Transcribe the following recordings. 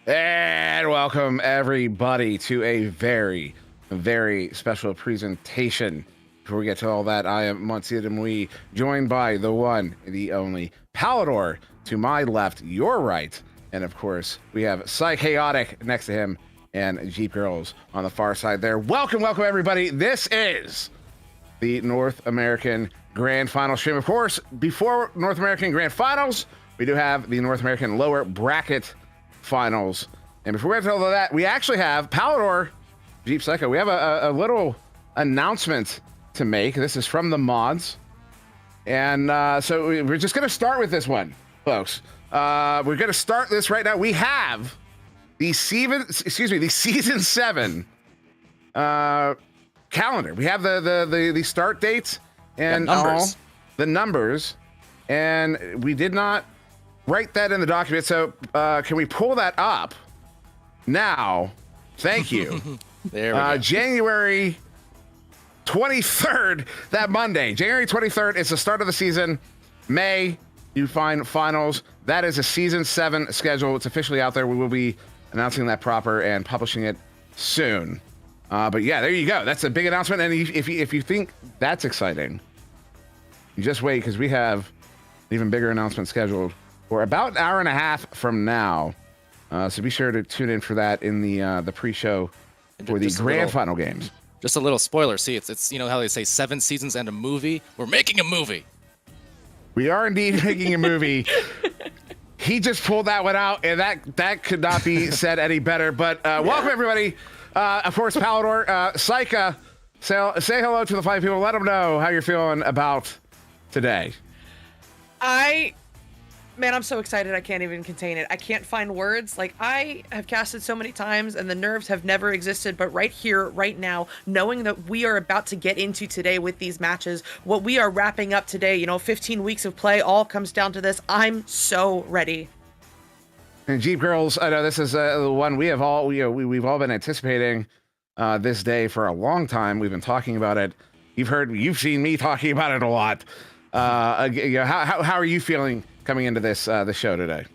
And welcome everybody to a very, very special presentation. Before we get to all that, I am Monsieur Demouy, joined by the one, the only Palador to my left, your right, and of course we have Psychaotic next to him and Jeep Girls on the far side there. Welcome everybody. This is the North American Grand Final stream. Of course, before North American Grand Finals, we do have the North American Lower Bracket Finals. And before we get to all of that, we actually have Palador, Jeep Psycho. We have a little announcement to make. This is from the mods. And so we're just going to start with this one, folks. We're going to start this right now. We have the season 7 calendar. We have the start dates and all the numbers. And we did not write that in the document, so can we pull that up now? Thank you. There we go. January 23rd, that Monday. January 23rd is the start of the season. May, you find finals. That is a season 7 schedule. It's officially out there. We will be announcing that proper and publishing it soon. But yeah, there you go. That's a big announcement. And if you think that's exciting, you just wait, because we have an even bigger announcement scheduled for about an hour and a half from now. So be sure to tune in for that in the pre-show for the grand final games. Just a little spoiler. See, it's you know how they say 7 seasons and a movie? We're making a movie. We are indeed making a movie. He just pulled that one out, and that could not be said any better. But welcome, everybody. Of course, Palador, Psycha, say hello to the 5 people. Let them know how you're feeling about today. Man, I'm so excited I can't even contain it. I can't find words. Like, I have casted so many times and the nerves have never existed, but right here, right now, knowing that we are about to get into today with these matches, what we are wrapping up today, 15 weeks of play, all comes down to this. I'm so ready. And Jeep Girls, I know this is the one we have all, we've all been anticipating this day for a long time. We've been talking about it. You've seen me talking about it a lot. How are you feeling coming into this show today?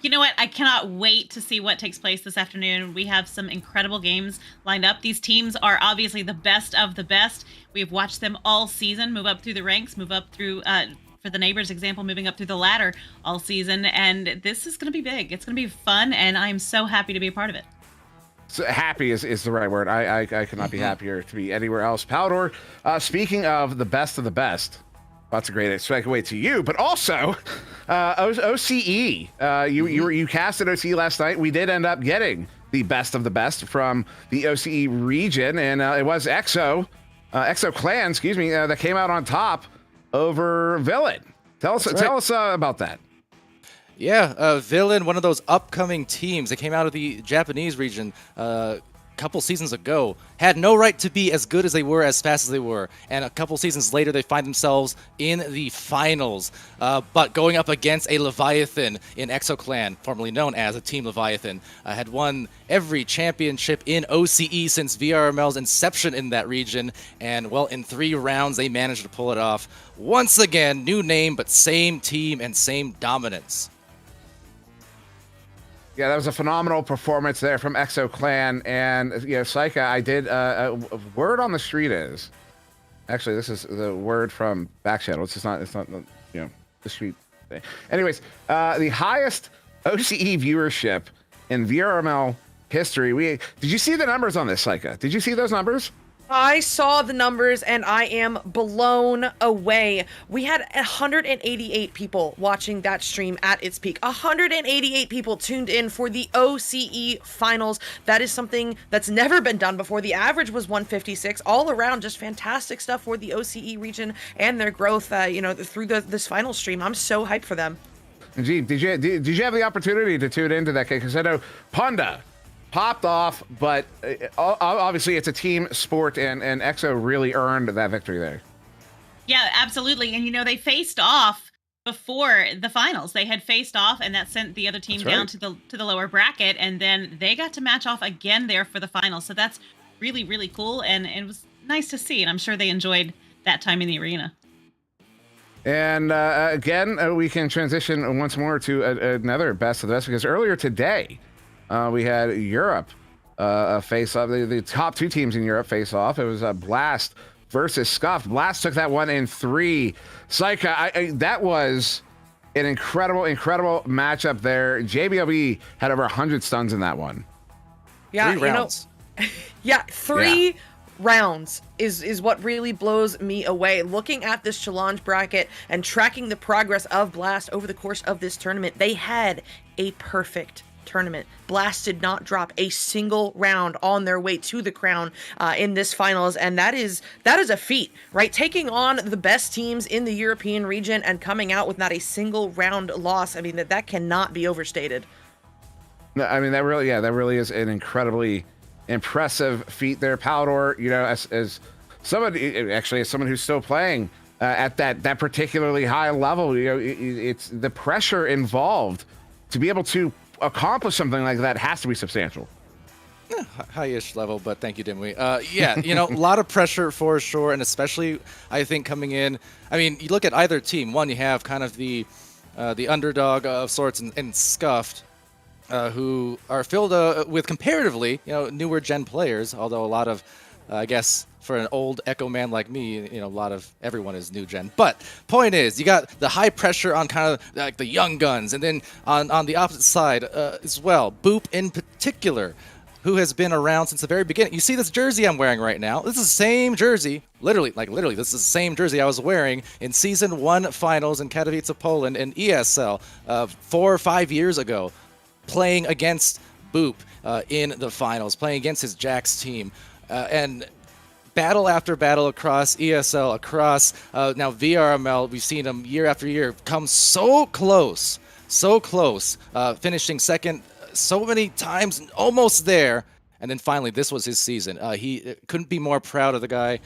You know what? I cannot wait to see what takes place this afternoon. We have some incredible games lined up. These teams are obviously the best of the best. We've watched them all season move up through the ranks, move up through, for the Neighbors example, moving up through the ladder all season. And this is going to be big. It's going to be fun, and I'm so happy to be a part of it. So happy is the right word. I could not be happier to be anywhere else. Palador, speaking of the best, that's a great segue to you, but also OCE. You casted OCE last night. We did end up getting the best of the best from the OCE region, and it was Exo Clan, that came out on top over Villain. Tell us about that. Yeah, Villain, one of those upcoming teams that came out of the Japanese region couple seasons ago, had no right to be as good as they were, as fast as they were, and a couple seasons later they find themselves in the finals, but going up against a Leviathan in Exo Clan, formerly known as a Team Leviathan, had won every championship in OCE since VRML's inception in that region, and well, in 3 rounds they managed to pull it off. Once again, new name, but same team and same dominance. Yeah, that was a phenomenal performance there from Exo Clan. And, Psycha, I did, word on the street is, actually, this is the word from Backchannel. It's not, the street thing. Anyways, the highest OCE viewership in VRML history. Did you see the numbers on this, Psycha? Did you see those numbers? I saw the numbers and I am blown away. We had 188 people watching that stream at its peak. 188 people tuned in for the OCE finals. That is something that's never been done before. The average was 156. All around, just fantastic stuff for the OCE region and their growth, through this final stream. I'm so hyped for them. Gee, did you have the opportunity to tune into that? Because I know Panda popped off, but obviously it's a team sport, and Exo really earned that victory there. Yeah, absolutely. And they faced off before the finals. They had faced off, and that sent the other team down to the lower bracket, and then they got to match off again there for the finals. So that's really, really cool, and it was nice to see, and I'm sure they enjoyed that time in the arena. And again, we can transition once more to another best of the best, because earlier today, we had Europe face off. The top two teams in Europe face off. It was Blast versus Scuffed. Blast took that one in 3. Psycha, that was an incredible matchup there. JBLB had over 100 stuns in that one. Yeah, 3 rounds. Yeah, 3 rounds is what really blows me away. Looking at this challenge bracket and tracking the progress of Blast over the course of this tournament, they had a perfect tournament. Blast did not drop a single round on their way to the crown in this finals, and that is a feat, right? Taking on the best teams in the European region and coming out with not a single round loss. I mean, that cannot be overstated. No, I mean, that really is an incredibly impressive feat there. Palador, as someone who's still playing at that particularly high level, it's the pressure involved to be able to accomplish something like that has to be substantial. High-ish level, but thank you, Dimwee. A lot of pressure for sure, and especially, I think, coming in. I mean, you look at either team. One, you have kind of the underdog of sorts and Scuffed, who are filled with comparatively, newer gen players, although a lot of, I guess, for an old Echo man like me, a lot of everyone is new gen. But point is, you got the high pressure on kind of like the young guns, and then on the opposite side as well, Boop in particular, who has been around since the very beginning. You see this jersey I'm wearing right now? This is the same jersey, literally, this is the same jersey I was wearing in Season 1 finals in Katowice, Poland in ESL 4 or 5 years ago, playing against Boop in the finals, playing against his Jax team. And battle after battle across ESL, across now VRML, we've seen him year after year come so close, finishing second so many times, almost there. And then finally, this was his season. He couldn't be more proud of the guy.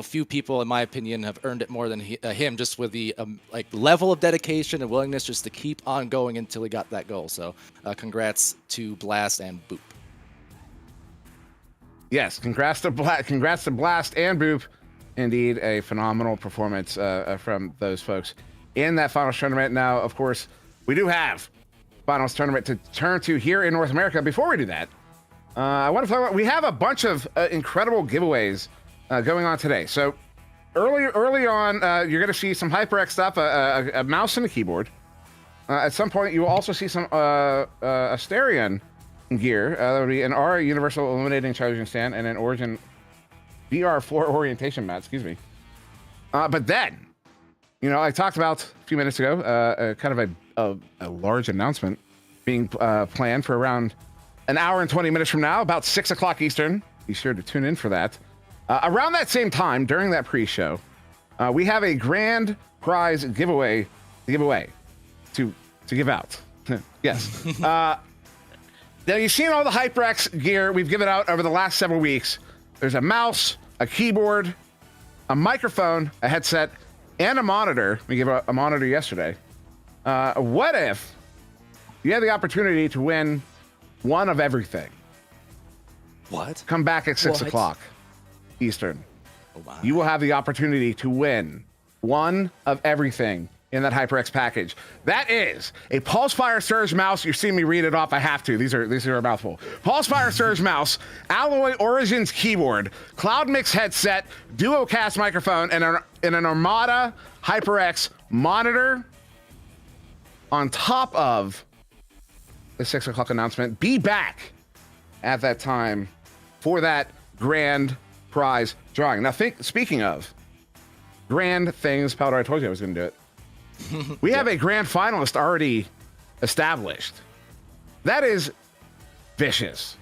Few people, in my opinion, have earned it more than him, just with the level of dedication and willingness just to keep on going until he got that goal. So congrats to Blast and Boop. Yes, congrats to Blast and Boop. Indeed, a phenomenal performance from those folks in that finals tournament. Now, of course, we do have finals tournament to turn to here in North America. Before we do that, I want to talk about, we have a bunch of incredible giveaways going on today. So early on, you're going to see some HyperX stuff, a mouse and a keyboard. At some point, you will also see some Asterion gear. That would be an Aura Universal Illuminating Charging Stand and an Origin VR Floor Orientation Mat, but then, I talked about a few minutes ago, kind of a large announcement being planned for around an hour and 20 minutes from now, about 6 o'clock Eastern. Be sure to tune in for that. Around that same time, during that pre-show, we have a grand prize giveaway to give out. Yes. Now, you've seen all the HyperX gear we've given out over the last several weeks. There's a mouse, a keyboard, a microphone, a headset, and a monitor. We gave out a monitor yesterday. What if you had the opportunity to win one of everything? What? Come back at 6 o'clock Eastern. Oh, wow. You will have the opportunity to win one of everything in that HyperX package. That is a Pulse Fire Surge mouse. You've seen me read it off. I have to. These are a mouthful. Pulse Fire Surge mouse, Alloy Origins keyboard, Cloud Mix headset, Duocast microphone, and an Armada HyperX monitor. On top of the 6 o'clock announcement, be back at that time for that grand prize drawing. Now, speaking of grand things, Palador, I told you I was going to do it. We have a grand finalist already established. That is Vicious.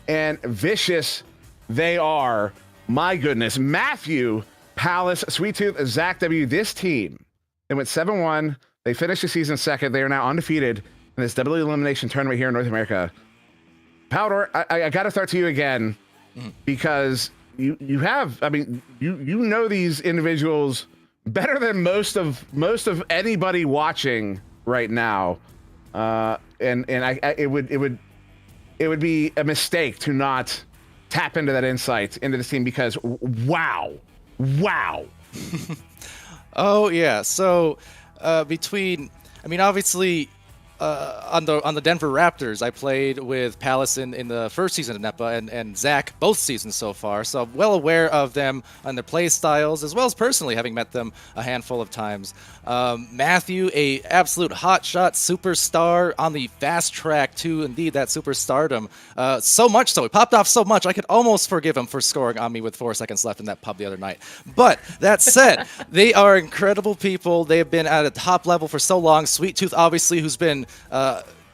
And Vicious, they are, my goodness, Matthew, Palace, Sweet Tooth, Zach W. This team, they went 7-1. They finished the season second. They are now undefeated in this double elimination tournament here in North America. Palador, I got to start to you again because you have, I mean, you know these individuals better than most of anybody watching right now, and it would be a mistake to not tap into that insight into this team because wow. Oh yeah, so obviously on the Denver Raptors, I played with Palace in the first season of NEPA and Zach both seasons so far. So I'm well aware of them and their play styles, as well as personally having met them a handful of times. Matthew, a absolute hotshot superstar on the fast track to indeed that superstardom. So much so, he popped off so much I could almost forgive him for scoring on me with 4 seconds left in that pub the other night. But that said, they are incredible people. They have been at a top level for so long. Sweet Tooth, obviously, who's been,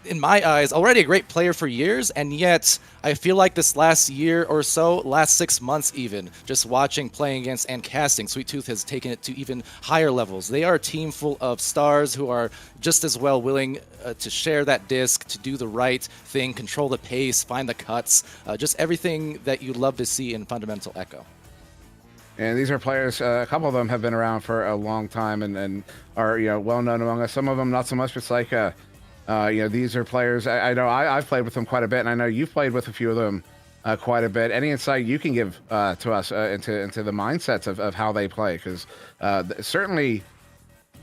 in my eyes, already a great player for years, and yet I feel like this last year or so, last 6 months even, just watching, playing against, and casting, Sweet Tooth has taken it to even higher levels. They are a team full of stars who are just as well willing to share that disc, to do the right thing, control the pace, find the cuts, just everything that you love to see in fundamental Echo. And these are players, a couple of them have been around for a long time and are, well known among us. Some of them not so much. It's like, these are players. I know I've played with them quite a bit, and I know you've played with a few of them quite a bit. Any insight you can give to us into the mindsets of how they play? Because certainly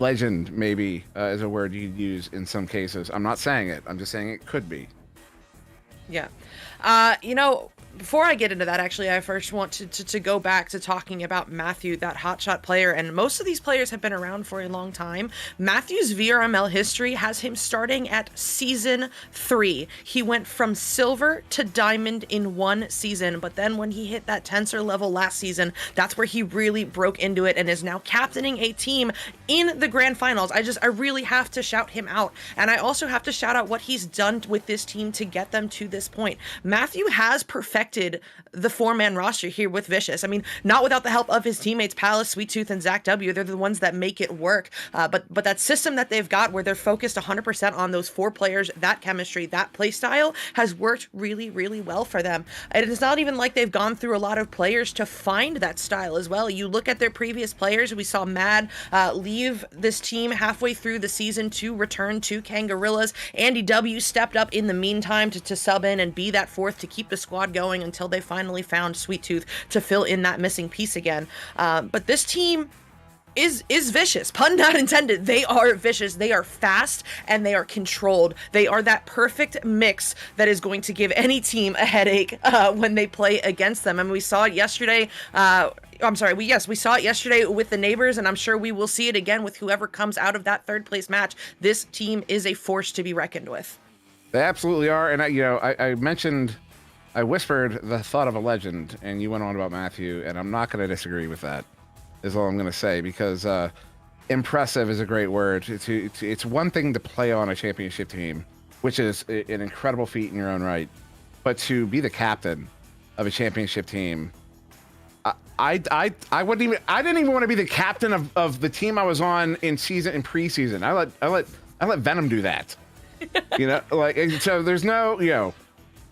legend maybe is a word you'd use in some cases. I'm not saying it. I'm just saying it could be. Yeah. Before I get into that, actually, I first want to go back to talking about Matthew, that hotshot player. And most of these players have been around for a long time. Matthew's VRML history has him starting at season 3. He went from silver to diamond in 1 season. But then when he hit that tensor level last season, that's where he really broke into it and is now captaining a team in the grand finals. I really have to shout him out. And I also have to shout out what he's done with this team to get them to this point. Matthew has perfected the 4-man roster here with Vicious. I mean, not without the help of his teammates, Palace, Sweet Tooth, and Zach W. They're the ones that make it work. But that system that they've got where they're focused 100% on those 4 players, that chemistry, that play style has worked really, really well for them. And it's not even like they've gone through a lot of players to find that style as well. You look at their previous players. We saw Mad leave this team halfway through the season to return to Kangarillas. Andy W. stepped up in the meantime to sub in and be that 4th to keep the squad going until they finally found Sweet Tooth to fill in that missing piece again. But this team is vicious, pun not intended. They are vicious, they are fast, and they are controlled. They are that perfect mix that is going to give any team a headache when they play against them. And we saw it yesterday. We saw it yesterday with the neighbors, and I'm sure we will see it again with whoever comes out of that 3rd place match. This team is a force to be reckoned with. They absolutely are. And I whispered the thought of a legend, and you went on about Matthew, and I'm not going to disagree with that, is all I'm going to say, because impressive is a great word. It's one thing to play on a championship team, which is an incredible feat in your own right, but to be the captain of a championship team, I didn't even want to be the captain of the team I was on in preseason. I let Venom do that. So there's no,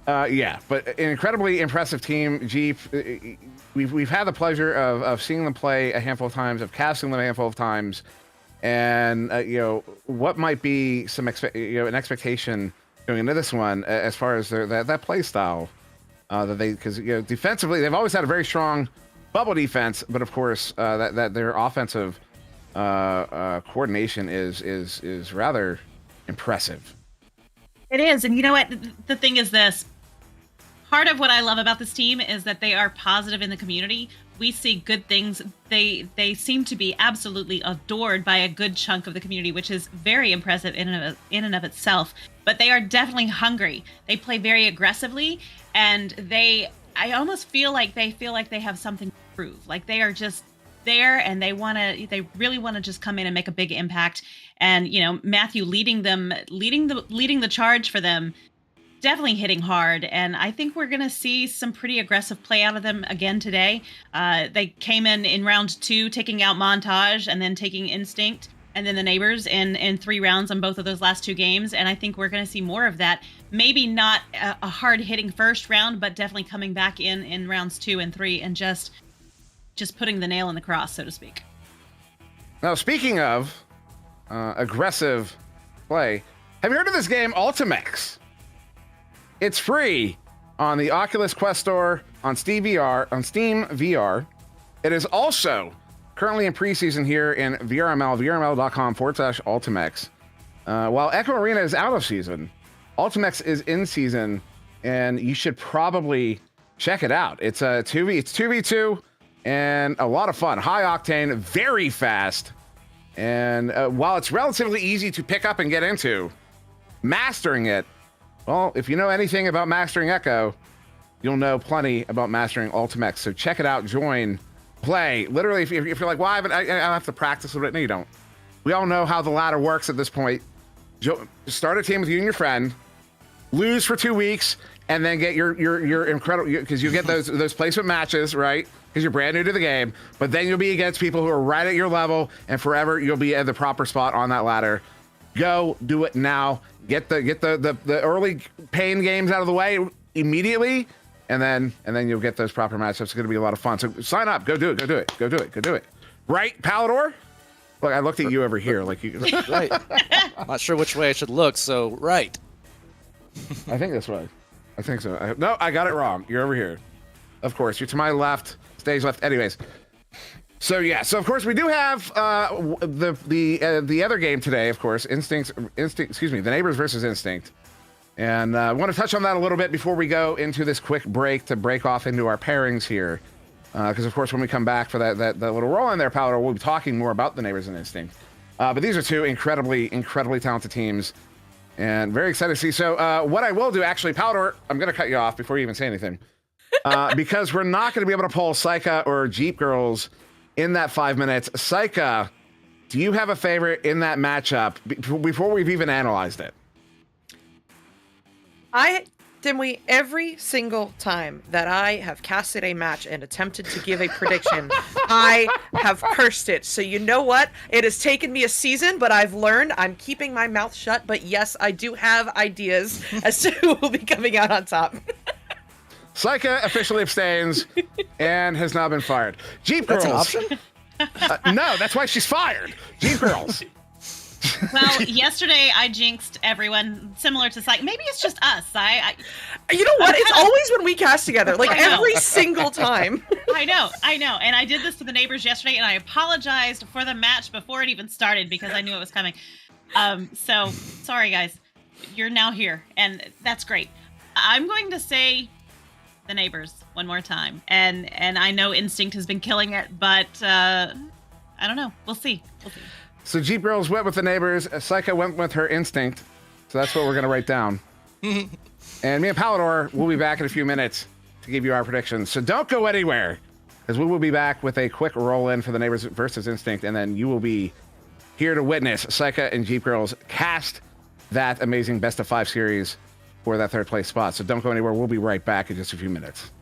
but an incredibly impressive team. Jeep, we've had the pleasure of seeing them play a handful of times, of casting them a handful of times, and what might be an expectation going into this one as far as that play style because defensively they've always had a very strong bubble defense, but of course that their offensive coordination is rather impressive. It is, and you know what? The thing is this. Part of what I love about this team is that they are positive in the community. We see good things. They seem to be absolutely adored by a good chunk of the community, which is very impressive in and of itself. But they are definitely hungry. They play very aggressively, and I almost feel like they have something to prove. Like they are just there, and they really want to just come in and make a big impact. And Matthew leading the charge for them. Definitely hitting hard, and I think we're going to see some pretty aggressive play out of them again today. They came in round 2, taking out Montage and then taking Instinct, and then the Neighbors in 3 rounds on both of those last 2 games, and I think we're going to see more of that. Maybe not a hard-hitting first round, but definitely coming back in rounds 2 and 3 and just putting the nail in the cross, so to speak. Now, speaking of aggressive play, have you heard of this game, Ultimex? It's free on the Oculus Quest Store, on Steam VR. It is also currently in preseason here in VRML, vrml.com/Ultimex. While Echo Arena is out of season, Ultimex is in season, and you should probably check it out. It's a 2v2 and a lot of fun. High octane, very fast. And while it's relatively easy to pick up and get into, mastering it, well, if you know anything about mastering Echo, you'll know plenty about mastering Ultimex. So check it out, join, play. Literally, if you're like, well, I have to practice a bit. No, you don't. We all know how the ladder works at this point. Start a team with you and your friend, lose for 2 weeks, and then get your incredible, because you get those placement matches, right? Because you're brand new to the game, but then you'll be against people who are right at your level, and forever you'll be at the proper spot on that ladder. Go do it now. Get the early pain games out of the way immediately, and then you'll get those proper matchups. It's going to be a lot of fun. So sign up. Go do it. Right, Palador? Look, I looked at you over here, like you. Right. I'm not sure which way I should look, so right. I think this way. I think so. No, I got it wrong. You're over here. Of course, you're to my left. Stage left. Anyways. So yeah. So of course we do have the other game today. Of course, Instinct. Excuse me. The Neighbors versus Instinct. And I want to touch on that a little bit before we go into this quick break to break off into our pairings here. Because of course, when we come back for that little roll in there, Palador, we'll be talking more about the Neighbors and Instinct. But these are two incredibly talented teams, and very excited to see. So what I will do, actually, Palador, I'm going to cut you off before you even say anything, because we're not going to be able to pull Saika or Jeep Girls in that 5 minutes. Saika, do you have a favorite in that matchup before we've even analyzed it? Dimwee, every single time that I have casted a match and attempted to give a prediction, I have cursed it. So you know what? It has taken me a season, but I've learned. I'm keeping my mouth shut. But yes, I do have ideas as to who will be coming out on top. Saika officially abstains and has now been fired. Jeep Girls. That's an option? No, that's why she's fired. Jeep Girls. Well, yesterday I jinxed everyone, similar to Psych. Maybe it's just us. You know what? It's always when we cast together, like every single time. I know. And I did this to the Neighbors yesterday, and I apologized for the match before it even started because I knew it was coming. So sorry, guys. You're now here, and that's great. I'm going to say the Neighbors one more time, and I know Instinct has been killing it, but I don't know. We'll see. So Jeep Girls went with the Neighbors. Saika went with her Instinct. So that's what we're going to write down. And me and Palador will be back in a few minutes to give you our predictions. So don't go anywhere, because we will be back with a quick roll-in for the Neighbors versus Instinct, and then you will be here to witness Saika and Jeep Girls cast that amazing best of 5 series for that third place spot. So don't go anywhere. We'll be right back in just a few minutes.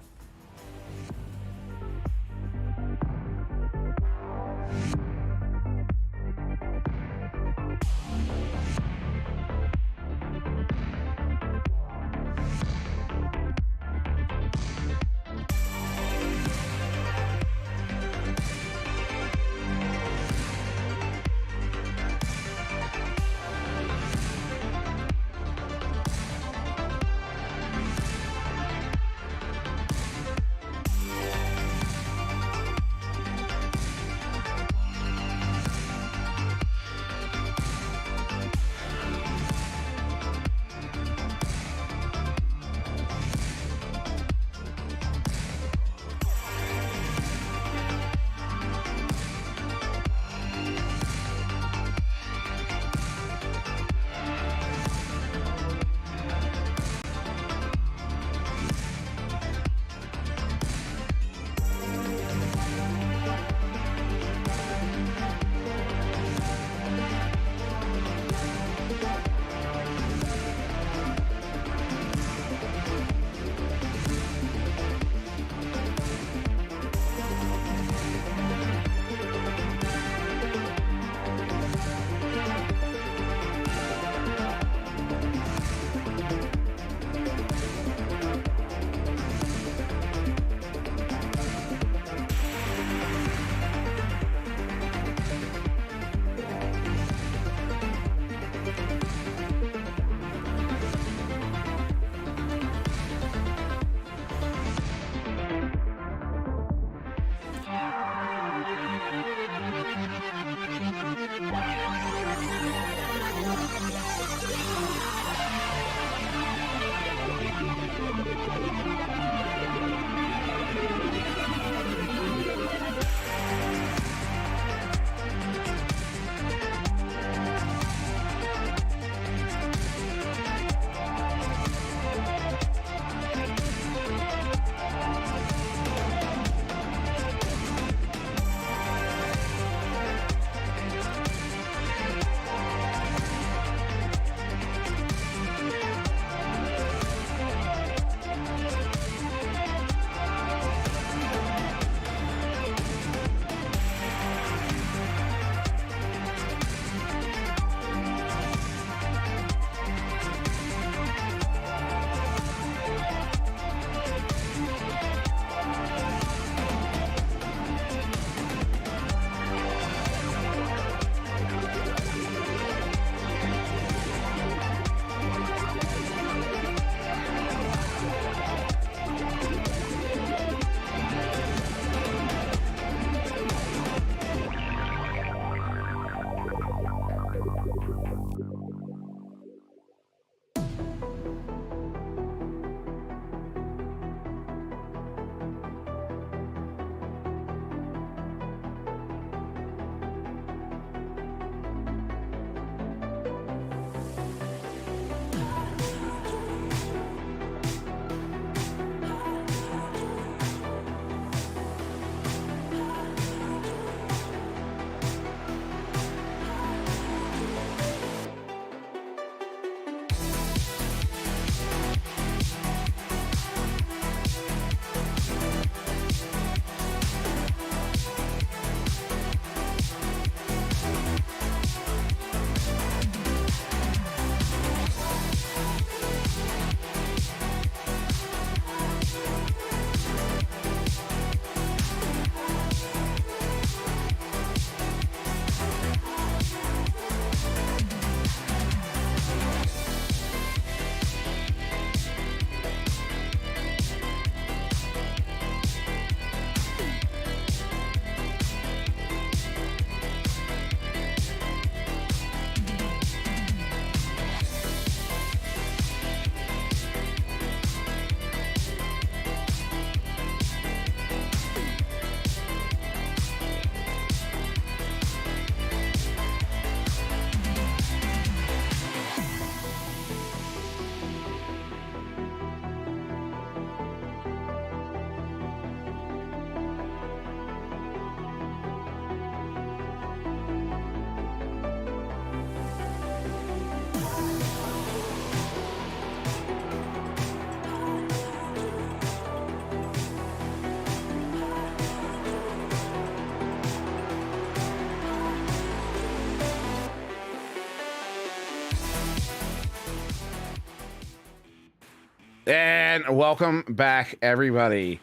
And welcome back, everybody,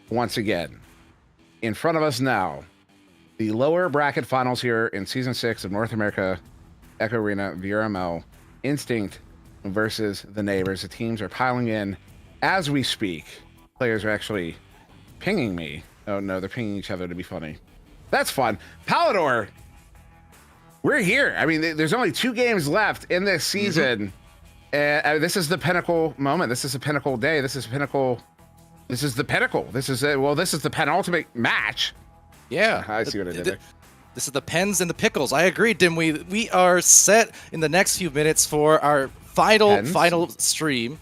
once again. In front of us now, the lower bracket finals here in Season 6 of North America Echo Arena VRML. Instinct versus the Neighbors. The teams are piling in as we speak. Players are actually pinging me. Oh, no, they're pinging each other to be funny. That's fun. Palador, we're here. I mean, there's only 2 games left in this season. And this is the pinnacle moment. This is a pinnacle day. This is pinnacle. This is the pinnacle. This is this is the penultimate match. Yeah. I see what I did there. This is the pens and the pickles. I agree, Dimwee. We are set in the next few minutes for our final stream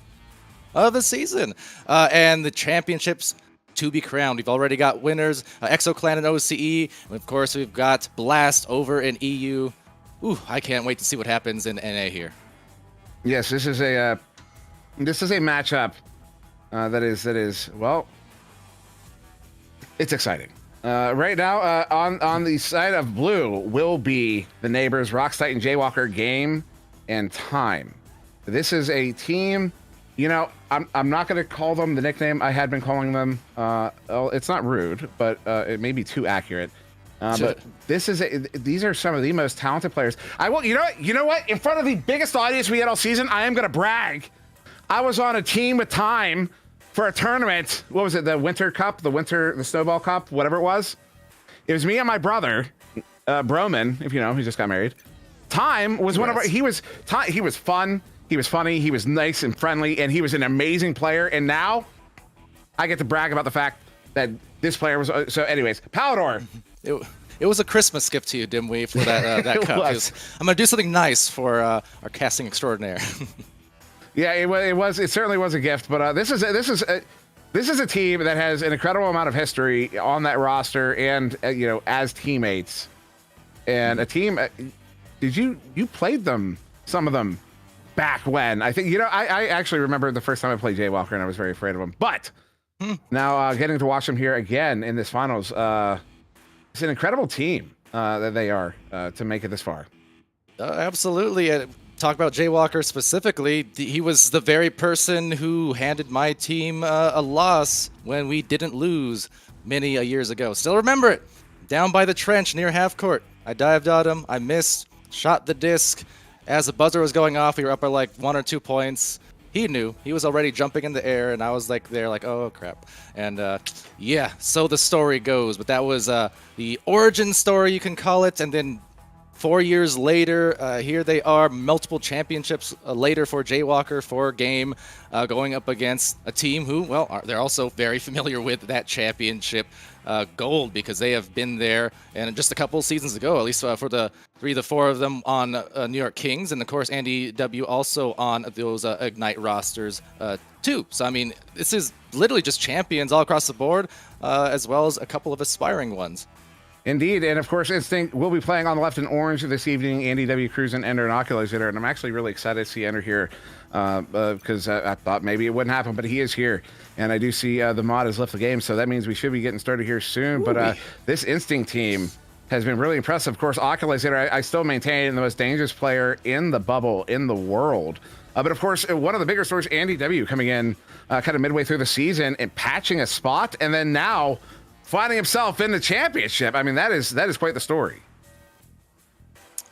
of the season. And the championships to be crowned. We've already got winners, ExoClan and OCE. And of course, we've got Blast over in EU. Ooh, I can't wait to see what happens in NA here. Yes, this is a matchup that is well, it's exciting. Right now, on the side of blue will be the Neighbors, Rockstight and Jaywalker. Game and time. This is a team. You know, I'm not going to call them the nickname I had been calling them. It's not rude, but it may be too accurate. But these are some of the most talented players. You know what? In front of the biggest audience we had all season, I am going to brag. I was on a team with time for a tournament. What was it? The Winter Cup, the Snowball Cup, whatever it was. It was me and my brother, Broman, if you know, he just got married. Time was one of our, he was fun. He was funny. He was nice and friendly, and he was an amazing player. And now I get to brag about the fact that this player was. So anyways, Palador. It was a Christmas gift to you, Dimwee, for that cup. I'm going to do something nice for our casting extraordinaire. Yeah, it certainly was a gift, but this is a team that has an incredible amount of history on that roster, and as teammates, and a team. Did you played them? Some of them back when I think I actually remember the first time I played Jaywalker, and I was very afraid of him. But now getting to watch them here again in this finals, it's an incredible team that they are to make it this far. Absolutely. Talk about Jaywalker specifically. He was the very person who handed my team a loss when we didn't lose many years ago. Still remember it. Down by the trench near half court. I dived at him. I missed. Shot the disc. As the buzzer was going off, we were up by like 1 or 2 points. He knew. He was already jumping in the air, and I was like there like, oh, crap. And yeah, so the story goes. But that was the origin story, you can call it. And then 4 years later, here they are, multiple championships later for Jaywalker, for Game, going up against a team who, well, they're also very familiar with that championship gold, because they have been there, and just a couple seasons ago, at least for the 3 to 4 of them on New York Kings, and of course Andy W also on those Ignite rosters too. So I mean, this is literally just champions all across the board, as well as a couple of aspiring ones. Indeed, and of course, Instinct will be playing on the left in orange this evening. Andy W. Cruz and Ender and Oculus hitter, and I'm actually really excited to see Ender here because I thought maybe it wouldn't happen, but he is here, and I do see the mod has left the game, so that means we should be getting started here soon. Ooh. But this Instinct team has been really impressive. Of course, Oculus hitter, I still maintain the most dangerous player in the bubble in the world. But of course, one of the bigger stories, Andy W. coming in kind of midway through the season and patching a spot, and then now finding himself in the championship. I mean, that is quite the story.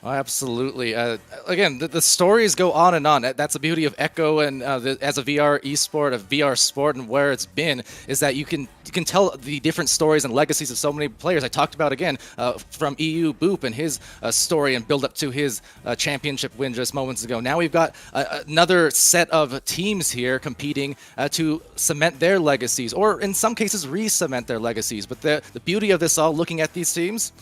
Oh, absolutely. Again, the stories go on and on. That's the beauty of Echo and as a VR esport, a VR sport, and where it's been, is that you can tell the different stories and legacies of so many players. I talked about, again, from EU Boop and his story and build up to his championship win just moments ago. Now we've got another set of teams here competing to cement their legacies, or in some cases re-cement their legacies. But the beauty of this all, looking at these teams,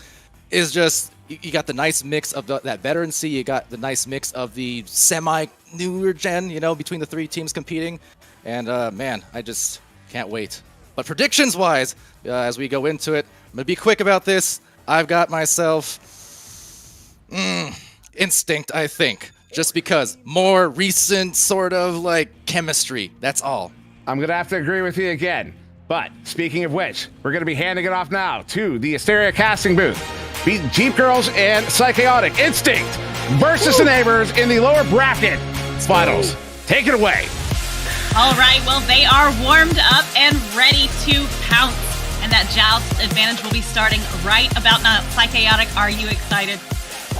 is just you got the nice mix of that veterancy, you got the nice mix of the semi-newer gen, between the 3 teams competing. And man, I just can't wait. But predictions-wise, as we go into it, I'm going to be quick about this. I've got myself Instinct, I think. Just because more recent sort of like chemistry. That's all. I'm going to have to agree with you again. But speaking of which, we're going to be handing it off now to the Asteria casting booth. Beat Jeep Girls and Psychotic. Instinct versus the Neighbors in the lower bracket finals. Take it away. All right, well, they are warmed up and ready to pounce. And that joust advantage will be starting right about now. Psychaotic, are you excited?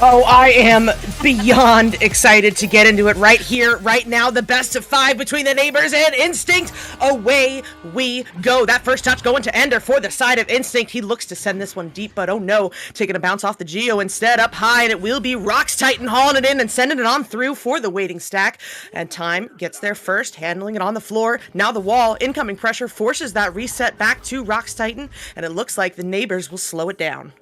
Oh, I am beyond excited to get into it right here, right now. The best of 5 between the neighbors and Instinct. Away we go. That first touch going to Ender for the side of Instinct. He looks to send this one deep, but oh no, taking a bounce off the Geo instead, up high, and it will be Rox Titan hauling it in and sending it on through for the waiting stack. And Time gets there first, handling it on the floor. Now the wall, incoming pressure forces that reset back to Rox Titan, and it looks like the neighbors will slow it down.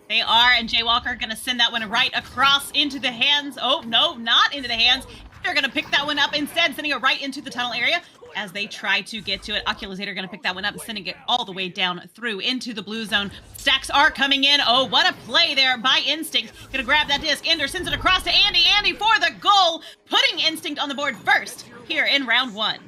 They are, and Jaywalker going to send that one right across into the hands. Oh, no, not into the hands. They're going to pick that one up instead, sending it right into the tunnel area as they try to get to it. Oculusator going to pick that one up and sending it all the way down through into the blue zone. Stacks are coming in. Oh, what a play there by Instinct. Going to grab that disc. Ender sends it across to Andy. Andy for the goal, putting Instinct on the board first here in round 1.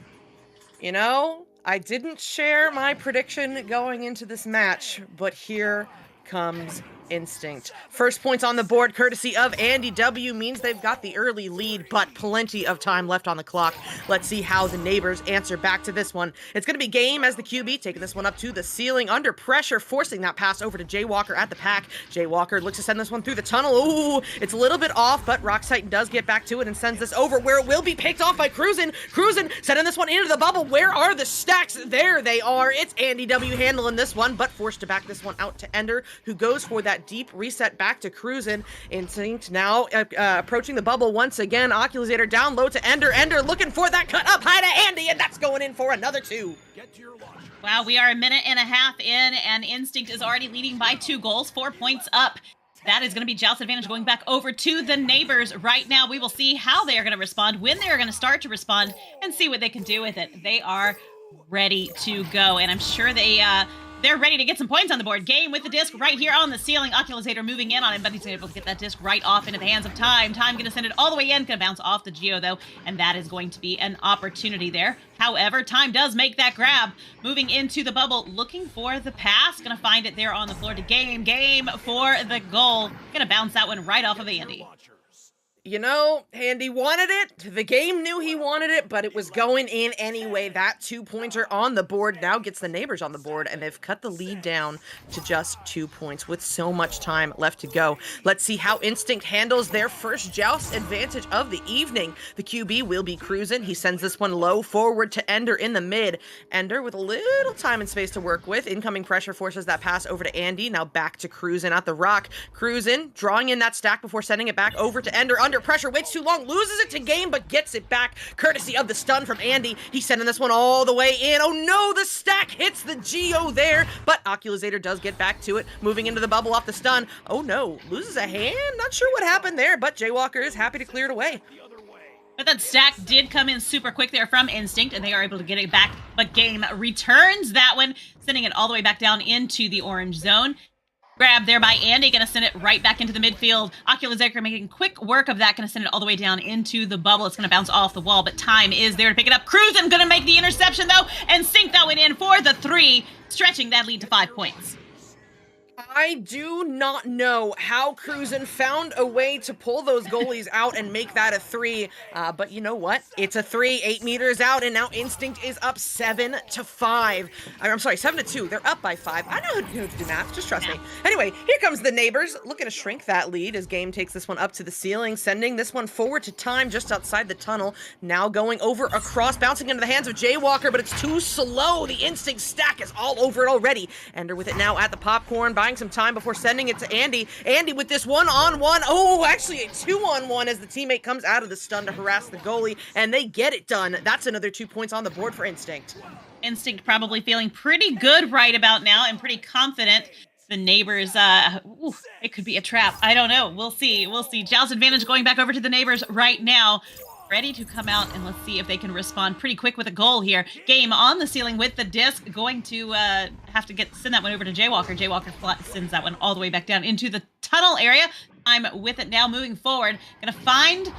You know, I didn't share my prediction going into this match, but here comes Instinct. First points on the board courtesy of Andy W means they've got the early lead, but plenty of time left on the clock. Let's see how the neighbors answer back to this one. It's going to be Game as the QB, taking this one up to the ceiling under pressure, forcing that pass over to Jaywalker at the pack. Jaywalker looks to send this one through the tunnel. Ooh, it's a little bit off, but Rox Titan does get back to it and sends this over where it will be picked off by Cruisin. Cruisin sending this one into the bubble. Where are the stacks? There they are. It's Andy W handling this one, but forced to back this one out to Ender, who goes for that deep reset back to Cruisin. Instinct now approaching the bubble once again. Oculusator down low to Ender. Ender looking for that cut up high to Andy, and that's going in for another 2. Wow, we are a minute and a half in, and Instinct is already leading by 2 goals, 4 points up. That is going to be Joust advantage going back over to the neighbors right now. We will see how they are going to respond, when they are going to start to respond, and see what they can do with it. They are ready to go, and I'm sure they're ready to get some points on the board. Game with the disc right here on the ceiling. Oculusator moving in on him, but he's able to get that disc right off into the hands of Time. Time going to send it all the way in. Going to bounce off the Geo, though, and that is going to be an opportunity there. However, Time does make that grab. Moving into the bubble, looking for the pass. Going to find it there on the floor to Game. Game for the goal. Going to bounce that one right off of Andy. You know, Andy wanted it. The game knew he wanted it, but it was going in anyway. That 2-pointer on the board now gets the neighbors on the board, and they've cut the lead down to just 2 points with so much time left to go. Let's see how Instinct handles their first joust advantage of the evening. The QB will be Cruisin'. He sends this one low forward to Ender in the mid. Ender with a little time and space to work with. Incoming pressure forces that pass over to Andy. Now back to Cruisin' at the rock. Cruisin' drawing in that stack before sending it back over to Ender. Under pressure, waits too long, loses it to Game, but gets it back courtesy of the stun from Andy. He's sending this one all the way in. Oh no, the stack hits the Geo there, but Oculusator does get back to it, moving into the bubble off the stun. Oh no, loses a hand? Not sure what happened there, but Jaywalker is happy to clear it away. But that stack did come in super quick there from Instinct, and they are able to get it back, but Game returns that one, sending it all the way back down into the orange zone. Grab there by Andy, going to send it right back into the midfield. Oculusator making quick work of that, going to send it all the way down into the bubble. It's going to bounce off the wall, but Time is there to pick it up. Cruisin' going to make the interception, though, and sink that one in for the 3, stretching that lead to 5 points. I do not know how Cruisin' found a way to pull those goalies out and make that a 3, but you know what? It's a 3, 8 meters out, and now Instinct is up 7-5. I'm sorry, 7-2. They're up by 5. I know how to do math, just trust me. Anyway, here comes the neighbors, looking to shrink that lead as Game takes this one up to the ceiling, sending this one forward to Time just outside the tunnel. Now going over across, bouncing into the hands of Jaywalker, but it's too slow. The Instinct stack is all over it already. Ender with it now at the popcorn, buying some time before sending it to Andy. Andy with this 1-on-1. Oh, actually a 2-on-1 as the teammate comes out of the stun to harass the goalie, and they get it done. That's another 2 points on the board for Instinct. Instinct probably feeling pretty good right about now and pretty confident. The neighbors, it could be a trap. I don't know. We'll see. We'll see. Joust advantage going back over to the neighbors right now. Ready to come out, and let's see if they can respond pretty quick with a goal here. Game on the ceiling with the disc, going to have to send that one over to Jaywalker. Jaywalker sends that one all the way back down into the tunnel area. I'm with it now, moving forward. Gonna find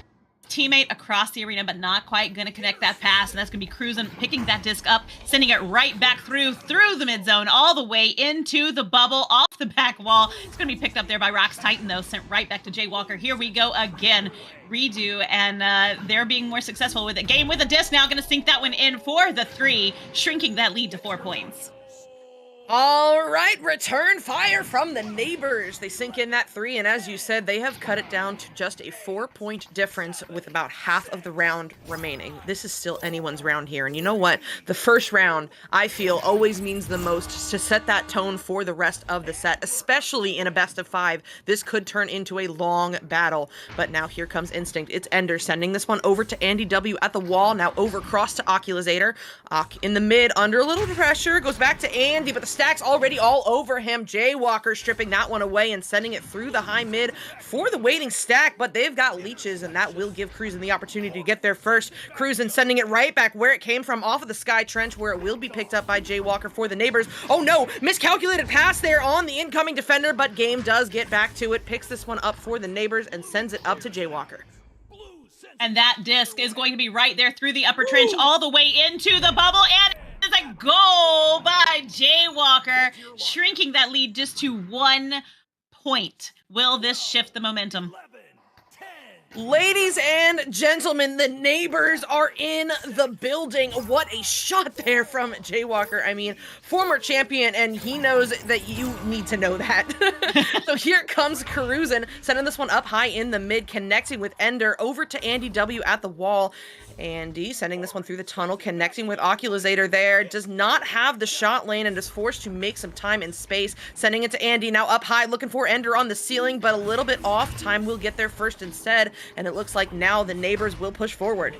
teammate across the arena, but not quite going to connect that pass. And that's going to be Cruisin picking that disc up, sending it right back through the mid zone, all the way into the bubble, off the back wall. It's going to be picked up there by Rox Titan, though, sent right back to Jay Walker. Here we go again. Redo, and they're being more successful with it. Game with a disc now, going to sink that one in for the 3, shrinking that lead to 4 points. All right, return fire from the neighbors. They sink in that 3, and as you said, they have cut it down to just a 4-point difference with about half of the round remaining. This is still anyone's round here, and you know what? The first round, I feel, always means the most to set that tone for the rest of the set, especially in a best of 5. This could turn into a long battle, but now here comes Instinct. It's Ender sending this one over to Andy W at the wall, now over cross to Oculazator. In the mid, under a little pressure, goes back to Andy, but the stacks already all over him. Jay Walker stripping that one away and sending it through the high mid for the waiting stack, but they've got leeches, and that will give Cruisin the opportunity to get there first. Cruisin sending it right back where it came from, off of the Sky Trench, where it will be picked up by Jay Walker for the neighbors. Oh no, miscalculated pass there on the incoming defender, but Game does get back to it, picks this one up for the neighbors, and sends it up to Jay Walker. And that disc is going to be right there through the upper trench, all the way into the bubble, and is a goal by Jay Walker, shrinking that lead just to 1 point. Will this shift the momentum? Ladies and gentlemen, the neighbors are in the building. What a shot there from Jay Walker. I mean, former champion, and he knows that you need to know that. So here comes Cruisin, sending this one up high in the mid, connecting with Ender over to Andy W at the wall. Andy sending this one through the tunnel, connecting with Oculazator there. Does not have the shot lane and is forced to make some time and space. Sending it to Andy, now up high, looking for Ender on the ceiling, but a little bit off. Time will get there first instead, and it looks like now the neighbors will push forward.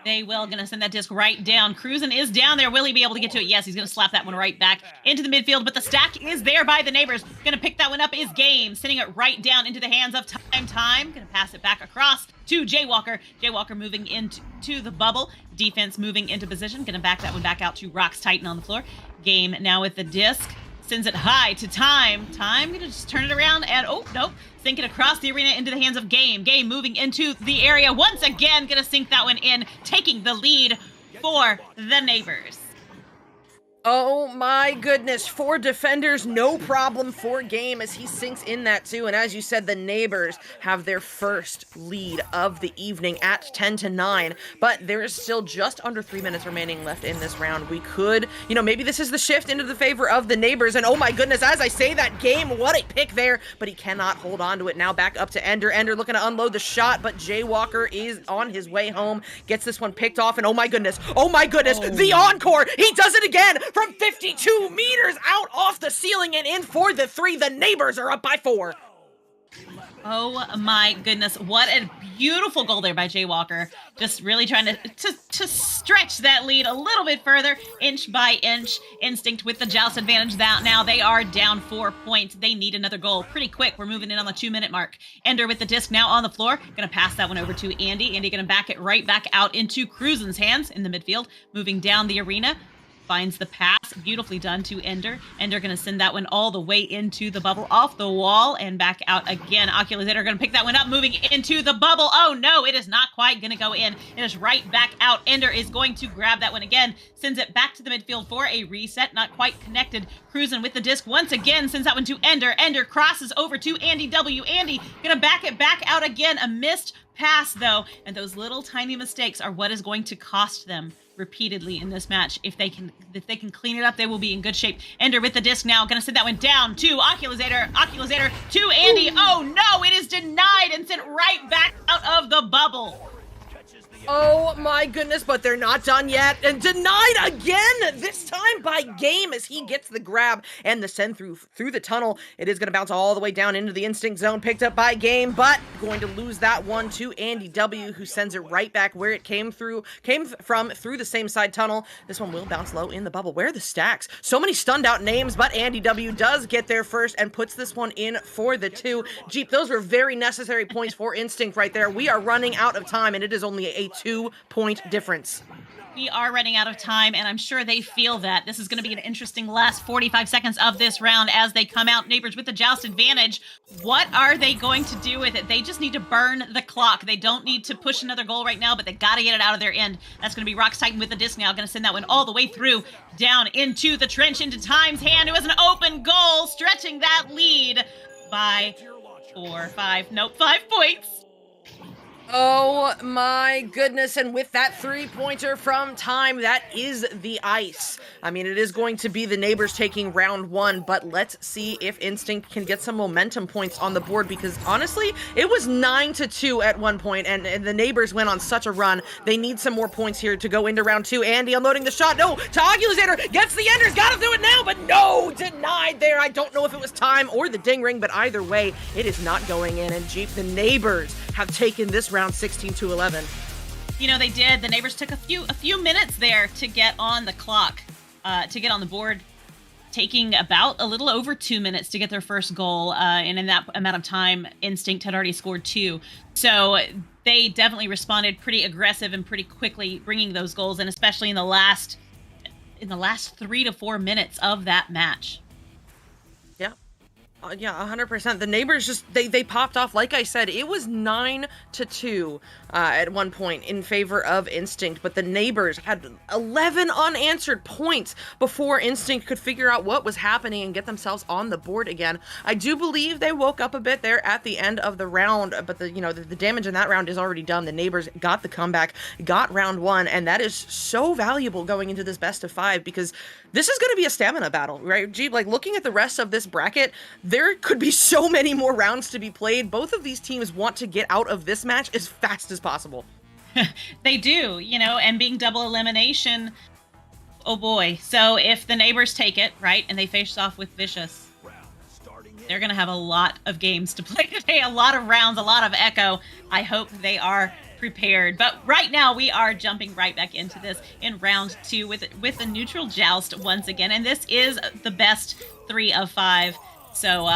They will. Going to send that disc right down. Cruisin is down there. Will he be able to get to it? Yes, he's going to slap that one right back into the midfield, but the stack is there by the neighbors. Going to pick that one up is Game, sending it right down into the hands of Time. Going to pass it back across to Jay Walker. Jay Walker moving into the bubble. Defense moving into position. Going to back that one back out to Rox Titan on the floor. Game now with the disc. Sends it high to Time. Time going to just turn it around and, oh, nope. Sink it across the arena into the hands of Game. Game moving into the area once again. Going to sink that one in, taking the lead for the neighbors. Oh my goodness, 4 defenders, no problem for Game as he sinks in that too. And as you said, the neighbors have their first lead of the evening at 10-9. But there is still just under 3 minutes remaining left in this round. We could, maybe this is the shift into the favor of the neighbors. And oh my goodness, as I say that, Game, what a pick there. But he cannot hold on to it. Now back up to Ender. Ender looking to unload the shot, but Jay Walker is on his way home. Gets this one picked off, and oh my goodness, the encore! He does it again! From 52 meters out off the ceiling and in for the 3. The neighbors are up by 4. Oh my goodness, what a beautiful goal there by Jay Walker. Just really trying to stretch that lead a little bit further, inch by inch. Instinct with the joust advantage now. They are down 4 points. They need another goal pretty quick. We're moving in on the 2-minute mark. Ender with the disc now on the floor. Gonna pass that one over to Andy. Andy gonna back it right back out into Cruisin's hands in the midfield. Moving down the arena. Finds the pass, beautifully done to Ender. Ender going to send that one all the way into the bubble, off the wall, and back out again. Oculazator going to pick that one up, moving into the bubble. Oh no, it is not quite going to go in. It is right back out. Ender is going to grab that one again, sends it back to the midfield for a reset, not quite connected. Cruisin with the disc once again, sends that one to Ender. Ender crosses over to Andy W. Andy going to back it back out again. A missed pass though, and those little tiny mistakes are what is going to cost them repeatedly in this match. If they can clean it up, they will be in good shape. Ender with the disc now, gonna send that one down to Oculazator to Andy. Oh no, it is denied and sent right back out of the bubble. Oh my goodness, but they're not done yet. And denied again, this time by Game as he gets the grab and the send through the tunnel. It is going to bounce all the way down into the instinct zone, picked up by Game, but going to lose that one to Andy W, who sends it right back where it came from through the same side tunnel. This one will bounce low in the bubble. Where are the stacks? So many stunned out names, but Andy W does get there first and puts this one in for the 2. Jeep, those were very necessary points for Instinct right there. We are running out of time, and it is only a 2-point difference. We are running out of time, and I'm sure they feel that. This is going to be an interesting last 45 seconds of this round as they come out. Neighbors with the joust advantage. What are they going to do with it? They just need to burn the clock. They don't need to push another goal right now, but they got to get it out of their end. That's going to be Rox Titan with the disc now. Going to send that one all the way through, down into the trench, into Time's hand, who has an open goal, stretching that lead by 5 points. Oh my goodness, and with that 3-pointer from Time, that is the ice. I mean, it is going to be the Neighbors taking round 1, but let's see if Instinct can get some momentum points on the board, because honestly, it was 9-2 at one point, and the Neighbors went on such a run. They need some more points here to go into round 2. Andy unloading the shot, no, to Oculator, gets the enders, gotta do it now, but no, denied there. I don't know if it was Time or the ding ring, but either way, it is not going in, and Jeep, the Neighbors have taken this round 16-11. You know, they did. The Neighbors took a few minutes there to get on the clock, to get on the board, taking about a little over 2 minutes to get their first goal. And in that amount of time, Instinct had already scored 2. So they definitely responded pretty aggressive and pretty quickly, bringing those goals, and especially in the last 3 to 4 minutes of that match. Yeah, 100%. The Neighbors just, they popped off. Like I said, it was 9-2 at one point in favor of Instinct, but the Neighbors had 11 unanswered points before Instinct could figure out what was happening and get themselves on the board again. I do believe they woke up a bit there at the end of the round, but the damage in that round is already done. The Neighbors got the comeback, got round 1, and that is so valuable going into this best of 5, because this is going to be a stamina battle, right? Gee, like looking at the rest of this bracket, there could be so many more rounds to be played. Both of these teams want to get out of this match as fast as possible. They do, and being double elimination, oh boy. So if the Neighbors take it, right, and they face off with Vicious, they're going to have a lot of games to play today, a lot of rounds, a lot of Echo. I hope they are prepared. But right now we are jumping right back into this in round 2 with a neutral joust once again, and this is the best 3 of 5. So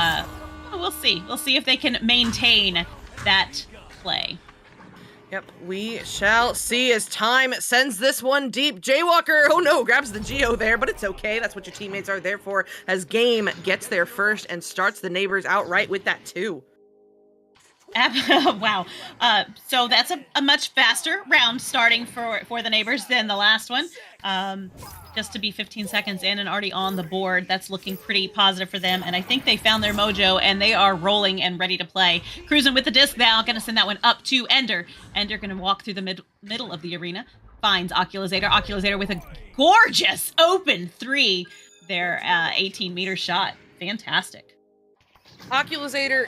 we'll see if they can maintain that play. Yep, we shall see as Time sends this one deep. Jaywalker, oh no, grabs the Geo there, but it's okay. That's what your teammates are there for, as Game gets there first and starts the Neighbors outright with that 2. Wow. So that's a much faster round starting for the Neighbors than the last one. Just to be 15 seconds in and already on the board, that's looking pretty positive for them. And I think they found their mojo, and they are rolling and ready to play. Cruising with the disc now, going to send that one up to Ender. Ender going to walk through the middle of the arena, finds Oculator. Oculator with a gorgeous open 3. Their 18-meter shot. Fantastic. Oculator,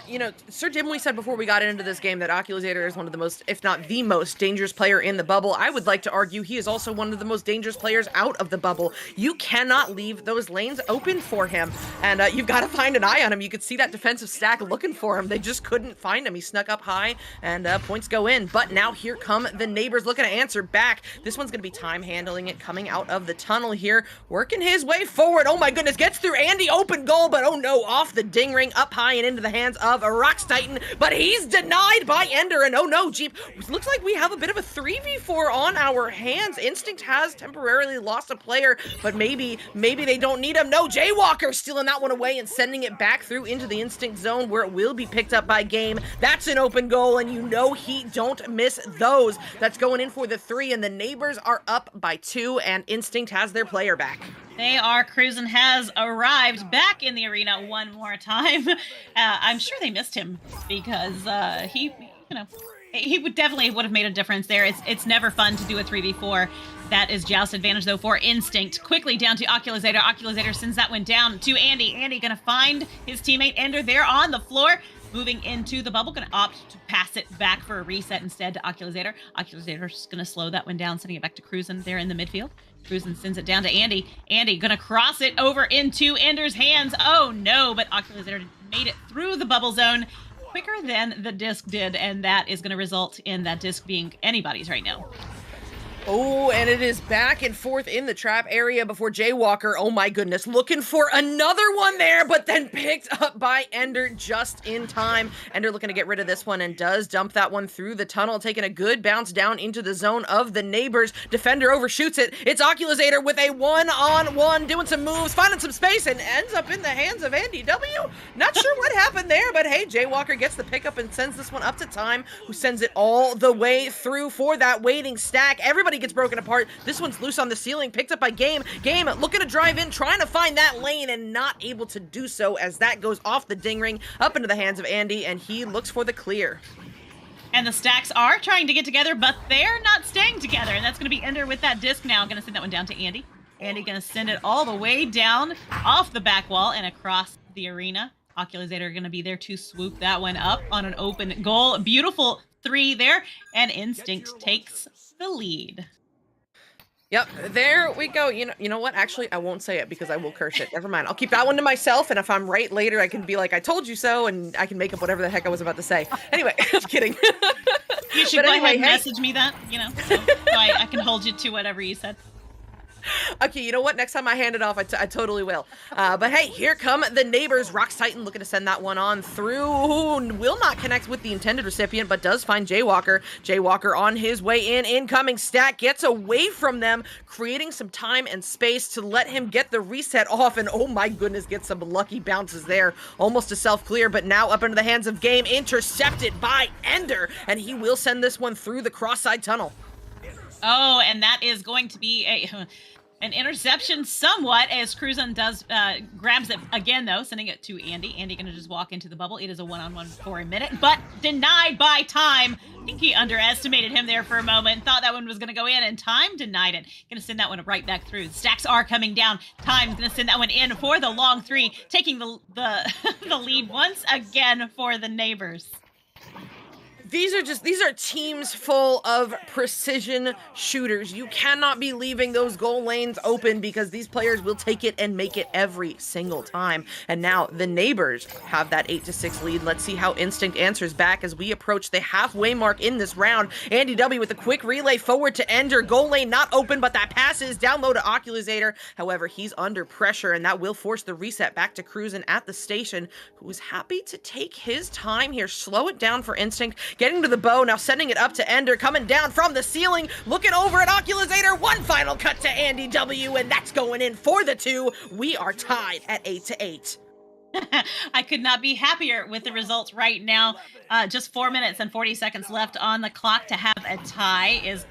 Sir Dimwee said before we got into this game that Oculator is one of the most, if not the most dangerous player in the bubble. I would like to argue he is also one of the most dangerous players out of the bubble. You cannot leave those lanes open for him, and you've got to find an eye on him. You could see that defensive stack looking for him. They just couldn't find him. He snuck up high, and points go in. But now here come the Neighbors looking to answer back. This one's going to be Time handling it, coming out of the tunnel here, working his way forward. Oh my goodness, gets through Andy, open goal, but oh no, off the ding ring, up high and into the hands of a Rox Titan, but he's denied by Ender, and oh no, Jeep, looks like we have a bit of a 3v4 on our hands. Instinct has temporarily lost a player, but maybe they don't need him. No, Jaywalker stealing that one away and sending it back through into the Instinct zone, where it will be picked up by Game. That's an open goal, and he don't miss those. That's going in for the 3, and the Neighbors are up by 2, and Instinct has their player back. They are. Cruisin' has arrived back in the arena one more time. I'm sure they missed him, because he would have made a difference there. It's never fun to do a 3v4. That is joust advantage though for Instinct. Quickly down to Oculator. Oculator sends that one down to Andy. Andy gonna find his teammate Ender there on the floor. Moving into the bubble, gonna opt to pass it back for a reset instead to Oculator. Oculator's gonna slow that one down, sending it back to Cruisin' there in the midfield. Cruisin' sends it down to Andy. Andy gonna cross it over into Ender's hands. Oh no, but Oculator made it through the bubble zone quicker than the disc did, and that is gonna result in that disc being anybody's right now. Oh, and it is back and forth in the trap area before Jaywalker, oh my goodness, looking for another one there, but then picked up by Ender just in time. Ender looking to get rid of this one and does dump that one through the tunnel, taking a good bounce down into the zone of the neighbors. Defender overshoots it. It's Oculusator with a one-on-one, doing some moves, finding some space, and ends up in the hands of Andy W. Not sure what happened there, but hey, Jaywalker gets the pickup and sends this one up to Time, who sends it all the way through for that waiting stack. Everybody gets broken apart. This one's loose on the ceiling, picked up by Game. Game looking to drive in, trying to find that lane and not able to do so as that goes off the ding ring up into the hands of Andy, and he looks for the clear. And the stacks are trying to get together, but they're not staying together. And that's going to be Ender with that disc now. Going to send that one down to Andy. Andy going to send it all the way down off the back wall and across the arena. Oculusator going to be there to swoop that one up on an open goal. Beautiful 3 there. And Instinct takes the lead. Yep, there we go. You know what? Actually, I won't say it because I will curse it. Never mind. I'll keep that one to myself, and if I'm right later, I can be like, I told you so, and I can make up whatever the heck I was about to say. Anyway, I'm kidding. You should go ahead and message me that, so I can hold you to whatever you said. Okay, you know what? Next time I hand it off, I totally will. But hey, here come the neighbors. Rox Titan looking to send that one on through. Will not connect with the intended recipient, but does find Jaywalker. Jaywalker on his way in. Incoming stack gets away from them, creating some time and space to let him get the reset off. And oh my goodness, get some lucky bounces there. Almost a self-clear, but now up into the hands of Game. Intercepted by Ender, and he will send this one through the cross-side tunnel. Oh, and that is going to be an interception somewhat, as Cruzen does grabs it again, though, sending it to Andy. Andy going to just walk into the bubble. It is a one-on-one for a minute, but denied by Time. I think he underestimated him there for a moment, thought that one was going to go in, and Time denied it. Going to send that one right back through. The stacks are coming down. Time's going to send that one in for the long 3, taking the the lead once again for the neighbors. These are teams full of precision shooters. You cannot be leaving those goal lanes open because these players will take it and make it every single time. And now the neighbors have that 8-6 lead. Let's see how Instinct answers back as we approach the halfway mark in this round. Andy W with a quick relay forward to Ender. Goal lane not open, but that pass is down low to Oculusator. However, he's under pressure, and that will force the reset back to Cruzen at the station, who is happy to take his time here. Slow it down for Instinct. Getting to the bow, now sending it up to Ender, coming down from the ceiling, looking over at Oculusator. One final cut to Andy W, and that's going in for the 2. We are tied at 8-8. I could not be happier with the results right now. Just 4 minutes and 40 seconds left on the clock. To have a tie is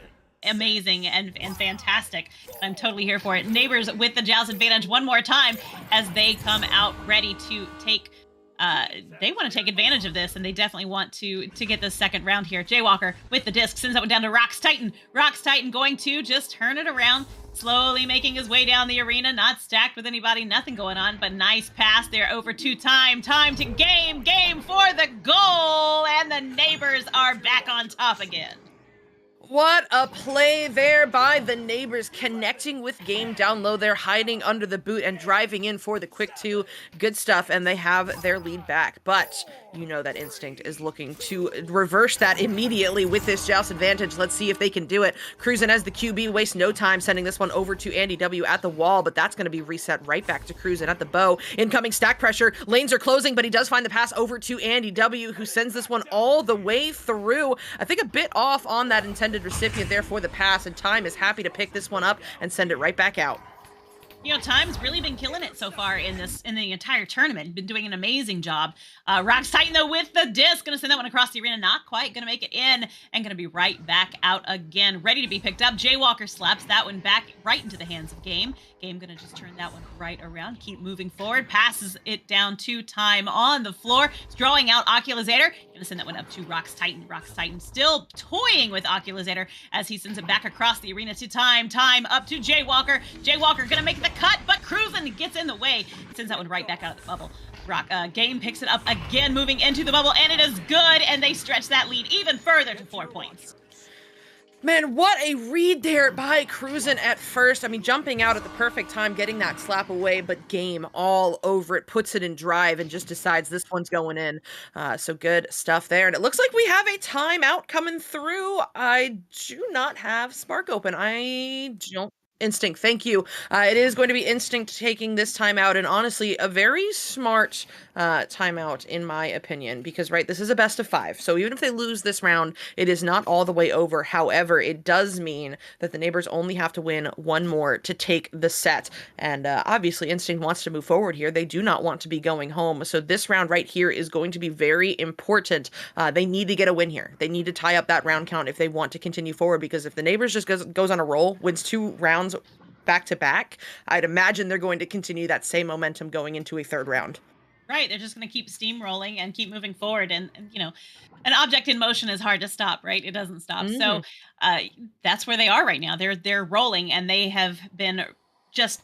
amazing and fantastic. I'm totally here for it. Neighbors with the Joust advantage one more time as they come out ready to take they want to take advantage of this, and they definitely want to get this second round here. Jaywalker with the disc sends that one down to Rox Titan. Rox Titan going to just turn it around, slowly making his way down the arena, not stacked with anybody, nothing going on, but nice pass there over to Time. Time to Game for the goal, and the neighbors are back on top again. What a play there by the neighbors, connecting with Game down low there, hiding under the boot and driving in for the quick 2. Good stuff, and they have their lead back. But you know that Instinct is looking to reverse that immediately with this Joust advantage. Let's see if they can do it. Cruzen as the QB wastes no time sending this one over to Andy W at the wall, but that's going to be reset right back to Cruzen at the bow. Incoming stack pressure. Lanes are closing, but he does find the pass over to Andy W, who sends this one all the way through. I think a bit off on that intended recipient there for the pass, and Time is happy to pick this one up and send it right back out. Time's really been killing it so far in the entire tournament. Been doing an amazing job. Rox Titan, though, with the disc. Going to send that one across the arena. Not quite going to make it in. And going to be right back out again. Ready to be picked up. Jaywalker slaps that one back right into the hands of Game. Game going to just turn that one right around. Keep moving forward. Passes it down to Time on the floor. It's drawing out Oculusator. Going to send that one up to Rox Titan. Rox Titan still toying with Oculusator as he sends it back across the arena to Time. Time up to Jaywalker. Jaywalker going to make the cut, but Cruzen gets in the way. Sends that one right back out of the bubble. Game picks it up again, moving into the bubble, and it is good, and they stretch that lead even further to 4 points. Man, what a read there by Cruisin' at first. I mean, jumping out at the perfect time, getting that slap away, but game all over it, puts it in drive and just decides this one's going in. So good stuff there. And it looks like we have a timeout coming through. I do not have Spark open. I don't. Instinct, thank you. It is going to be Instinct taking this timeout, and honestly, a very smart timeout in my opinion, because this is a best of 5. So even if they lose this round, it is not all the way over. However, it does mean that the neighbors only have to win one more to take the set. And obviously, Instinct wants to move forward here. They do not want to be going home. So this round right here is going to be very important. They need to get a win here. They need to tie up that round count if they want to continue forward, because if the neighbors just goes on a roll, wins 2 rounds back to back, I'd imagine they're going to continue that same momentum going into a third round. Right, they're just going to keep steamrolling and keep moving forward, and an object in motion is hard to stop, right? It doesn't stop. So that's where they are right now. They're rolling, and they have been just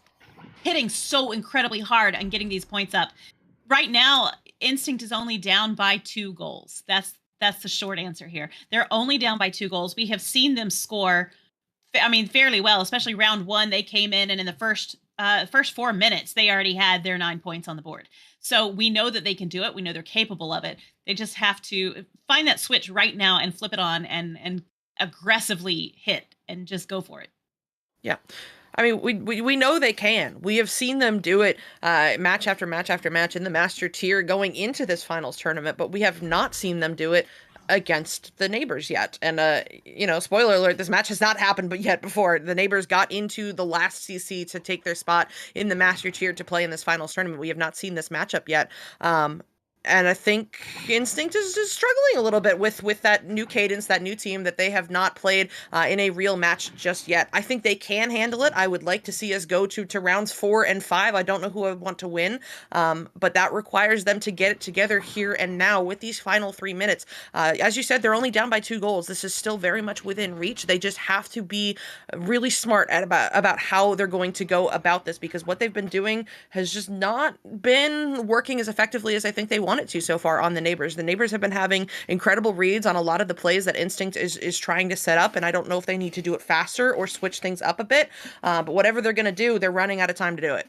hitting so incredibly hard and getting these points up. Right now, Instinct is only down by 2 goals. That's the short answer here. They're only down by 2 goals. We have seen them score, fairly well, especially round 1. They came in, and in the first 4 minutes, they already had their 9 points on the board. So we know that they can do it. We know they're capable of it. They just have to find that switch right now and flip it on and aggressively hit and just go for it. Yeah. I mean, we know they can. We have seen them do it match after match after match in the Master Tier going into this finals tournament, but we have not seen them do it against the neighbors yet. And spoiler alert, this match has not happened yet before the neighbors got into the last CC to take their spot in the Master Tier to play in this finals tournament. We have not seen this matchup yet. And I think Instinct is just struggling a little bit with that new cadence, that new team that they have not played in a real match just yet. I think they can handle it. I would like to see us go to rounds 4 and 5. I don't know who I want to win, but that requires them to get it together here and now with these final 3 minutes. As you said, they're only down by 2 goals. This is still very much within reach. They just have to be really smart about how they're going to go about this, because what they've been doing has just not been working as effectively as I think they want it to so far on the neighbors. The neighbors have been having incredible reads on a lot of the plays that Instinct is trying to set up, and I don't know if they need to do it faster or switch things up a bit, but whatever they're going to do, they're running out of time to do it.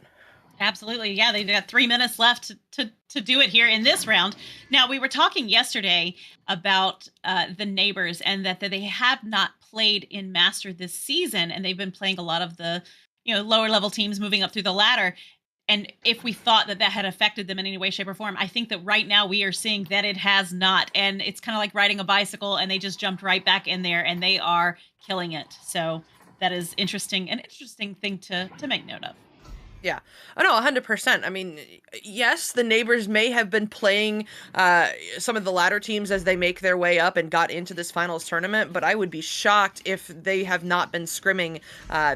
Absolutely. Yeah, they've got 3 minutes left to do it here in this round. Now, we were talking yesterday about the neighbors and that they have not played in Master this season, and they've been playing a lot of the lower level teams moving up through the ladder. And if we thought that had affected them in any way, shape, or form, I think that right now we are seeing that it has not. And it's kind of like riding a bicycle, and they just jumped right back in there, and they are killing it. So that is an interesting thing to make note of. Yeah. Oh, no, 100%. I mean, yes, the neighbors may have been playing some of the ladder teams as they make their way up and got into this finals tournament, but I would be shocked if they have not been scrimming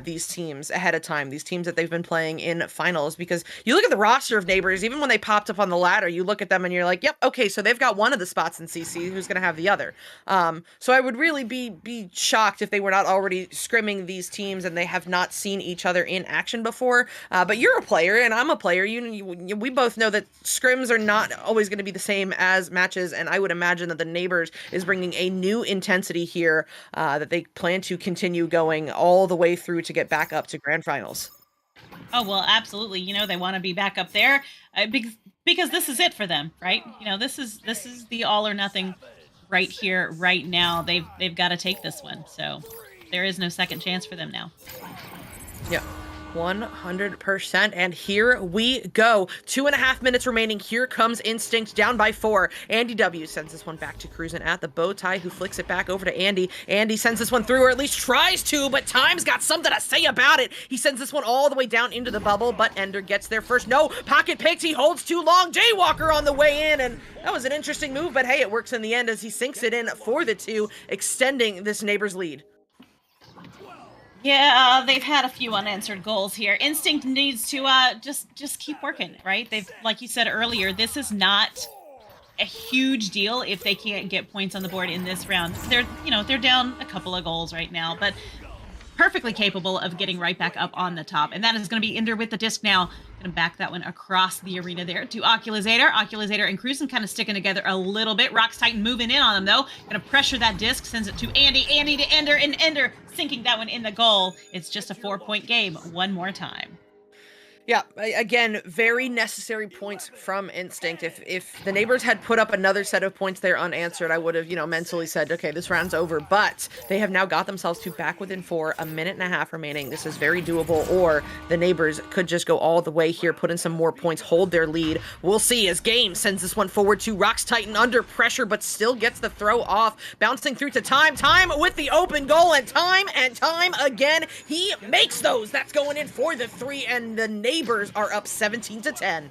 these teams ahead of time, these teams that they've been playing in finals, because you look at the roster of neighbors, even when they popped up on the ladder, you look at them and you're like, yep, okay, so they've got one of the spots in CC, who's going to have the other. So I would really be shocked if they were not already scrimming these teams and they have not seen each other in action before. But you're a player and I'm a player. We both know that scrims are not always going to be the same as matches, and I would imagine that the neighbors is bringing a new intensity here that they plan to continue going all the way through to get back up to grand finals. Oh, well, absolutely. They want to be back up there because this is it for them, right? This is the all or nothing right here, right now. They've got to take this one. So there is no second chance for them now. Yeah. 100%. And here we go. 2.5 minutes remaining. Here comes Instinct down by 4. Andy W sends this one back to Cruisin' at the bow tie, who flicks it back over to Andy. Andy sends this one through, or at least tries to, but Time's got something to say about it. He sends this one all the way down into the bubble, but Ender gets there first. No, pocket picked. He holds too long. Jaywalker on the way in, and that was an interesting move, but hey, it works in the end as he sinks it in for the 2, extending this neighbor's lead. Yeah, they've had a few unanswered goals here. Instinct needs to just keep working, right? They've, like you said earlier, this is not a huge deal if they can't get points on the board in this round. They're down a couple of goals right now, but perfectly capable of getting right back up on the top. And that is going to be Ender with the disc now. Gonna back that one across the arena there to Oculusator. Oculusator and Cruzen kind of sticking together a little bit. Rocks Titan moving in on them though. Gonna pressure that disc, sends it to Andy. Andy to Ender, and Ender sinking that one in the goal. It's just a 4-point game one more time. Yeah, again, very necessary points from Instinct. If the neighbors had put up another set of points there unanswered, I would have, mentally said, okay, this round's over. But they have now got themselves to back within 4, a minute and a half remaining. This is very doable, or the neighbors could just go all the way here, put in some more points, hold their lead. We'll see as Game sends this one forward to Rocks Titan under pressure, but still gets the throw off, bouncing through to Time. Time with the open goal, and time again, he makes those. That's going in for the 3, and the neighbors are up 17-10.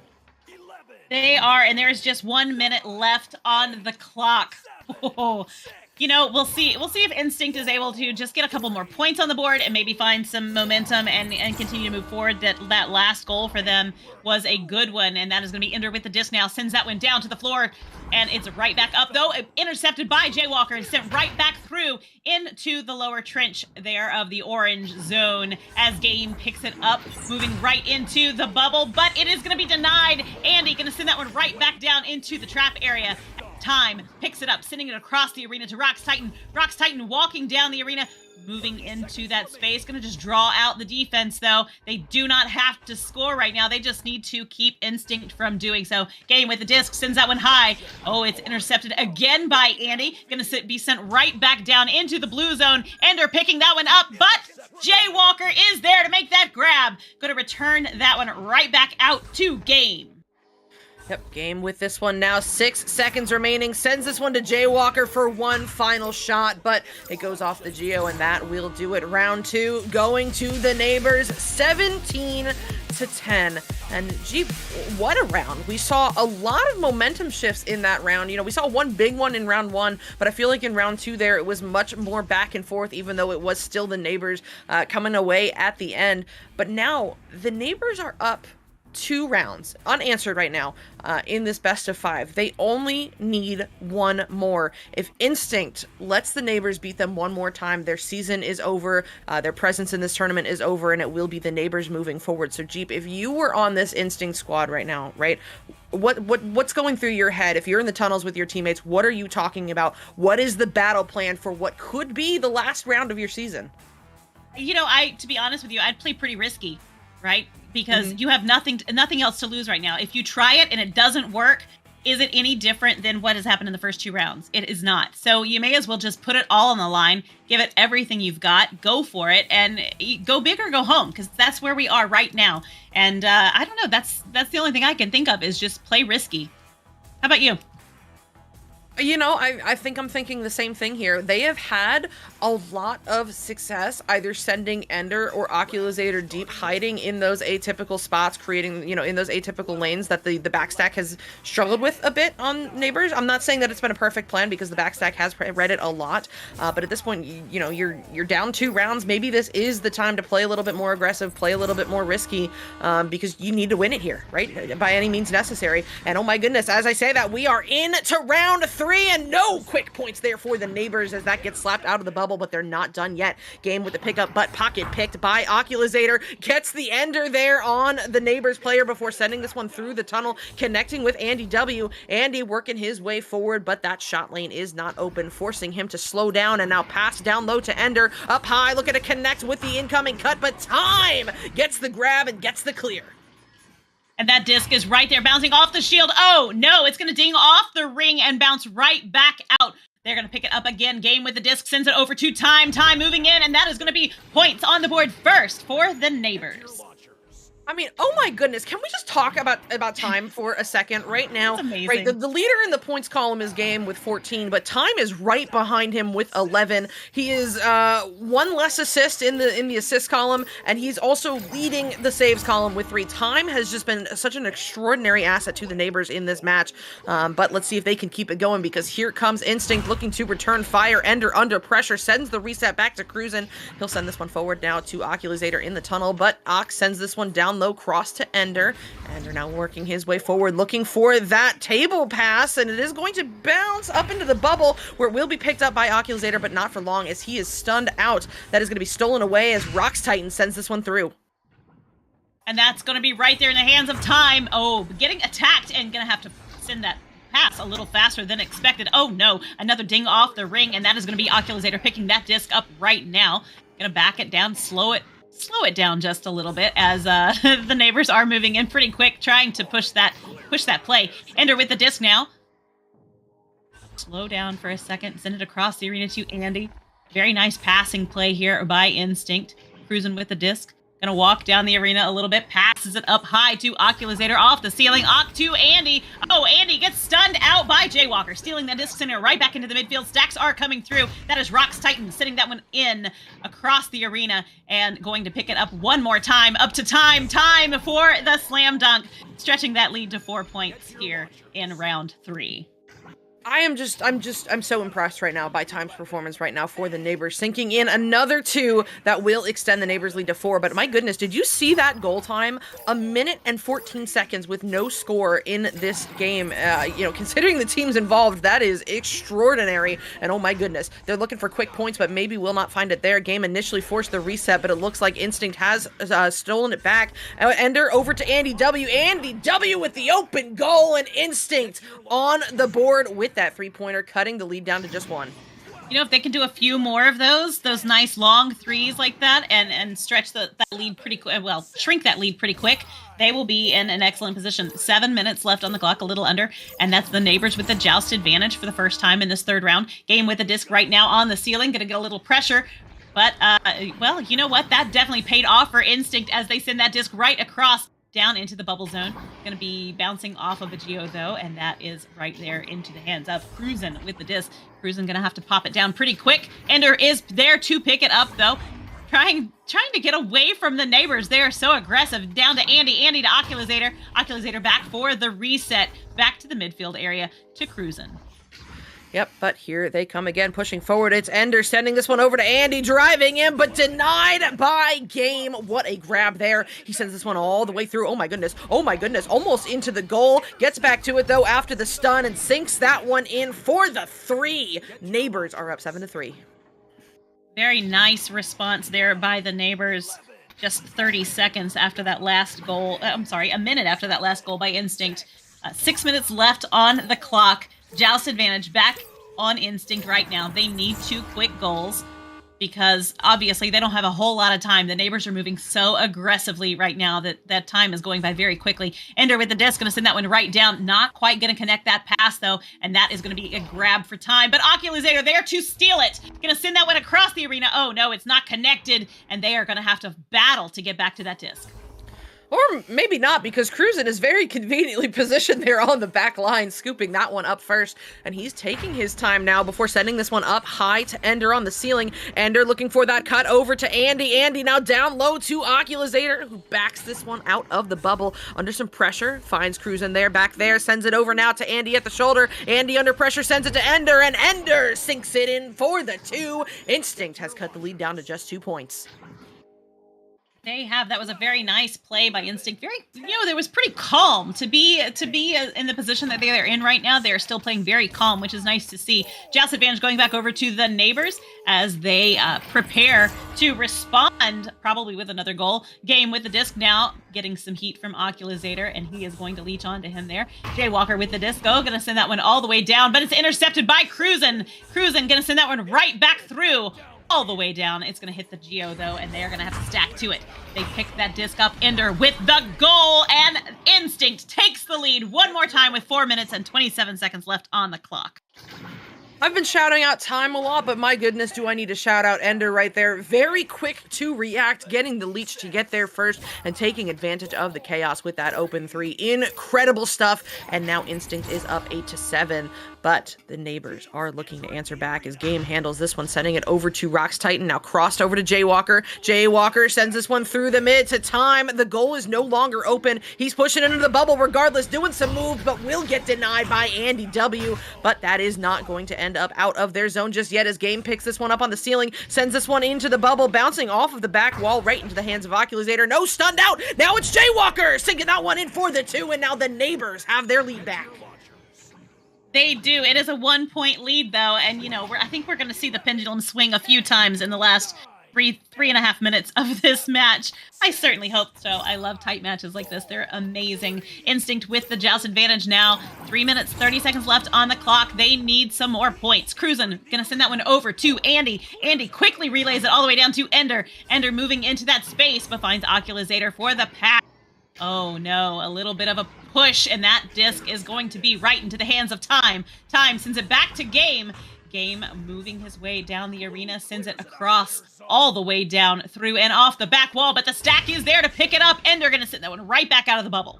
They are, and there's just 1 minute left on the clock. Oh, we'll see if Instinct is able to just get a couple more points on the board and maybe find some momentum and continue to move forward. That last goal for them was a good one, and that is going to be Ender with the disc now. Sends that one down to the floor, and it's right back up, though. Intercepted by Jaywalker and sent right back through into the lower trench there of the orange zone as Game picks it up, moving right into the bubble, but it is going to be denied. Andy going to send that one right back down into the trap area. Time picks it up, sending it across the arena to Rocks Titan. Rocks Titan walking down the arena, moving into that space. Going to just draw out the defense, though. They do not have to score right now. They just need to keep Instinct from doing so. Game with the disc, sends that one high. Oh, it's intercepted again by Andy. Going to be sent right back down into the blue zone. Ender picking that one up, but Jaywalker is there to make that grab. Going to return that one right back out to Game. Yep, Game with this one now. 6 seconds remaining. Sends this one to Jaywalker for one final shot, but it goes off the Geo, and that will do it. Round 2 going to the neighbors, 17-10. And gee, what a round. We saw a lot of momentum shifts in that round. We saw one big one in round 1, but I feel like in round 2 there, it was much more back and forth, even though it was still the neighbors coming away at the end. But now the neighbors are up 2 rounds unanswered right now in this best of 5. They only need 1 more. If Instinct lets the neighbors beat them 1 more time, their season is over, their presence in this tournament is over, and it will be the neighbors moving forward. So Jeep, if you were on this Instinct squad right now, right, what's going through your head? If you're in the tunnels with your teammates, what are you talking about? What is the battle plan for what could be the last round of your season? To be honest with you, I'd play pretty risky, right? Because you have nothing else to lose right now. If you try it and it doesn't work, is it any different than what has happened in the first 2 rounds? It is not. So you may as well just put it all on the line, give it everything you've got, go for it, and go big or go home, because that's where we are right now. And I don't know, that's the only thing I can think of is just play risky. How about you? I think I'm thinking the same thing here. They have had a lot of success either sending Ender or Oculusator deep, hiding in those atypical spots, creating, in those atypical lanes that the backstack has struggled with a bit on neighbors. I'm not saying that it's been a perfect plan, because the backstack has read it a lot, but at this point, you're down 2 rounds. Maybe this is the time to play a little bit more aggressive, play a little bit more risky, because you need to win it here, right? By any means necessary. And oh my goodness, as I say that, we are into round 3. And no quick points there for the neighbors as that gets slapped out of the bubble, but they're not done yet. Game with the pickup, but pocket picked by Oculusator. Gets the Ender there on the neighbors player before sending this one through the tunnel, connecting with Andy W. Andy working his way forward, but that shot lane is not open, forcing him to slow down and now pass down low to Ender. Up high, looking to connect with the incoming cut, but Time gets the grab and gets the clear. And that disc is right there, bouncing off the shield. Oh, no, it's going to ding off the ring and bounce right back out. They're going to pick it up again. Game with the disc, sends it over to Time. Time moving in, and that is going to be points on the board first for the neighbors. I mean, oh my goodness, can we just talk about Time for a second right now? That's amazing. Right, the leader in the points column is Game with 14, but Time is right behind him with 11. He is 1 less assist in the assist column, and he's also leading the saves column with 3. Time has just been such an extraordinary asset to the neighbors in this match, but let's see if they can keep it going, because here comes Instinct looking to return fire. Ender under pressure, sends the reset back to Cruzen. He'll send this one forward now to Oculusator in the tunnel, but Ox sends this one down low, cross to Ender. Ender now working his way forward, looking for that table pass, and it is going to bounce up into the bubble, where it will be picked up by Oculusator, but not for long, as he is stunned out. That is going to be stolen away as Rocks Titan sends this one through. And that's going to be right there in the hands of Time. Oh, getting attacked and going to have to send that pass a little faster than expected. Oh no, another ding off the ring, and that is going to be Oculator picking that disc up right now. Going to back it down, slow it down just a little bit as the neighbors are moving in pretty quick, trying to push that play. Ender with the disc now. Slow down for a second, send it across the arena to Andy. Very nice passing play here by Instinct. Cruising with the disc. Gonna walk down the arena a little bit, passes it up high to Oculator off the ceiling, off to Andy. Oh, Andy gets stunned out by Jaywalker, stealing that disc center right back into the midfield. Stacks are coming through. That is Rox Titan sending that one in across the arena and going to pick it up one more time. Up to Time for the slam dunk, stretching that lead to 4 points here in round 3. I'm so impressed right now by Time's performance right now for the neighbors, sinking in another 2 that will extend the neighbors lead to 4. But my goodness, did you see that goal time? 1 minute and 14 seconds with no score in this game. Considering the teams involved, that is extraordinary. And oh my goodness, they're looking for quick points, but maybe will not find it there. Game initially forced the reset, but it looks like Instinct has stolen it back. Ender over to Andy W. Andy W with the open goal, and Instinct on the board with that 3-pointer, cutting the lead down to just 1. You know, if they can do a few more of those nice long threes like that and stretch that lead pretty quick, shrink that lead pretty quick, they will be in an excellent position. 7 minutes left on the clock, a little under, and that's the neighbors with the joust advantage for the first time in this third round. Game with the disc right now on the ceiling, gonna get a little pressure. But, you know what? That definitely paid off for Instinct as they send that disc right across down into the bubble zone. Going to be bouncing off of a Geo, though, and that is right there into the hands of Cruisin with the disc. Cruisin going to have to pop it down pretty quick. Ender is there to pick it up, though. Trying to get away from the neighbors. They are so aggressive. Down to Andy. Andy to Oculator. Oculator back for the reset. Back to the midfield area to Cruisin. Yep, but here they come again, pushing forward. It's Ender sending this one over to Andy, driving in, but denied by Game. What a grab there. He sends this one all the way through. Oh my goodness, almost into the goal. Gets back to it, though, after the stun and sinks that one in for the 3. Neighbors are up 7-3. Very nice response there by the neighbors. Just 30 seconds after that last goal. A minute after that last goal by Instinct. 6 minutes left on the clock. Joust advantage back on Instinct right now. They need 2 quick goals because obviously they don't have a whole lot of time. The neighbors are moving so aggressively right now that time is going by very quickly. Ender with the disc, going to send that one right down. Not quite going to connect that pass, though, and that is going to be a grab for Time. But Oculator there to steal it. Going to send that one across the arena. Oh, no, it's not connected, and they are going to have to battle to get back to that disc. Or maybe not, because Cruisin is very conveniently positioned there on the back line, scooping that one up first. And he's taking his time now before sending this one up high to Ender on the ceiling. Ender looking for that cut over to Andy. Andy now down low to Oculator, who backs this one out of the bubble under some pressure. Finds Cruisin there, back there, sends it over now to Andy at the shoulder. Andy under pressure sends it to Ender, and Ender sinks it in for the 2. Instinct has cut the lead down to just 2 points. That was a very nice play by Instinct. They was pretty calm to be in the position that they are in right now. They are still playing very calm, which is nice to see. Joust advantage going back over to the neighbors as they prepare to respond, probably with another goal. Game with the disc now, getting some heat from Oculator, and he is going to leech onto him there. Jaywalker with the disc, going to send that one all the way down, but it's intercepted by Cruisin. Cruisin going to send that one right back through. All the way down. It's going to hit the Geo, though, and they're going to have to stack to it. They pick that disc up. Ender with the goal, and Instinct takes the lead one more time with 4 minutes and 27 seconds left on the clock. I've been shouting out Time a lot, but my goodness, do I need to shout out Ender right there. Very quick to react, getting the leech to get there first, and taking advantage of the chaos with that open 3. Incredible stuff, and now Instinct is up 8-7. But the neighbors are looking to answer back as Game handles this one, sending it over to Rox Titan, now crossed over to Jaywalker. Jaywalker sends this one through the mid to Time. The goal is no longer open. He's pushing into the bubble regardless, doing some moves, but will get denied by Andy W. But that is not going to end up out of their zone just yet as Game picks this one up on the ceiling, sends this one into the bubble, bouncing off of the back wall right into the hands of Oculator. No, stunned out. Now it's Jaywalker sinking that one in for the 2, and now the neighbors have their lead back. They do. It is a 1-point lead, though, and I think we're going to see the pendulum swing a few times in the last three and a half minutes of this match. I certainly hope so. I love tight matches like this. They're amazing. Instinct with the joust advantage now. 3 minutes, 30 seconds left on the clock. They need some more points. Cruisin' gonna send that one over to Andy. Andy quickly relays it all the way down to Ender. Ender moving into that space, but finds Oculusator for the pass. Oh no, a little bit of a push, and that disc is going to be right into the hands of Time. Time sends it back to Game. Game moving his way down the arena, sends it across all the way down through and off the back wall, but the stack is there to pick it up. Ender gonna send that one right back out of the bubble.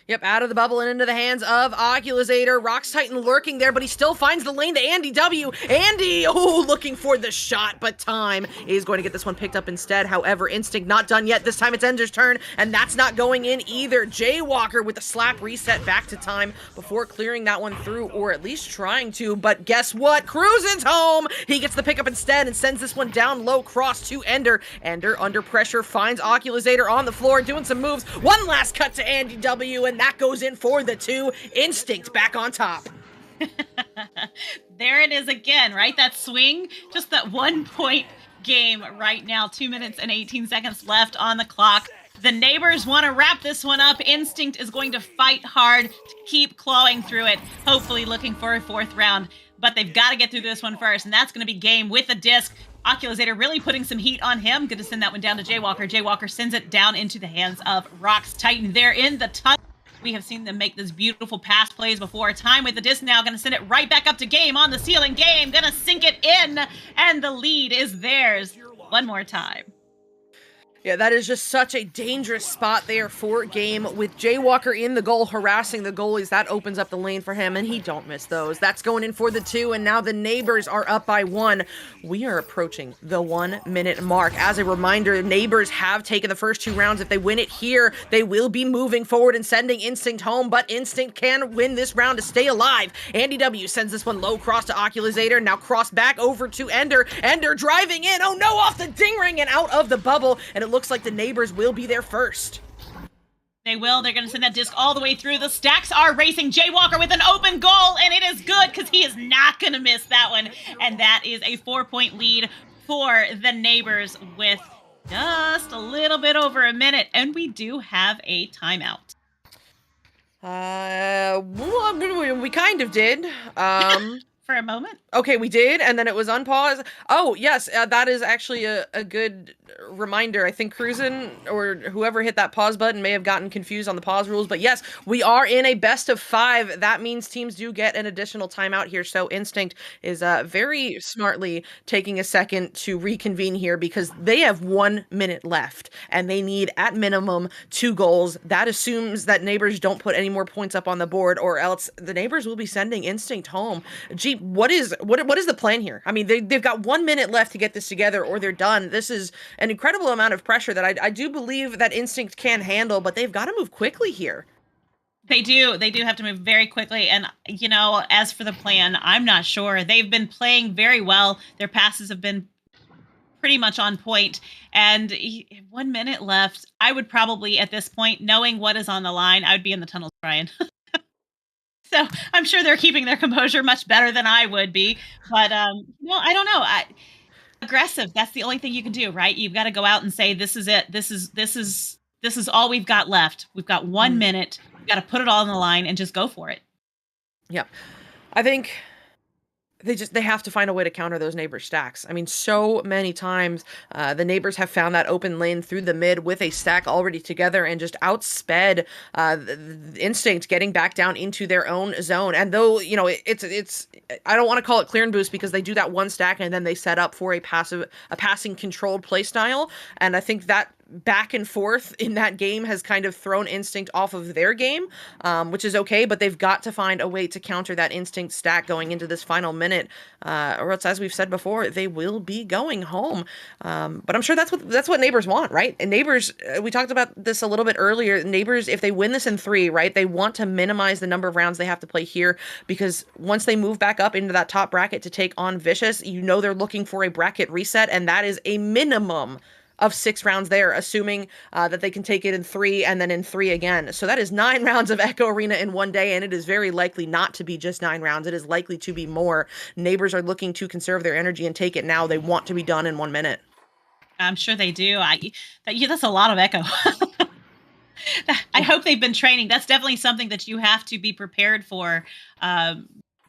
Yep, out of the bubble and into the hands of Oculusator. Rocks Titan lurking there, but he still finds the lane to Andy W. Andy, looking for the shot, but Time is going to get this one picked up instead. However, Instinct not done yet. This time it's Ender's turn, and that's not going in either. Jaywalker with a slap reset back to Time before clearing that one through, or at least trying to, but guess what? Cruisin's home! He gets the pickup instead and sends this one down low cross to Ender. Ender, under pressure, finds Oculusator on the floor, doing some moves. One last cut to Andy W, and that goes in for the 2. Instinct back on top. There it is again, right? That swing, just that 1 point game right now. 2 minutes and 18 seconds left on the clock. The neighbors want to wrap this one up. Instinct is going to fight hard to keep clawing through it, hopefully looking for a 4th round. But they've got to get through this one first, and that's going to be Game with the disc. Oculusator really putting some heat on him. Going to send that one down to Jaywalker. Jaywalker sends it down into the hands of Rocks Titan. They're in the tunnel. We have seen them make this beautiful pass plays before. Time with the disc now. Going to send it right back up to Game on the ceiling. Game going to sink it in, and the lead is theirs one more time. Yeah, that is just such a dangerous spot there for Game with Jaywalker in the goal, harassing the goalies. That opens up the lane for him, and he don't miss those. That's going in for the 2, and now the neighbors are up by 1. We are approaching the 1 minute mark. As a reminder, neighbors have taken the first 2 rounds. If they win it here, they will be moving forward and sending Instinct home, but Instinct can win this round to stay alive. Andy W sends this one low cross to Oculusator, now cross back over to Ender. Ender driving in, oh no, off the ding ring and out of the bubble, and it looks like the neighbors will be there first. They will. They're going to send that disc all the way through. The stacks are racing. Jaywalker with an open goal, and it is good because he is not going to miss that one. And that is a 4-point lead for the neighbors with just a little bit over a minute. And we do have a timeout. Well, we kind of did. For a moment. Okay, we did, and then it was unpaused. Oh, yes, that is actually a good reminder. I think Cruisin' or whoever hit that pause button may have gotten confused on the pause rules, but yes, we are in a best of 5. That means teams do get an additional timeout here, so Instinct is very smartly taking a second to reconvene here because they have 1 minute left, and they need, at minimum, 2 goals. That assumes that neighbors don't put any more points up on the board, or else the neighbors will be sending Instinct home. Gee, what is the plan here? I mean, they've got 1 minute left to get this together or they're done. This is an incredible amount of pressure that I do believe that Instinct can handle, but they've got to move quickly here. They do have to move very quickly. And, as for the plan, I'm not sure. They've been playing very well. Their passes have been pretty much on point. And 1 minute left. I would probably, at this point, knowing what is on the line, I would be in the tunnels crying. So I'm sure they're keeping their composure much better than I would be. But, I don't know. Aggressive. That's the only thing you can do, right? You've got to go out and say, this is it. This is all we've got left. We've got 1 minute. We've got to put it all on the line and just go for it. Yeah. I think they have to find a way to counter those neighbor stacks. I mean, so many times the neighbors have found that open lane through the mid with a stack already together and just outsped the Instinct getting back down into their own zone. And though, it's I don't want to call it clear and boost because they do that one stack and then they set up for a passing controlled play style. And I think that back and forth in that game has kind of thrown Instinct off of their game, which is okay, but they've got to find a way to counter that Instinct stack going into this final minute, or else, as we've said before, they will be going home. But I'm sure that's what neighbors want, right? And neighbors, we talked about this a little bit earlier, neighbors, if they win this in 3, right, they want to minimize the number of rounds they have to play here, because once they move back up into that top bracket to take on Vicious, they're looking for a bracket reset, and that is a minimum of 6 rounds there, assuming that they can take it in 3 and then in 3 again. So that is 9 rounds of Echo Arena in one day, and it is very likely not to be just 9 rounds. It is likely to be more. Neighbors are looking to conserve their energy and take it now. They want to be done in 1 minute. I'm sure they do. That's a lot of Echo. I hope they've been training. That's definitely something that you have to be prepared for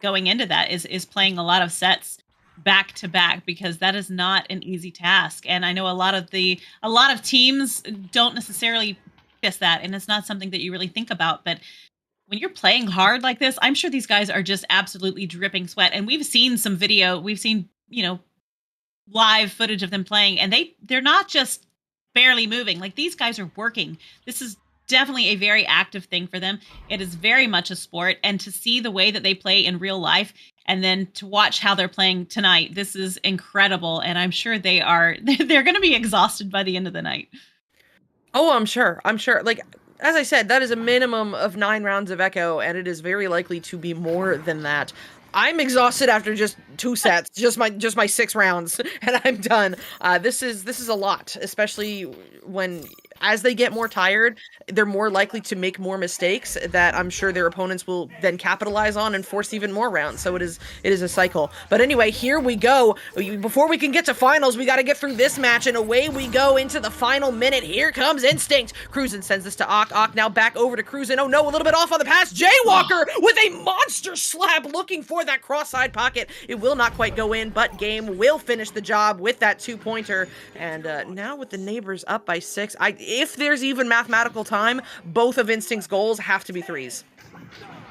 going into that is playing a lot of sets back to back, because that is not an easy task. And I know a lot of teams don't necessarily practice that, and it's not something that you really think about. But when you're playing hard like this, I'm sure these guys are just absolutely dripping sweat. And we've seen some video, we've seen, live footage of them playing, and they're not just barely moving. Like, these guys are working. This is definitely a very active thing for them. It is very much a sport, and to see the way that they play in real life and then to watch how they're playing tonight, this is incredible. And I'm sure they're going to be exhausted by the end of the night. Oh, I'm sure. Like, as I said, that is a minimum of 9 rounds of Echo, and it is very likely to be more than that. I'm exhausted after just 2 sets, just my 6 rounds, and I'm done. This is a lot, especially when, as they get more tired, they're more likely to make more mistakes that I'm sure their opponents will then capitalize on and force even more rounds. So it is a cycle. But anyway, here we go. Before we can get to finals, we got to get through this match, and away we go into the final minute. Here comes Instinct. Cruisin sends this to Ock. Ock now back over to Cruisin. Oh no, a little bit off on the pass. Jaywalker with a monster slap, looking for that cross-side pocket. It will not quite go in, but Game will finish the job with that 2-pointer. And now with the neighbors up by 6, if there's even mathematical time, both of Instinct's goals have to be 3s.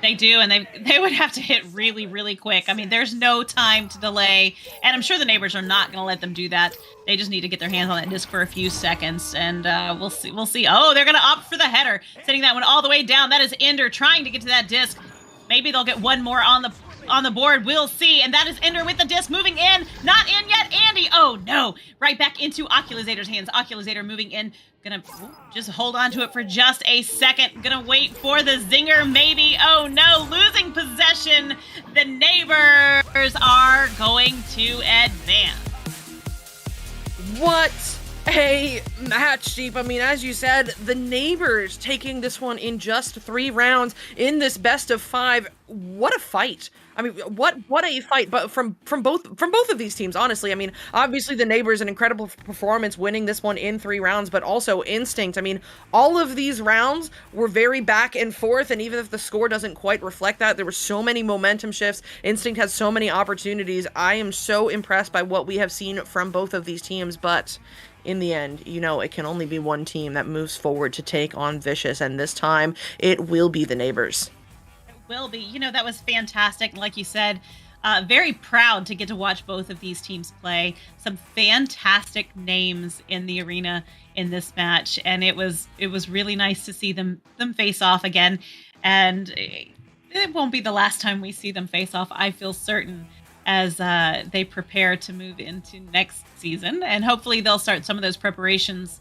They do, and they would have to hit really, really quick. I mean, there's no time to delay, and I'm sure the neighbors are not going to let them do that. They just need to get their hands on that disc for a few seconds, and we'll see. Oh, they're going to opt for the header, sending that one all the way down. That is Ender trying to get to that disc. Maybe they'll get one more on the board. We'll see. And that is Ender with the disc moving in. Not in yet. Andy. Oh, no. Right back into Oculusator's hands. Oculusator moving in. Gonna just hold on to it for just a second. Gonna wait for the zinger, maybe. Oh, no. Losing possession. The neighbors are going to advance. What a match, Jeep. I mean, as you said, the neighbors taking this one in just 3 rounds in this best of 5. What a fight. I mean, what a fight, but from both of these teams, honestly. I mean, obviously the neighbors, an incredible performance winning this one in 3 rounds, but also Instinct. I mean, all of these rounds were very back and forth, and even if the score doesn't quite reflect that, there were so many momentum shifts. Instinct has so many opportunities. I am so impressed by what we have seen from both of these teams, but in the end, it can only be one team that moves forward to take on Vicious, and this time it will be the neighbors. Will be. That was fantastic. Like you said, very proud to get to watch both of these teams play. Some fantastic names in the arena in this match, and it was really nice to see them face off again. And it won't be the last time we see them face off, I feel certain, as they prepare to move into next season. And hopefully they'll start some of those preparations.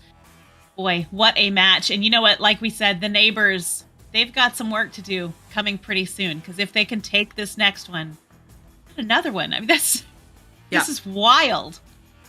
Boy, what a match. And you know what? Like we said, the neighbors, they've got some work to do coming pretty soon, because if they can take this next one, another one. I mean, this is wild.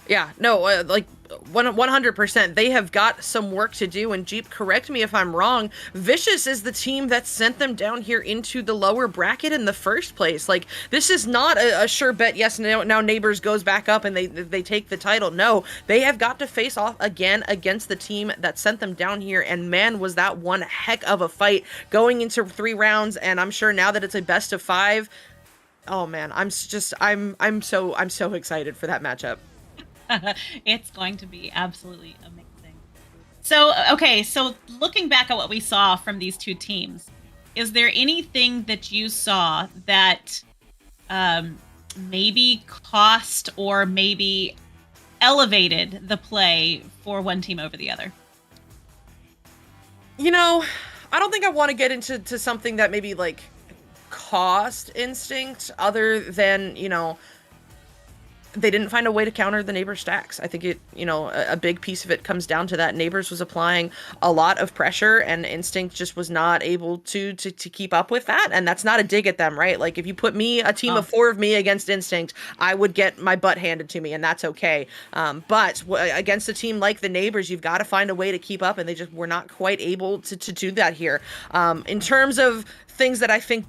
Yeah, no, like 100%. They have got some work to do, and Jeep, correct me if I'm wrong, Vicious is the team that sent them down here into the lower bracket in the first place. Like, this is not a sure bet, yes, now Neighbors goes back up and they take the title. No, they have got to face off again against the team that sent them down here, and man, was that one heck of a fight going into 3 rounds, and I'm sure now that it's a best of 5, oh man, I'm so excited for that matchup. It's going to be absolutely amazing. So, okay, so looking back at what we saw from these two teams, is there anything that you saw that maybe cost or maybe elevated the play for one team over the other? I don't think I want to get into something that maybe like cost Instinct, other than, they didn't find a way to counter the Neighbors stacks. I think a big piece of it comes down to that. Neighbors was applying a lot of pressure, and Instinct just was not able to keep up with that. And that's not a dig at them, right? Like, if you put a team of 4 of me against Instinct, I would get my butt handed to me, and that's okay. But against a team like the Neighbors, you've got to find a way to keep up, and they just were not quite able to do that here. In terms of things that I think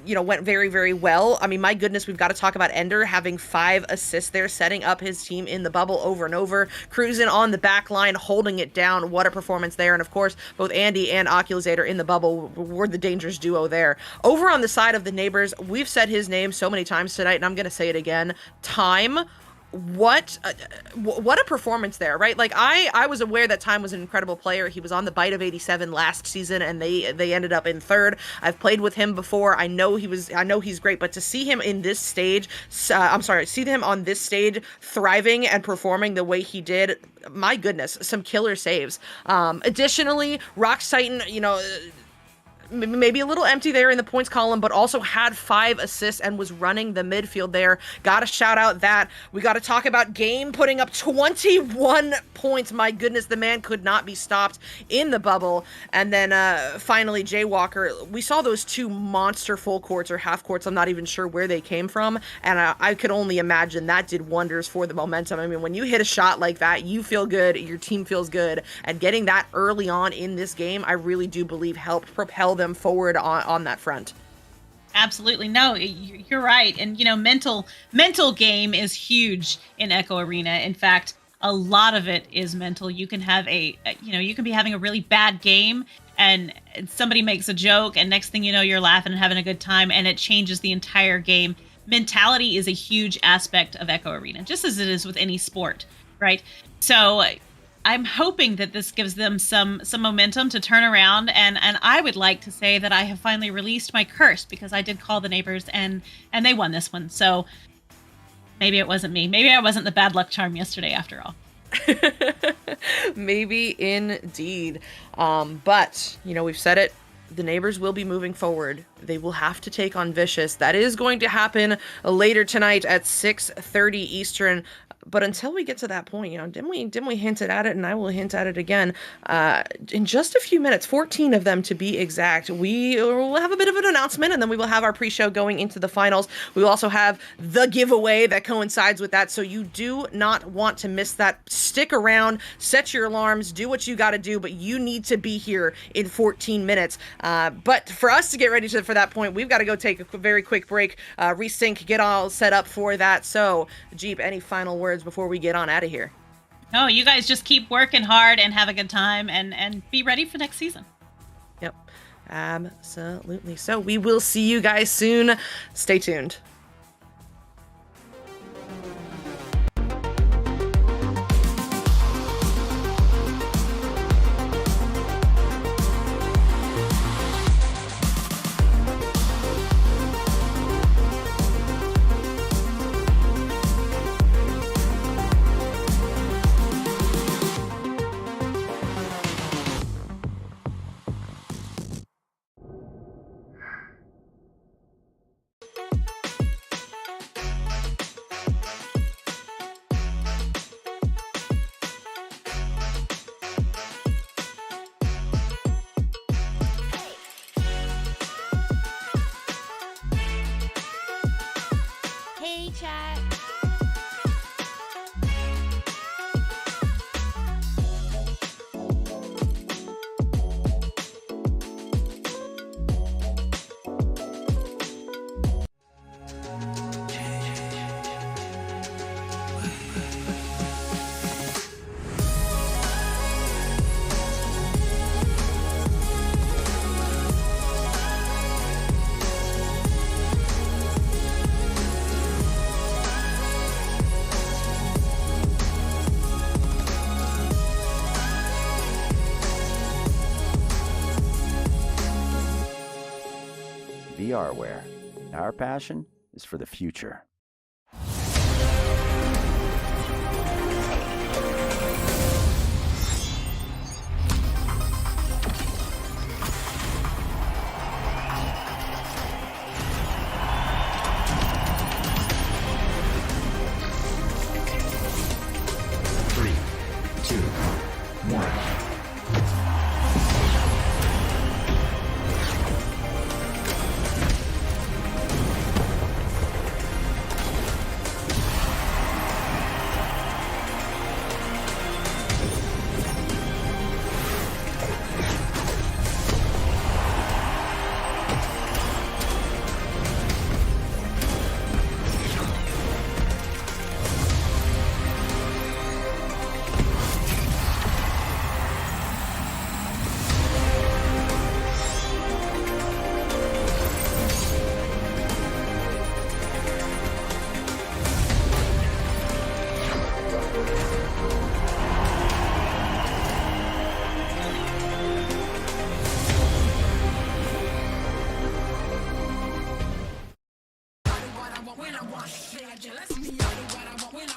went very, very well. I mean, my goodness, we've got to talk about Ender having 5 assists there, setting up his team in the bubble over and over, cruising on the back line, holding it down. What a performance there. And of course, both Andy and Oculusator in the bubble were the dangerous duo there. Over on the side of the Neighbors, we've said his name so many times tonight, and I'm going to say it again. Time. What a performance there, right? Like I was aware that Time was an incredible player. He was on the Bite of 87 last season, and they ended up in 3rd. I've played with him before. I know he's great, but to see him in this stage, see him on this stage thriving and performing the way he did, my goodness, some killer saves. Additionally, Rox Titan, maybe a little empty there in the points column, but also had 5 assists and was running the midfield there. Gotta shout out that. We gotta talk about Game putting up 21 points. My goodness, the man could not be stopped in the bubble. And then finally, Jay Walker. We saw those 2 monster full courts or half courts. I'm not even sure where they came from. And I could only imagine that did wonders for the momentum. I mean, when you hit a shot like that, you feel good, your team feels good. And getting that early on in this game, I really do believe helped propel them forward on that front. Absolutely. No, you're right. And, mental game is huge in Echo Arena. In fact, a lot of it is mental. You can have you can be having a really bad game and somebody makes a joke and next thing you know, you're laughing and having a good time and it changes the entire game. Mentality is a huge aspect of Echo Arena, just as it is with any sport, right? So I'm hoping that this gives them some momentum to turn around, and I would like to say that I have finally released my curse because I did call the Neighbors and they won this one. So maybe it wasn't me. Maybe I wasn't the bad luck charm yesterday after all. Maybe indeed. But we've said it. The Neighbors will be moving forward. They will have to take on Vicious. That is going to happen later tonight at 6:30 Eastern. But until we get to that point, Dimwee hinted at it, and I will hint at it again. In just a few minutes, 14 of them to be exact, we will have a bit of an announcement, and then we will have our pre-show going into the finals. We will also have the giveaway that coincides with that, so you do not want to miss that. Stick around, set your alarms, do what you got to do, but you need to be here in 14 minutes. But for us to get ready for that point, we've got to go take a very quick break, resync, get all set up for that. So, Jeep, any final words before we get on out of here? No, you guys just keep working hard and have a good time and be ready for next season. Yep, absolutely. So we will see you guys soon. Stay tuned. Hey, chat. VRware. Our passion is for the future.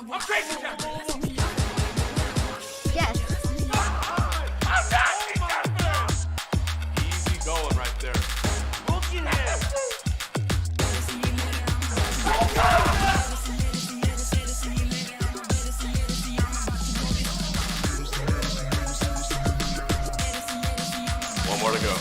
Yes. Easy going right there. Looking at it. One more to go.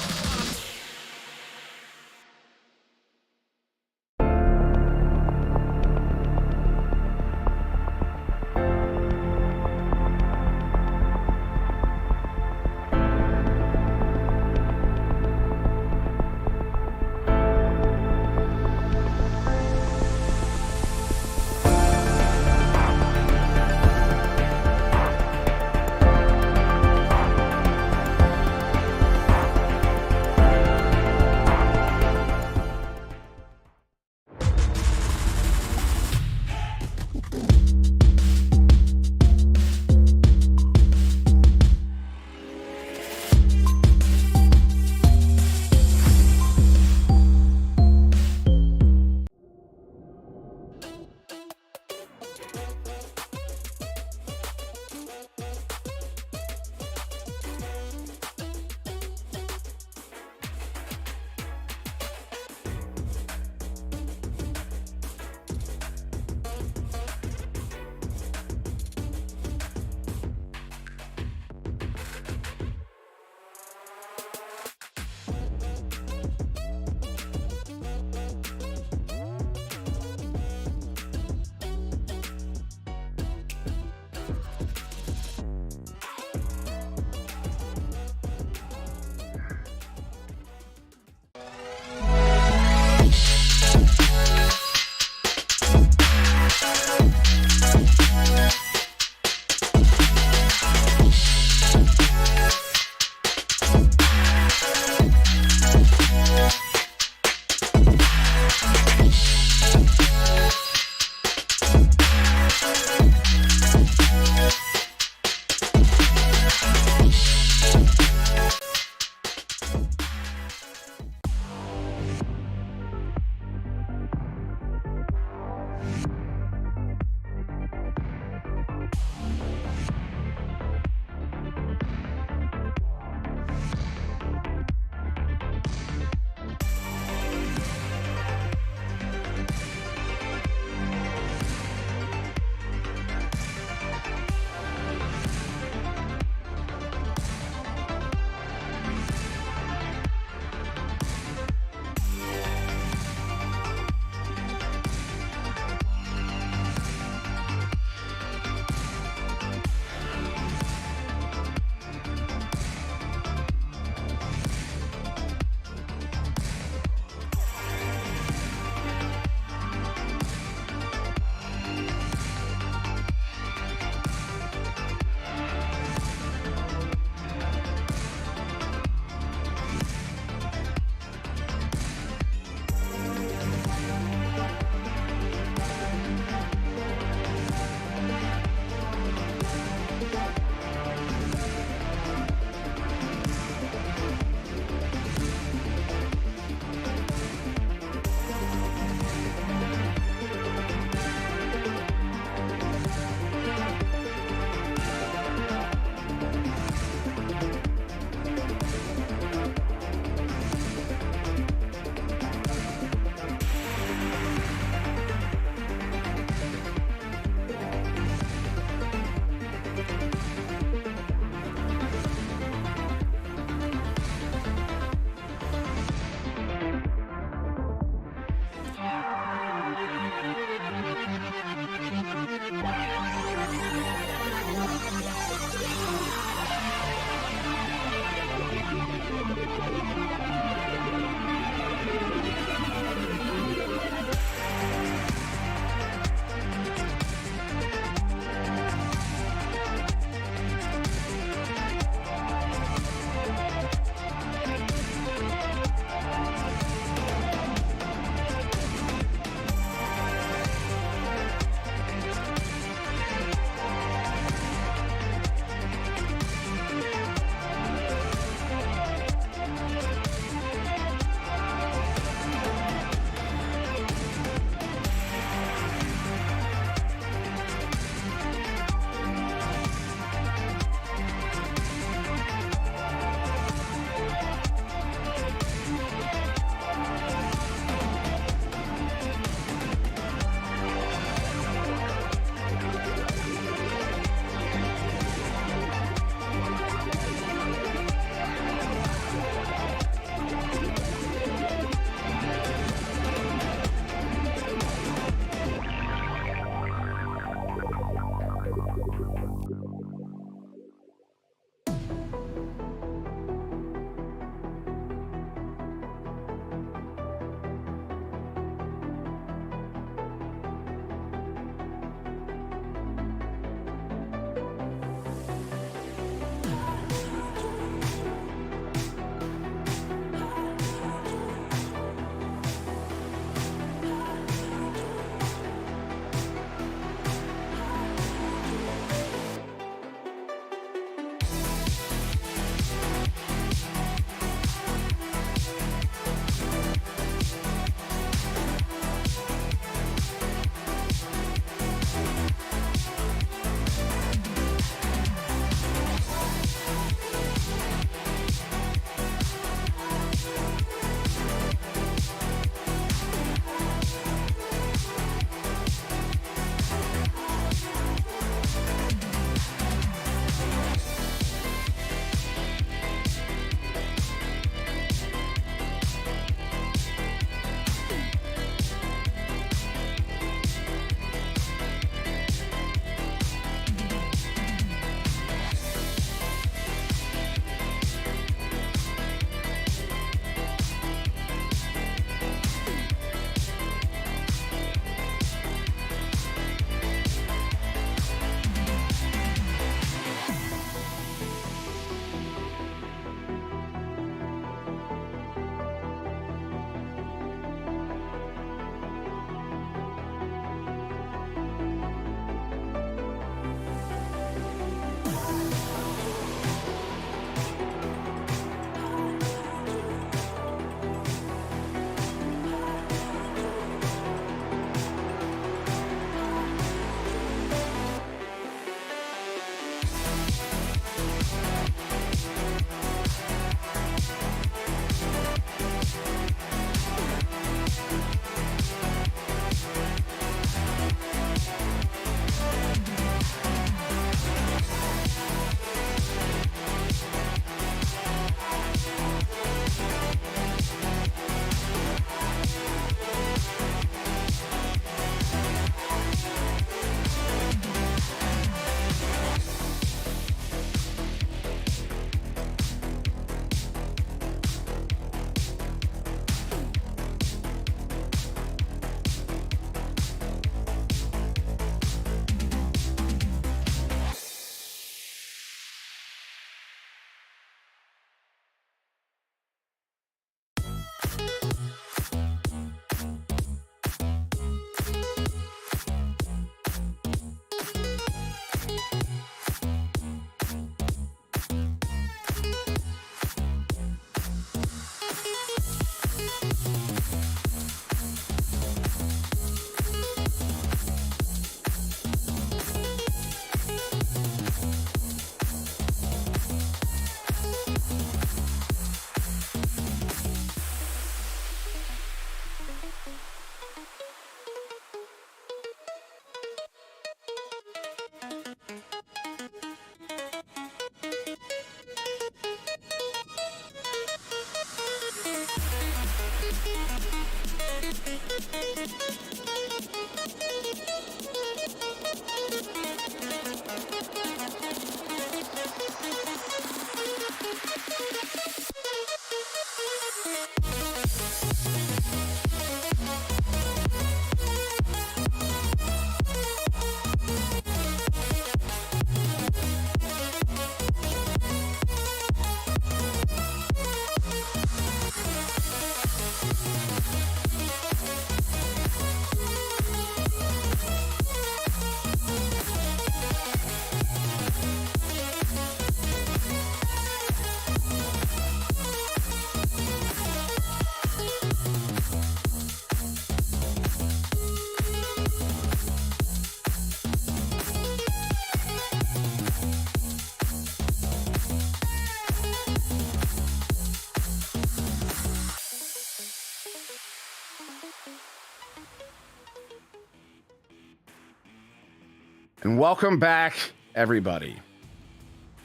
And welcome back, everybody.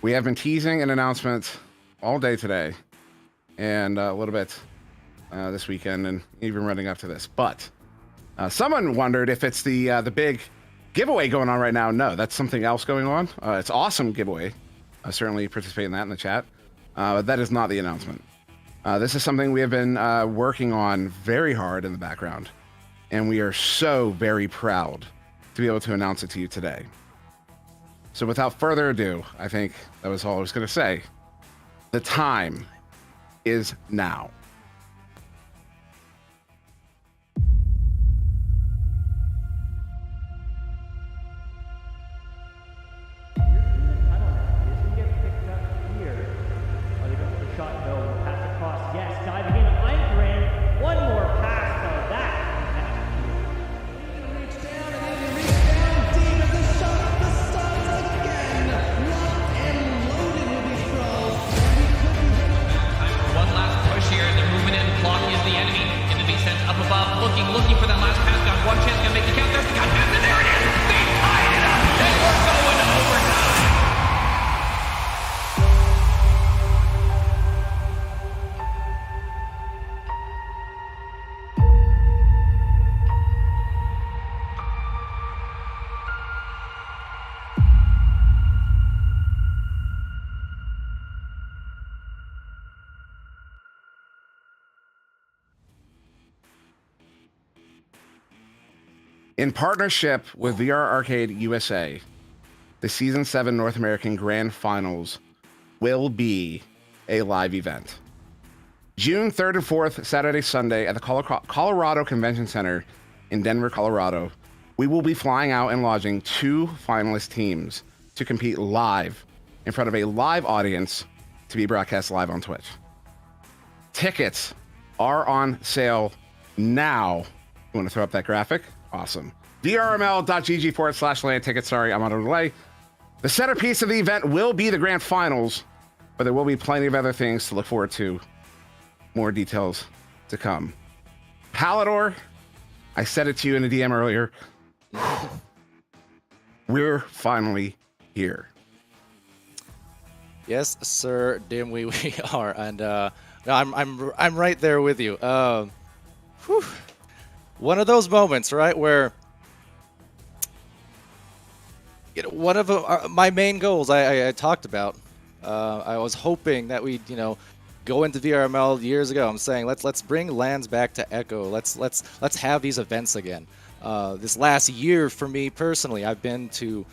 We have been teasing an announcement all day today and a little bit this weekend and even running up to this. But someone wondered if it's the big giveaway going on right now. No, that's something else going on. It's awesome giveaway. Certainly participate in that in the chat. But that is not the announcement. This is something we have been working on very hard in the background. And we are so very proud to be able to announce it to you today. So without further ado, I think that was all I was going to say. The time is now. Looking for that last pass. Got one chance, gonna make the count. There's the cut pass, and there it is. They tied it up, and we're going to overtime. In partnership with VR Arcade USA, the Season 7 North American Grand Finals will be a live event. June 3rd and 4th, Saturday, Sunday, at the Colorado Convention Center in Denver, Colorado, we will be flying out and lodging 2 finalist teams to compete live in front of a live audience to be broadcast live on Twitch. Tickets are on sale now. You want to throw up that graphic? Awesome. vrml.gg/land tickets. Sorry, I'm on a delay. The centerpiece of the event will be the grand finals, but there will be plenty of other things to look forward to. More details to come. Palador, I said it to you in a DM earlier. We're finally here. Yes, sir, Dimwee, we are, and no, I'm right there with you. One of those moments, right, where one of my main goals I talked about. I was hoping that we'd go into VRML years ago. I'm saying let's bring LANs back to Echo. Let's have these events again. This last year for me personally, I've been to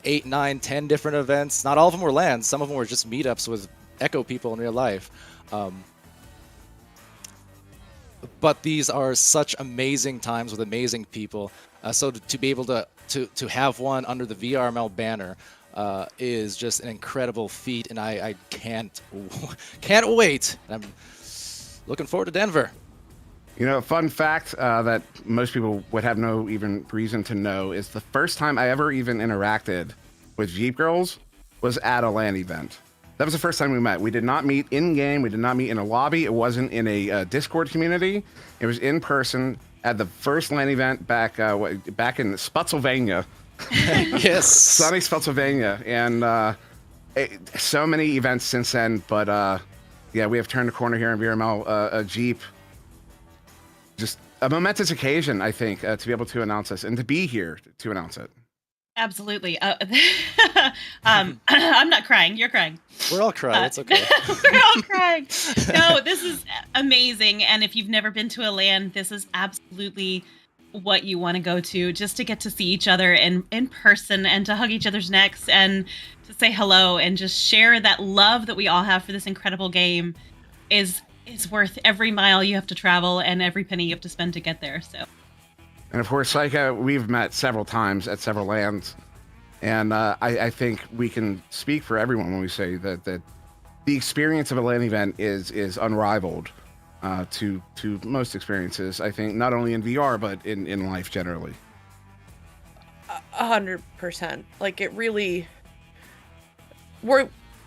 8, 9, 10 different events. Not all of them were LANs. Some of them were just meetups with Echo people in real life. But these are such amazing times with amazing people. So to be able to have one under the VRML banner is just an incredible feat, and I can't wait. I'm looking forward to Denver. Fun fact that most people would have no even reason to know is the first time I ever even interacted with Jeep Girls was at a LAN event. That was the first time we met. We did not meet in-game. We did not meet in a lobby. It wasn't in a Discord community. It was in person at the first LAN event back in Spotsylvania. Yes. Sunny Spotsylvania. And so many events since then. But yeah, we have turned a corner here in VRML. A Jeep. Just a momentous occasion, I think, to be able to announce this and to be here to announce it. Absolutely. I'm not crying. You're crying. We're all crying. It's okay. We're all crying. No, this is amazing. And if you've never been to a LAN, this is absolutely what you want to go to, just to get to see each other in person and to hug each other's necks and to say hello and just share that love that we all have for this incredible game is worth every mile you have to travel and every penny you have to spend to get there. So. And of course, we've met several times at several LANs, and I think we can speak for everyone when we say that the experience of a LAN event is unrivaled to most experiences. I think not only in VR but in life generally. 100%. Like it really.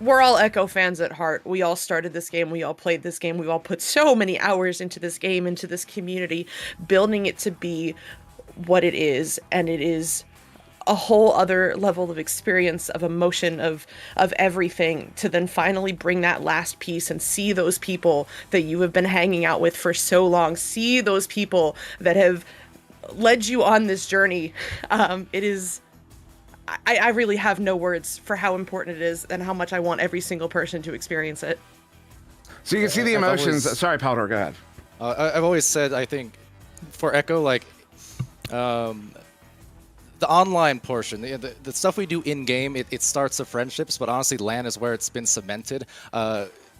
We're all Echo fans at heart. We all started this game. We all played this game. We all put so many hours into this game, into this community, building it to be what it is. And it is a whole other level of experience, of emotion, of everything, to then finally bring that last piece and see those people that you have been hanging out with for so long, see those people that have led you on this journey. It is, I really have no words for how important it is and how much I want every single person to experience it. So you can see the emotions. Sorry, Powder, go ahead. I've always said, I think, for Echo, like, the online portion, the stuff we do in-game, it starts the friendships, but honestly, LAN is where it's been cemented.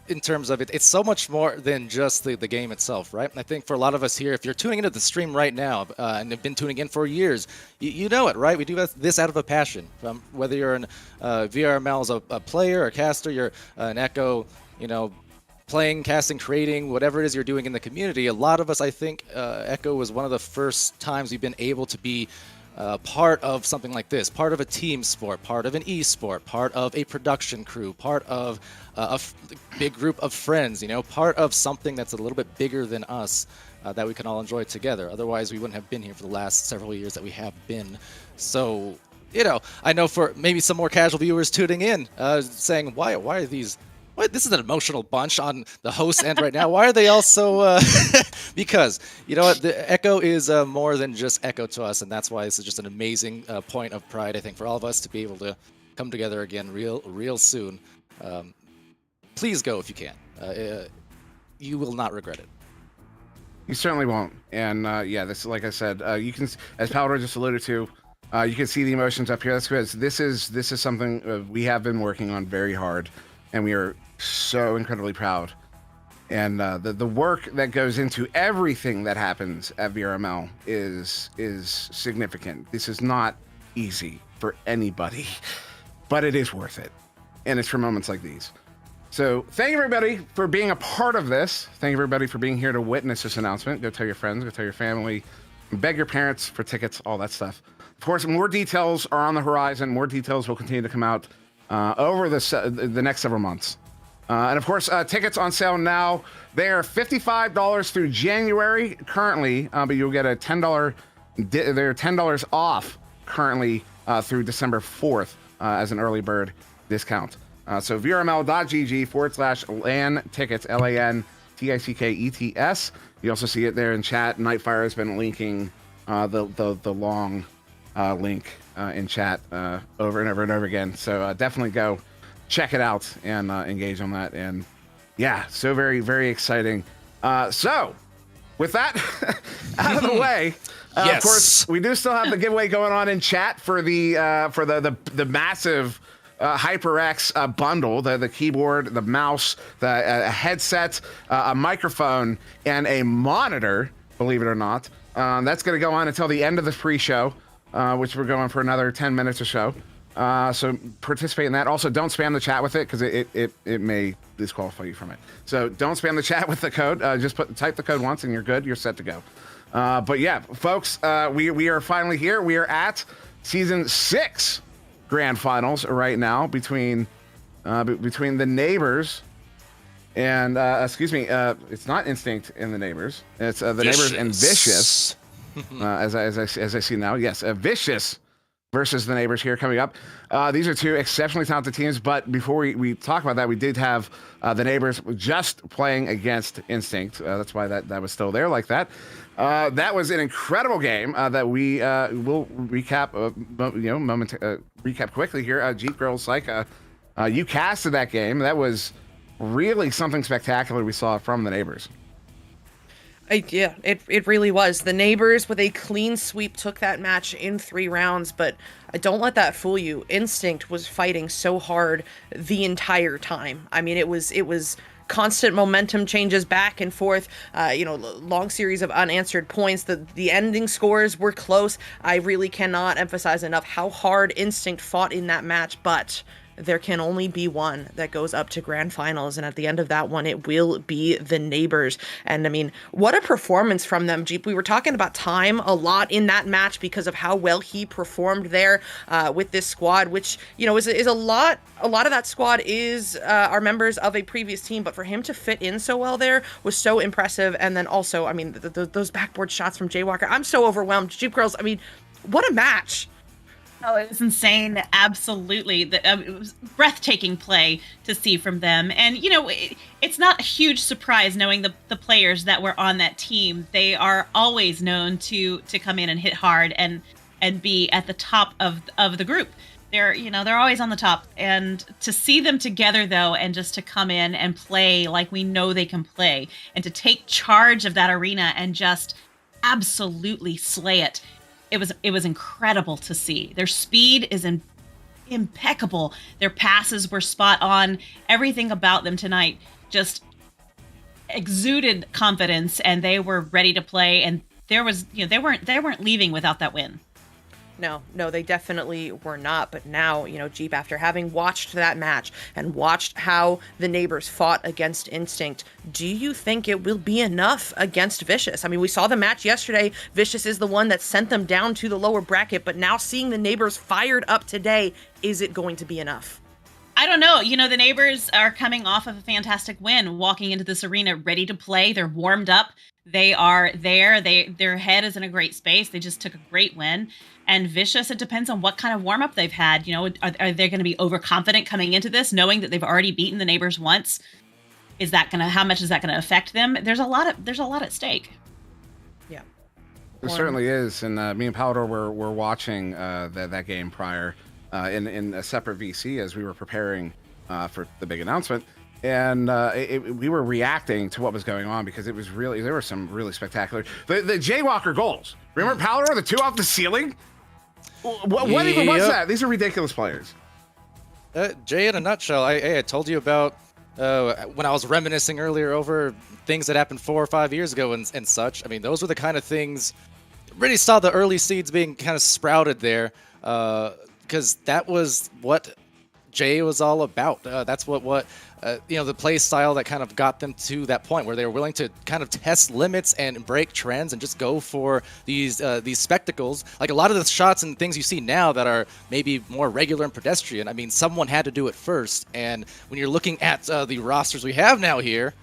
In terms of it's so much more than just the game itself, right? I think for a lot of us here, if you're tuning into the stream right now and have been tuning in for years, you know it, right? We do this out of a passion. Whether you're an VRML as a player or caster, you're an Echo, playing, casting, creating, whatever it is you're doing in the community. A lot of us, I think, Echo was one of the first times we've been able to be part of something like this, part of a team sport, part of an e-sport, part of a production crew, part of a big group of friends, part of something that's a little bit bigger than us that we can all enjoy together. Otherwise, we wouldn't have been here for the last several years that we have been. So, I know for maybe some more casual viewers tuning in, saying, why are these... This is an emotional bunch on the host end right now. Why are they all so... because, you know what, the Echo is more than just Echo to us, and that's why this is just an amazing point of pride, I think, for all of us to be able to come together again real soon. Please go if you can. You will not regret it. You certainly won't. And this, like I said, you can, as Powder just alluded to, you can see the emotions up here. That's because this is something we have been working on very hard, and we are so incredibly proud. And the work that goes into everything that happens at VRML is significant. This is not easy for anybody, but it is worth it. And it's for moments like these. So thank you, everybody, for being a part of this. Thank you, everybody, for being here to witness this announcement. Go tell your friends, go tell your family, beg your parents for tickets, all that stuff. Of course, more details are on the horizon. More details will continue to come out over the next several months. And of course, tickets on sale now. They are $55 through January currently, but you'll get a $10. They're $10 off currently through December 4th as an early bird discount. So vrml.gg/LAN tickets, LANTICKETS. You also see it there in chat. Nightfire has been linking the long link in chat over and over and over again. So definitely go check it out and engage on that. And yeah, so very, very exciting. So with that out of the way, yes. Of course, we do still have the giveaway going on in chat for the massive HyperX bundle, the keyboard, the mouse, the headset, a microphone, and a monitor, believe it or not. That's going to go on until the end of the pre-show, which we're going for another 10 minutes or so. So participate in that. Also, don't spam the chat with it, because it may disqualify you from it. So don't spam the chat with the code. Just type the code once and you're good. You're set to go. But yeah, folks, we are finally here. We are at Season 6 Grand Finals right now between the Neighbors and it's not Instinct and the Neighbors. It's the Neighbors and Vicious. As I see now, yes, Vicious versus the Neighbors here coming up. These are two exceptionally talented teams, but before we talk about that, we did have the Neighbors just playing against Instinct. That's why that was still there like that. That was an incredible game that we will recap. Recap quickly here. Jeep Girls, like you casted that game. That was really something spectacular we saw from the Neighbors. Yeah, it really was. The Neighbors, with a clean sweep, took that match in 3 rounds, but don't let that fool you. Instinct was fighting so hard the entire time. I mean, it was constant momentum changes back and forth, long series of unanswered points. The ending scores were close. I really cannot emphasize enough how hard Instinct fought in that match, but there can only be one that goes up to grand finals, and at the end of that one, it will be the Neighbors. And I mean, what a performance from them, Jeep. We were talking about Time a lot in that match because of how well he performed there with this squad, which is a lot. A lot of that squad is are members of a previous team, but for him to fit in so well there was so impressive. And then also, I mean, those backboard shots from Jaywalker, I'm so overwhelmed. Jeep Girls, I mean, what a match. Oh, it was insane. Absolutely. It was breathtaking play to see from them. And, it's not a huge surprise knowing the players that were on that team. They are always known to come in and hit hard and be at the top of the group. They're always on the top. And to see them together, though, and just to come in and play like we know they can play and to take charge of that arena and just absolutely slay it. It was incredible to see. Their speed is impeccable. Their passes were spot on. Everything about them tonight just exuded confidence, and they were ready to play. And they weren't leaving without that win. No, they definitely were not. But now, Jeep, after having watched that match and watched how the neighbors fought against Instinct, do you think it will be enough against Vicious? I mean, we saw the match yesterday. Vicious is the one that sent them down to the lower bracket, but now seeing the neighbors fired up today, is it going to be enough? I don't know. The neighbors are coming off of a fantastic win, walking into this arena ready to play. They're warmed up. They are there. Their head is in a great space. They just took a great win. And Vicious, it depends on what kind of warm-up they've had. Are they going to be overconfident coming into this, knowing that they've already beaten the neighbors once? How much is that going to affect them? There's a lot at stake. Yeah. There certainly is. And me and Palador were watching that game prior in a separate VC as we were preparing for the big announcement. And we were reacting to what was going on because there were some really spectacular. The Jaywalker goals. Remember Palador, the two off the ceiling? What even was that? These are ridiculous players. Jay, in a nutshell, I told you about when I was reminiscing earlier over things that happened 4 or 5 years ago and such. I mean, those were the kind of things. Really saw the early seeds being kind of sprouted there, because that was what Jay was all about. That's what the play style that kind of got them to that point where they were willing to kind of test limits and break trends and just go for these spectacles. Like a lot of the shots and things you see now that are maybe more regular and pedestrian. I mean, someone had to do it first. And when you're looking at the rosters we have now here,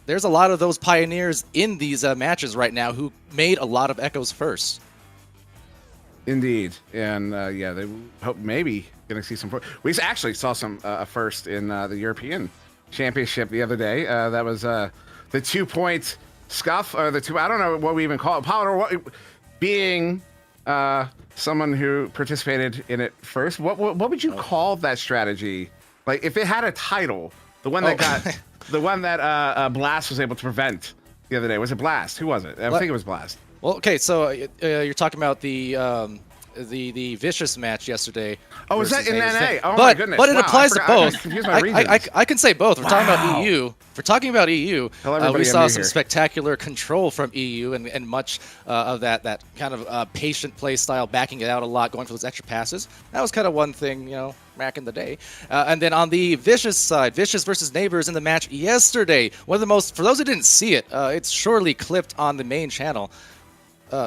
there's a lot of those pioneers in these matches right now who made a lot of echoes first. Indeed, and they hope maybe going to see some. We actually saw some first in the European Championship the other day. That was the 2-point scuff, or the two. I don't know what we even call it. Palador, being someone who participated in it first, what would you call that strategy? Like if it had a title, the one that got the one that Blast was able to prevent the other day. Was it Blast? Who was it? I think it was Blast. Well, okay, so you're talking about the Vicious match yesterday. Oh, is that in NA? Oh, my my goodness. But it applies to both. I can say both. We're talking about EU. If we're talking about EU, we saw some spectacular control from EU and much of that kind of patient play style, backing it out a lot, going for those extra passes. That was kind of one thing, back in the day. And then on the Vicious side, Vicious versus Neighbors in the match yesterday. One of the most, for those who didn't see it, it's surely clipped on the main channel.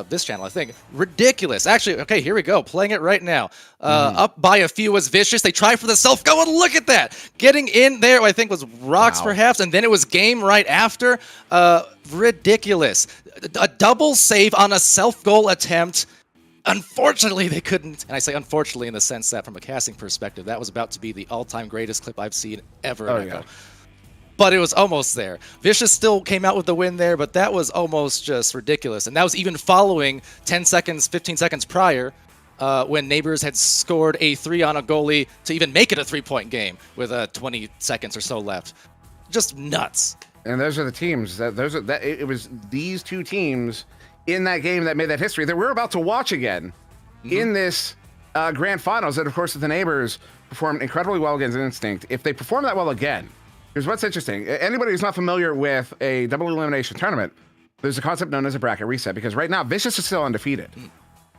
This channel, I think. Ridiculous. Actually, okay, here we go. Playing it right now. Up by a few was Vicious. They try for the self-go, and look at that. Getting in there, I think, was Rocks perhaps, and then it was game right after. Ridiculous. A double save on a self-goal attempt. Unfortunately, they couldn't. And I say unfortunately in the sense that from a casting perspective, that was about to be the all-time greatest clip I've seen ever in Echo. But it was almost there. Vicious still came out with the win there, but that was almost just ridiculous. And that was even following 10 seconds, 15 seconds prior, when Neighbors had scored a 3 on a goalie to even make it a 3-point game with 20 seconds or so left. Just nuts. And those are the teams. It was these two teams in that game that made that history that we're about to watch again in this grand finals. That, of course, the Neighbors performed incredibly well against Instinct. If they perform that well again, here's what's interesting. Anybody who's not familiar with a double elimination tournament, there's a concept known as a bracket reset, because right now Vicious is still undefeated.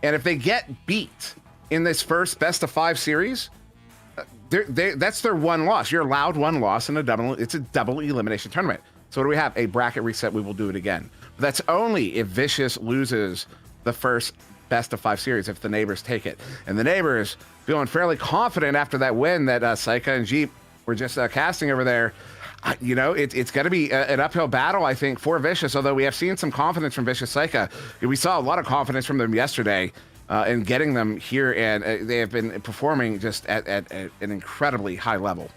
And if they get beat in this first best of 5 series, that's their one loss. You're allowed one loss in it's a double elimination tournament. So what do we have? A bracket reset. We will do it again. But that's only if Vicious loses the first best of 5 series, if the Neighbors take it. And the Neighbors feeling fairly confident after that win that Saika and Jeep we're just casting over there. It's going to be an uphill battle, I think, for Vicious, although we have seen some confidence from Vicious Saika. We saw a lot of confidence from them yesterday. and getting them here, and they have been performing just at an incredibly high level.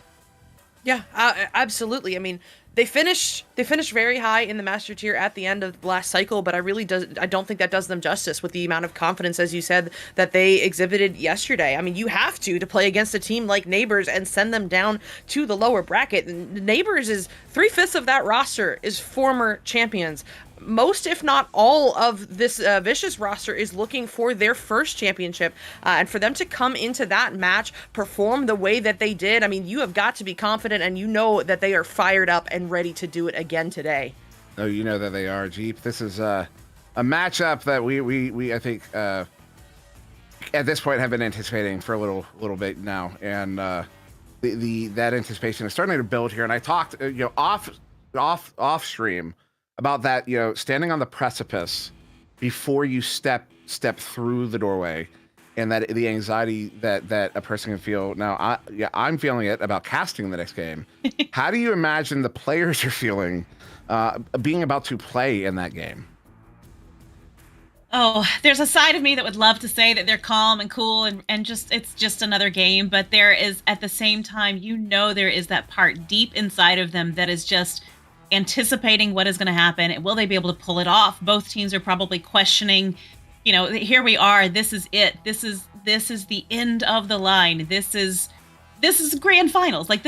Yeah, absolutely. I mean, they finished very high in the master tier at the end of the last cycle, but I don't think that does them justice with the amount of confidence, as you said, that they exhibited yesterday. I mean, you have to play against a team like Neighbors and send them down to the lower bracket. Neighbors is 3/5 of that roster is former champions. Most, if not all, of this Vicious roster is looking for their first championship, and for them to come into that match, perform the way that they did, I mean, you have got to be confident, and you know that they are fired up and ready to do it again today. Oh, you know that they are, Jeep. This is a matchup that we I think at this point have been anticipating for a little bit now, and that anticipation is starting to build here. And I talked off stream about that, standing on the precipice before you step through the doorway, and that the anxiety that a person can feel. Now, I'm feeling it about casting the next game. How do you imagine the players are feeling being about to play in that game? Oh, there's a side of me that would love to say that they're calm and cool and just it's just another game, but there is, at the same time, there is that part deep inside of them that is just anticipating what is going to happen, and will they be able to pull it off? Both teams are probably questioning, here we are, this is it, this is the end of the line, this is grand finals, like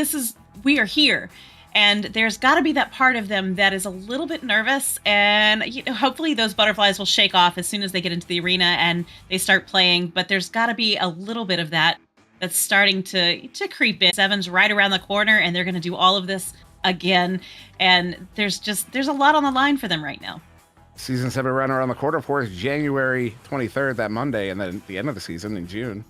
we are here. And there's got to be that part of them that is a little bit nervous, and hopefully those butterflies will shake off as soon as they get into the arena and they start playing. But there's got to be a little bit of that's starting to creep in. Seven's right around the corner, and they're going to do all of this again, and there's a lot on the line for them right now. Season 7 around the corner, of course, January 23rd, that Monday, and then at the end of the season in June,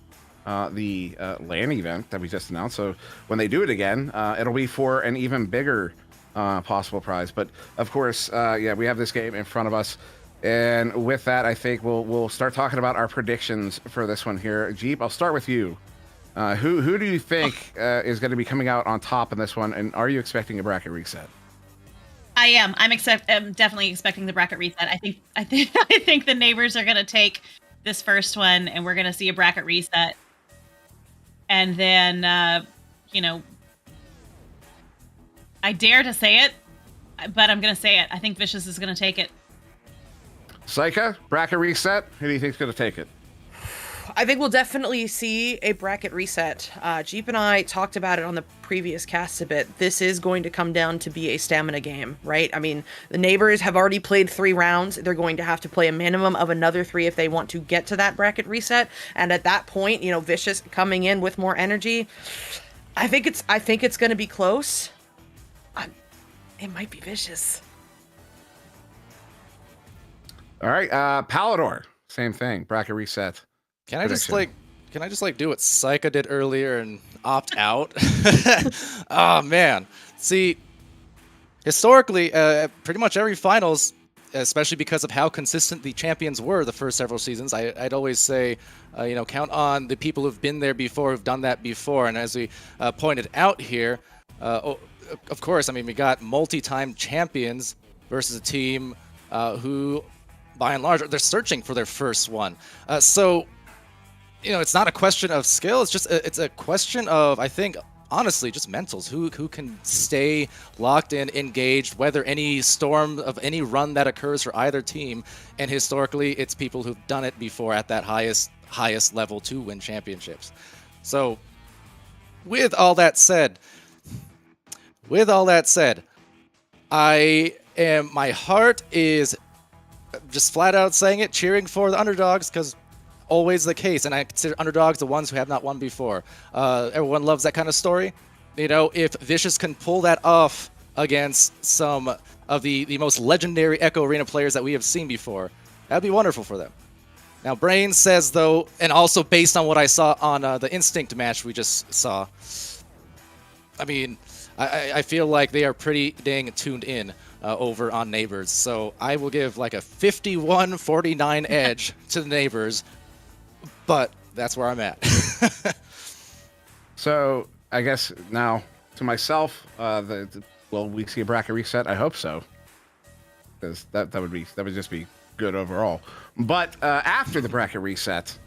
the LAN event that we just announced. So when they do it again, it'll be for an even bigger possible prize. But of course, we have this game in front of us, and with that, I think we'll start talking about our predictions for this one here. Jeep, I'll start with you. Who do you think is going to be coming out on top in this one, and are you expecting a bracket reset? I am. I'm definitely expecting the bracket reset. I think the Neighbors are going to take this first one, and we're going to see a bracket reset. And then, I dare to say it, but I'm going to say it. I think Vicious is going to take it. Saika, bracket reset. Who do you think is going to take it? I think we'll definitely see a bracket reset. Jeep and I talked about it on the previous cast a bit. This is going to come down to be a stamina game, right? I mean, the Neighbors have already played 3 rounds. They're going to have to play a minimum of another 3 if they want to get to that bracket reset. And at that point, Vicious coming in with more energy. I think it's going to be close. It might be Vicious. All right, Palador, same thing. Bracket reset. Can I just do what Saika did earlier and opt out? Oh man. See, historically, pretty much every finals, especially because of how consistent the champions were the first several seasons, I'd always say, count on the people who've been there before, who've done that before. And as we pointed out here, of course, I mean, we got multi-time champions versus a team who, by and large, they're searching for their first one. So it's not a question of skill. It's a question of, I think, honestly, just mentals. Who can stay locked in, engaged, weather any storm of any run that occurs for either team. And historically, it's people who've done it before at that highest level to win championships. So, with all that said, my heart is just flat out saying it, cheering for the underdogs, because always the case, and I consider underdogs the ones who have not won before. Everyone loves that kind of story. If Vicious can pull that off against some of the most legendary Echo Arena players that we have seen before, that'd be wonderful for them. Now, Brain says, though, and also based on what I saw on the Instinct match we just saw, I mean, I feel like they are pretty dang tuned in over on Neighbors. So I will give like a 51-49 edge to the Neighbors. But that's where I'm at. So I guess now to myself, will we see a bracket reset? I hope so, because that would just be good overall. But after the bracket reset,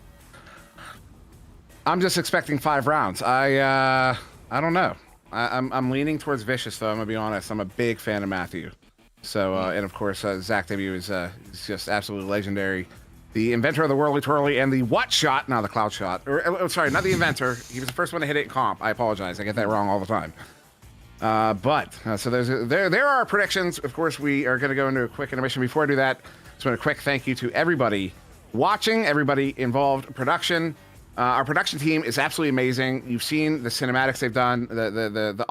I'm just expecting 5 rounds. I don't know. I'm leaning towards Vicious, though. I'm gonna be honest. I'm a big fan of Matthew. So and of course Zach W is just absolutely legendary. The inventor of the whirly twirly and the what shot, now the cloud shot. Or sorry, not the inventor. He was the first one to hit it in comp. I apologize. I get that wrong all the time. So there are predictions. Of course, we are going to go into a quick intermission. Before I do that, just want a quick thank you to everybody watching, everybody involved in production. Our production team is absolutely amazing. You've seen the cinematics they've done, the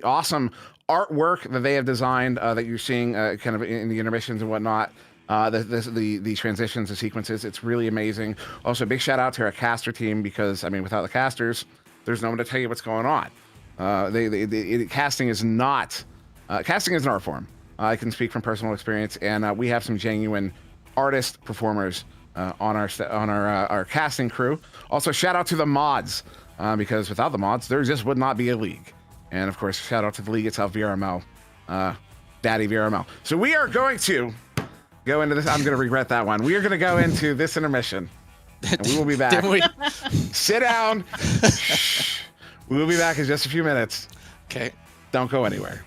awesome artwork that they have designed that you're seeing kind of in the intermissions and whatnot. The transitions, the sequences, it's really amazing. Also, big shout out to our caster team because, I mean, without the casters, there's no one to tell you what's going on. Casting is not casting is an art form. I can speak from personal experience, and we have some genuine artist performers on our casting crew. Also, shout out to the mods because without the mods, there just would not be a league. And of course, shout out to the league itself, VRML, Daddy VRML. So we are going to go into this. I'm going to regret that one. We are going to go into this intermission, and we will be back. Didn't we? Sit down. We will be back in just a few minutes. Okay. Don't go anywhere.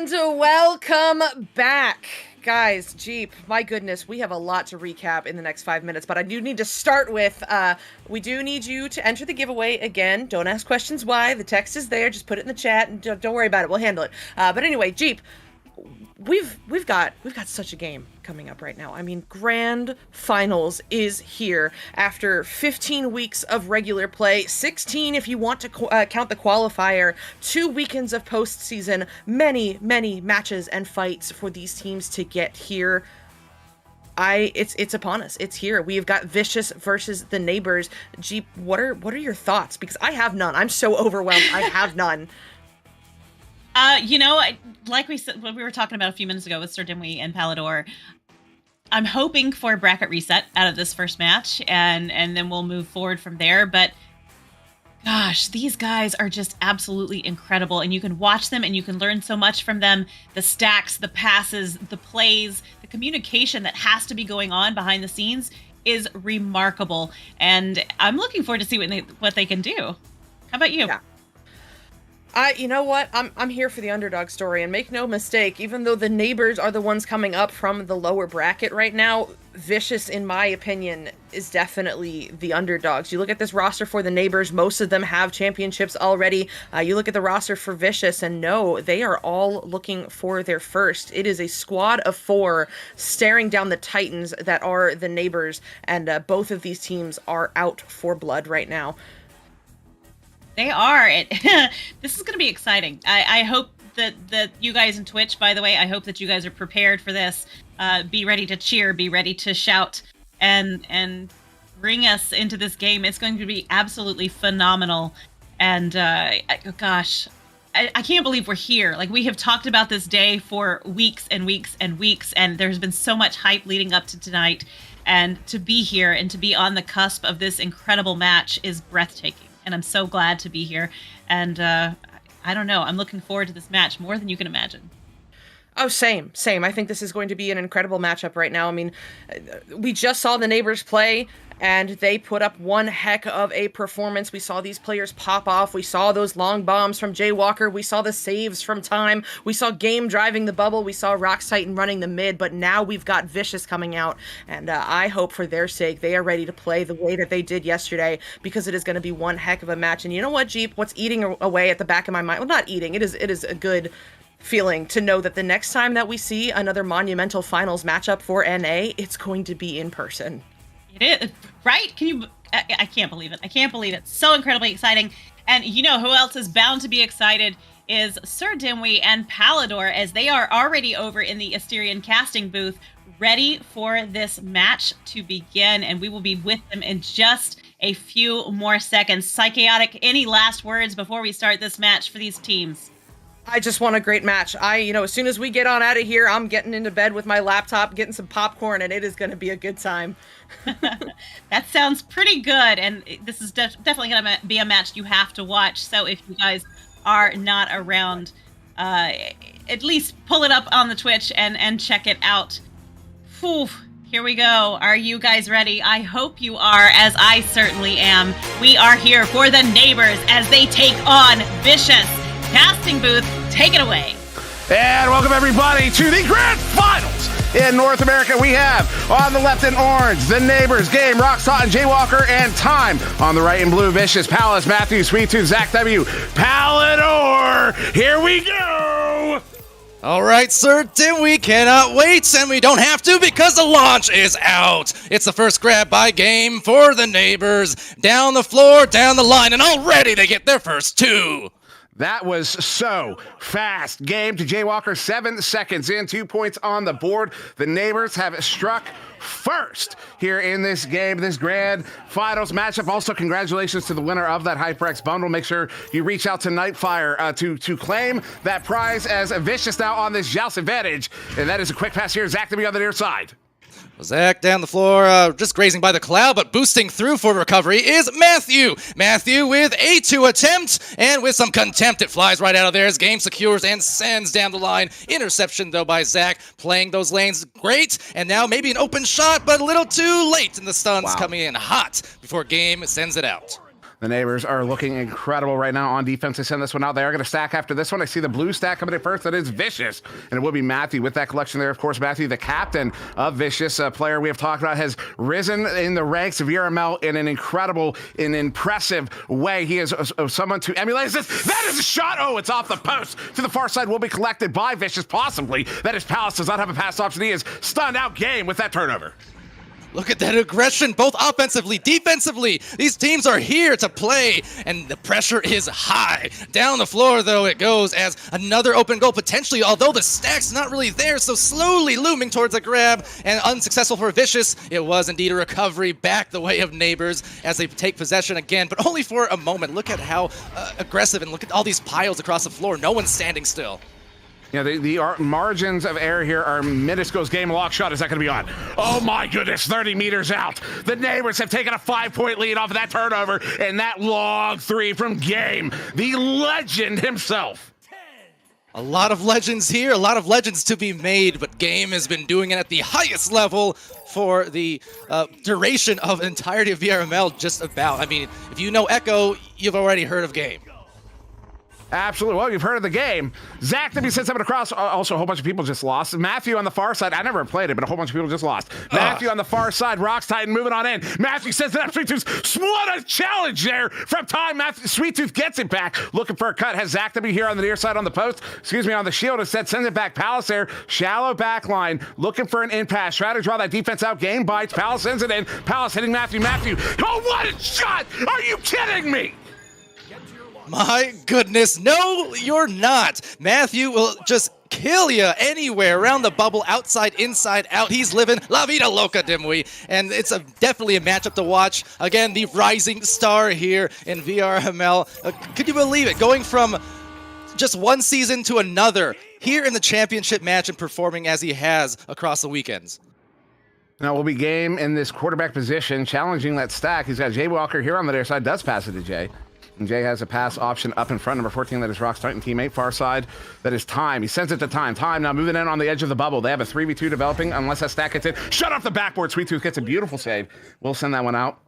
And welcome back. Guys, Jeep, my goodness, we have a lot to recap in the next 5 minutes, but I do need to start with, we do need you to enter the giveaway again. Don't ask questions why. The text is there. Just put it in the chat and don't worry about it. We'll handle it. But anyway, Jeep, we've got such a game coming up right now. I mean, Grand Finals is here after 15 weeks of regular play, 16 if you want to count the qualifier, 2 weekends of postseason, many matches and fights for these teams to get here. It's upon us. It's here. We've got Vicious versus the Neighbors. Jeep, what are your thoughts? Because I have none. I'm so overwhelmed. I have none. Like we said, what we were talking about a few minutes ago with Sir Dimwee and Palador, I'm hoping for a bracket reset out of this first match, and then we'll move forward from there. But gosh, these guys are just absolutely incredible, and you can watch them and you can learn so much from them. The stacks, the passes, the plays, the communication that has to be going on behind the scenes is remarkable, and I'm looking forward to see what they can do. How about you? Yeah. You know what? I'm here for the underdog story, and make no mistake, even though the Neighbors are the ones coming up from the lower bracket right now, Vicious, in my opinion, is definitely the underdogs. You look at this roster for the Neighbors, most of them have championships already. You look at the roster for Vicious, and no, they are all looking for their first. It is a squad of 4 staring down the Titans that are the Neighbors, and both of these teams are out for blood right now. They are. This is going to be exciting. I hope that you guys in Twitch, by the way, I hope that you guys are prepared for this. Be ready to cheer, be ready to shout, and bring us into this game. It's going to be absolutely phenomenal. And gosh, I can't believe we're here. Like, we have talked about this day for weeks and weeks and weeks, and there's been so much hype leading up to tonight. And to be here and to be on the cusp of this incredible match is breathtaking. And I'm so glad to be here. And I don't know. I'm looking forward to this match more than you can imagine. Oh, same. I think this is going to be an incredible matchup right now. I mean, we just saw the Neighbors play, and they put up one heck of a performance. We saw these players pop off. We saw those long bombs from Jaywalker. We saw the saves from Time. We saw Game driving the bubble. We saw Rox Titan running the mid. But now we've got Vicious coming out, and I hope for their sake they are ready to play the way that they did yesterday, because it is going to be one heck of a match. And you know what, Jeep? What's eating away at the back of my mind? Well, not eating. It is a good feeling to know that the next time that we see another monumental finals matchup for NA, it's going to be in person. It is, right? I can't believe it. I can't believe it. So incredibly exciting. And you know who else is bound to be excited is Sir Dimwee and Palador, as they are already over in the Asterion casting booth, ready for this match to begin. And we will be with them in just a few more seconds. Psychotic, any last words before we start this match for these teams? I just want a great match. As soon as we get on out of here, I'm getting into bed with my laptop, getting some popcorn, and it is going to be a good time. That sounds pretty good. And this is definitely going to be a match you have to watch. So if you guys are not around, at least pull it up on the Twitch and check it out. Whew. Here we go. Are you guys ready? I hope you are, as I certainly am. We are here for the Neighbors as they take on Vicious. Casting booth, take it away. And welcome everybody to the Grand Finals. In North America, we have on the left in orange, the Neighbors, Game, Rox Titan, Jaywalker, and Time. On the right in blue, Vicious, Palace, Matthew, Sweet Tooth, Zach W, Palador. Here we go. All right, Sir Dim, we cannot wait, and we don't have to because the launch is out. It's the first grab by Game for the Neighbors. Down the floor, down the line, and already they get their first 2. That was so fast. Game to Jaywalker, 7 seconds in, 2 points on the board. The Neighbors have struck first here in this game, this Grand Finals matchup. Also, congratulations to the winner of that HyperX bundle. Make sure you reach out to Nightfire to claim that prize, as Vicious now on this Joust advantage. And that is a quick pass here. Zach to be on the near side. Zach down the floor, just grazing by the cloud, but boosting through for recovery is Matthew. Matthew with a 2 attempt, and with some contempt, it flies right out of there as Game secures and sends down the line. Interception, though, by Zach, playing those lanes great, and now maybe an open shot, but a little too late, and the stun's coming in hot before Game sends it out. The neighbors are looking incredible right now on defense. They send this one out. They are going to stack after this one. I see the blue stack coming in first. That is Vicious. And it will be Matthew with that collection there. Of course, Matthew, the captain of Vicious, a player we have talked about, has risen in the ranks of VRML in an incredible, an impressive way. He is someone to emulate. That is a shot. Oh, it's off the post. To the far side will be collected by Vicious, possibly. That is Palace, does not have a pass option. He is stunned out game with that turnover. Look at that aggression, both offensively, defensively. These teams are here to play, and the pressure is high. Down the floor, though, it goes as another open goal, potentially, although the stack's not really there, so slowly looming towards a grab, and unsuccessful for Vicious. It was indeed a recovery back the way of neighbors as they take possession again, but only for a moment. Look at how aggressive, and look at all these piles across the floor. No one's standing still. Yeah, the margins of error here are minuscule. Game lock shot. Is that going to be on? Oh my goodness, 30 meters out. The neighbors have taken a 5-point lead off of that turnover, and that long three from Game, the legend himself. A lot of legends here, a lot of legends to be made, but Game has been doing it at the highest level for the duration of entirety of VRML, just about. I mean, if you know Echo, you've already heard of Game. Absolutely. Well, you've heard of the game. Zach, then he sent something across. Also, a whole bunch of people just lost. Matthew on the far side. I never played it, but a whole bunch of people just lost. Matthew on the far side. Rocks Titan moving on in. Matthew sends it up. Sweet Tooth. What a challenge there from time. Matthew, Sweet Tooth gets it back. Looking for a cut. Has Zach to be here on the near side on the post. Excuse me, on the shield. Instead, sends it back. Palace there. Shallow back line. Looking for an in pass. Try to draw that defense out. Game bites. Palace sends it in. Palace hitting Matthew. Matthew. Oh, what a shot! Are you kidding me? My goodness, no, you're not. Matthew will just kill you anywhere around the bubble, outside, inside, out. He's living La Vida Loca, Dimwee, and it's definitely a matchup to watch. Again, the rising star here in VRML. Could you believe it? Going from just one season to another here in the championship match and performing as he has across the weekends. Now will be Game in this quarterback position, challenging that stack. He's got Jay Walker here on the near side, does pass it to Jay. And Jay has a pass option up in front, number 14, that is Rock's Titan teammate. Far side, that is Time. He sends it to Time. Time now moving in on the edge of the bubble. They have a 3v2 developing, unless that stack gets in. Shut off the backboard. Sweet Tooth gets a beautiful save. We'll send that one out.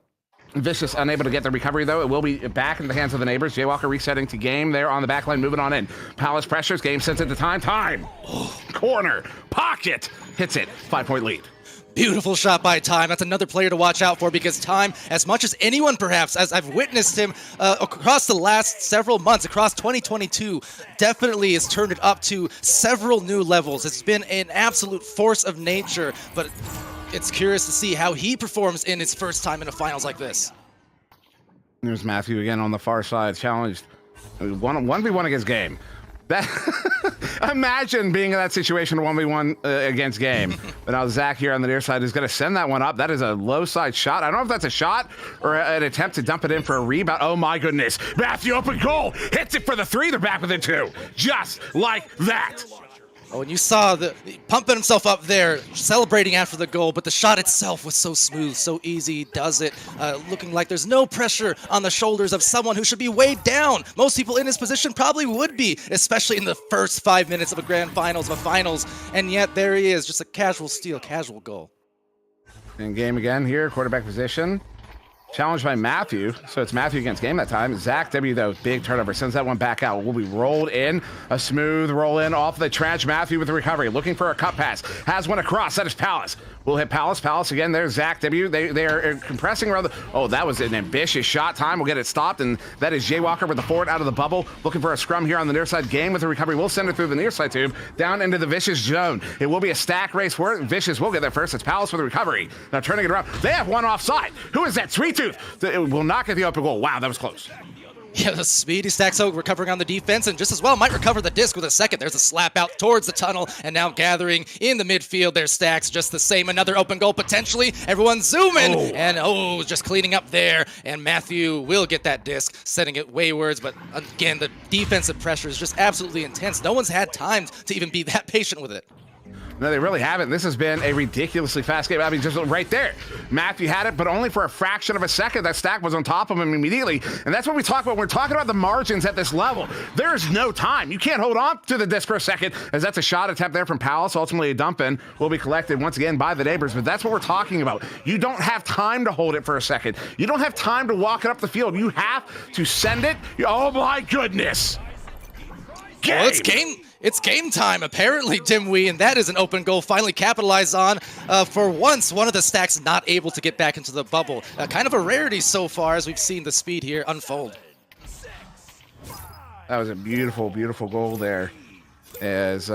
Vicious unable to get the recovery, though. It will be back in the hands of the neighbors. Jay Walker resetting to Game there on the back line, moving on in. Palace pressures. Game sends it to Time. Time. Corner. Pocket. Hits it. 5-point lead. Beautiful shot by Time. That's another player to watch out for, because Time, as much as anyone perhaps, as I've witnessed him across the last several months, across 2022, definitely has turned it up to several new levels. It's been an absolute force of nature, but it's curious to see how he performs in his first time in a finals like this. There's Matthew again on the far side, challenged 1v1 against Game. That imagine being in that situation 1v1 against Game. But now Zach here on the near side is going to send that one up. That is a low side shot. I don't know if that's a shot or an attempt to dump it in for a rebound. Oh my goodness. Matthew open goal. Hits it for the 3. They're back within 2. Just like that. Oh, and you saw the pumping himself up there, celebrating after the goal, but the shot itself was so smooth, so easy, does it, looking like there's no pressure on the shoulders of someone who should be weighed down. Most people in his position probably would be, especially in the first 5 minutes of a grand finals, of a finals, and yet there he is, just a casual steal, casual goal. In Game again here, quarterback position. Challenged by Matthew, so it's Matthew against Game that time. Zach W, though, big turnover, sends that one back out. Will be rolled in, a smooth roll in off the trench. Matthew with the recovery, looking for a cut pass. Has one across, that is Palace. We'll hit Palace. Palace again, there's Zach W. They are compressing around the... Oh, that was an ambitious shot. Time will get it stopped, and that is Jay Walker with the forward out of the bubble. Looking for a scrum here on the near side. Game with the recovery. We'll send it through the near side tube, down into the Vicious zone. It will be a stack race for it. Vicious will get there first. It's Palace with the recovery. Now turning it around. They have one offside. Who is that? Sweet Tooth. It will not get the open goal. Wow, that was close. Yeah, the speedy Staxo recovering on the defense, and just as well might recover the disc with a second. There's a slap out towards the tunnel, and now gathering in the midfield. There's Stax just the same. Another open goal potentially. Everyone zooming, and just cleaning up there. And Matthew will get that disc, sending it waywards. But again, the defensive pressure is just absolutely intense. No one's had time to even be that patient with it. No, they really haven't. This has been a ridiculously fast game. I mean, just right there. Matthew had it, but only for a fraction of a second. That stack was on top of him immediately. And that's what we talk about. We're talking about the margins at this level. There's no time. You can't hold on to the disc for a second, as that's a shot attempt there from Palace. Ultimately, a dump in will be collected once again by the neighbors. But that's what we're talking about. You don't have time to hold it for a second. You don't have time to walk it up the field. You have to send it. Oh, my goodness. Well, it's game time, apparently, Dimwee, and that is an open goal finally capitalized on. For once, one of the stacks not able to get back into the bubble. Kind of a rarity so far as we've seen the speed here unfold. That was a beautiful, beautiful goal there. As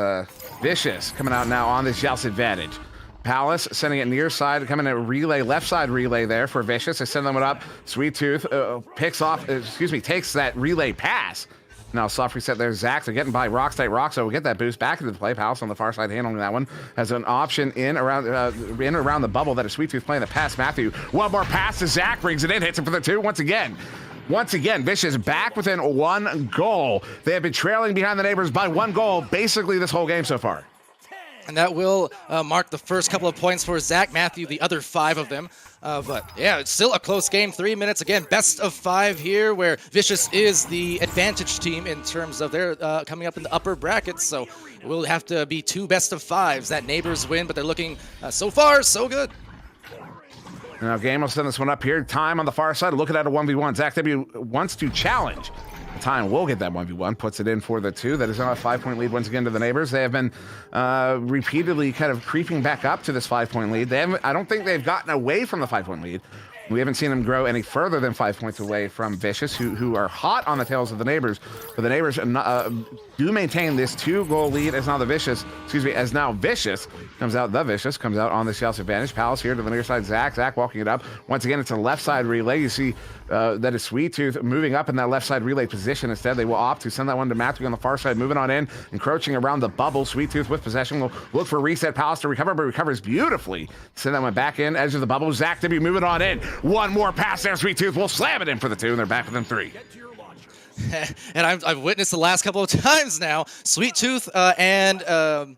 Vicious coming out now on this Joust advantage. Palace sending it near side, coming in a relay, left side relay there for Vicious. They send them it up. Sweet Tooth takes that relay pass. Now, soft reset there. Zach, they're getting by Rockstite. Roxo will get that boost back into the play. Palace on the far side handling that one. Has an option in around the bubble that is Sweet Tooth playing the pass. Matthew, one more pass to Zach, brings it in, hits it for the 2 once again. Once again, Vicious back within 1 goal. They have been trailing behind the neighbors by 1 goal basically this whole game so far. And that will mark the first couple of points for Zach. Matthew, the other 5 of them. But yeah, it's still a close game. 3 minutes again, best of 5 here, where Vicious is the advantage team in terms of their coming up in the upper brackets. So it will have to be 2 best of 5s. That neighbors win, but they're looking so far so good. Now, Game will send this one up here. Time on the far side, looking at a 1v1. Zach W wants to challenge. Time will get that 1v1, puts it in for the 2. That is now a 5-point lead once again to the neighbors. They have been repeatedly kind of creeping back up to this 5-point lead. I don't think they've gotten away from the 5-point lead. We haven't seen them grow any further than 5 points away from Vicious, who are hot on the tails of the neighbors. But the neighbors do maintain this 2-goal lead as now Vicious comes out. The Vicious comes out on the Joust advantage. Palace here to the near side. Zach walking it up. Once again, it's a left side relay. You see that is Sweet Tooth moving up in that left side relay position. Instead, they will opt to send that one to Matthew on the far side, moving on in, encroaching around the bubble. Sweet Tooth with possession will look for reset. Palace to recover, but recovers beautifully. Send that one back in, edge of the bubble. Zach W moving on in. One more pass there. Sweet Tooth will slam it in for the 2, and they're back within 3. And I've witnessed the last couple of times now. Sweet Tooth and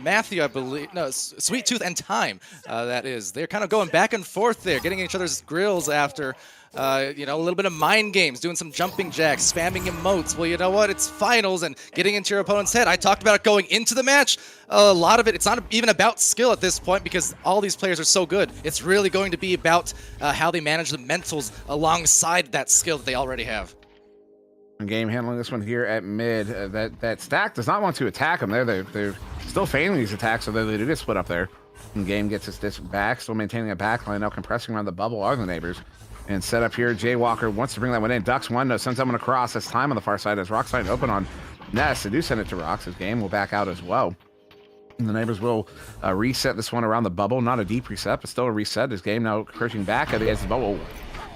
Matthew, I believe. No, Sweet Tooth and Time, that is. They're kind of going back and forth there, getting each other's grills after, a little bit of mind games, doing some jumping jacks, spamming emotes. Well, you know what? It's finals and getting into your opponent's head. I talked about it going into the match. A lot of it's not even about skill at this point because all these players are so good. It's really going to be about how they manage the mentals alongside that skill that they already have. Game handling this one here at mid. That stack does not want to attack them. They're still feigning these attacks, so they do get split up there. And Game gets his disc back, still maintaining a back line. Now compressing around the bubble are the neighbors. And set up here, Jay Walker wants to bring that one in. Ducks one, sends that one across. That's Time on the far side as Rockside open on Ness. They do send it to Rocks. His Game will back out as well. And the neighbors will reset this one around the bubble. Not a deep reset, but still a reset. His Game now crouching back at the edge of the bubble.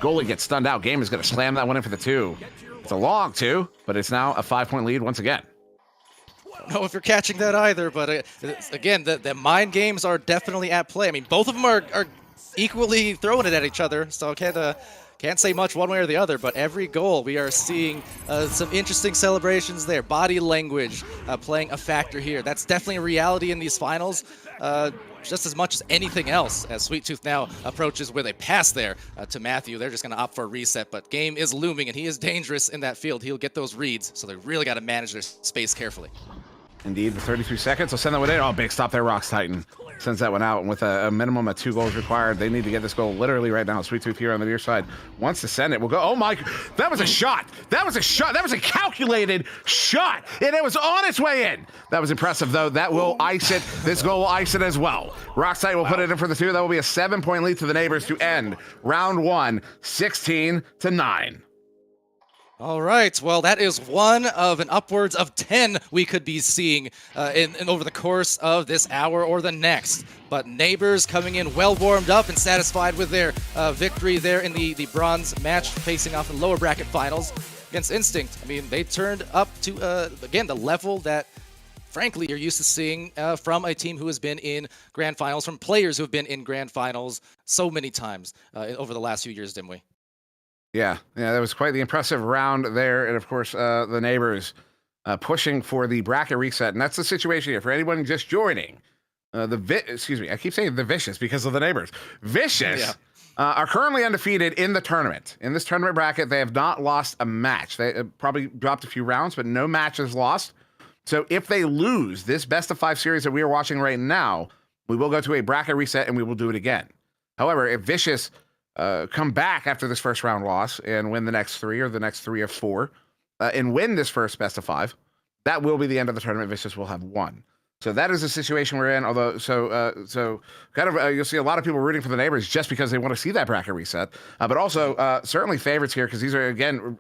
Goalie gets stunned out. Game is going to slam that one in for the 2. It's a long 2, but it's now a 5-point lead once again. I don't know if you're catching that either, but again, the mind games are definitely at play. I mean, both of them are equally throwing it at each other, so I can't say much one way or the other, but every goal we are seeing some interesting celebrations there. Body language playing a factor here. That's definitely a reality in these finals. Just as much as anything else, as Sweet Tooth now approaches with a pass there to Matthew. They're just going to opt for a reset, but Game is looming, and he is dangerous in that field. He'll get those reads, so they really got to manage their space carefully. Indeed, with 33 seconds, they'll send that one in. Oh, big stop there, Rocks Titan. Sends that one out, and with a minimum of 2 goals required, they need to get this goal literally right now. Sweet Tooth here on the near side wants to send it. We'll go. Oh my, that was a shot. That was a shot. That was a calculated shot, and it was on its way in. That was impressive, though. That will ice it. This goal will ice it as well. Rockside will put it in for the 2. That will be a 7-point lead to the neighbors to end round 1, 16-9. All right, well, that is one of an upwards of 10 we could be seeing in over the course of this hour or the next. But neighbors coming in well warmed up and satisfied with their victory there in the bronze match, facing off in lower bracket finals against Instinct. I mean, they turned up to, again, the level that, frankly, you're used to seeing from a team who has been in grand finals, from players who have been in grand finals so many times over the last few years, Dimwee. Yeah, that was quite the impressive round there. And of course, the neighbors pushing for the bracket reset. And that's the situation here. For anyone just joining, excuse me, I keep saying the Vicious because of the neighbors. Vicious Yeah. are currently undefeated in the tournament. In this tournament bracket, they have not lost a match. They probably dropped a few rounds, but no matches lost. So if they lose this best of 5 series that we are watching right now, we will go to a bracket reset and we will do it again. However, if Vicious come back after this first round loss and win the next 3 or the next 3 or 4 and win this first best of 5, that will be the end of the tournament. Vicious will have won. So that is the situation we're in. Although, you'll see a lot of people rooting for the neighbors just because they want to see that bracket reset. But also, certainly favorites here because these are again,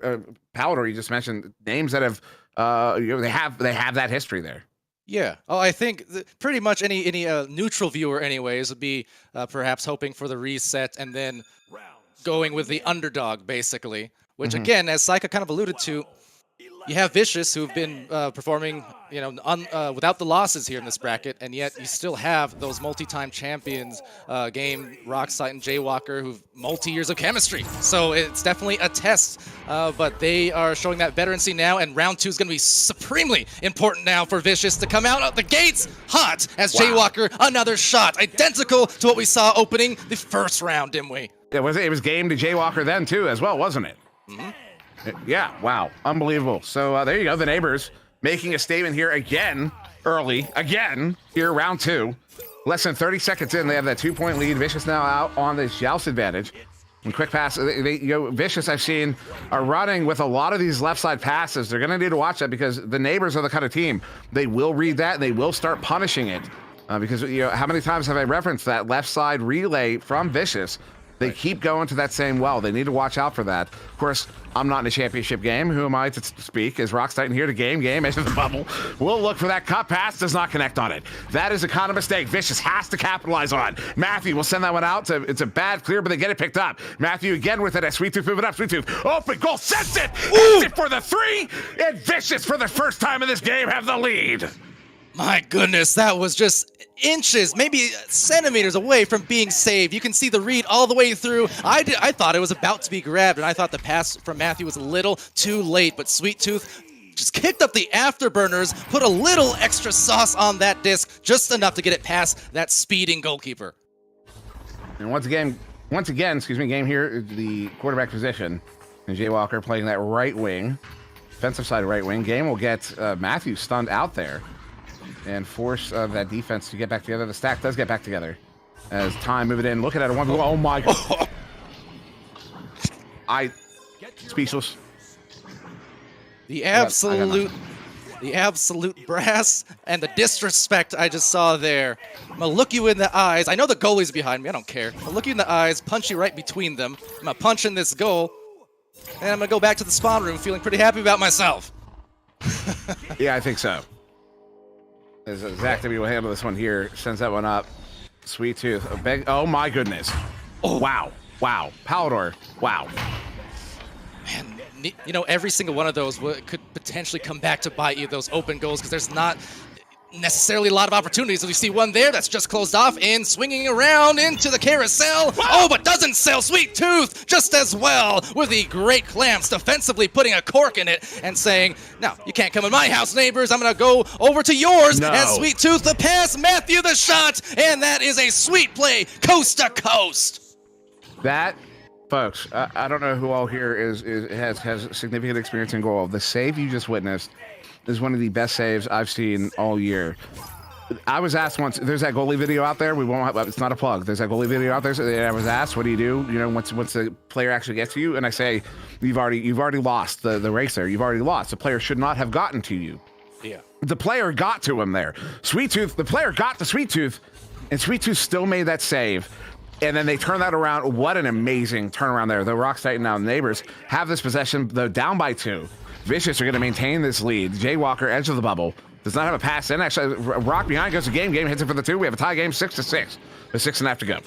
Palador. You just mentioned names that have, they have that history there. Yeah. Oh, I think pretty much any neutral viewer, anyways, would be perhaps hoping for the reset and then going with the underdog, basically. Which again, as Saika kind of alluded to, you have Vicious, who've been performing, without the losses here in this bracket, and yet you still have those multi-time champions, Game, Rocksite, and Jaywalker, who've multi-years of chemistry. So it's definitely a test, but they are showing that veterancy now, and round 2 is going to be supremely important now for Vicious to come out of the gates hot as Jaywalker, another shot, identical to what we saw opening the first round, didn't we? It was Game to Jaywalker then too, as well, wasn't it? Yeah, wow, unbelievable. So there you go, the neighbors making a statement here again, here, round 2. Less than 30 seconds in, they have that 2-point lead. Vicious now out on this Joust advantage. And quick pass, Vicious I've seen are running with a lot of these left side passes. They're going to need to watch that because the neighbors are the kind of team, they will read that and they will start punishing it. Because how many times have I referenced that left side relay from Vicious? They keep going to that same well. They need to watch out for that. Of course, I'm not in a championship game. Who am I to speak? Is Rocksite here to game, edge of the bubble. We'll look for that cut pass, does not connect on it. That is a kind of mistake Vicious has to capitalize on. Matthew will send that one out. It's a bad clear, but they get it picked up. Matthew again with it as Sweet Tooth moving up. Sweet Tooth, open goal, sends it! Hits it for the 3! And Vicious, for the first time in this game, have the lead. My goodness, that was just inches, maybe centimeters away from being saved. You can see the read all the way through. I thought it was about to be grabbed, and I thought the pass from Matthew was a little too late, but Sweet Tooth just kicked up the afterburners, put a little extra sauce on that disc, just enough to get it past that speeding goalkeeper. And once again, Game here, the quarterback position, and Jaywalker playing that right wing, defensive side right wing. Game will get Matthew stunned out there and force that defense to get back together. The stack does get back together as time moving in. Looking at a 1v1. Oh my god. Speechless. The absolute brass and the disrespect I just saw there. I'm gonna look you in the eyes. I know the goalie's behind me. I don't care. I'll look you in the eyes, punch you right between them. I'm gonna punch in this goal, and I'm gonna go back to the spawn room feeling pretty happy about myself. Yeah, I think so. As Zach W will handle this one here, sends that one up. Sweet Tooth, oh my goodness. Oh wow, Palador, wow. Man, every single one of those could potentially come back to bite you, those open goals, because there's not necessarily a lot of opportunities. We see one there that's just closed off and swinging around into the carousel. Oh, but doesn't sell. Sweet Tooth just as well with the great clamps, defensively putting a cork in it and saying, no, you can't come in my house, neighbors. I'm going to go over to yours. No. And Sweet Tooth the pass, Matthew the shot, and that is a sweet play coast to coast. That, folks, I don't know who all here has significant experience in goal. The save you just witnessed is one of the best saves I've seen all year. I was asked once, there's that goalie video out there. We won't have, it's not a plug. There's that goalie video out there. So I was asked, what do you do? Once the player actually gets to you, and I say, you've already lost the race there. You've already lost. The player should not have gotten to you. Yeah. The player got to him there. Sweet Tooth, the player got to Sweet Tooth, and Sweet Tooth still made that save. And then they turn that around. What an amazing turnaround there. The Rocksite now neighbors have this possession, though down by 2. Vicious are going to maintain this lead. Jaywalker, edge of the bubble, does not have a pass in. Actually, Rock behind goes to Game. Game hits it for the 2. We have a tie game, 6-6. With 6.5 to go.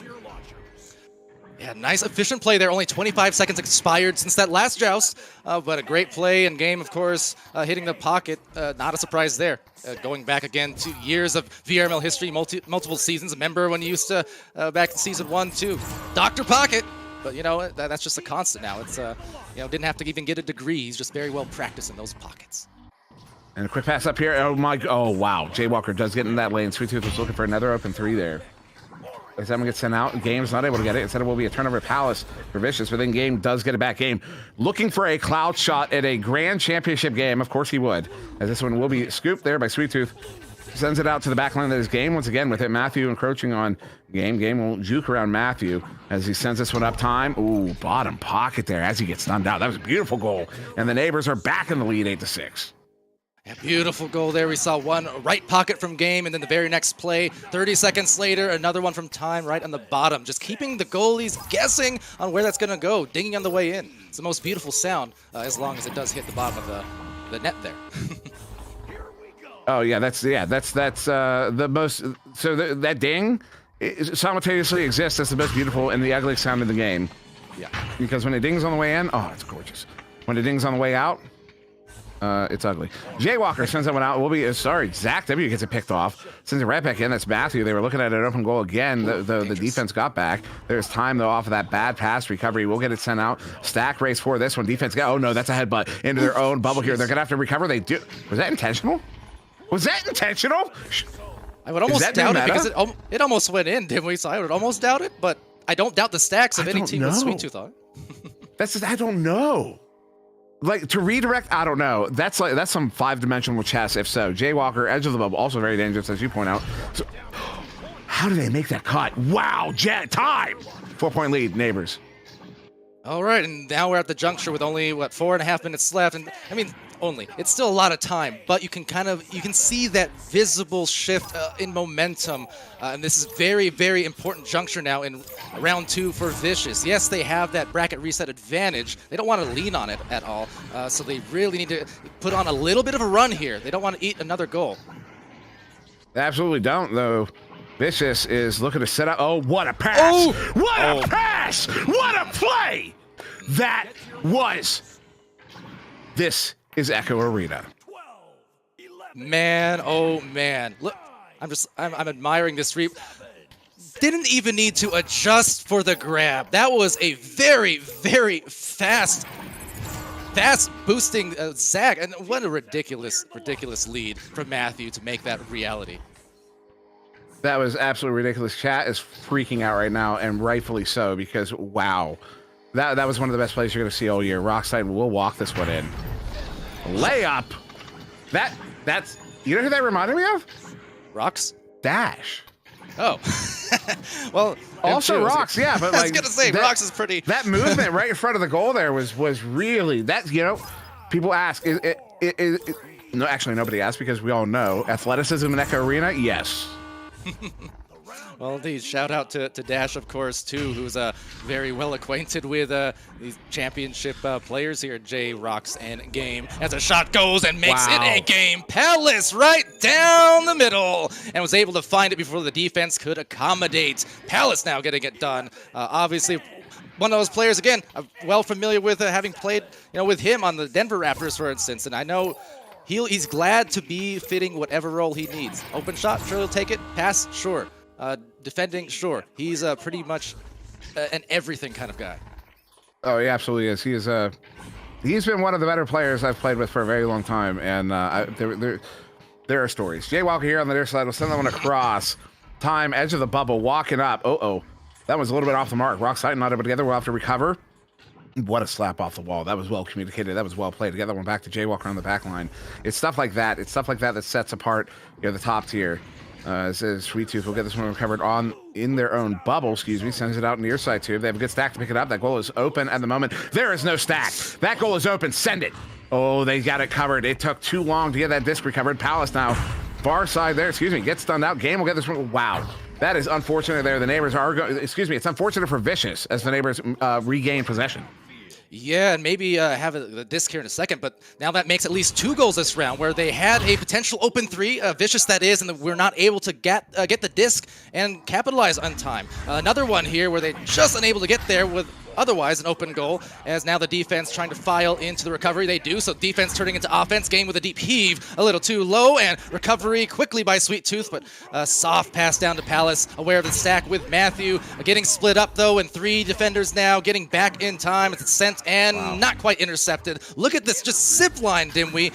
Yeah, nice efficient play there. Only 25 seconds expired since that last joust, but a great play and Game, of course, hitting the pocket. Not a surprise there. Going back again to years of VRML history, multiple seasons. Remember when you used to, back in season 1, 2, Dr. Pocket. But that's just a constant now. It's didn't have to even get a degree. He's just very well practiced in those pockets. And a quick pass up here. Oh, wow. Jay Walker does get in that lane. Sweet Tooth was looking for another open 3 there. As that one gets sent out, Game's not able to get it. Instead, it will be a turnover Palace for Vicious, but then Game does get it back. Game looking for a cloud shot at a grand championship game. Of course he would, as this one will be scooped there by Sweet Tooth. Sends it out to the back line of his Game once again with it. Matthew encroaching on Game. Game will juke around Matthew as he sends this one up time. Ooh, bottom pocket there as he gets stunned out. That was a beautiful goal. And the Neighbors are back in the lead 8-6. A beautiful goal there. We saw one right pocket from Game, and then the very next play, 30 seconds later, another one from Time right on the bottom. Just keeping the goalies guessing on where that's going to go, dinging on the way in. It's the most beautiful sound, as long as it does hit the bottom of the net there. Oh yeah, that's the most. So that ding simultaneously exists as the most beautiful and the ugliest sound in the game. Yeah. Because when it dings on the way in, oh, it's gorgeous. When it dings on the way out, it's ugly. Jay Walker sends that one out. Zach W gets it picked off. Sends it right back in. That's Matthew. They were looking at an open goal again. The defense got back. There's time though off of that bad pass recovery. We'll get it sent out. Stack race for this one. Defense got. Oh no, that's a headbutt into their own bubble here. They're gonna have to recover. They do. Was that intentional? Was that intentional? I would almost doubt it because it almost went in, didn't we? So I would almost doubt it, but I don't doubt the stacks of any team with Sweet Tooth on. I don't know. Like, to redirect, I don't know. That's some 5-dimensional chess, if so. Jay Walker, edge of the bubble, also very dangerous, as you point out. So, how do they make that cut? Wow, time! 4-point lead, Neighbors. All right, and now we're at the juncture with only, 4.5 minutes left. And I mean, it's still a lot of time, but you can see that visible shift in momentum. And this is very, very important juncture now in round 2 for Vicious. Yes, they have that bracket reset advantage. They don't want to lean on it at all. So they really need to put on a little bit of a run here. They don't want to eat another goal. They absolutely don't, though. Vicious is looking to set up. Oh, what a pass! Oh! What a pass! What a play! This is Echo Arena. Man, oh man. Look, I'm admiring this sweep. Didn't even need to adjust for the grab. That was a very, very fast boosting Zach. And what a ridiculous lead from Matthew to make that reality. That was absolutely ridiculous. Chat is freaking out right now, and rightfully so, because wow. That was one of the best plays you're going to see all year. Rockside will walk this one in. Layup. That's you know who that reminded me of? Rocks? Dash. Oh. Well, also Rocks, yeah, but like I was gonna say Rocks is pretty. That movement right in front of the goal there was really that. People ask no, actually nobody asked because we all know athleticism in Echo Arena. Yes. Well, indeed. Shout out to Dash, of course, too, who's very well acquainted with these championship players here, Jay, Rocks, and Game. As a shot goes and makes it a game. Palace right down the middle and was able to find it before the defense could accommodate. Palace now getting it done. Obviously, one of those players, again, I'm well familiar with having played with him on the Denver Raptors, for instance, and I know he's glad to be fitting whatever role he needs. Open shot, sure he'll take it. Pass, sure. Defending, sure. He's pretty much an everything kind of guy. Oh, he absolutely is. He's been one of the better players I've played with for a very long time, and there are stories. Jay Walker here on the near side will send that one across. Time, edge of the bubble, walking up. That was a little bit off the mark. Rockside not able to together. We'll have to recover. What a slap off the wall. That was well communicated. That was well played. Together one back to Jay Walker on the back line. It's stuff like that. That sets apart the top tier. Says Sweet Tooth will get this one recovered in their own bubble, sends it out near side too. They have a good stack to pick it up. That goal is open at the moment. There is no stack. That goal is open. Send it. Oh, they got it covered. It took too long to get that disc recovered. Palace now, far side there, gets stunned out. Game will get this one. Wow. That is unfortunate there. The Neighbors are it's unfortunate for Vicious as the Neighbors regain possession. Yeah, and maybe have a disc here in a second, but now that makes at least 2 goals this round, where they had a potential open 3, Vicious that is, and we're not able to get the disc and capitalize on time. Another one here where they just unable to get there with otherwise an open goal, as now the defense trying to file into the recovery. They do, so defense turning into offense. Game with a deep heave, a little too low, and recovery quickly by Sweet Tooth, but a soft pass down to Palace, aware of the stack with Matthew. Getting split up though, and 3 defenders now getting back in time. It's sent and not quite intercepted. Look at this, just zip line, Dimwee.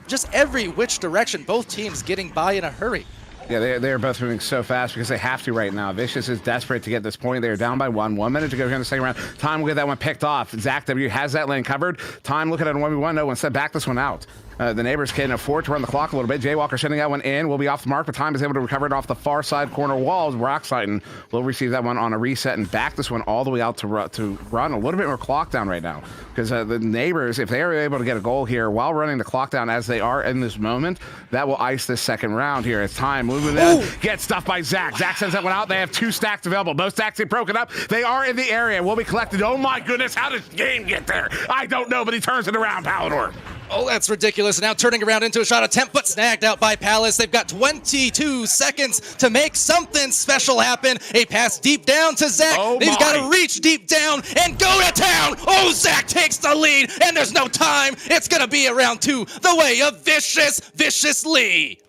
just every which direction, both teams getting by in a hurry. Yeah, they're both moving so fast because they have to right now. Vicious is desperate to get this point. They're down by 1 minute to go here in the second round. Time will get that one picked off. Zach W has that lane covered. Time looking at a 1v1. No one said back this one out. The neighbors can afford to run the clock a little bit. Jaywalker sending that one in. Will be off the mark, but Time is able to recover it off the far side corner walls. Rocksliden will receive that one on a reset and back this one all the way out to run a little bit more clock down right now. Because the neighbors, if they are able to get a goal here while running the clock down as they are in this moment, that will ice this second round here. It's Time moving in. Gets stuffed by Zach. Zach sends that one out. They have 2 stacks available. Both stacks get broken up. They are in the area. Will be collected. Oh my goodness, how did Game get there? I don't know, but he turns it around, Palador. Oh, that's ridiculous. Now turning around into a shot attempt, but snagged out by Palace. They've got 22 seconds to make something special happen. A pass deep down to Zach. Oh They've my. got to reach deep down and go to town. Oh, Zach takes the lead, and there's no time. It's going to be a round 2 the way of Vicious Lee.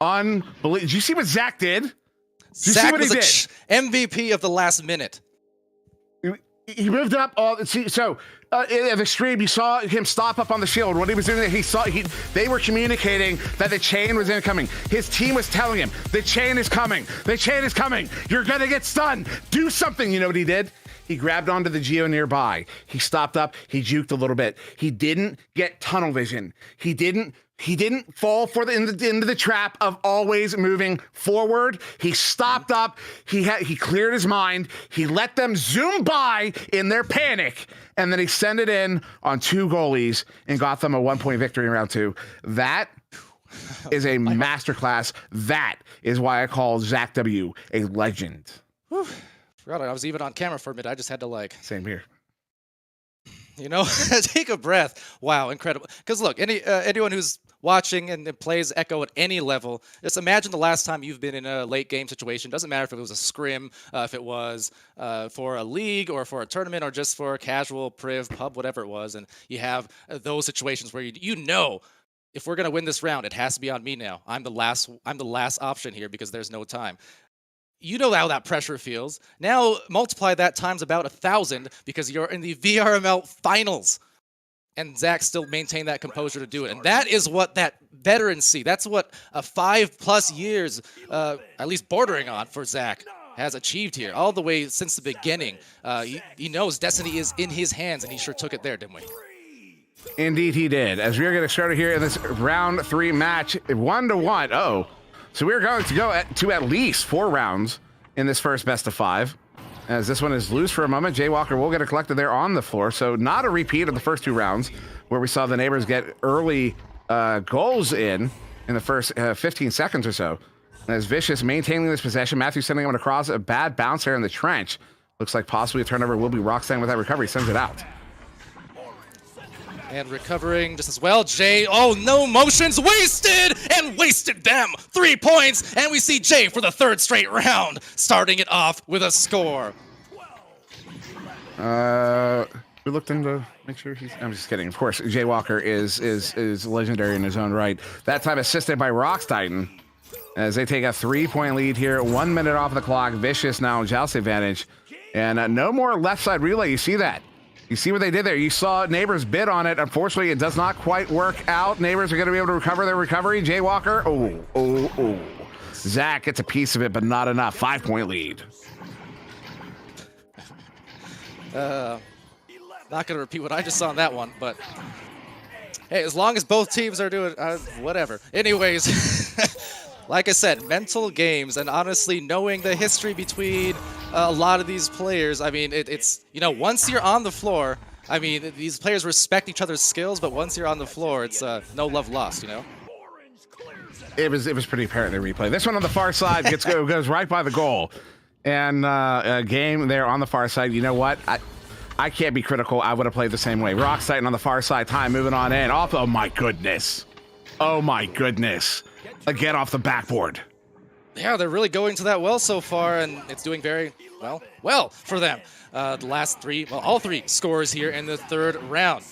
Unbelievable. Did you see what Zach did? Did you Zach see what he was did? MVP of the last minute. He moved up all. In the stream, you saw him stop up on the shield. What he was doing, they were communicating that the chain was incoming. His team was telling him, the chain is coming. The chain is coming. You're going to get stunned. Do something. You know what he did? He grabbed onto the Geo nearby. He stopped up. He juked a little bit. He didn't get tunnel vision. He didn't fall into the trap of always moving forward. He stopped up. He cleared his mind. He let them zoom by in their panic, and then he sent it in on 2 goalies and got them a 1-point victory in round 2. That is a masterclass. That is why I call Zach W a legend. Whew. Forgot I was even on camera for a minute. I just had to Same here. Take a breath. Wow, incredible. Because look, anyone who's watching and plays Echo at any level, just imagine the last time you've been in a late game situation. Doesn't matter if it was a scrim, if it was for a league or for a tournament or just for a casual priv pub, whatever it was, and you have those situations where you know if we're gonna win this round, it has to be on me now. I'm the last option here because there's no time. You know how that pressure feels. Now multiply that times about 1,000 because you're in the VRML finals. And Zach still maintained that composure to do it. And that is what that veterancy, that's what a 5+ years, at least bordering on for Zach, has achieved here. All the way since the beginning. He knows destiny is in his hands, and he sure took it there, didn't we? Indeed he did. As we're getting started here in this round 3 match, 1-1. Oh. So we're going to go to at least 4 rounds in this first best of 5. As this one is loose for a moment, Jaywalker will get it collected there on the floor. So not a repeat of the first 2 rounds where we saw the neighbors get early goals in the first 15 seconds or so. As Vicious maintaining this possession, Matthew sending him across a bad bounce there in the trench. Looks like possibly a turnover will be Roxanne with that recovery. Sends it out. And recovering just as well, Jay. Oh, no motions wasted, and wasted them. 3 points, and we see Jay for the 3rd straight round, starting it off with a score. We looked into make sure he's. I'm just kidding. Of course, Jaywalker is legendary in his own right. That time assisted by Rockstitan as they take a 3-point lead here. 1 minute off the clock. Vicious now joust advantage, and no more left side relay. You see that? You see what they did there? You saw Neighbors bid on it. Unfortunately, it does not quite work out. Neighbors are going to be able to recover their recovery. Jaywalker, oh. Zach gets a piece of it, but not enough. 5-point lead. Not going to repeat what I just saw on that one, but hey, as long as both teams are doing whatever. Anyways, like I said, mental games, and honestly, knowing the history between a lot of these players, I mean, it's once you're on the floor, I mean, these players respect each other's skills, but once you're on the floor, it's no love lost, It was pretty apparent in the replay. This one on the far side goes right by the goal, and a game there on the far side. You know what? I can't be critical. I would have played the same way. Rockstitan on the far side. Time moving on in. Oh my goodness. Oh my goodness. Again off the backboard. Yeah, they're really going to that well so far, and it's doing very well for them. The last 3, all 3 scores here in the 3rd round.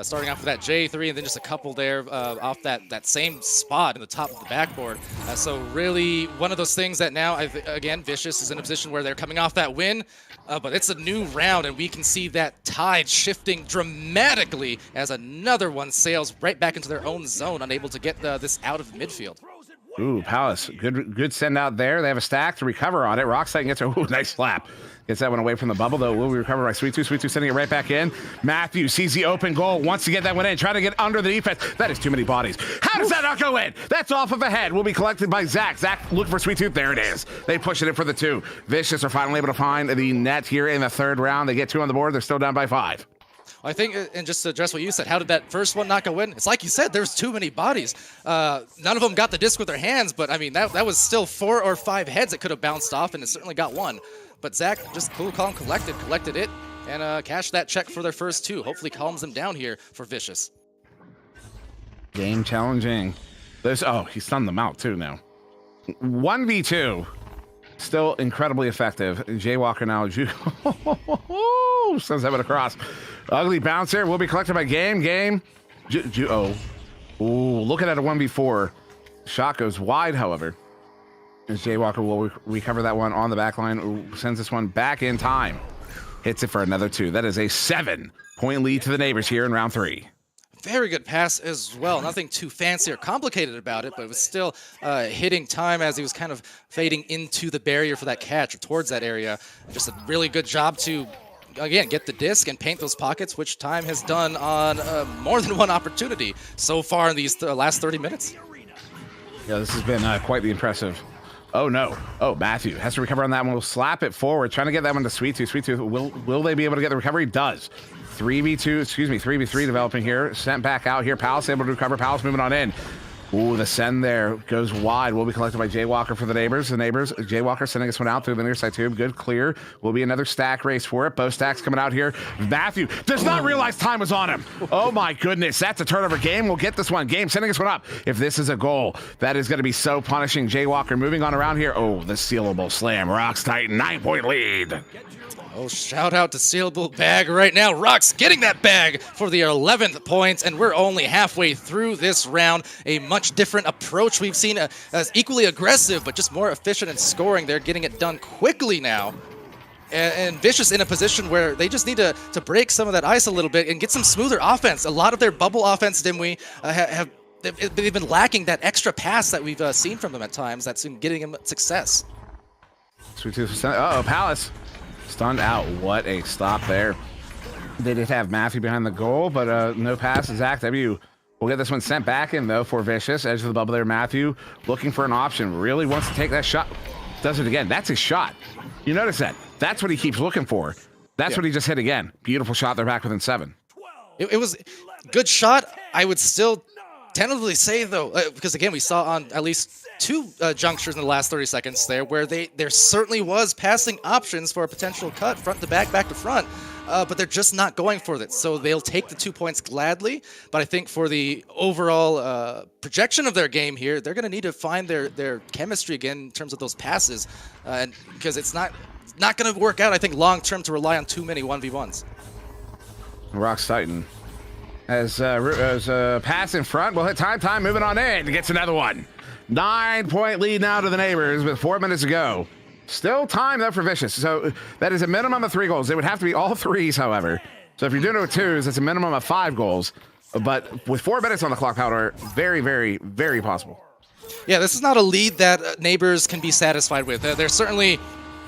Starting off with that J3 and then just a couple there off that same spot in the top of the backboard. So really one of those things that now, again, Vicious is in a position where they're coming off that win, but it's a new round and we can see that tide shifting dramatically as another one sails right back into their own zone, unable to get this out of midfield. Ooh, Palace, good send out there. They have a stack to recover on it. Rockstein gets a nice slap. Gets that one away from the bubble, though. Will be recovered by Sweet 2. Sweet 2 sending it right back in. Matthew sees the open goal, wants to get that one in, trying to get under the defense. That is too many bodies. How does that not go in? That's off of a head. Will be collected by Zach. Zach looking for Sweet 2. There it is. They push it in for the 2. Vicious are finally able to find the net here in the third round. They get 2 on the board. They're still down by 5. I think, and just to address what you said, how did that first one not go in? It's like you said, there's too many bodies. None of them got the disc with their hands, but I mean, that was still 4 or 5 heads that could have bounced off, and it certainly got 1. But Zach just cool, calm, collected it, and cashed that check for their first 2. Hopefully calms them down here for Vicious. Game challenging. He stunned them out too now. 1v2. Still incredibly effective. Jaywalker now. Sends that one across. Ugly bouncer will be collected by Game. Ooh, looking at a 1v4. Shot goes wide, however. As Jaywalker will recover that one on the back line. Ooh, sends this one back in time. Hits it for another 2. That is a 7-point lead to the neighbors here in round 3. Very good pass as well. Nothing too fancy or complicated about it, but it was still hitting time as he was kind of fading into the barrier for that catch or towards that area. Just a really good job to, again, get the disc and paint those pockets, which Time has done on more than one opportunity so far in these last 30 minutes. Yeah, this has been quite the impressive. Oh, no. Oh, Matthew has to recover on that one. We'll slap it forward, trying to get that one to Sweet 2. Sweet 2, will they be able to get the recovery? Does. 3v3 developing here. Sent back out here. Palace able to recover. Palace moving on in. Ooh, the send there goes wide. Will be collected by Jaywalker for the neighbors. Jaywalker sending this one out through the near side tube. Good clear. Will be another stack race for it. Both stacks coming out here. Matthew does not realize time was on him. Oh my goodness. That's a turnover. Game will get this one. Game sending this one up. If this is a goal, that is going to be so punishing. Jaywalker moving on around here. Oh, the sealable slam. Rocks Titan 9-point lead. Oh, shout out to Sealable Bag right now. Rock's getting that bag for the 11th points, and we're only halfway through this round. A much different approach. We've seen as equally aggressive, but just more efficient in scoring. They're getting it done quickly now. And Vicious in a position where they just need to break some of that ice a little bit and get some smoother offense. A lot of their bubble offense, Dimwee, they've been lacking that extra pass that we've seen from them at times. That's been getting them success. Sweet 2. Uh-oh, Palace. Stunned out. What a stop there. They did have Matthew behind the goal, but no pass. Zach W will get this one sent back in, though, for Vicious. Edge of the bubble there. Matthew looking for an option. Really wants to take that shot. Does it again. That's his shot. You notice that. That's what he keeps looking for. That's what he just hit again. Beautiful shot. They're back within 7. It was a good shot. I would still tentatively say, though, because, again, we saw on at least 2 junctures in the last 30 seconds there where there certainly was passing options for a potential cut front to back to front, but they're just not going for it. So they'll take the 2 points gladly, but I think for the overall projection of their game here, they're going to need to find their chemistry again in terms of those passes, and because it's not going to work out, I think, long-term to rely on too many 1v1s. Rocks Titan as a pass in front. We'll hit time, moving on in. Gets another one. 9-point lead now to the neighbors with 4 minutes to go. Still time, though, for Vicious. So that is a minimum of 3 goals. It would have to be all 3s, however. So if you're doing it with 2s, it's a minimum of 5 goals. But with 4 minutes on the clock, Powder, very, very, very possible. Yeah, this is not a lead that neighbors can be satisfied with. They're certainly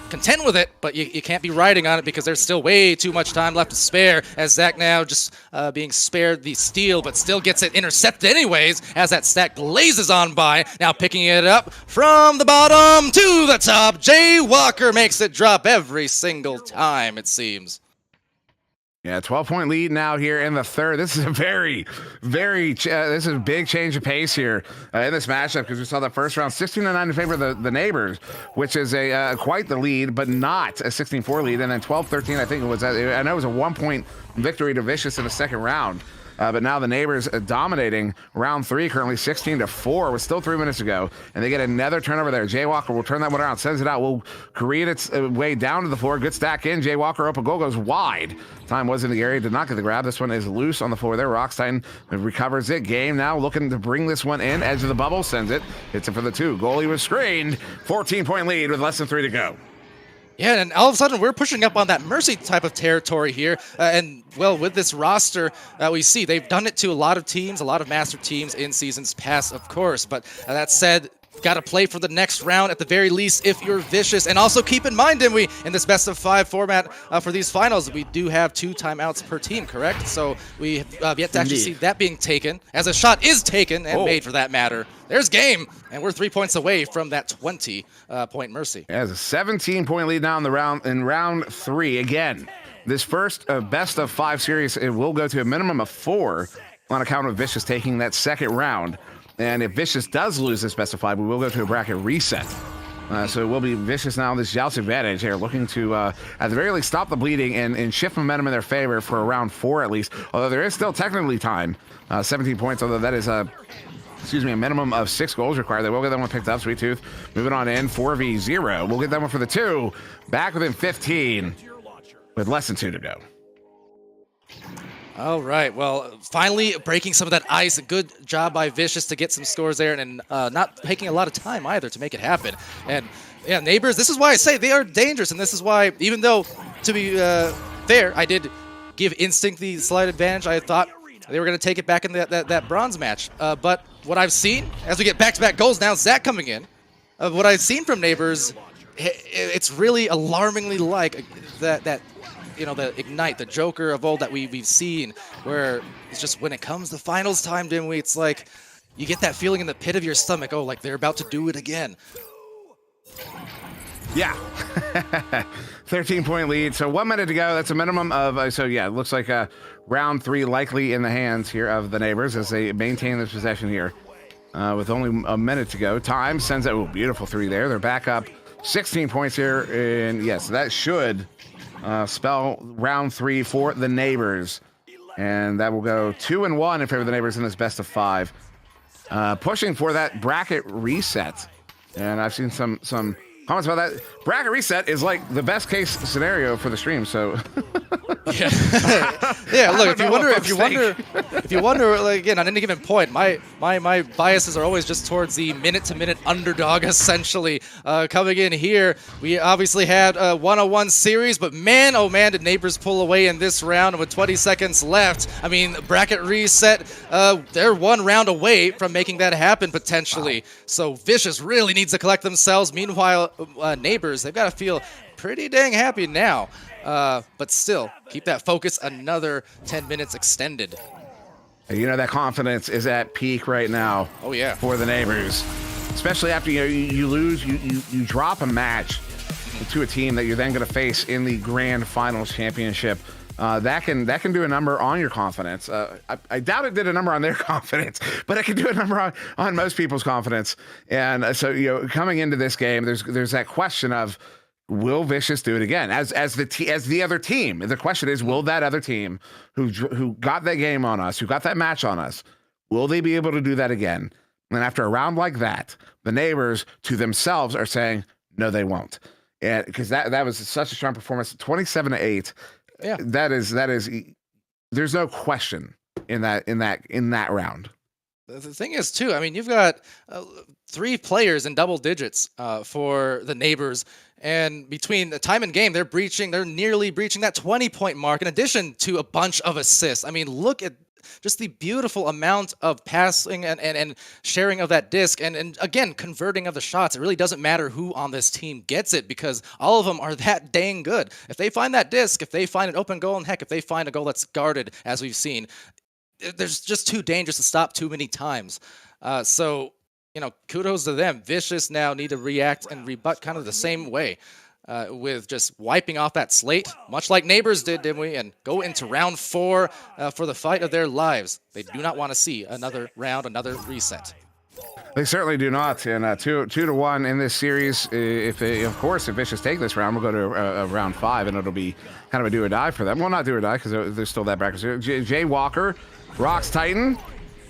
content with it, but you can't be riding on it because there's still way too much time left to spare, as Zach now just being spared the steal, but still gets it intercepted anyways as that stack blazes on by. Now picking it up from the bottom to the top. Jaywalker makes it drop every single time, it seems. Yeah, 12-point lead now here in the third. This is a this is a big change of pace here in this matchup because we saw the first round 16-9 in favor of the neighbors, which is a quite the lead, but not a 16-4 lead. And then 12-13, I think it was. I know it was a 1-point victory to Vicious in the second round. but now the Neighbors dominating round 3, currently 16-4 with still 3 minutes to go, and they get another turnover there. Jay Walker will turn that one around, sends it out, will create its way down to the floor, good stack in. Jay Walker up, a goal goes wide. Time was in the area, did not get the grab. This one is loose on the floor there. Rocks Titan recovers it. Game now looking to bring this one in. Edge of the bubble, sends it, hits it for the 2. Goalie was screened. 14-point lead with less than 3 to go. Yeah, and all of a sudden we're pushing up on that Mercy type of territory here. And, well, with this roster we see, they've done it to a lot of teams, a lot of master teams in seasons past, of course. But that said, got to play for the next round at the very least if you're Vicious. And also keep in mind, Dimwee, in this best-of-5 format for these finals, we do have 2 timeouts per team, correct? So we have yet to actually see that being taken, as a shot is taken and made for that matter. There's game, and we're 3 points away from that 20-point Mercy. It has a 17-point lead now in round 3. Again, this first best-of-5 series, it will go to a minimum of 4 on account of Vicious taking that second round. And if Vicious does lose this best-of-5, we will go to a bracket reset. So it will be Vicious now, this Joust advantage here, looking to, at the very least, stop the bleeding and shift momentum in their favor for round 4 at least. Although there is still technically time. 17 points, although that is a minimum of 6 goals required. They will get that one picked up. Sweet Tooth moving on in, 4v0. We'll get that one for the 2. Back within 15 with less than 2 to go. All right, well, finally breaking some of that ice. A good job by Vicious to get some scores there, and not taking a lot of time either to make it happen. And yeah, Neighbors, this is why I say they are dangerous, and this is why, even though, to be fair, I did give Instinct the slight advantage. I thought they were going to take it back in that bronze match. But what I've seen, as we get back-to-back goals, now Zach coming in, what I've seen from Neighbors, it's really alarmingly like that you know, the Ignite, the Joker of old that we've seen, where it's just when it comes to finals time, Dimwee, it's like you get that feeling in the pit of your stomach, oh, like they're about to do it again. Yeah. 13-point lead. So 1 minute to go. That's a minimum of, so yeah, it looks like round 3 likely in the hands here of the Neighbors as they maintain this possession here with only a minute to go. Time sends out, oh, beautiful 3 there. They're back up 16 points here. And yes, that should spell round 3 for the Neighbors. And that will go 2-1 in favor of the Neighbors in this best-of-5. Pushing for that bracket reset. And I've seen some comments about that. Bracket reset is like the best case scenario for the stream, so yeah. Yeah, look, if you wonder, like, again, on any given point, my biases are always just towards the minute-to-minute underdog, essentially. Coming in here, we obviously had a 1-on-1 series, but man, oh man, did Neighbors pull away in this round with 20 seconds left. I mean, bracket reset, they're 1 round away from making that happen, potentially. Wow. So Vicious really needs to collect themselves. Meanwhile, Neighbors, they've got to feel pretty dang happy now. But still, keep that focus another 10 minutes extended. You know, that confidence is at peak right now. Oh, yeah. For the Neighbors. Especially after you lose, you drop a match to a team that you're then going to face in the Grand Finals Championship. That can do a number on your confidence. I doubt it did a number on their confidence, but it can do a number on most people's confidence. And so, you know, coming into this game, there's that question of, will Vicious do it again as the other team? The question is, will that other team who got that game on us, who got that match on us, will they be able to do that again? And after a round like that, the Neighbors to themselves are saying, no, they won't. And because that was such a strong performance, 27-8. Yeah, that is. There's no question in that round. The thing is, too, I mean, you've got 3 players in double digits for the Neighbors, and between the time and game, they're nearly breaching that 20-point mark. In addition to a bunch of assists. I mean, look at just the beautiful amount of passing and sharing of that disc, and again, converting of the shots. It really doesn't matter who on this team gets it, because all of them are that dang good. If they find that disc, if they find an open goal, and heck, if they find a goal that's guarded, as we've seen, there's just too dangerous to stop too many times. So, you know, kudos to them. Vicious now need to react and rebut kind of the same way. With just wiping off that slate, much like Neighbors did, didn't we? And go into round 4 for the fight of their lives. They do not want to see another round, another reset. They certainly do not. And 2-1 in this series. Of course, if Vicious take this round, we'll go to round 5, and it'll be kind of a do or die for them. Well, not do or die, because there's still that bracket. Jay Walker Rocks Titan.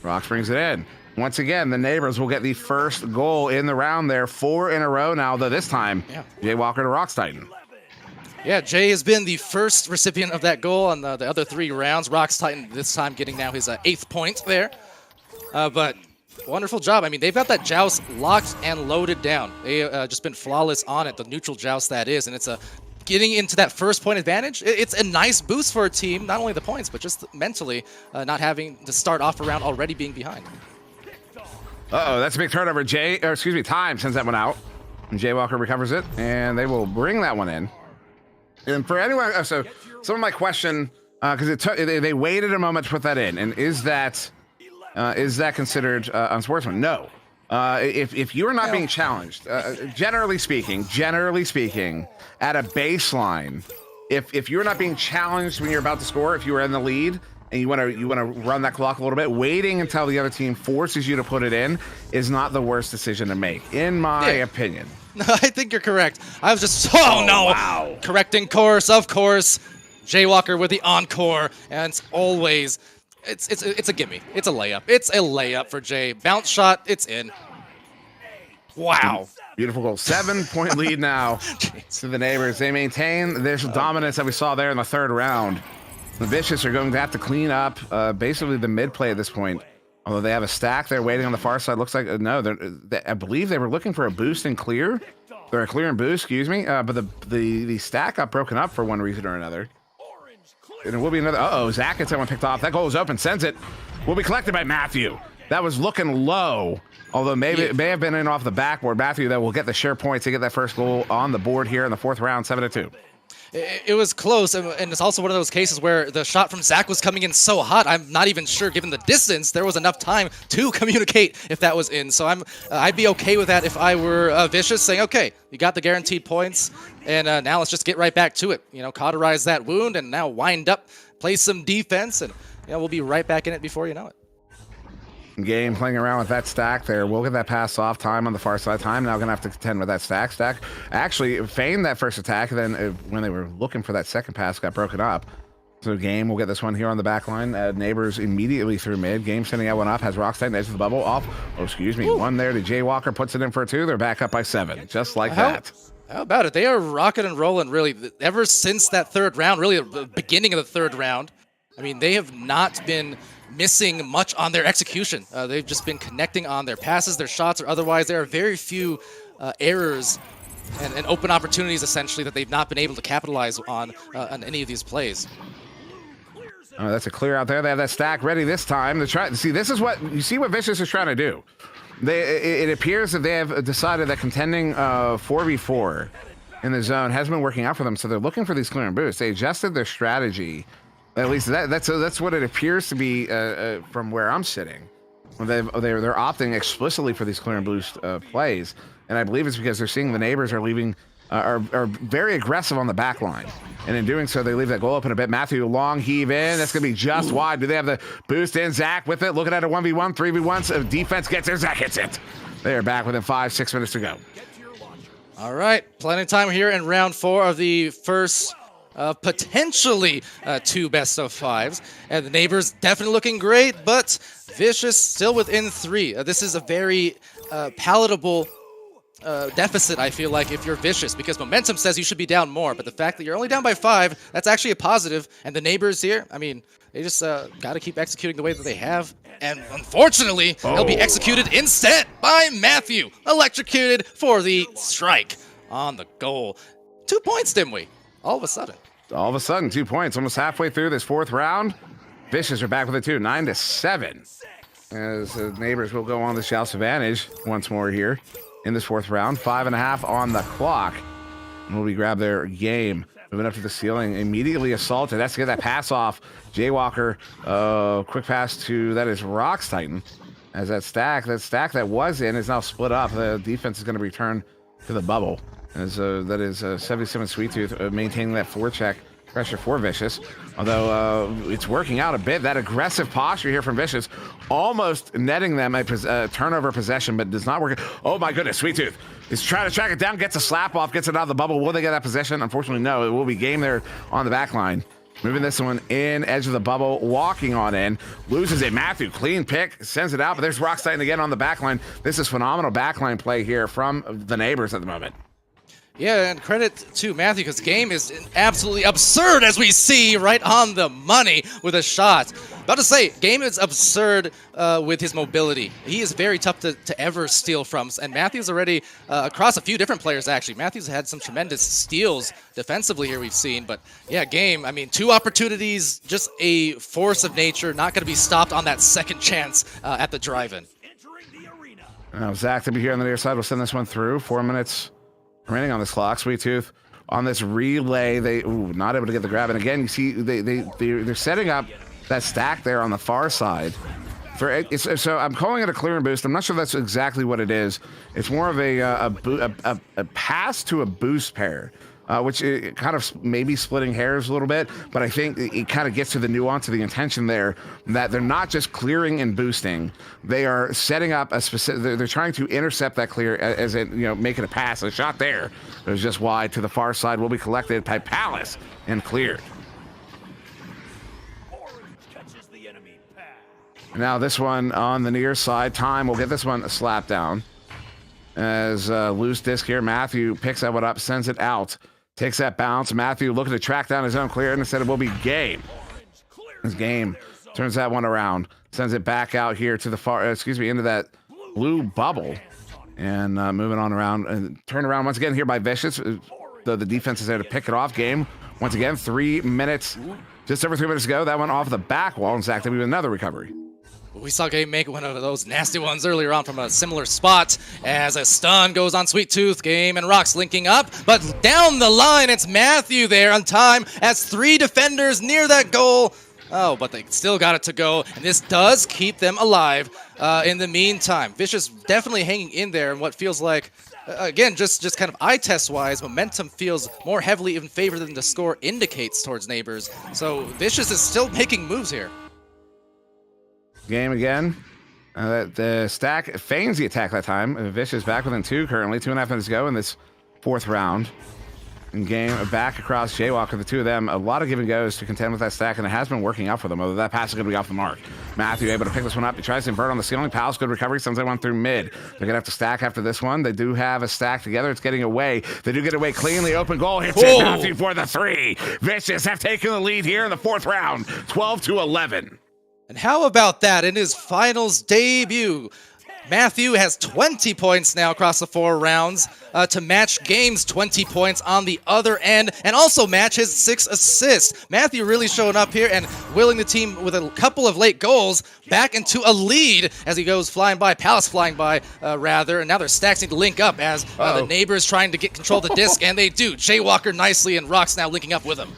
Rocks brings it in. Once again, the neighbors will get the first goal in the round there. 4 in a row now, though this time, Jay Walker to Rocks Titan. Yeah, Jay has been the first recipient of that goal on the other 3 rounds. Rocks Titan this time getting now his 8th point there. But wonderful job. I mean, they've got that joust locked and loaded down. They just been flawless on it, the neutral joust that is, and it's getting into that first point advantage. It's a nice boost for a team, not only the points, but just mentally not having to start off a round already being behind. Uh-oh, that's a big turnover. Time sends that one out. And Jay Walker recovers it, and they will bring that one in. And for anyone, so some of my question, because they waited a moment to put that in, and is that considered unsportsmanlike? No. If you are not being challenged, generally speaking, at a baseline, if you're not being challenged when you're about to score, if you are in the lead and you want to run that clock a little bit, waiting until the other team forces you to put it in is not the worst decision to make, in my opinion. I think you're correct. I was just wow. Correcting course, of course. Jay Walker with the encore, and it's always it's a gimme. It's a layup. It's a layup for Jay. Bounce shot, it's in. Wow. Beautiful goal. 7-point lead now to the neighbors. They maintain this dominance that we saw there in the 3rd round. The Vicious are going to have to clean up basically the mid play at this point. Although they have a stack, they're waiting on the far side. Looks like, I believe they were looking for a boost and clear. They're a clear and boost, excuse me. But the stack got broken up for one reason or another. And it will be another, Zach gets that one picked off. That goal is open, sends it. Will be collected by Matthew. That was looking low. Although maybe it may have been in off the backboard. Matthew, that will get the share points to get that first goal on the board here in the 4th round, 7-2. It was close, and it's also one of those cases where the shot from Zach was coming in so hot, I'm not even sure, given the distance, there was enough time to communicate if that was in. So I'd be okay with that if I were Vicious, saying, okay, you got the guaranteed points, and now let's just get right back to it. Cauterize that wound, and now wind up, play some defense, and we'll be right back in it before you know it. Game playing around with that stack there. We'll get that pass off. Time on the far side. Time now going to have to contend with that stack. Stack actually feigned that first attack. Then when they were looking for that second pass, got broken up. So Game will get this one here on the back line. Neighbors immediately through mid. Game sending that one up. Has Rockstein edge of the bubble off. One there to Jay Walker. Puts it in for a 2. They're back up by 7. Just like that. How about it? They are rocking and rolling, really. Ever since that 3rd round, really the beginning of the 3rd round. I mean, they have not been missing much on their execution. They've just been connecting on their passes, their shots, or otherwise. There are very few errors and open opportunities, essentially, that they've not been able to capitalize on any of these plays. That's a clear out there. They have that stack ready this time to try. See, this is what you see what Vicious is trying to do. It appears that they have decided that contending 4v4 in the zone has been working out for them, so they're looking for these clear and boosts. They adjusted their strategy. At least that's what it appears to be from where I'm sitting. They're opting explicitly for these clear and boost plays, and I believe it's because they're seeing the neighbors are leaving are very aggressive on the back line, and in doing so, they leave that goal open a bit. Matthew, long heave in. That's gonna be just wide. Do they have the boost in? Zach with it, looking at a 1v1, 3v1. So defense gets there. Zach hits it. They are back within 5-6 minutes to go. All right, plenty of time here in round 4 of the first. Potentially 2 best of 5s, and the neighbors definitely looking great, but Vicious still within 3. This is a very palatable deficit, I feel like, if you're Vicious, because momentum says you should be down more, but the fact that you're only down by 5, that's actually a positive. And the neighbors here, I mean, they just got to keep executing the way that they have, and unfortunately, they'll be executed instead by Matthew, electrocuted for the strike on the goal. 2 points, didn't we? All of a sudden, 2 points. Almost halfway through this 4th round. Vicious are back with a 2, 9-7. As the neighbors will go on the Joust advantage once more here in this 4th round. 5.5 on the clock. And we grab their game. Moving up to the ceiling, immediately assaulted. That's to get that pass off. Jay Walker, quick pass to, that is Rocks Titan. As that stack that was in is now split up. The defense is going to return to the bubble. As that is 77 Sweet Tooth maintaining that forecheck pressure for Vicious. Although it's working out a bit. That aggressive posture here from Vicious, almost netting them a turnover possession, but does not work. Oh my goodness, Sweet Tooth is trying to track it down, gets a slap off, gets it out of the bubble. Will they get that possession? Unfortunately, no. It will be game there on the back line. Moving this one in, edge of the bubble, walking on in, loses it. Matthew, clean pick, sends it out, but there's Rock Titan again on the backline. This is phenomenal backline play here from the neighbors at the moment. Yeah, and credit to Matthew, because game is absolutely absurd, as we see right on the money with a shot. About to say, game is absurd with his mobility. He is very tough to ever steal from, and Matthew's already across a few different players, actually. Matthew's had some tremendous steals defensively here we've seen, but yeah, game, I mean, 2 opportunities, just a force of nature, not going to be stopped on that second chance at the drive-in. Now, Zach to be here on the near side. We'll send this one through. 4 minutes remaining on this clock. Sweet Tooth on this relay. They not able to get the grab. And again, you see they're setting up that stack there on the far side. So I'm calling it a clear and boost. I'm not sure that's exactly what it is. It's more of a pass to a boost pair. Which it kind of maybe splitting hairs a little bit, but I think it kind of gets to the nuance of the intention there, that they're not just clearing and boosting, they are setting up a specific, they're trying to intercept that clear as it, make it a pass. A shot there, it was just wide to the far side, will be collected by Palace and cleared. Now this one on the near side, Time will get this one a slap down. As loose disc here, Matthew picks that one up, sends it out. Takes that bounce. Matthew looking to track down his own clear, and instead it will be Game. His Game turns that one around, sends it back out here to the far, into that blue bubble, and moving on around and turn around once again here by Vicious. The defense is there to pick it off. Game once again, 3 minutes, just over 3 minutes ago. That one off the back wall, and Zach with another recovery. We saw Game make one of those nasty ones earlier on from a similar spot as a stun goes on Sweet Tooth. Game and Rocks linking up, but down the line, it's Matthew there on time as 3 defenders near that goal. Oh, but they still got it to go, and this does keep them alive in the meantime. Vicious definitely hanging in there in what feels like, again, just kind of eye test-wise, momentum feels more heavily in favor than the score indicates towards neighbors. So Vicious is still making moves here. Game again. The stack feigns the attack that time. Vicious back within 2 currently. 2.5 minutes to go in this 4th round. And Game back across Jaywalker, the 2 of them. A lot of give and goes to contend with that stack, and it has been working out for them, although that pass is going to be off the mark. Matthew able to pick this one up. He tries to invert on the ceiling. Palace, good recovery. Sends that one through mid. They're going to have to stack after this one. They do have a stack together. It's getting away. They do get away cleanly. Open goal. Hits it. Matthew for the 3. Vicious have taken the lead here in the 4th round. 12-11. And how about that in his finals debut? Matthew has 20 points now across the 4 rounds to match Game's 20 points on the other end and also match his 6 assists. Matthew really showing up here and willing the team with a couple of late goals back into a lead as he goes flying by, Palace flying by rather, and now their stacks need to link up as the neighbors trying to get control of the disc, and they do. Jaywalker nicely and Rocks now linking up with him.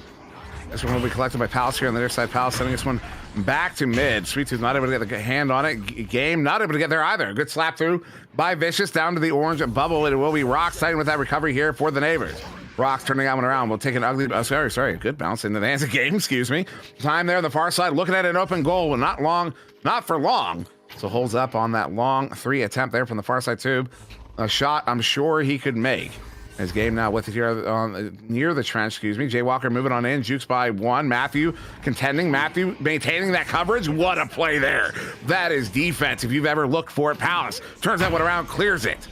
This one will be collected by Palace here on the other side. Palace sending this one back to mid. Sweet Tooth not able to get the hand on it. Game not able to get there either. Good slap through by Vicious down to the orange bubble. It will be Rocks Titan with that recovery here for the neighbors. Rocks turning that one around. We'll take an ugly, sorry. Good bounce into the hands of Game, excuse me. Time there on the far side. Looking at an open goal. Not for long. So holds up on that long 3 attempt there from the far side tube. A shot I'm sure he could make. His Game now with it here near the trench, excuse me. Jaywalker moving on in, jukes by 1. Matthew contending. Matthew maintaining that coverage. What a play there. That is defense if you've ever looked for it. Palace turns that one around, clears it.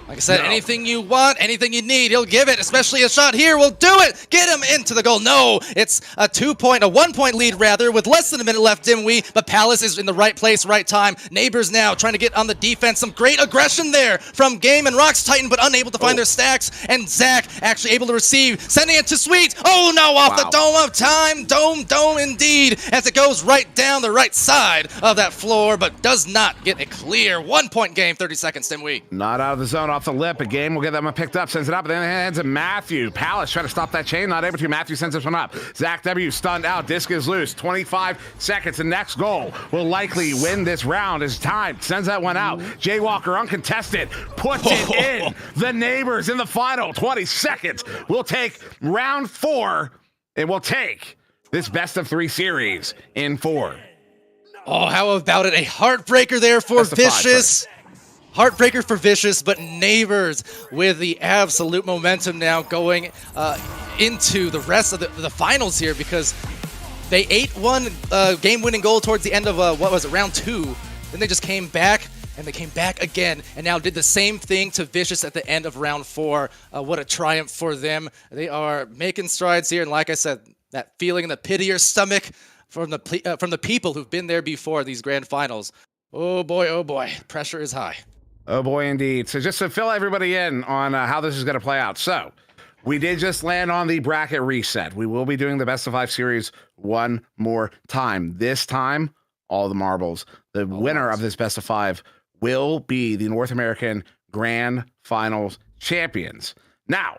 Like I said, anything you want, anything you need, he'll give it, especially a shot here will do it. Get him into the goal. No, it's a 1-point lead rather with less than a minute left, Dimwee, but Palace is in the right place, right time. Neighbors now trying to get on the defense. Some great aggression there from Game and Rocks Titan, but unable to find their stacks, and Zach actually able to receive, sending it to Sweet. Oh no, off the dome of time. Dome indeed, as it goes right down the right side of that floor, but does not get a clear 1-point game, 30 seconds, Dimwee. Not out of the zone, off the lip. A Game will get that one picked up, sends it up, and then it hands to Matthew. Palace trying to stop that chain, not able to. Matthew sends this one up. Zach W stunned out. Disc is loose. 25 seconds. The next goal will likely win this round as Time sends that one out. Jaywalker uncontested, puts it in. The neighbors in the final 20 seconds will take round 4, and will take this best of 3 series in 4. Oh, how about it? A heartbreaker there for Vicious. Heartbreaker for Vicious, but Neighbors with the absolute momentum now going into the rest of the finals here, because They ate one game-winning goal towards the end of, round 2. Then they just came back, and they came back again, and now did the same thing to Vicious at the end of round 4. What a triumph for them. They are making strides here, and like I said, that feeling in the pit of your stomach from the people who've been there before these grand finals. Oh boy, pressure is high. Oh boy, indeed. So just to fill everybody in on how this is going to play out. So we did just land on the bracket reset. We will be doing the best of 5 series one more time. This time, all the marbles. The winner of this best of 5 will be the North American Grand Finals champions. Now,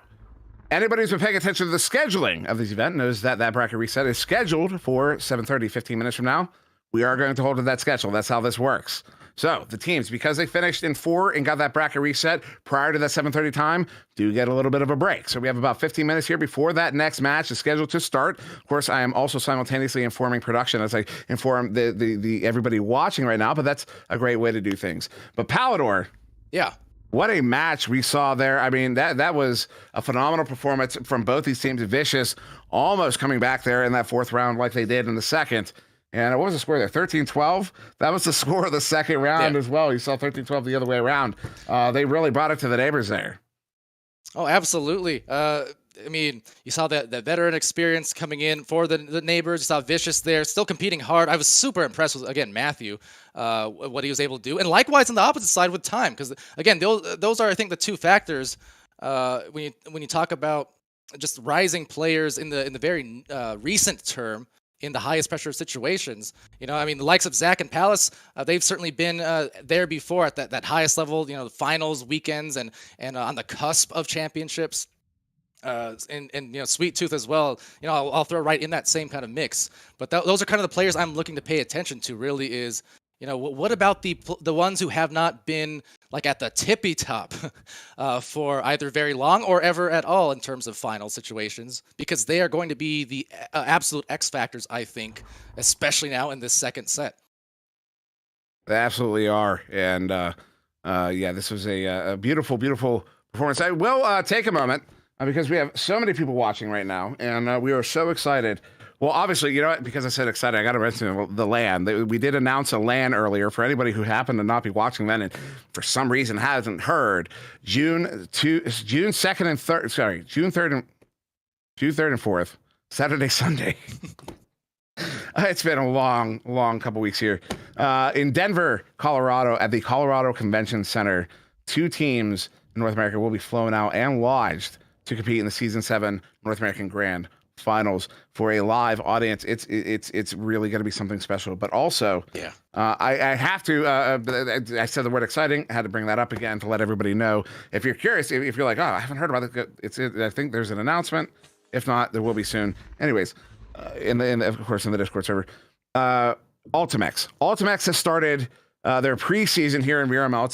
anybody who's been paying attention to the scheduling of this event knows that that bracket reset is scheduled for 7:30, 15 minutes from now. We are going to hold to that schedule. That's how this works. So the teams, because they finished in 4 and got that bracket reset prior to that 7:30 time, do get a little bit of a break. So we have about 15 minutes here before that next match is scheduled to start. Of course, I am also simultaneously informing production as I inform the everybody watching right now, but that's a great way to do things. But Palador, Yeah. what a match we saw there. I mean, that was a phenomenal performance from both these teams. Vicious almost coming back there in that 4th round like they did in the 2nd. And what was the score there? 13-12? That was the score of the 2nd round as well. You saw 13-12 the other way around. They really brought it to the neighbors there. Oh, absolutely. I mean, you saw that veteran experience coming in for the neighbors. You saw Vicious there, still competing hard. I was super impressed with, again, Matthew, what he was able to do. And likewise on the opposite side with Time. Because, again, those are, I think, the 2 factors when you talk about just rising players in the very recent term, in the highest pressure situations. You know, I mean, the likes of Zach and Palace, they've certainly been there before at that highest level, you know, the finals, weekends, and on the cusp of championships. And you know, Sweet Tooth as well. You know, I'll throw right in that same kind of mix. But those are kind of the players I'm looking to pay attention to, really is, you know, what about the ones who have not been like at the tippy top for either very long or ever at all in terms of final situations, because they are going to be the absolute X factors, I think, especially now in this 2nd set. They absolutely are. And yeah, this was a beautiful, beautiful performance. I will take a moment because we have so many people watching right now, and we are so excited. Well, obviously, you know what? Because I said excited, I got to mention the LAN. We did announce a LAN earlier for anybody who happened to not be watching then and for some reason hasn't heard. June 2nd and 3rd. Sorry, June 3rd and 4th. Saturday, Sunday. It's been a long couple weeks here. In Denver, Colorado, at the Colorado Convention Center, 2 teams in North America will be flown out and lodged to compete in the Season 7 North American Grand Finals for a live audience. It's really going to be something special. But also, I have to. I said the word exciting. I had to bring that up again to let everybody know. If you're curious, if you're like, oh, I haven't heard about it, I think there's an announcement. If not, there will be soon. Anyways, of course in the Discord server, Ultimex has started their preseason here in VRML.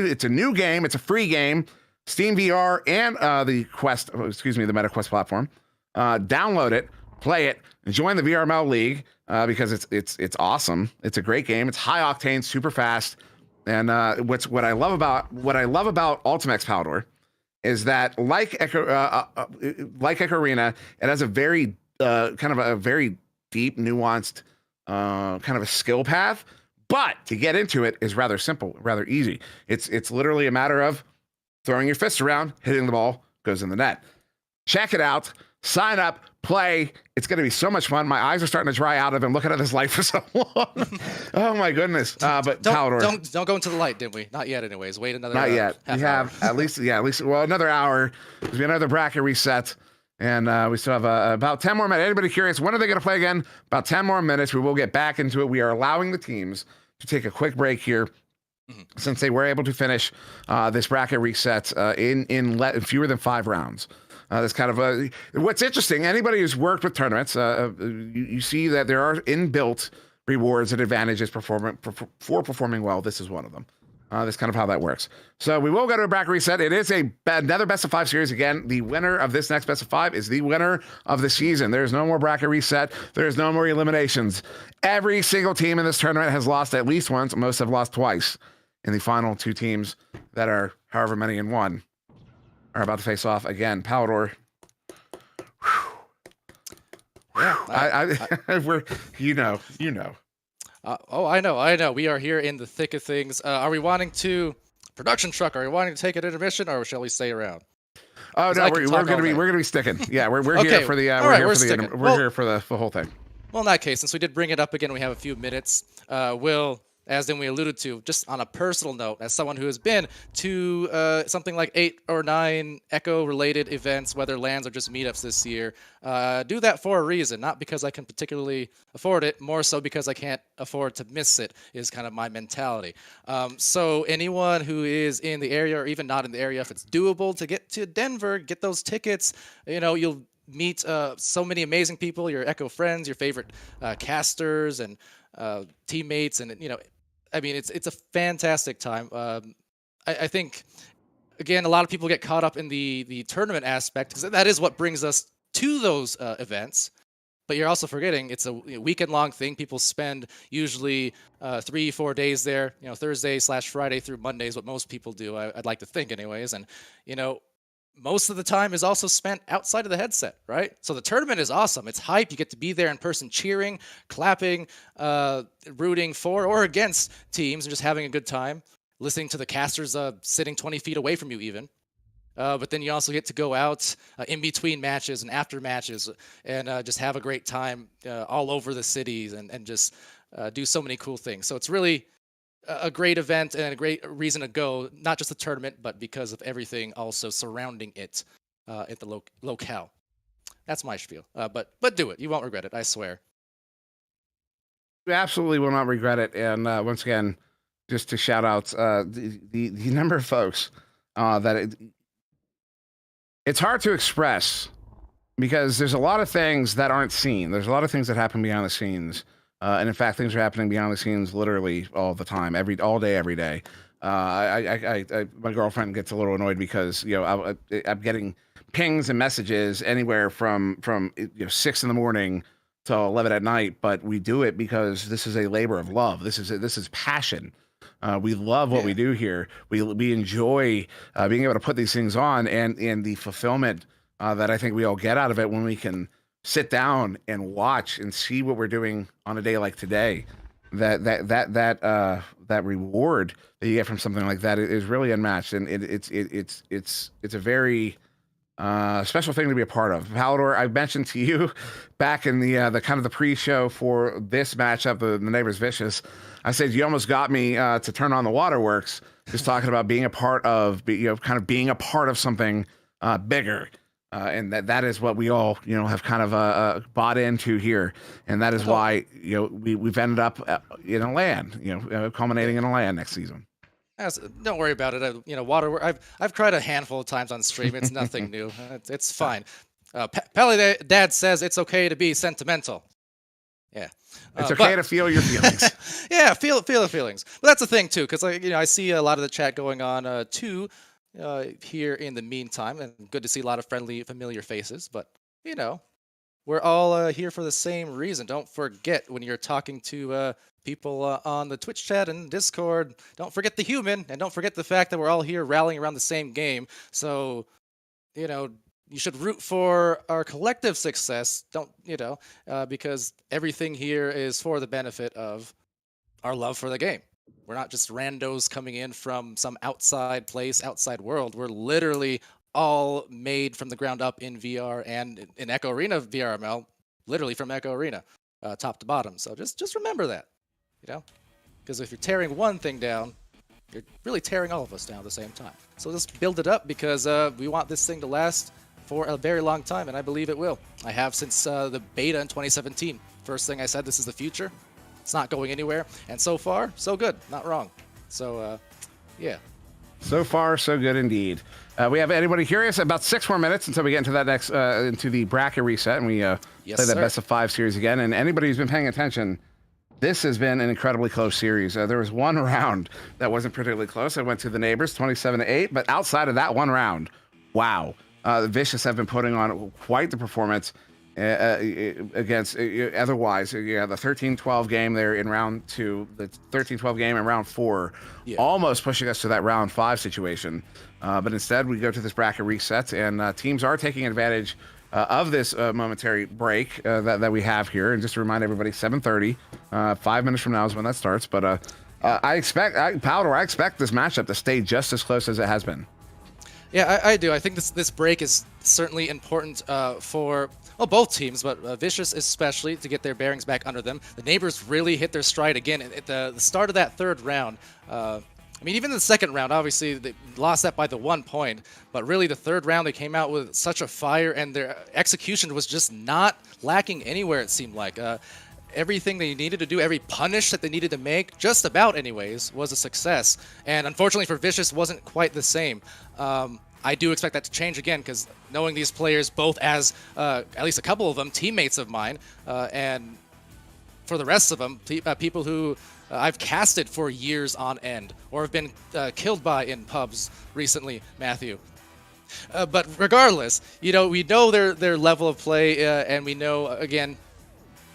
It's a new game. It's a free game. Steam VR and the Meta Quest platform. Download it, play it, and join the VRML League because it's awesome. It's a great game. It's high octane, super fast, and what I love about Ultimex Palador is that like Echo Arena, it has a very kind of a very deep, nuanced kind of a skill path. But to get into it is rather simple, rather easy. It's literally a matter of throwing your fists around, hitting the ball, goes in the net. Check it out. Sign up, play. It's going to be so much fun. My eyes are starting to dry out. I've been looking at this light for so long. Oh my goodness! But don't go into the light, did we? Not yet, anyways. Wait another. Not yet. We have at least another hour. There's be another bracket reset, and we still have about 10 more minutes. Anybody curious? When are they going to play again? About 10 more minutes. We will get back into it. We are allowing the teams to take a quick break here. Since they were able to finish this bracket reset in fewer than 5 rounds. That's kind of what's interesting. Anybody who's worked with tournaments, you see that there are inbuilt rewards and advantages for performing well. This is one of them. That's kind of how that works. So we will go to a bracket reset. It is another best of 5 series. Again, the winner of this next best of 5 is the winner of the season. There's no more bracket reset. There's no more eliminations. Every single team in this tournament has lost at least once. Most have lost twice. And the final 2 teams that are however many in one are about to face off again. Palador. We're, you know. I know. We are here in the thick of things. Are we wanting to production truck? Are we wanting to take an intermission, or shall we stay around? Oh no, we're gonna be sticking. Yeah, we're Okay. here for the We're here for the whole thing. Well, in that case, since we did bring it up again, we have a few minutes. Will, as then we alluded to, just on a personal note, as someone who has been to something like 8 or 9 Echo-related events, whether LANs or just meetups this year, do that for a reason, not because I can particularly afford it, more so because I can't afford to miss it, is kind of my mentality. So anyone who is in the area, or even not in the area, if it's doable to get to Denver, get those tickets, you'll meet so many amazing people, your Echo friends, your favorite casters and teammates, and it's a fantastic time. I think, again, a lot of people get caught up in the tournament aspect, because that is what brings us to those events. But you're also forgetting it's a weekend-long thing. People spend usually 3-4 days there. Thursday/Friday through Monday is what most people do. I'd like to think, anyways, and most of the time is also spent outside of the headset, right? So the tournament is awesome. It's hype. You get to be there in person cheering, clapping, rooting for or against teams, and just having a good time, listening to the casters sitting 20 feet away from you even. But then you also get to go out in between matches and after matches and just have a great time all over the cities and just do so many cool things. So it's really a great event and a great reason to go, not just the tournament, but because of everything also surrounding it at the locale. That's my spiel. But do it. You won't regret it, I swear. You absolutely will not regret it. And once again, just to shout out the number of folks that it's hard to express, because there's a lot of things that aren't seen. There's a lot of things that happen behind the scenes. And in fact, things are happening behind the scenes literally all the time, all day, every day. My girlfriend gets a little annoyed because I'm getting pings and messages anywhere from 6 in the morning till 11 at night. But we do it because this is a labor of love. This is passion. We love what we do here. We enjoy being able to put these things on, and the fulfillment that I think we all get out of it when we can sit down and watch and see what we're doing on a day like today. That reward that you get from something like that is really unmatched, and it's a very special thing to be a part of. Palador, I mentioned to you back in the kind of the pre-show for this matchup, the Neighbors Vicious, I said you almost got me to turn on the waterworks, just talking about being a part of, kind of being a part of something bigger. And that is what we all, have kind of bought into here, and that is why we've ended up in a LAN, culminating in a LAN next season. Don't worry about it. Water. I've cried a handful of times on stream. It's nothing new. It's fine. Pele Dad says it's okay to be sentimental. Yeah, it's okay to feel your feelings. Yeah, feel the feelings. But that's the thing too, because I see a lot of the chat going on too. Here in the meantime, and good to see a lot of friendly, familiar faces, but we're all here for the same reason. Don't forget, when you're talking to people on the Twitch chat and Discord, don't forget the human, and don't forget the fact that we're all here rallying around the same game. So, you should root for our collective success, because everything here is for the benefit of our love for the game. We're not just randos coming in from some outside place, outside world. We're literally all made from the ground up in VR and in Echo Arena VRML, literally from Echo Arena, top to bottom. So just remember that, because if you're tearing one thing down, you're really tearing all of us down at the same time. So just build it up, because we want this thing to last for a very long time, and I believe it will. I have since the beta in 2017. First thing I said, this is the future. It's not going anywhere, and so far, so good. Not wrong. So, yeah. So far, so good indeed. We have anybody curious? About 6 more minutes until we get into that next into the bracket reset, and we play that best of 5 series again. And anybody who's been paying attention, this has been an incredibly close series. There was one round that wasn't particularly close. I went to the Neighbors, 27-8, but outside of that one round, wow, the Vicious have been putting on quite the performance. Against otherwise, the 13-12 game there in round 2, the 13-12 game in round 4, almost pushing us to that round 5 situation. But instead, we go to this bracket reset, and teams are taking advantage of this momentary break that we have here. And just to remind everybody, 7:30, 5 minutes from now is when that starts. But I expect this matchup to stay just as close as it has been. Yeah, I do. I think this break is certainly important for both teams, but Vicious especially, to get their bearings back under them. The Neighbors really hit their stride again at the start of that third round. I mean, even in the second round, obviously, they lost that by the 1 point, but really the third round, they came out with such a fire, and their execution was just not lacking anywhere, it seemed like. Everything they needed to do, every punish that they needed to make, just about anyways, was a success. And unfortunately for Vicious, wasn't quite the same. I do expect that to change again, because knowing these players both as, at least a couple of them, teammates of mine, and for the rest of them, people who I've casted for years on end, or have been killed by in pubs recently, Matthew. But regardless, we know their level of play, and we know, again,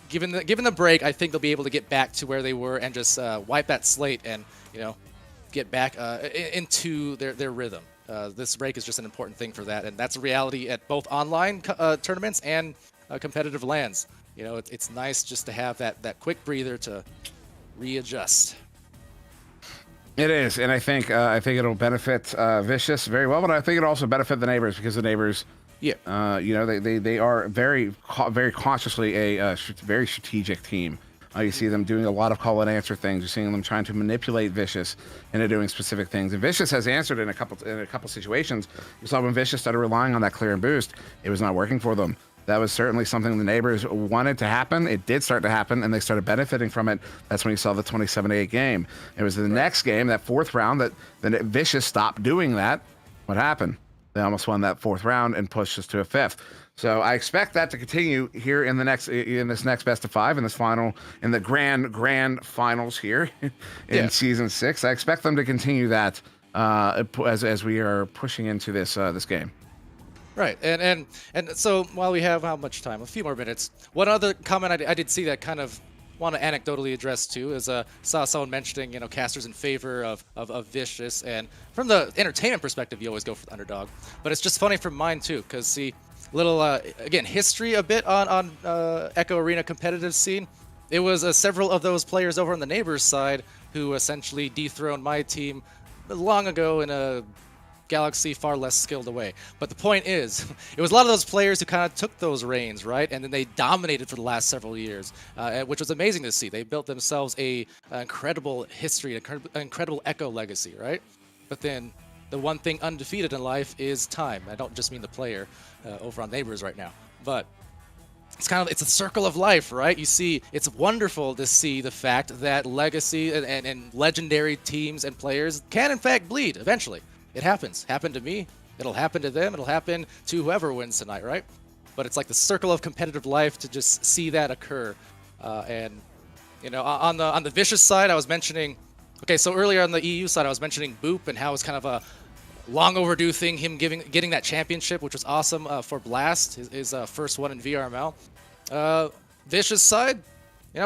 given the break, I think they'll be able to get back to where they were and just wipe that slate and get back into their rhythm. This break is just an important thing for that, and that's a reality at both online tournaments and competitive LANs. It's nice just to have that quick breather to readjust. It is, and I think it'll benefit Vicious very well, but I think it'll also benefit the Neighbors, because the Neighbors, they are very consciously a very strategic team. You see them doing a lot of call and answer things. You're seeing them trying to manipulate Vicious into doing specific things. And Vicious has answered in a couple situations. You saw when Vicious started relying on that clear and boost, it was not working for them. That was certainly something the Neighbors wanted to happen. It did start to happen, and they started benefiting from it. That's when you saw the 27-8 game. It was the next game, that fourth round, that Vicious stopped doing that. What happened? They almost won that fourth round and pushed us to a fifth. So I expect that to continue here in this next best of five, in the grand finals here in season 6. I expect them to continue that as we are pushing into this game. Right, and so while we have how much time? A few more minutes. One other comment I did see that kind of want to anecdotally address too is saw someone mentioning casters in favor of Vicious, and from the entertainment perspective, you always go for the underdog. But it's just funny from mine too, because see, little again history a bit on Echo Arena competitive scene. It was several of those players over on the Neighbors side who essentially dethroned my team long ago in a galaxy far less skilled away. But the point is, it was a lot of those players who kind of took those reins, right? And then they dominated for the last several years, which was amazing to see. They built themselves an incredible history, an incredible Echo legacy, right? But then the one thing undefeated in life is time. I don't just mean the player over on Neighbors right now, but it's a circle of life, right? You see, it's wonderful to see the fact that legacy and legendary teams and players can in fact bleed eventually. It happens. Happened to me. It'll happen to them. It'll happen to whoever wins tonight, right? But it's like the circle of competitive life to just see that occur. And on the Vicious side, I was mentioning. Okay, so earlier on the EU side, I was mentioning Boop and how it's kind of a long overdue thing. Him getting that championship, which was awesome for Blast, his first one in VRML. Vicious side.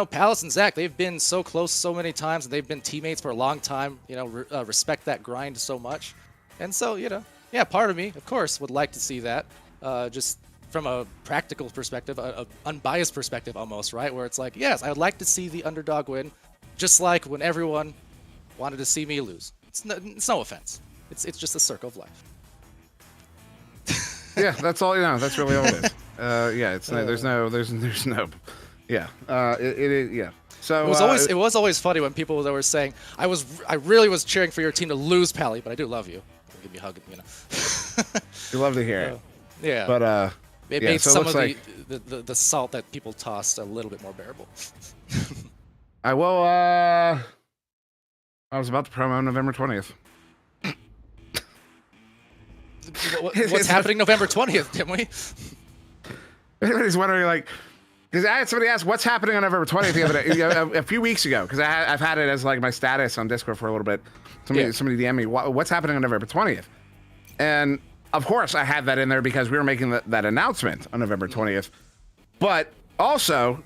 Palace and Zach, they've been so close so many times, and they've been teammates for a long time. Respect that grind so much. And so, part of me, of course, would like to see that, just from a practical perspective, a unbiased perspective almost, right? Where it's like, yes, I would like to see the underdog win, just like when everyone wanted to see me lose. It's no offense. It's just a circle of life. Yeah, that's all. That's really all it is. There's no. Yeah. It is. Yeah. So it was always funny when people were saying, I really was cheering for your team to lose, Pally, but I do love you. Give me a hug, You love to hear it. Yeah. But it made some of the salt that people tossed a little bit more bearable. I was about to promo November 20th. What's happening November 20th, didn't we? Everybody's wondering, because somebody asked what's happening on November 20th the other day, a few weeks ago, because I've had it as my status on Discord for a little bit. Somebody DM me, what's happening on November 20th? And of course I had that in there because we were making that announcement on November 20th. But also,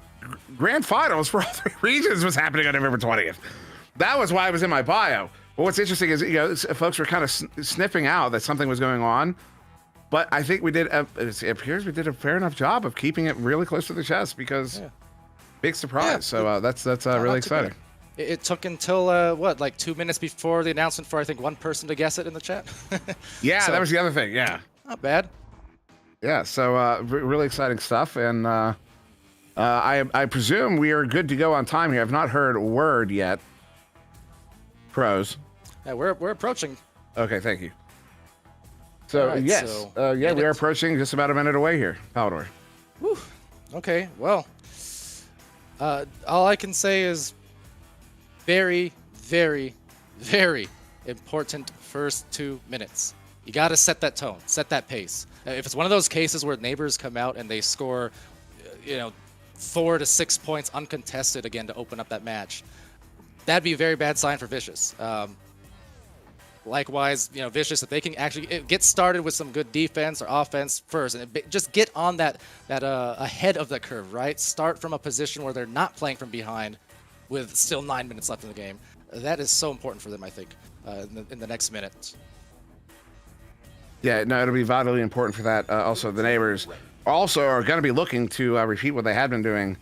grand finals for all 3 regions was happening on November 20th. That was why it was in my bio. But what's interesting is, folks were kind of sniffing out that something was going on but I think we did. It appears we did a fair enough job of keeping it really close to the chest because big surprise. Yeah. So that's really exciting. It took until like 2 minutes before the announcement for I think one person to guess it in the chat. Yeah, So, that was the other thing. Yeah. not bad. Yeah, so really exciting stuff, and I presume we are good to go on time here. I've not heard a word yet. Pros. Yeah, we're approaching. Okay, thank you. So All right, yes, so we are minutes. approaching just about a minute away here, Palador. Whew. Okay, well, all I can say is very, very, very important first 2 minutes. You got to set that tone, set that pace. If it's one of those cases where neighbors come out and they score, 4 to 6 points uncontested again to open up that match, that'd be a very bad sign for Vicious. Likewise, Vicious, if they can actually get started with some good defense or offense first, and just get on that ahead of the curve, right? Start from a position where they're not playing from behind, with still 9 minutes left in the game. That is so important for them, I think, in the next minute. Yeah, no, it'll be vitally important for that. Also, the neighbors also are going to be looking to repeat what they had been doing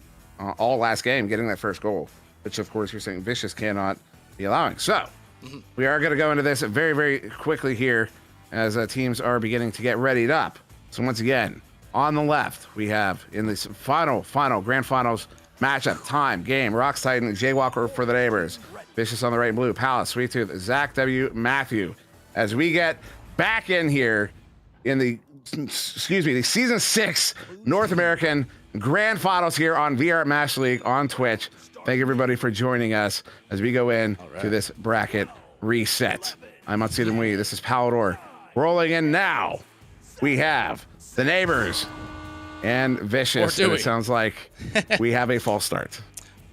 all last game, getting that first goal, which, of course, you're saying Vicious cannot be allowing. So, we are going to go into this very, very quickly here as teams are beginning to get readied up. So, once again, on the left, we have in this final grand finals matchup, time, game, Rocks Titan, Jaywalker for the neighbors, Vicious on the right and blue, Palace, Sweet Tooth, Zach W, Matthew, as we get back in here in the season 6 North American Grand Finals here on VR Master League on Twitch. Thank you everybody for joining us as we go in to this bracket reset. I'm Matsuda Mui. This is Palador. Rolling in now. We have the neighbors and Vicious. And it sounds like we have a false start.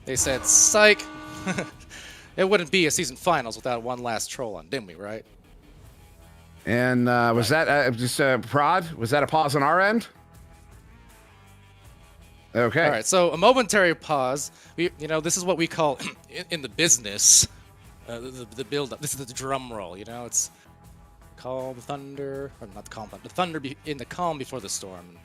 They said, psych. It wouldn't be a season finals without one last troll on Dimwee, right? And was that just a prod? Was that a pause on our end? Okay. All right, so a momentary pause. This is what we call in the business the build-up. This is the drum roll. It's calm thunder, or not the calm thunder. The thunder in the calm before the storm.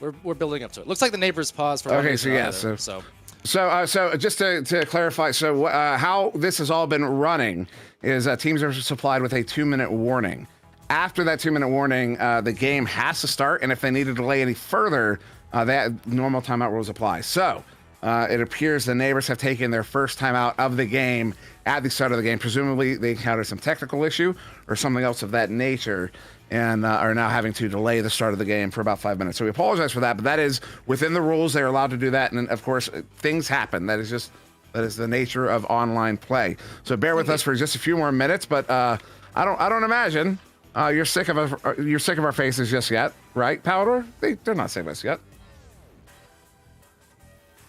We're building up to it. Looks like the neighbors pause for. Okay, so yeah, so just to clarify, so how this has all been running is teams are supplied with a 2-minute warning. After that 2-minute warning, the game has to start, and if they need to delay any further, that normal timeout rules apply. So it appears the neighbors have taken their first timeout of the game at the start of the game. Presumably, they encountered some technical issue or something else of that nature, and are now having to delay the start of the game for about 5 minutes. So we apologize for that, but that is within the rules. They're allowed to do that, and of course, things happen. That is the nature of online play. So bear with us for just a few more minutes. But I don't imagine you're sick of our faces just yet, right, Palador? They're not sick of us yet.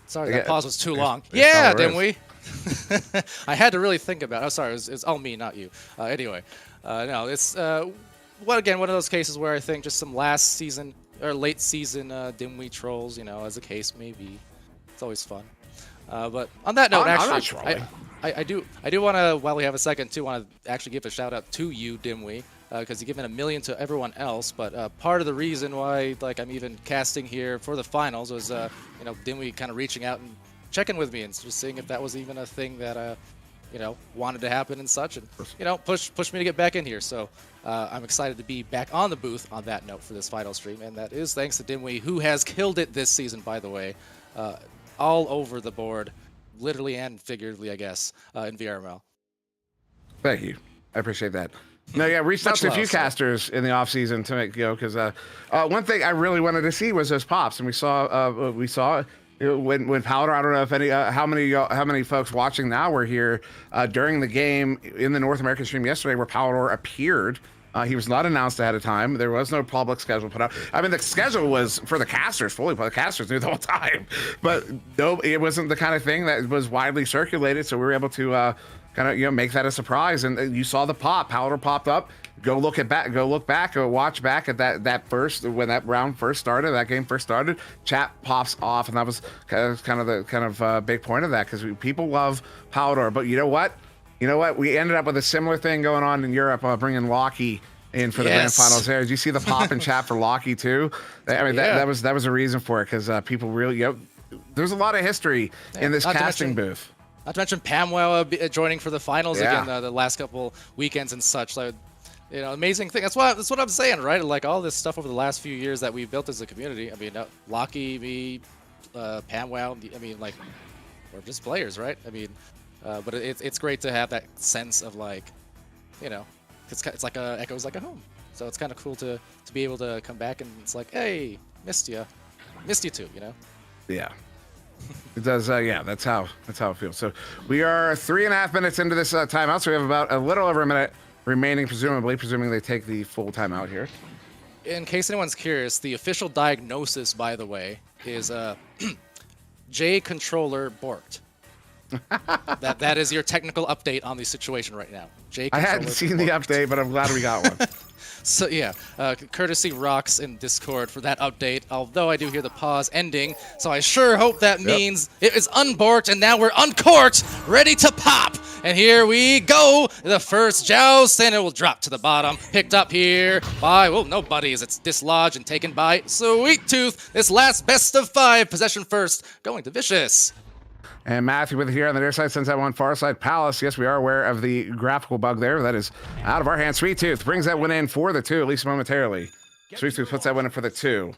Sorry, that pause was too long. Yeah, didn't we? I had to really think about it. I'm sorry, it was all me, not you. Anyway, no, it's one of those cases where I think just some last season or late season Dimwee trolls, as the case may be. It's always fun. But on that note, I do want to, while we have a second, too, want to actually give a shout out to you, Dimwee, because you've given $1 million to everyone else. But part of the reason why, I'm even casting here for the finals was, Dimwee kind of reaching out and checking with me and just seeing if that was even a thing that, wanted to happen and such, and push me to get back in here. So I'm excited to be back on the booth on that note for this final stream, and that is thanks to Dimwee, who has killed it this season, by the way. All over the board, literally and figuratively, I guess, in VRML. Thank you. I appreciate that. No, yeah, reached out to a few casters in the off season to make because one thing I really wanted to see was those pops, and we saw when Palador. I don't know if how many folks watching now were here during the game in the North American stream yesterday, where Palador appeared. He was not announced ahead of time. There was no public schedule put out. I mean, the schedule was for the casters fully, but the casters knew the whole time. But no, it wasn't the kind of thing that was widely circulated. So we were able to make that a surprise. And you saw the pop. Palador popped up. Go look back. Go watch back at that first when that round first started. That game first started. Chat pops off, and that was kind of the big point of that because people love Palador. But you know what? We ended up with a similar thing going on in Europe, bringing Locky in for the grand finals there. Did you see the pop and chat for Lockie too? I mean, that was a reason for it, because people really, there's a lot of history in this casting booth. Not to mention Pamwell joining for the finals again the last couple weekends and such. Like, amazing thing. That's what I'm saying, right? Like all this stuff over the last few years that we've built as a community. I mean, Lockie, me, Pamwell. I mean, like, we're just players, right? I mean, but it's great to have that sense of like, it's like Echo's like a home. So it's kind of cool to be able to come back and it's like, hey, missed you too, Yeah. It does, that's how it feels. So we are 3.5 minutes into this timeout, so we have about a little over a minute remaining, presuming they take the full timeout here. In case anyone's curious, the official diagnosis, by the way, is J controller borked. that is your technical update on the situation right now. J I hadn't seen the update, but I'm glad we got one. So yeah, courtesy Rocks in Discord for that update, although I do hear the pause ending, so I sure hope that means it is unborked and now we're uncorked, ready to pop. And here we go, the first joust, and it will drop to the bottom, picked up here by, no buddies, it's dislodged and taken by Sweet Tooth. This last best of 5, possession first, going to Vicious. And Matthew with it here on the near side sends that one far side. Palace, yes, we are aware of the graphical bug there. That is out of our hands. Sweet Tooth brings that one in for the 2, at least momentarily. Sweet Tooth puts that one in for the 2.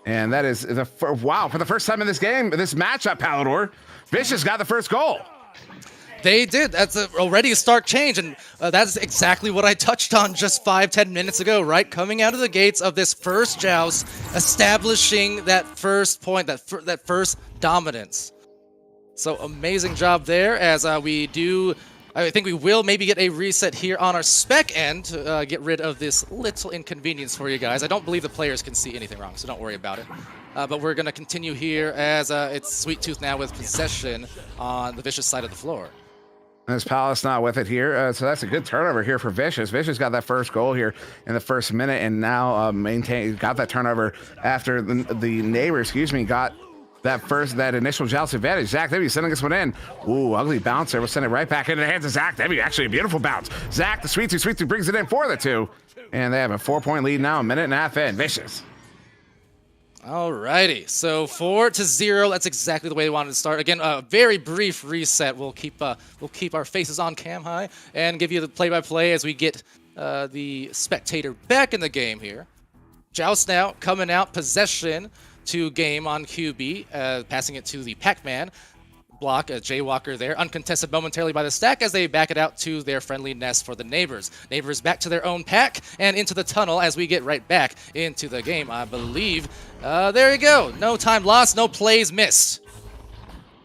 And that is for the first time in this game, this matchup, Palador, Vicious got the first goal. They did. That's already a stark change, and that's exactly what I touched on just 5-10 minutes ago, right? Coming out of the gates of this first joust, establishing that first point, that first dominance. So amazing job there, as I think we will maybe get a reset here on our spec end to get rid of this little inconvenience for you guys. I don't believe the players can see anything wrong, so don't worry about it. But we're going to continue here as it's Sweet Tooth now with possession on the Vicious side of the floor. There's Palace not with it here, so that's a good turnover here for Vicious. Vicious got that first goal here in the first minute, and now got that turnover after the neighbor, got that initial joust advantage. Zach Debbie sending this one in. Ooh, ugly bounce there. We'll send it right back into the hands of Zach Debbie. Actually, a beautiful bounce. Zach, the Sweet Tooth brings it in for the 2. And they have a 4-point lead now, a minute and a half in. Vicious. Alrighty, so 4-0. That's exactly the way we wanted to start. Again, a very brief reset. We'll keep our faces on cam high and give you the play-by-play as we get the spectator back in the game here. Joust now coming out, possession to game on QB, passing it to the Pac-Man. Block, Jaywalker there, uncontested momentarily by the stack as they back it out to their friendly nest for the neighbors. Neighbors back to their own pack and into the tunnel as we get right back into the game, I believe. There you go. No time lost, no plays missed.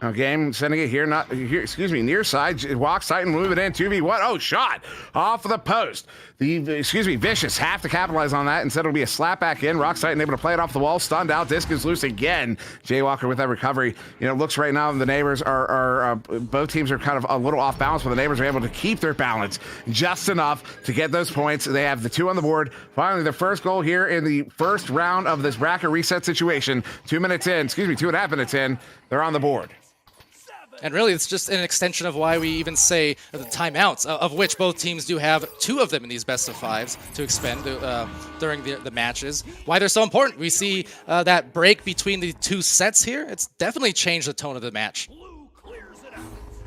Now game sending it here, near side, walk side and move it in, 2v1. Oh, shot off of the post. Vicious have to capitalize on that. Instead, it'll be a slap back in. Rock Titan able to play it off the wall, stunned out. Disc is loose again. Jaywalker with that recovery. Looks right now the neighbors are both teams are kind of a little off balance, but the neighbors are able to keep their balance just enough to get those points. They have the 2 on the board. Finally, the first goal here in the first round of this bracket reset situation. 2.5 minutes in, they're on the board. And really, it's just an extension of why we even say the timeouts, of which both teams do have 2 of them in these best of 5s to expend during the matches. Why they're so important. We see that break between the 2 sets here. It's definitely changed the tone of the match.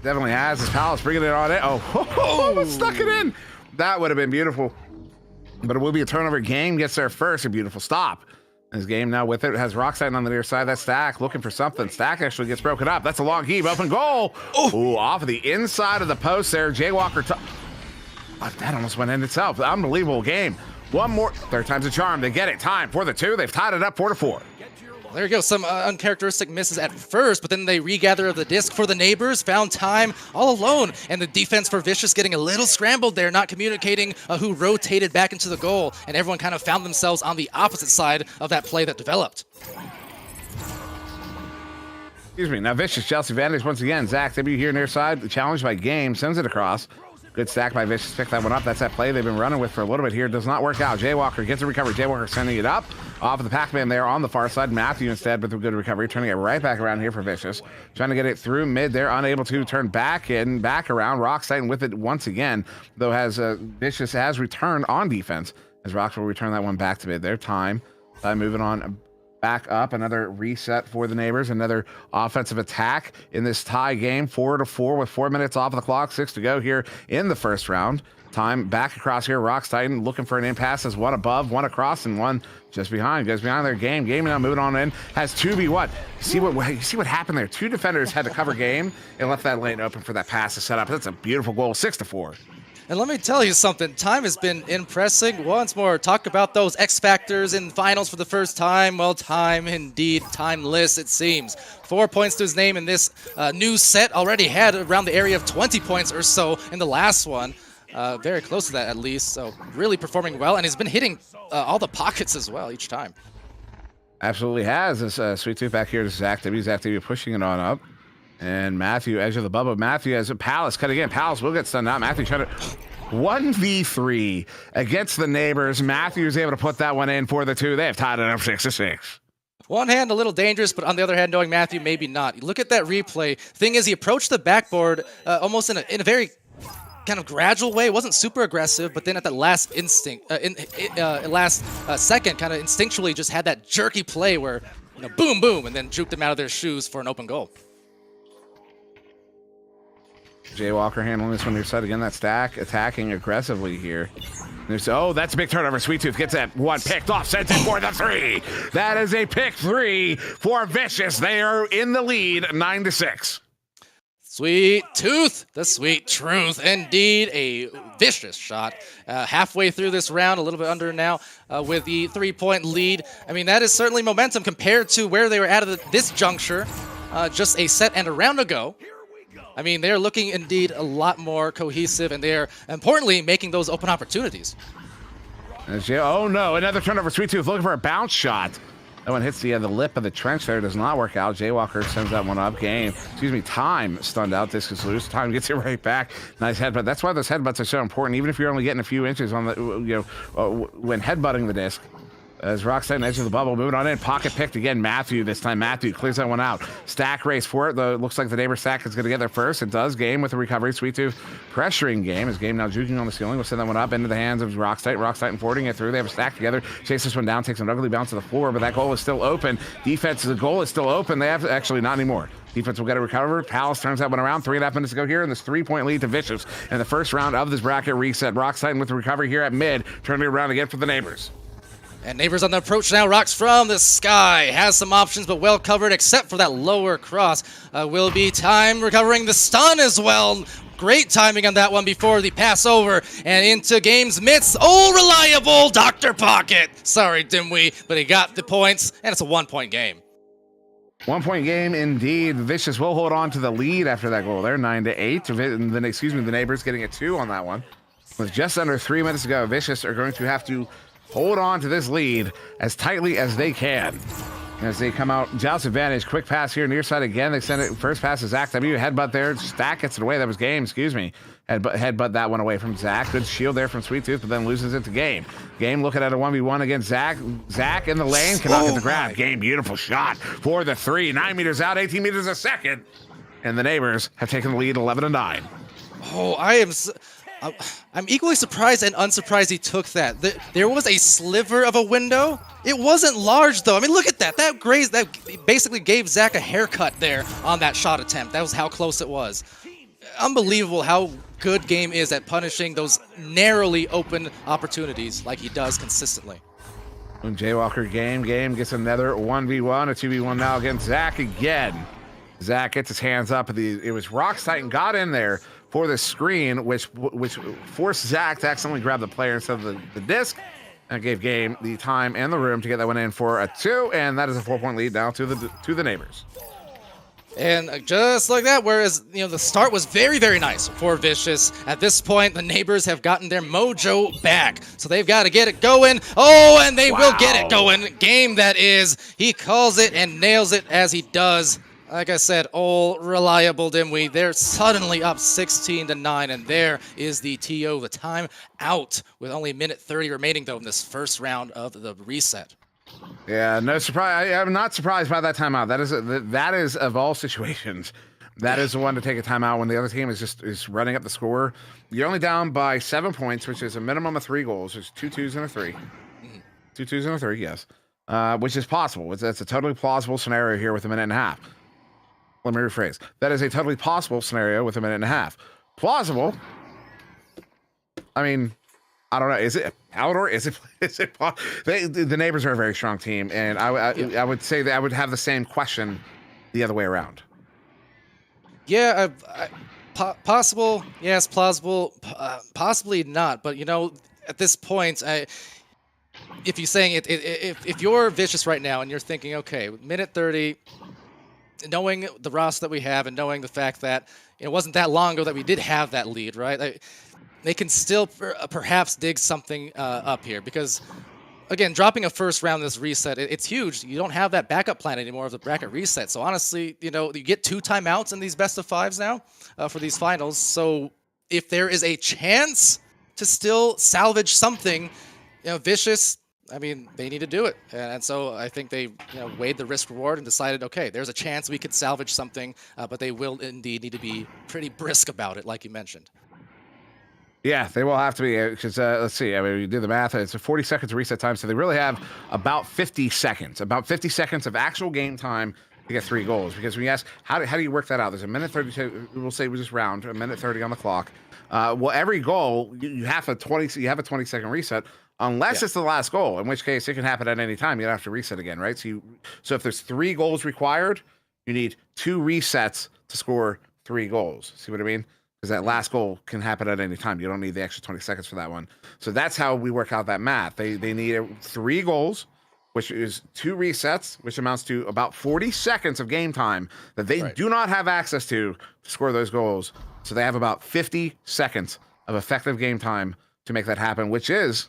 Definitely has. As Palace bringing it on in. Oh, stuck it in. That would have been beautiful. But it will be a turnover. Game gets there first. A beautiful stop. His game now with it has Rockside on the near side. That Stack looking for something. Stack actually gets broken up. That's a long heave. Open goal. Ooh, off of the inside of the post there. Jaywalker. That almost went in itself. Unbelievable game. One more. Third time's a charm. They get it. Time for the 2. They've tied it up 4-4. There you go. Some uncharacteristic misses at first, but then they regather the disc for the neighbors, found time all alone, and the defense for Vicious getting a little scrambled there, not communicating who rotated back into the goal, and everyone kind of found themselves on the opposite side of that play that developed. Now Vicious, Chelsea advantage once again. Zach W here near side, challenged by Game, sends it across. Good stack by Vicious, pick that one up. That's that play they've been running with for a little bit here. Does not work out. Jaywalker gets a recovery. Jaywalker sending it up off of the Pac-Man there on the far side. Matthew instead with a good recovery, turning it right back around here for Vicious. Trying to get it through mid there, unable to turn back around. Rock Titan with it once again, though Vicious has returned on defense as Rocks will return that one back to mid. Their time moving on back up. Another reset for the neighbors. Another offensive attack in this tie game. 4-4 with 4 minutes off of the clock. 6 to go here in the first round. Time back across here. Rocks Titan looking for an impasse. Has one above, one across, and one just behind. Goes behind their game. Game now moving on in. Has 2v1. You see what happened there? 2 defenders had to cover game and left that lane open for that pass to set up. That's a beautiful goal. 6-4. And let me tell you something, time has been impressing. Once more, talk about those X Factors in finals for the first time. Well, time indeed, timeless it seems. 4 points to his name in this new set. Already had around the area of 20 points or so in the last one. Very close to that at least, so really performing well. And he's been hitting all the pockets as well each time. Absolutely has. This Sweet Tooth back here to Zach W. Zach W pushing it on up. And Matthew, edge of the bubble. Matthew has a Palace cutting in. Palace will get stunned out. Matthew trying to 1v3 against the neighbors. Matthew is able to put that one in for the 2. They have tied it up 6-6. One hand a little dangerous, but on the other hand, knowing Matthew, maybe not. Look at that replay. Thing is, he approached the backboard almost in a very kind of gradual way. It wasn't super aggressive, but then at that last second, kind of instinctually just had that jerky play where, boom, boom, and then juked them out of their shoes for an open goal. Jay Walker handling this one near side again. That stack attacking aggressively here. That's a big turnover. Sweet Tooth gets that one picked off, sends it for the 3. That is a pick 3 for Vicious. They are in the lead, 9-6. Sweet Tooth, the sweet truth. Indeed, a vicious shot. Halfway through this round, a little bit under now, with the 3-point lead. I mean, that is certainly momentum compared to where they were at this juncture just a set and a round ago. I mean, they're looking indeed a lot more cohesive, and they're, importantly, making those open opportunities. Oh, no, another turnover. Sweet Tooth looking for a bounce shot. That one hits the lip of the trench there. Does not work out. Jaywalker sends that one up. Time stunned out. Discus loose. Time gets it right back. Nice headbutt. That's why those headbutts are so important. Even if you're only getting a few inches on the, when headbutting the disc. As Rockstein edge of the bubble, moving on in. Pocket picked again. Matthew this time. Matthew clears that one out. Stack race for it. Looks like the neighbor stack is going to get there first. It does. Game with the recovery. Sweet Tooth pressuring game. His game now juking on the ceiling. We'll send that one up into the hands of Rockstein. Rockstein forwarding it through. They have a stack together. Chase this one down. Takes an ugly bounce to the floor, but that goal is still open. The goal is still open. They have actually not anymore. Defense will get a recover. Palace turns that one around. 3.5 minutes to go here, and this 3-point lead to Vicious in the first round of this bracket reset. Rockstein with the recovery here at mid. Turning it around again for the neighbors. And Neighbors on the approach now. Rocks from the sky. Has some options, but well covered except for that lower cross. Will be time recovering the stun as well. Great timing on that one before the pass over and into game's midst. Oh, reliable Dr. Pocket. Sorry, Dimwee, but he got the points, and it's a 1-point game. 1-point game indeed. Vicious will hold on to the lead after that goal. They're 9-8. The neighbors getting a 2 on that one. With just under 3 minutes to go, Vicious are going to have to hold on to this lead as tightly as they can. As they come out, Joust advantage, quick pass here near side again. They send it, first pass to Zach W. Headbutt there, Stack gets it away. That was Game, Headbutt that one away from Zach. Good shield there from Sweet Tooth, but then loses it to Game. Game looking at a 1v1 against Zach. Zach in the lane, cannot get the grab. Game, beautiful shot for the 3. 9 meters out, 18 meters a second. And the neighbors have taken the lead 11-9. Oh, I'm equally surprised and unsurprised he took that. There was a sliver of a window. It wasn't large, though. I mean, look at that. That basically gave Zach a haircut there on that shot attempt. That was how close it was. Unbelievable how good Game is at punishing those narrowly open opportunities like he does consistently. When Jaywalker Game gets another 1v1, a 2v1 now against Zach again. Zach gets his hands up. It was Rockstein got in there for the screen, which forced Zach to accidentally grab the player instead of the disc, and gave Game the time and the room to get that one in for a 2, and that is a 4-point lead now to the neighbors. And just like that, whereas the start was very, very nice for Vicious. At this point, the neighbors have gotten their mojo back, so they've got to get it going. Oh, and they will get it going. Game that is. He calls it and nails it as he does. Like I said, all reliable Dimwee. They're suddenly up 16-9, and there is the TO, the time out, with only a minute 30 remaining, though, in this first round of the reset. Yeah, no surprise. I'm not surprised by that timeout. That is of all situations, That is the one to take a timeout when the other team is running up the score. You're only down by 7 points, which is a minimum of 3 goals. There's 2 twos and a 3. 2 twos and a 3, yes. Which is possible. That's a totally plausible scenario here with a minute and a half. Let me rephrase. That is a totally possible scenario with a minute and a half. Plausible. I mean, I don't know. Is it Palador? Is it? The Neighbors are a very strong team, and I would say that I would have the same question the other way around. Yeah, possible. Yes, plausible. Possibly not. But at this point, if you're saying it, if you're Vicious right now and you're thinking, okay, minute 30, knowing the roster that we have and knowing the fact that it wasn't that long ago that we did have that lead, right? They can still perhaps dig something up here because, again, dropping a first round in this reset, it's huge. You don't have that backup plan anymore of the bracket reset. So honestly, you get 2 timeouts in these best of 5s now for these finals. So if there is a chance to still salvage something, Vicious, I mean, they need to do it. And so I think they weighed the risk reward and decided, okay, there's a chance we could salvage something, but they will indeed need to be pretty brisk about it, like you mentioned. Yeah, they will have to be, because let's see, I mean, we did the math, it's a 40 seconds reset time, so they really have about 50 seconds of actual game time to get 3 goals. Because when you ask, how do you work that out? There's a minute 32, we'll say we just round, a minute 30 on the clock. Well, every goal, you have a 20-second reset, unless it's the last goal, in which case it can happen at any time. You don't have to reset again, right? So if there's 3 goals required, you need 2 resets to score 3 goals. See what I mean? Because that last goal can happen at any time. You don't need the extra 20 seconds for that one. So that's how we work out that math. They need 3 goals, which is 2 resets, which amounts to about 40 seconds of game time that they do not have access to score those goals. So they have about 50 seconds of effective game time to make that happen, which is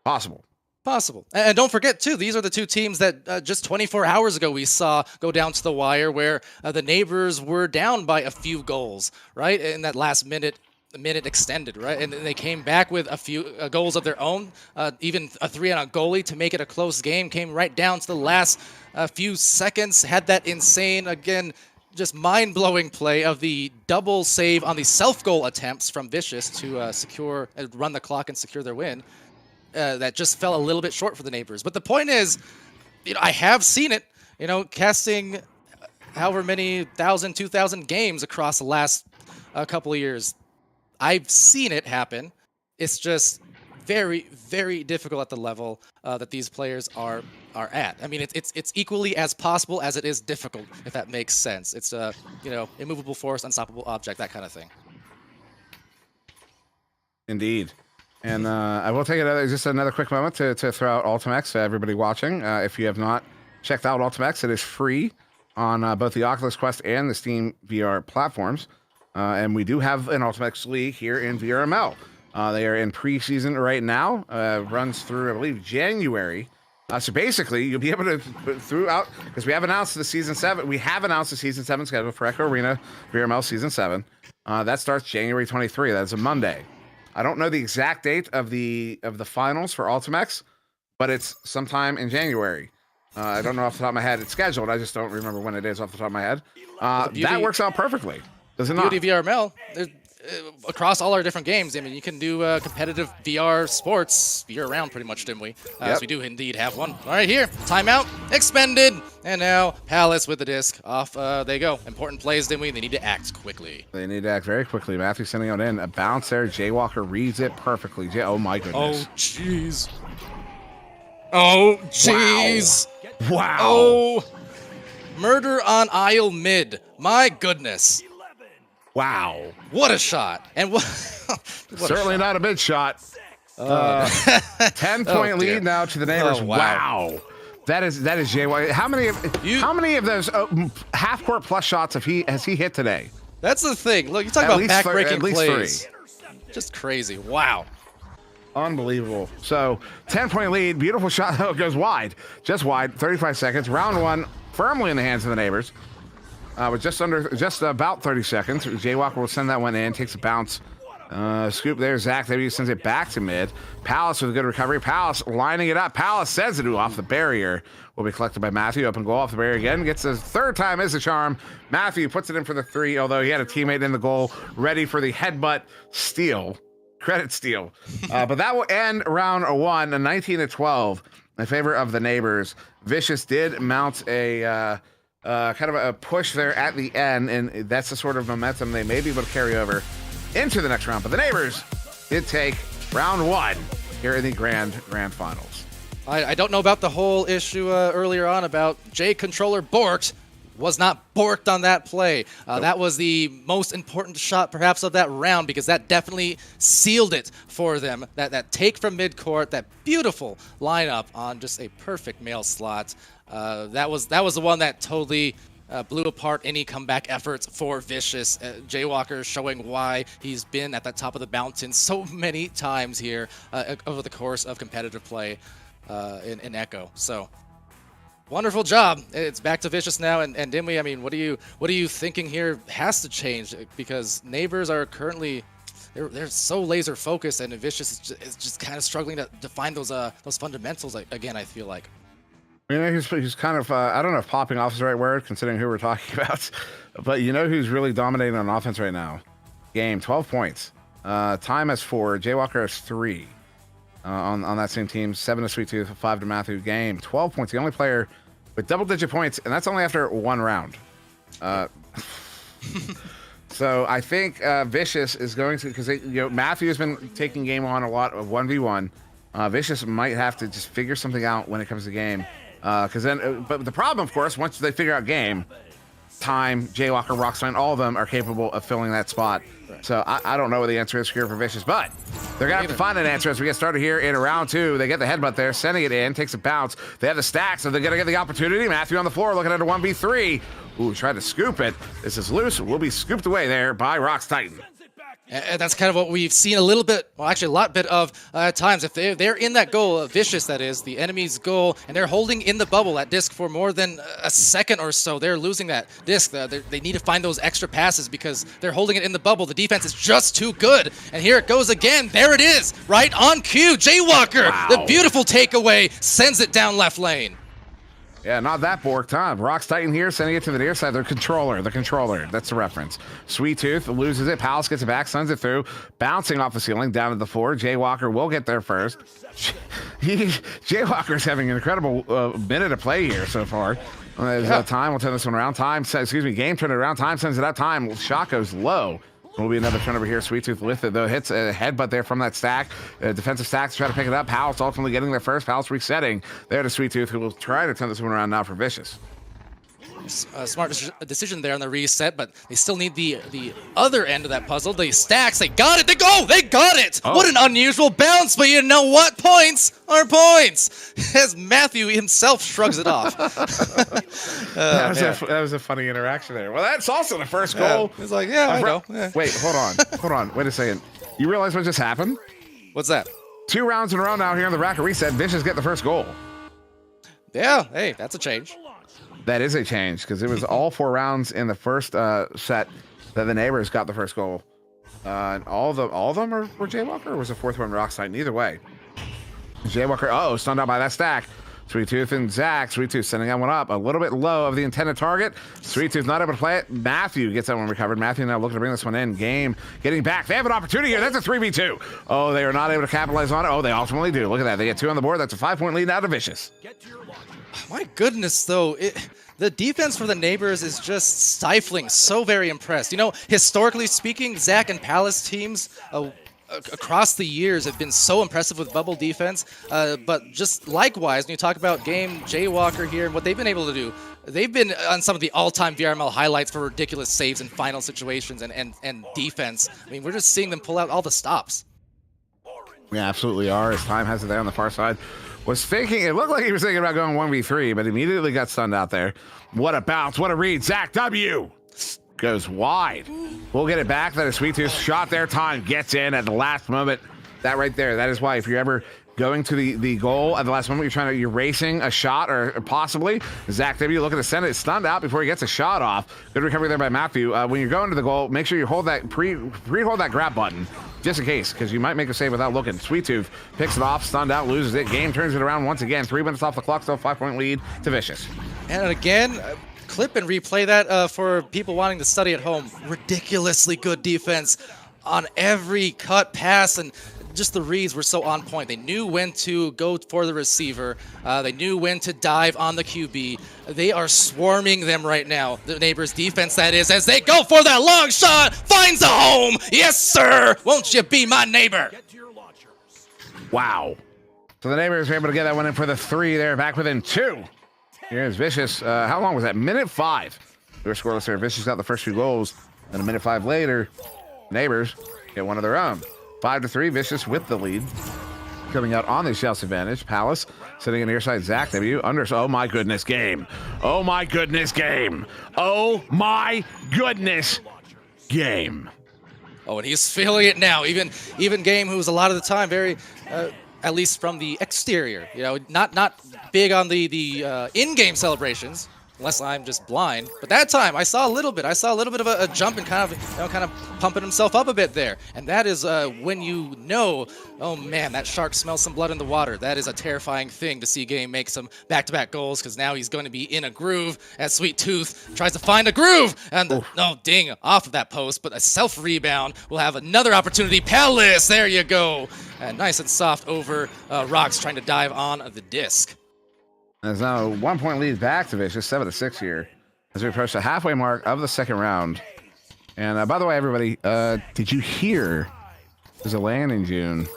possible. Possible. And don't forget, too, these are the 2 teams that just 24 hours ago we saw go down to the wire where the Neighbors were down by a few goals, right? In that last minute extended, right? And then they came back with a few goals of their own, even a 3 on a goalie to make it a close game, came right down to the last few seconds, had that insane, again, just mind-blowing play of the double save on the self-goal attempts from Vicious to secure, run the clock and secure their win. That just fell a little bit short for the Neighbors. But the point is, I have seen it, casting however many 1,000, 2,000 games across the last couple of years. I've seen it happen. It's just very, very difficult at the level that these players are at. I mean, it's equally as possible as it is difficult, if that makes sense. It's a, immovable force, unstoppable object, that kind of thing. Indeed. And I will take just another quick moment to throw out Ultimax to everybody watching. If you have not checked out Ultimax, it is free on both the Oculus Quest and the Steam VR platforms. And we do have an Ultimax League here in VRML. They are in preseason right now. Runs through, I believe, January. So basically, you'll be able to throughout, because we have announced the season 7. We have announced the season 7 schedule for Echo Arena VRML season 7. That starts January 23. That's a Monday. I don't know the exact date of the finals for Ultimax, but it's sometime in January. I don't know off the top of my head. It's scheduled. I just don't remember when it is off the top of my head. That works out perfectly. Does it not? Beauty VRML, across all our different games, I mean, you can do competitive VR sports year-round pretty much, didn't we? So we do indeed have one. All right, here. Timeout. Expended. And now Palace with the disc. Off they go. Important plays, didn't we? They need to act quickly. They need to act very quickly. Matthew sending it in. A bounce there. Jaywalker reads it perfectly. Oh, my goodness. Oh, jeez. Oh, jeez. Wow. Oh. Murder on aisle mid. My goodness. Wow. What a shot. And what Certainly not a mid shot. 10-point lead now to the Neighbors. Wow. That is Jay. How many of those half-court plus shots has he hit today? That's the thing. Look, you talk about back-breaking plays. 3. Just crazy. Wow. Unbelievable. So 10-point lead. Beautiful shot. Oh, it goes wide. Just wide. 35 seconds. Round 1 firmly in the hands of the Neighbors. With just about 30 seconds. Jaywalker will send that one in. Takes a bounce Scoop there. Zach W sends it back to mid. Palace with a good recovery. Palace lining it up. Palace sends it off the barrier. Will be collected by Matthew. Open goal off the barrier again. Gets his third time as a charm. Matthew puts it in for the 3, although he had a teammate in the goal ready for the headbutt steal. Credit steal. But that will end round 1, a 19-12 in favor of the neighbors. Vicious did mount a kind of a push there at the end, and that's the sort of momentum they may be able to carry over into the next round. But the neighbors did take round 1 here in the grand finals. I don't know about the whole issue earlier on about J Controller borked. Was not borked on that play. That was the most important shot perhaps of that round, because that definitely sealed it for them. That take from midcourt, that beautiful lineup on just a perfect male slot. That was the one that totally blew apart any comeback efforts for Vicious. Jaywalker showing why he's been at the top of the mountain so many times here over the course of competitive play in Echo. So wonderful job. It's back to Vicious now, and Dimwee, I mean, what are you thinking here has to change? Because neighbors are currently they're so laser focused, and Vicious is just kind of struggling to find those fundamentals again. I feel like. You know, he's kind of, I don't know if popping off is the right word, considering who we're talking about, but you know who's really dominating on offense right now? Game, 12 points. Time has 4. Jaywalker has 3 on that same team. 7 to Sweet Tooth, 5 to Matthew. Game, 12 points. The only player with double-digit points, and that's only after 1 round. So I think Vicious is going to, because Matthew has been taking game on a lot of 1v1. Vicious might have to just figure something out when it comes to game. Because then, but the problem, of course, once they figure out game, Time, Jaywalker, Rockstein, all of them are capable of filling that spot. Right. So I don't know what the answer is here for Vicious, but they're going to have to find an answer as we get started here in round 2. They get the headbutt there, sending it in, takes a bounce. They have the stack, so they're going to get the opportunity. Matthew on the floor looking at a 1v3. Ooh, tried to scoop it. This is loose. Will be scooped away there by Rox Titan. And that's kind of what we've seen a little bit, well, actually a lot bit of at times. If they're in that goal, Vicious that is, the enemy's goal, and they're holding in the bubble, that disc, for more than a second or so, they're losing that disc. They need to find those extra passes because they're holding it in the bubble. The defense is just too good. And here it goes again. There it is, right on cue. Jaywalker, wow. The beautiful takeaway, sends it down left lane. Yeah, not that borked, huh? Rox Titan here, sending it to the near side. The controller. That's the reference. Sweet Tooth loses it. Palace gets it back, sends it through. Bouncing off the ceiling, down to the floor. Jaywalker will get there first. Jaywalker's having an incredible minute of play here so far. Time will turn this one around. Game turned it around. Time sends it out. Time. Shot goes low. Will be another turnover here. Sweet Tooth with it, though. Hits a headbutt there from that stack. Defensive stack to try to pick it up. Palace ultimately getting there first. Palace resetting there to Sweet Tooth, who will try to turn this one around now for Vicious. Smart decision there on the reset, but they still need the other end of that puzzle. The stacks, they got it. They got it. Oh. What an unusual bounce, but you know what? Points are points. As Matthew himself shrugs it off. That was a funny interaction there. Well, that's also the first goal. It's like, I know. Yeah. Wait, hold on. Wait a second. You realize what just happened? What's that? 2 rounds in a row now here in the rack of reset. Vicious get the first goal. Yeah, hey, that's a change. That is a change, because it was all 4 rounds in the first set that the neighbors got the first goal. And all of them were Jaywalker, or was the 4th one Rockstein? Either way. Jaywalker, stunned out by that stack. Sweet Tooth and Zach. Sweet Tooth sending that one up a little bit low of the intended target. Sweet Tooth not able to play it. Matthew gets that one recovered. Matthew now looking to bring this one in. Game getting back. They have an opportunity here. That's a 3v2. Oh, they are not able to capitalize on it. Oh, they ultimately do. Look at that. They get 2 on the board. That's a 5-point lead now to Vicious. My goodness, though. The defense for the neighbors is just stifling. So very impressed. You know, historically speaking, Zach and Palace teams across the years have been so impressive with bubble defense. But just likewise, when you talk about game Jaywalker here and what they've been able to do, they've been on some of the all-time VRML highlights for ridiculous saves in final situations and defense. I mean, we're just seeing them pull out all the stops. We absolutely are. As Time has it there on the far side. Was thinking, it looked like he was thinking about going 1v3, but immediately got stunned out there. What a bounce, what a read. Zach W goes wide. We'll get it back. That is Sweet Tooth shot there. Time gets in at the last moment. That right there, that is why if you're ever going to the goal at the last moment, you're racing a shot or possibly. Zach W looking to send it, stunned out before he gets a shot off. Good recovery there by Matthew. When you're going to the goal, make sure you hold that, pre-hold that grab button just in case, because you might make a save without looking. Sweet Tooth picks it off, stunned out, loses it. Game turns it around once again. 3 minutes off the clock, still 5-point lead to Vicious. And again, clip and replay that for people wanting to study at home. Ridiculously good defense on every cut pass, and just the reads were so on point. They knew when to go for the receiver. They knew when to dive on the QB. They are swarming them right now. The Neighbors defense, that is, as they go for that long shot. Finds a home. Yes, sir. Won't you be my neighbor? Wow. So the Neighbors were able to get that one in for the 3 there, back within 2. Here's Vicious. How long was that? Minute 5. They were scoreless there. Vicious got the first 2 goals. Then a minute 5 later, Neighbors get one of their own. 5-3, Vicious with the lead. Coming out on the Shouts advantage. Palace sitting in near side. Zach W. Under. Oh my goodness, game. Oh my goodness, game. Oh my goodness, game. Oh, and he's feeling it now. Even Game, who's a lot of the time very, at least from the exterior, not big on the in-game celebrations, unless I'm just blind. But that time, I saw a little bit. I saw a little bit of a jump and kind of pumping himself up a bit there. And that is when you know, oh man, that shark smells some blood in the water. That is a terrifying thing to see Game make some back-to-back goals, because now he's going to be in a groove as Sweet Tooth tries to find a groove. And ding, off of that post, but a self-rebound will have another opportunity. Palace, there you go. Nice and soft over Rocks trying to dive on the disc. There's now a 1-point lead back to Vicious, 7-6 here, as we approach the halfway mark of the second round. And by the way, everybody, did you hear there's a land in June?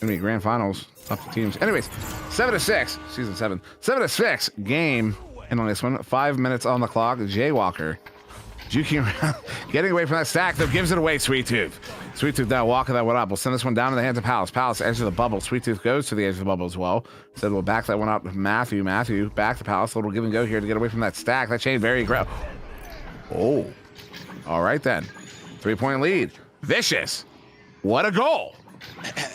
Gonna be grand finals, top the teams. Anyways, 7-6, season 7, 7-6 game. And on this one, 5 minutes on the clock. Jaywalker juking around, getting away from that stack, though gives it away. Sweet Tooth. Sweet Tooth now walking that one up. We'll send this one down in the hands of Palace. Palace, edge of the bubble. Sweet Tooth goes to the edge of the bubble as well. So we'll back that one up. Matthew, back to Palace. A little give and go here to get away from that stack. That chain very aggressive. Oh, all right then. 3-point lead. Vicious. What a goal.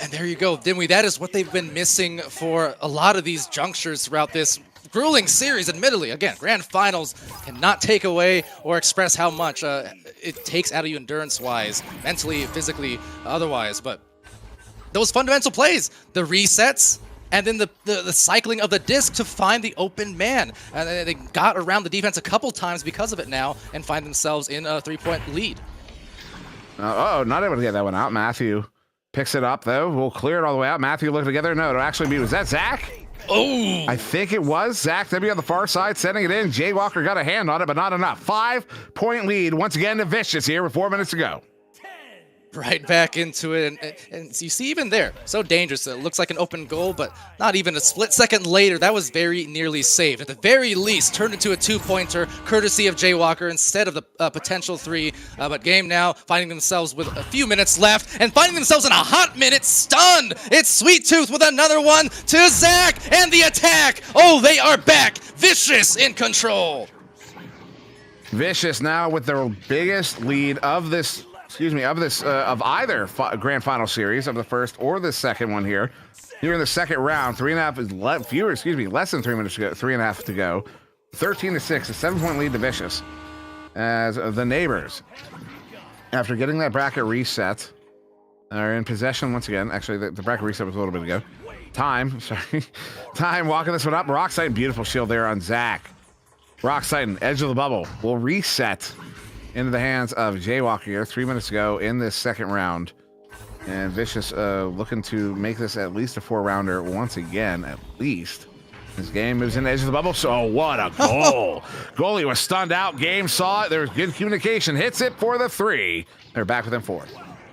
And there you go, Dimwee. That is what they've been missing for a lot of these junctures throughout this grueling series, admittedly. Again, grand finals cannot take away or express how much it takes out of you endurance-wise, mentally, physically, otherwise. But those fundamental plays, the resets, and then the cycling of the disc to find the open man. And they got around the defense a couple times because of it now and find themselves in a 3-point lead. Not able to get that one out. Matthew picks it up, though. We'll clear it all the way out. Matthew look together. No, it'll actually be, was that Zach? Oh! I think it was Zach W on the far side sending it in. Jaywalker got a hand on it, but not enough. 5-point lead once again to Vicious here with 4 minutes to go. Right back into it, and you see even there, so dangerous. It looks like an open goal, but not even a split second later, that was very nearly saved. At the very least, turned into a 2-pointer, courtesy of Jaywalker instead of the potential 3. But Game now finding themselves with a few minutes left, and finding themselves in a hot minute, stunned. It's Sweet Tooth with another one to Zach, and the attack. Oh, they are back. Vicious in control. Vicious now with their biggest lead of this. Of either grand final series, of the first or the second one here. Here in the second round, less than 3 minutes to go, 3.5 to go. 13-6, a 7-point lead to Vicious. As the Neighbors, after getting that bracket reset, are in possession once again. Actually, the bracket reset was a little bit ago. Time walking this one up. Rock Titan, beautiful shield there on Zach. Rock Titan, edge of the bubble, will reset into the hands of Jaywalker here. 3 minutes ago in this second round. And Vicious looking to make this at least a 4-rounder once again, at least. This Game moves in the edge of the bubble. So what a goal. Goalie was stunned out. Game saw it. There was good communication. Hits it for the 3. They're back within 4.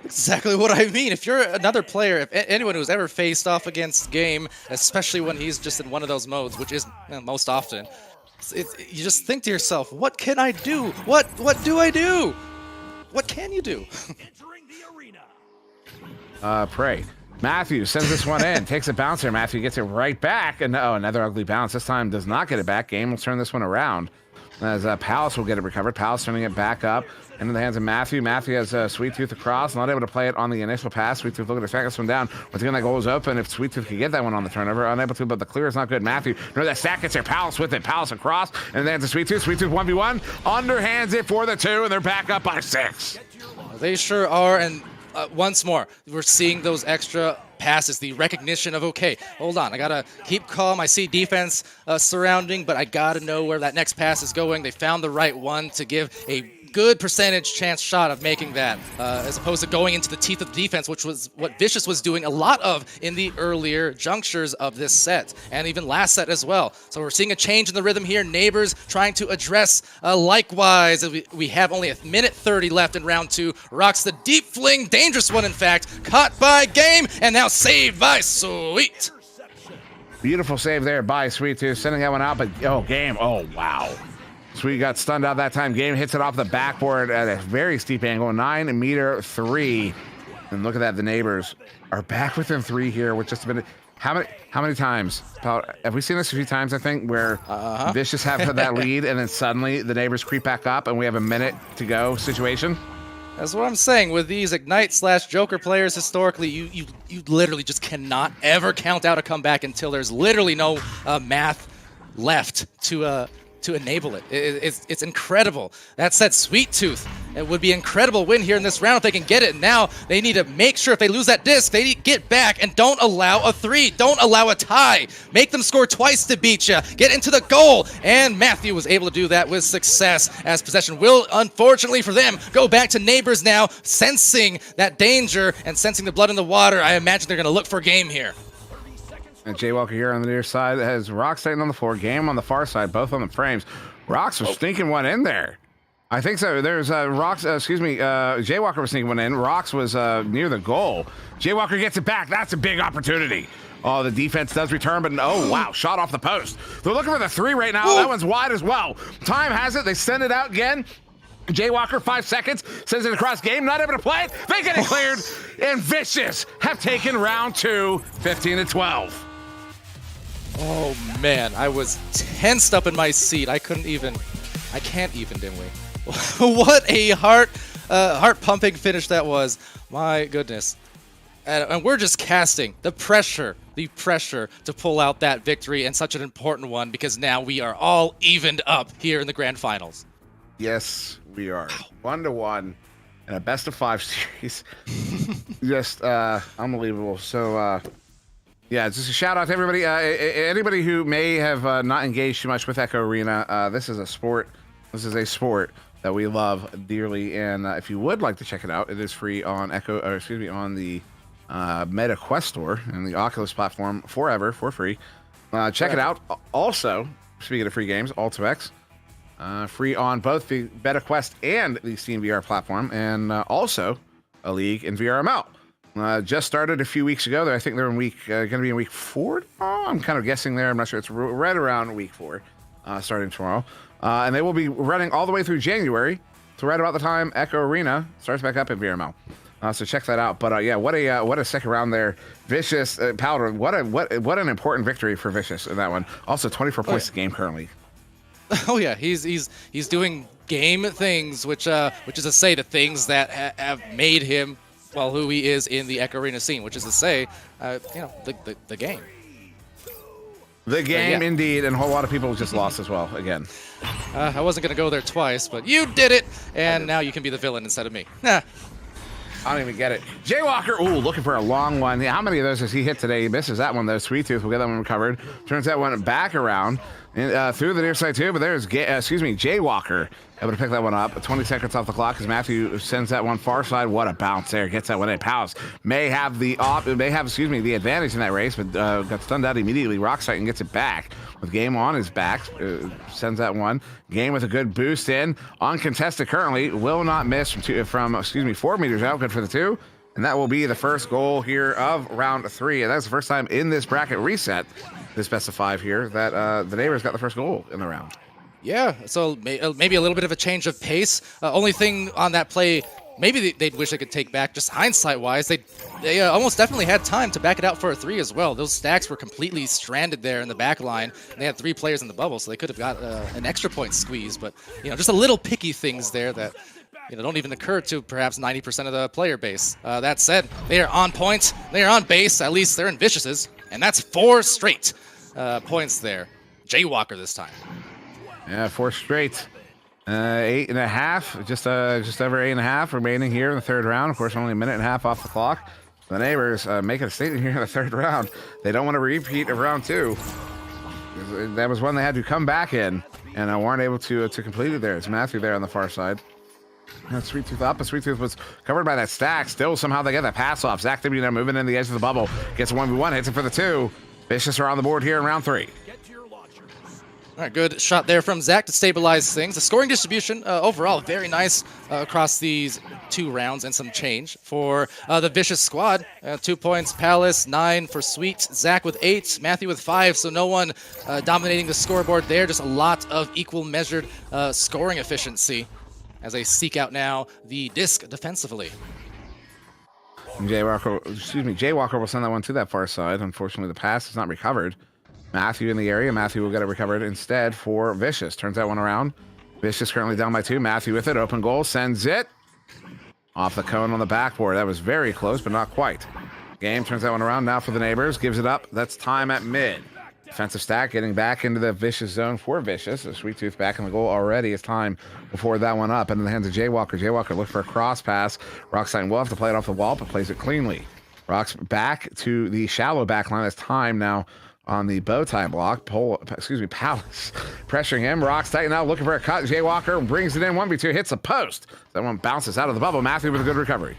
Exactly what I mean. If you're another player, if anyone who's ever faced off against Game, especially when he's just in one of those modes, which is most often, you just think to yourself, what can I do? What do I do? What can you do? Pray. Matthew sends this one in, takes a bounce here. Matthew gets it right back, and another ugly bounce. This time does not get it back. Game will turn this one around as Palace will get it recovered. Palace turning it back up into the hands of Matthew. Matthew has Sweet Tooth across, not able to play it on the initial pass. Sweet Tooth looking to track this one down. Once again, that goal is open. If Sweet Tooth could get that one on the turnover, unable to, but the clear is not good. Matthew, no, that stack gets there. Palace with it. Palace across, and then to Sweet Tooth. Sweet Tooth 1v1, underhands it for the 2, and they're back up by 6. They sure are, and once more, we're seeing those extra passes, the recognition of, okay, hold on, I gotta keep calm. I see defense surrounding, but I gotta know where that next pass is going. They found the right one to give a good percentage chance shot of making that, as opposed to going into the teeth of the defense, which was what Vicious was doing a lot of in the earlier junctures of this set, and even last set as well. So we're seeing a change in the rhythm here. Neighbors trying to address likewise. We have only 1:30 left in round 2. Rocks the deep fling, dangerous one in fact, caught by Game, and now saved by Sweet. Beautiful save there by Sweet too, sending that one out, but Game, oh wow. Sweet got stunned out that time. Game hits it off the backboard at a very steep angle, 9m3. And look at that, the neighbors are back within 3 here with just a minute. How many times? Have we seen this a few times, I think, where Vicious have that lead and then suddenly the neighbors creep back up and we have a minute to go situation? That's what I'm saying. With these Ignite/Joker players, historically, you literally just cannot ever count out a comeback until there's literally no math left to enable it. It's incredible. That said, Sweet Tooth, it would be an incredible win here in this round if they can get it. Now they need to make sure if they lose that disc, they get back and don't allow a 3. Don't allow a tie. Make them score twice to beat you. Get into the goal. And Matthew was able to do that with success, as possession will, unfortunately for them, go back to Neighbors now, sensing that danger and sensing the blood in the water. I imagine they're going to look for Game here. And Jay Walker here on the near side has Rox sitting on the floor, Game on the far side, both on the frames. Rox was sneaking one in there. I think so. There's Jay Walker was sneaking one in. Rox was near the goal. Jay Walker gets it back. That's a big opportunity. Oh, the defense does return, but wow, shot off the post. They're looking for the 3 right now. That one's wide as well. Time has it. They send it out again. Jay Walker, 5 seconds, sends it across. Game, not able to play it. They get it cleared. And Vicious have taken round 2, 15-12. Oh man, I was tensed up in my seat. I can't even, Dimwee. What a heart-pumping finish that was. My goodness. And we're just casting the pressure to pull out that victory, and such an important one, because now we are all evened up here in the grand finals. Yes, we are. 1-1 in a best-of-5 series. Just unbelievable. So, yeah, just a shout out to everybody. Anybody who may have not engaged too much with Echo Arena, this is a sport. This is a sport that we love dearly, and if you would like to check it out, it is free on on the Meta Quest Store and the Oculus platform forever for free. Check it out. Also, speaking of free games, Altox, free on both the Meta Quest and the Steam VR platform, and also a league in VRML. Just started a few weeks ago. I think they're in going to be in week 4. I'm kind of guessing there. I'm not sure. It's right around week 4, starting tomorrow. And they will be running all the way through January. So right about the time Echo Arena starts back up in VRML. So check that out. But yeah, what a second round there. Vicious, Powder. What an important victory for Vicious in that one. Also 24 points a game currently. Oh yeah, he's doing game things, which is to say the things that have made him, well, who he is in the Echo Arena scene, which is to say, the game. The game, indeed, and a whole lot of people just lost as well, again. I wasn't going to go there twice, but you did it, and now you can be the villain instead of me. I don't even get it. Jay Walker, looking for a long one. How many of those has he hit today? He misses that one, though. Sweet Tooth will get that one recovered. Turns that one back around and through the near side, too, but there's, Jay Walker able to pick that one up. 20 seconds off the clock as Matthew sends that one far side. What a bounce there. Gets that one in. Pals may have the advantage in that race, but got stunned out immediately. Rocksite gets it back with Game on his back. Sends that one. Game with a good boost in. Uncontested currently. Will not miss from 4 meters out. Good for the 2. And that will be the first goal here of round 3. And that's the first time in this bracket reset, this best of 5 here, that the neighbors got the first goal in the round. Yeah, so maybe a little bit of a change of pace. Only thing on that play, maybe they'd wish they could take back, just hindsight-wise. They almost definitely had time to back it out for a 3 as well. Those stacks were completely stranded there in the back line. They had 3 players in the bubble, so they could have got an extra point squeeze. But, just a little picky things there that don't even occur to perhaps 90% of the player base. That said, they are on point. They are on base. At least they're in Vicious's. And that's 4 straight points there. Jay Walker this time. Yeah, 4 straight. 8.5, just over 8.5 remaining here in the third round. Of course, only a minute and a half off the clock. The neighbors making a statement here in the third round. They don't want to repeat of round 2. That was one they had to come back in, and weren't able to complete it there. It's Matthew there on the far side. And Sweet Tooth up, but Sweet Tooth was covered by that stack. Still, somehow they get that pass off. Zach W now moving in the edge of the bubble. Gets a 1v1, hits it for the 2. Vicious are on the board here in round 3. All right, good shot there from Zach to stabilize things. The scoring distribution overall very nice across these 2 rounds and some change for the Vicious squad. 2 points, Palace, 9 for Sweet, Zach with 8, Matthew with 5, so no one dominating the scoreboard there. Just a lot of equal measured scoring efficiency as they seek out now the disc defensively. Jay Walker will send that one to that far side. Unfortunately, the pass is not recovered. Matthew in the area. Matthew will get it recovered instead for Vicious. Turns that one around. Vicious currently down by 2. Matthew with it. Open goal. Sends it off the cone on the backboard. That was very close, but not quite. Game turns that one around now for the neighbors. Gives it up. That's time at mid. Defensive stack getting back into the Vicious zone for Vicious. So Sweet Tooth back in the goal already. It's time before that one up. Into the hands of Jay Walker. Jay Walker look for a cross pass. Rockstein will have to play it off the wall, but plays it cleanly. Rocks back to the shallow back line. It's time now on the bow tie block. Palace pressuring him. Rocks tight now, looking for a cut. Jay Walker brings it in. 1v2, hits a post. That one bounces out of the bubble. Matthew with a good recovery.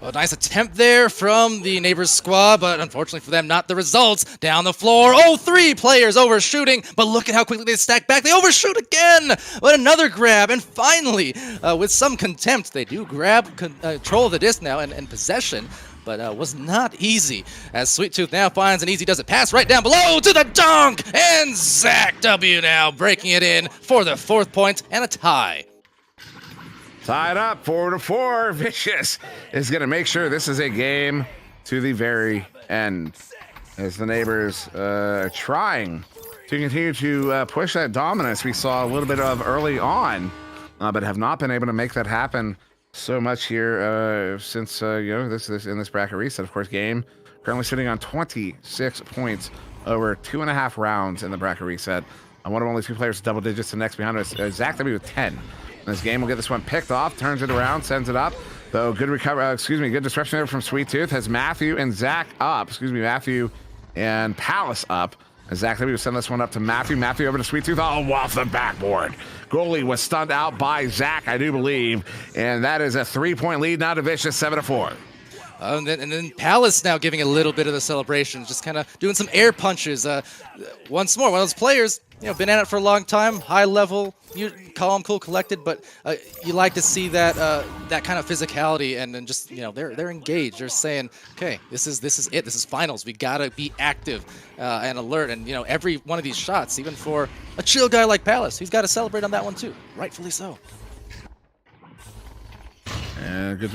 A nice attempt there from the neighbors squad, but unfortunately for them, not the results. Down the floor, 3 players overshooting, but look at how quickly they stack back. They overshoot again, but another grab, and finally, with some contempt, they do grab control of the disc now and possession, but was not easy, as Sweet Tooth now finds an easy does-it pass right down below to the dunk, and Zach W now breaking it in for the 4th point and a tie. Tied up 4-4. Vicious is going to make sure this is a game to the very end, as the neighbors are trying to continue to push that dominance we saw a little bit of early on, but have not been able to make that happen so much here since this in this bracket reset. Of course, game currently sitting on 26 points over 2.5 rounds in the bracket reset. One of only 2 players double digits. The next behind us, Zach W with 10. This game will get this one picked off, turns it around, sends it up. Though good good disruption there from Sweet Tooth. Has Matthew and Zach up. Matthew and Palace up. And Zach will send this one up to Matthew. Matthew over to Sweet Tooth. Oh, off the backboard. Goalie was stunned out by Zach, I do believe. And that is a 3-point lead now to Vicious, 7-4. And then Palace now giving a little bit of the celebration, just kind of doing some air punches. Once more, one of those players, been at it for a long time, high level, you calm, cool, collected, but you like to see that that kind of physicality, and then just they're engaged. They're saying, okay, this is it. This is finals. We gotta be active and alert. And every one of these shots, even for a chill guy like Palace, he's got to celebrate on that one too, rightfully so. And good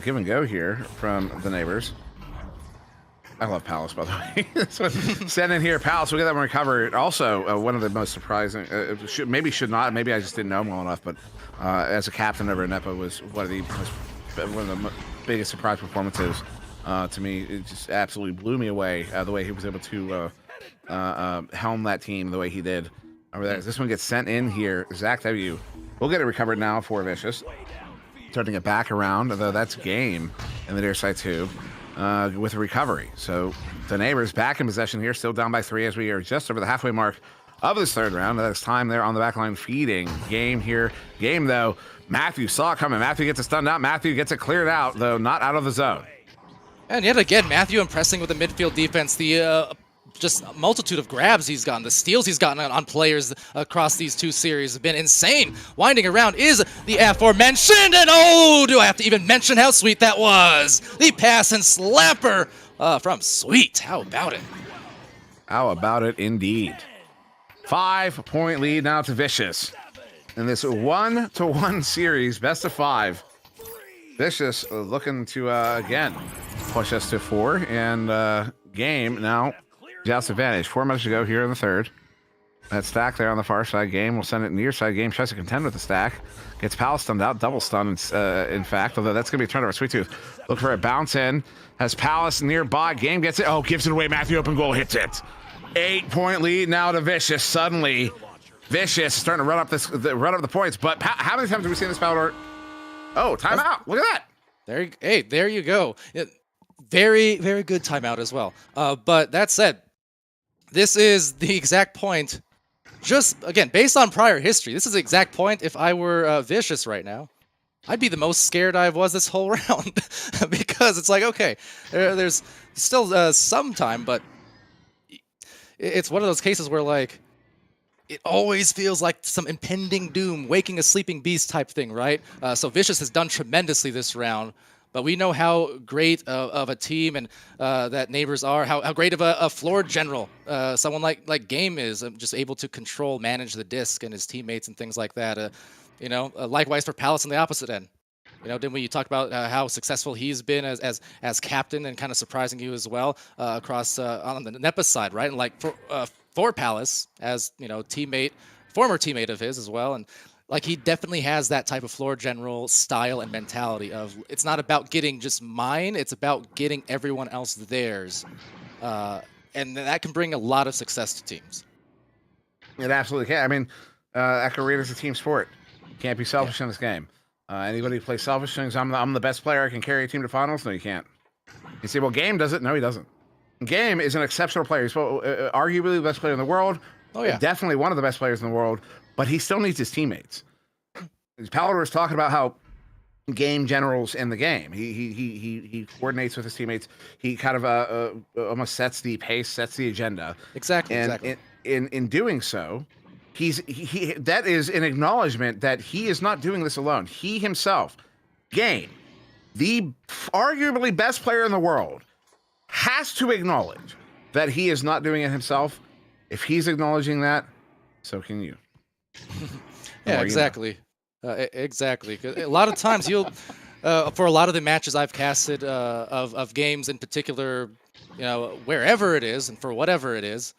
give and go here from the neighbors. I love Palace, by the way. Send in here. Palace, we'll get that one recovered. Also, one of the most surprising, should not, maybe I just didn't know him well enough, but as a captain over Nepa was one of the biggest surprise performances to me. It just absolutely blew me away the way he was able to helm that team the way he did over there. As this one gets sent in here, Zach W. We'll get it recovered now for Vicious. Turning it back around, though that's game in the near side too. With a recovery. So the neighbors back in possession here, still down by 3 as we are just over the halfway mark of this third round. That's time there on the back line feeding. Game here. Game, though, Matthew saw it coming. Matthew gets it stunned out. Matthew gets it cleared out, though not out of the zone. And yet again, Matthew impressing with the midfield defense. The just a multitude of grabs he's gotten. The steals he's gotten on players across these 2 series have been insane. Winding around is the aforementioned, and do I have to even mention how sweet that was? The pass and slapper from Sweet. How about it? How about it indeed. 5-point lead now to Vicious. In this 1-1 series, best of 5. Vicious looking to, again, push us to 4. And game now, Joust advantage. 4 minutes to go here in the third. That stack there on the far side. Game will send it near side. Game tries to contend with the stack. Gets Palace stunned out. Double stun, in fact. Although that's going to be a turnover. Sweet Tooth. Look for a bounce in. Has Palace nearby. Game gets it. Oh, gives it away. Matthew open goal. Hits it. 8-point lead now to Vicious. Suddenly, Vicious starting to run up the points, but how many times have we seen this Palador? Oh, timeout! Look at that. There you go. Very, very good timeout as well. But that said, this is the exact point. Just again, based on prior history, this is the exact point. If I were Vicious right now, I'd be the most scared I was this whole round because it's like, okay, there's still some time, but it's one of those cases where like. It always feels like some impending doom, waking a sleeping beast type thing, right? So Vicious has done tremendously this round, but we know how great of a team and that Neighbors are, how great of a floor general someone like Game is, just able to control, manage the disc and his teammates and things like that. Likewise for Palace on the opposite end. Then when you talk about how successful he's been as captain and kind of surprising you as well across on the Nepa side, right? And like for Palace as former teammate of his as well, and like he definitely has that type of floor general style and mentality of it's not about getting just mine, it's about getting everyone else theirs, and that can bring a lot of success to teams. It absolutely can. I mean, Echo Arena is a team sport. You can't be selfish in this game. Anybody who plays selfish things, I'm the best player, I can carry a team to finals. No, you can't. You say, well, Game does it. No, he doesn't. Game is an exceptional player. He's arguably the best player in the world. Oh, yeah. Definitely one of the best players in the world, but he still needs his teammates. Palador is talking about how Game generals in the game. He coordinates with his teammates. He kind of almost sets the pace, sets the agenda. Exactly. In doing so, that is an acknowledgement that he is not doing this alone. He himself, Game, the arguably best player in the world, has to acknowledge that he is not doing it himself. If he's acknowledging that, so can you. Yeah, exactly. Exactly. 'Cause a lot of times you'll, for a lot of the matches I've casted of games in particular, wherever it is and for whatever it is,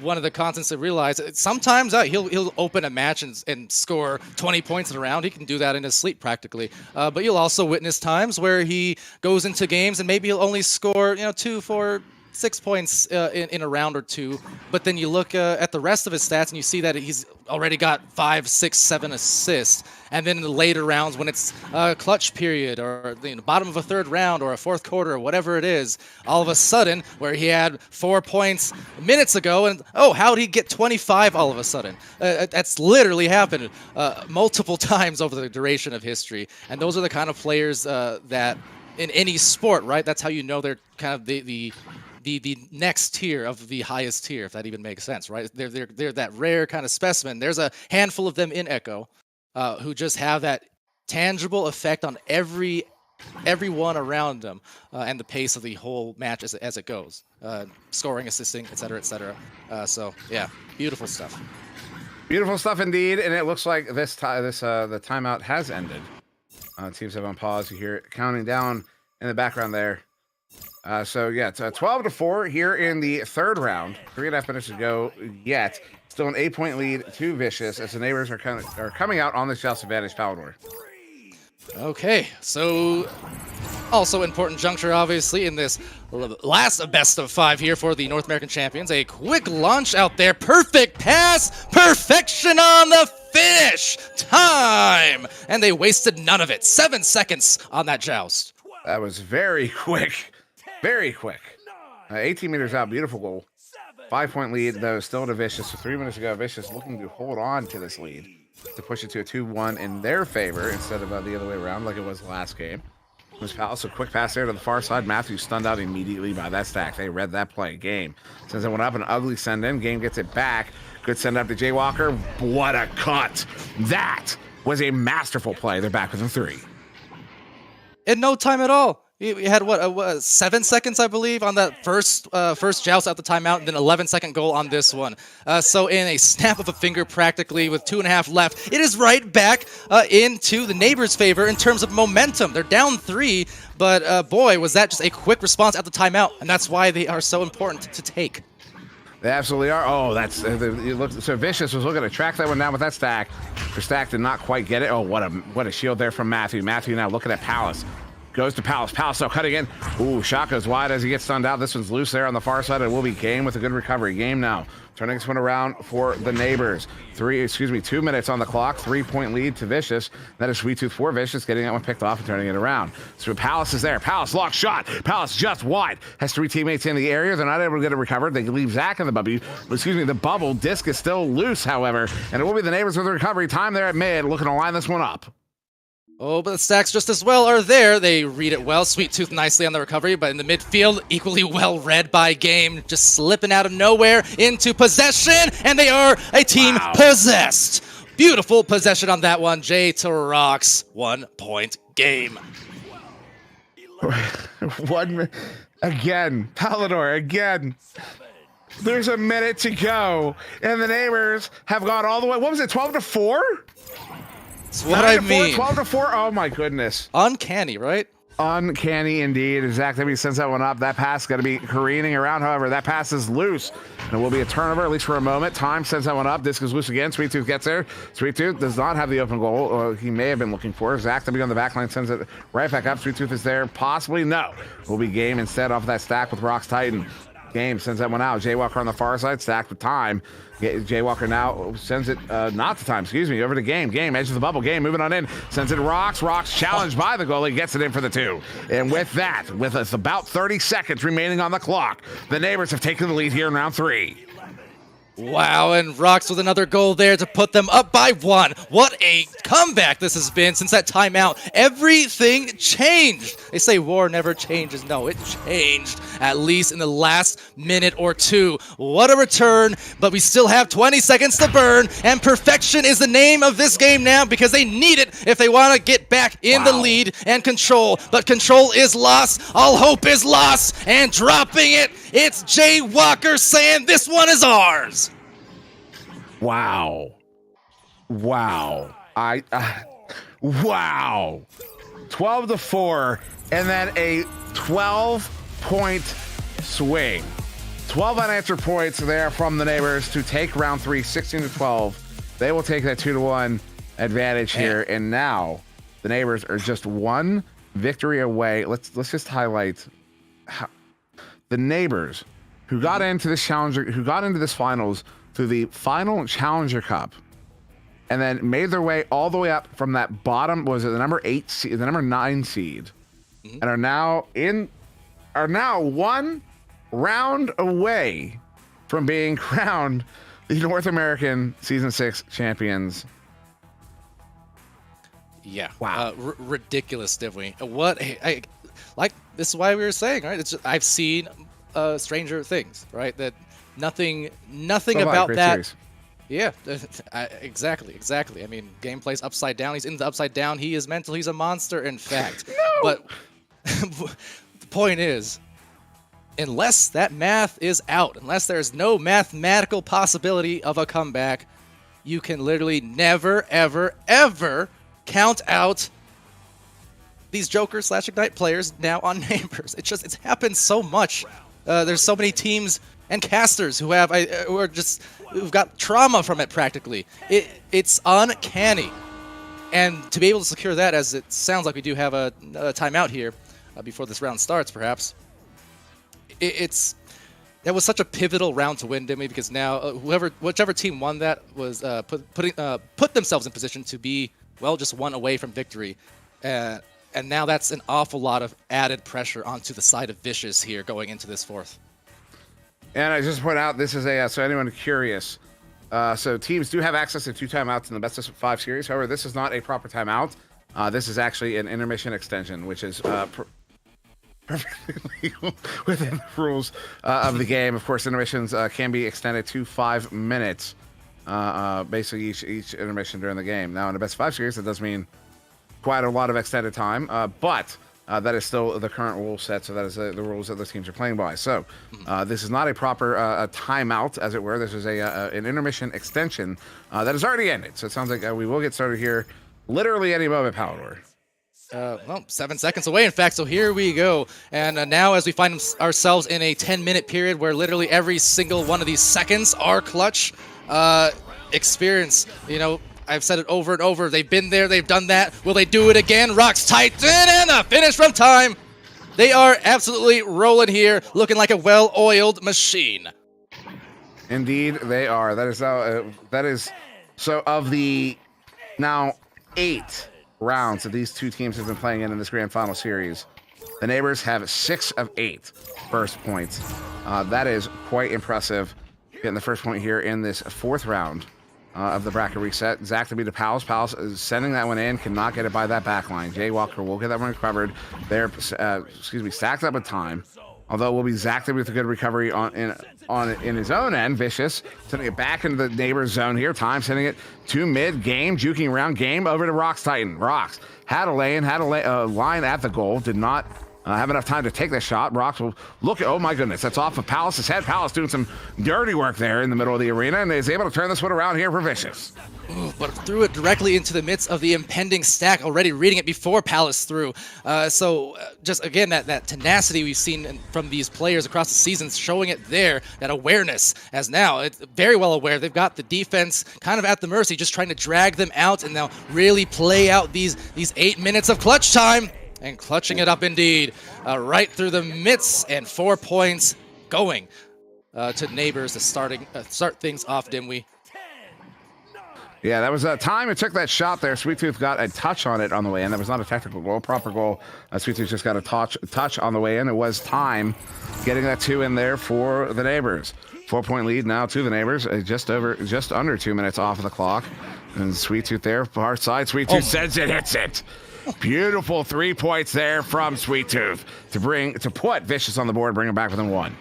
one of the constants to realize sometimes he'll open a match and score 20 points in a round. He can do that in his sleep practically. But you'll also witness times where he goes into games and maybe he'll only score 2, 4, 6 points in a round or two. But then you look at the rest of his stats and you see that he's already got 5, 6, 7 assists. And then in the later rounds when it's a clutch period or the bottom of a third round or a fourth quarter or whatever it is, all of a sudden where he had 4 points minutes ago and how'd he get 25 all of a sudden? That's literally happened multiple times over the duration of history. And those are the kind of players that in any sport, right? That's how you know they're kind of the next tier of the highest tier, if that even makes sense, right? They're that rare kind of specimen. There's a handful of them in Echo who just have that tangible effect on everyone around them and the pace of the whole match as it goes, scoring, assisting, etc., etc. So yeah, beautiful stuff. Beautiful stuff indeed, and it looks like the timeout has ended. Teams have on pause. You hear it counting down in the background there. So yeah, it's 12-4 here in the third round. 3.5 minutes to go yet. Still an 8-point lead to Vicious as the Neighbors are coming out on the Joust advantage. Palador. Okay, so also important juncture, obviously, in this last best of 5 here for the North American champions. A quick launch out there, perfect pass, perfection on the finish, time, and they wasted none of it. 7 seconds on that Joust. That was very quick, very quick. 18 meters out, beautiful goal. 5-point lead, though, still to Vicious. So 3 minutes ago, Vicious looking to hold on to this lead to push it to a 2-1 in their favor instead of the other way around like it was last game. This Palace, a quick pass there to the far side. Matthew stunned out immediately by that stack. They read that play. Game sends it one up, an ugly send in. Game gets it back. Good send up to Jay Walker. What a cut. That was a masterful play. They're back within 3. In no time at all. We had 7 seconds, I believe, on that first joust at the timeout, and then 11-second goal on this one. So in a snap of a finger, practically with 2.5 left, it is right back into the Neighbors' favor in terms of momentum. They're down 3, but boy, was that just a quick response at the timeout, and that's why they are so important to take. They absolutely are. Oh, that's so Vicious was looking to track that one down with that stack. The stack did not quite get it. Oh, what a shield there from Matthew. Matthew now looking at Palace. Goes to Palace. Palace now cutting in. Ooh, shot goes wide as he gets stunned out. This one's loose there on the far side. It will be Game with a good recovery. Game now. Turning this one around for the neighbors. 2 minutes on the clock. 3-point lead to Vicious. That is Sweet Tooth for Vicious, getting that one picked off and turning it around. So Palace is there. Palace lock shot. Palace just wide. Has 3 teammates in the area. They're not able to get it recovered. They leave Zach in the bubble. The bubble. Disc is still loose, however. And it will be the neighbors with the recovery. Time there at mid. Looking to line this one up. Oh, but the stacks just as well are there. They read it well. Sweet Tooth nicely on the recovery, but in the midfield, equally well read by Game. Just slipping out of nowhere into possession, and they are a team possessed. Beautiful possession on that one. J to Rocks. 1 point Game. Again. Palador, again. There's a minute to go, and the neighbors have gone all the way. What was it, 12-4? That's what I mean. 12-4. Oh my goodness. Uncanny, right? Uncanny indeed. Exactly. He sends that one up. That pass got to be careening around. However, that pass is loose. And it will be a turnover, at least for a moment. Time sends that one up. Disc is loose again. Sweet Tooth gets there. Sweet Tooth does not have the open goal he may have been looking for. Zach to be on the back line sends it right back up. Sweet Tooth is there. Possibly no. Will be Game instead off that stack with Rocks Titan. Game sends that one out. Jaywalker on the far side, stacked with Time. Jaywalker now sends it, not to Time, over to Game. Game, edge of the bubble. Game moving on in, sends it to Rocks. Rocks challenged by the goalie, gets it in for the 2. And with that, with us about 30 seconds remaining on the clock, the neighbors have taken the lead here in round 3. Wow, and Rocks with another goal there to put them up by 1. What a comeback this has been since that timeout. Everything changed. They say war never changes. No, it changed, at least in the last minute or 2. What a return, but we still have 20 seconds to burn, and perfection is the name of this game now because they need it if they want to get back in the lead and control. But control is lost. All hope is lost, and dropping it, it's Jay Walker saying this one is ours. Wow. Wow. Wow. 12-4, and then a 12-point swing. 12 unanswered points there from the neighbors to take round 3, 16-12. They will take that 2-1 advantage here, and now the neighbors are just 1 victory away. Let's just highlight how the neighbors who got into this finals to the final Challenger Cup, and then made their way all the way up from that bottom, was it the number 8 seed, the number 9 seed, and are now 1 round away from being crowned the North American Season 6 champions. Yeah. Wow. Ridiculous, didn't we? What? Like, this is why we were saying, right? It's just, I've seen Stranger Things, right? That nothing about that. Series. Yeah, exactly. I mean, gameplay's upside down. He's in the upside down. He is mental. He's a monster, in fact. No! But the point is, unless that math is out, unless there's no mathematical possibility of a comeback, you can literally never, ever, ever count out these Joker/Ignite players now on neighbors. It's happened so much. There's so many teams and casters who've got trauma from it practically. It's uncanny. And to be able to secure that, as it sounds like we do have a timeout here before this round starts, perhaps. That was such a pivotal round to win, didn't we? Because now whichever team won that was put themselves in position to be, well, just 1 away from victory. And now that's an awful lot of added pressure onto the side of Vicious here going into this 4th. And I just point out, this is so anyone curious, so teams do have access to 2 timeouts in the best of 5 series. However, this is not a proper timeout. This is actually an intermission extension, which is perfectly legal within the rules of the game. Of course, intermissions can be extended to 5 minutes, basically each intermission during the game. Now, in the best of 5 series, that does mean quite a lot of extended time, but that is still the current rule set, so that is the rules that the teams are playing by. So this is not a proper timeout, as it were. This is an intermission extension that has already ended. So it sounds like we will get started here literally any moment, Palador. Well, 7 seconds away, in fact, so here we go. And now as we find ourselves in a 10-minute period where literally every single one of these seconds are clutch, experience, I've said it over and over. They've been there. They've done that. Will they do it again? Rocks Titan and the finish from Time. They are absolutely rolling here, looking like a well-oiled machine. Indeed, they are. That is so. Of the now 8 rounds that these two teams have been playing in this grand final series, the Neighbors have 6 of 8 first points. That is quite impressive. Getting the first point here in this 4th round of the bracket reset. Zach to be to Palace. Palace is sending that one in. Cannot get it by that back line. Jay Walker will get that one recovered. There, stacked up with Time. Although it will be Zach to be with a good recovery in his own end. Vicious sending it back into the Neighbors zone here. Time sending it to mid game, juking around game over to Rocks Titan. Rocks had a line at the goal. Did not have enough time to take the shot. Rocks will look at, oh my goodness, that's off of Palace's head. Palace doing some dirty work there in the middle of the arena, and is able to turn this one around here for Vicious. Ooh, but threw it directly into the midst of the impending stack, already reading it before Palace threw. Just again, that tenacity we've seen from these players across the seasons, showing it there, that awareness, as now it's very well aware. They've got the defense kind of at the mercy, just trying to drag them out and now really play out these 8 minutes of clutch time. And clutching it up indeed, right through the midst, and 4 points going to Neighbors to start things off, Dimwee. Yeah, that was Time. It took that shot there. Sweet Tooth got a touch on it on the way in. That was not a technical goal, proper goal. Sweet Tooth just got a touch on the way in. It was Time getting that 2 in there for the Neighbors. 4-point lead now to the Neighbors. Just under 2 minutes off of the clock. And Sweet Tooth there, far side. Sweet Tooth sends it, hits it. Beautiful 3 points there from Sweet Tooth to put Vicious on the board, bring him back within 1.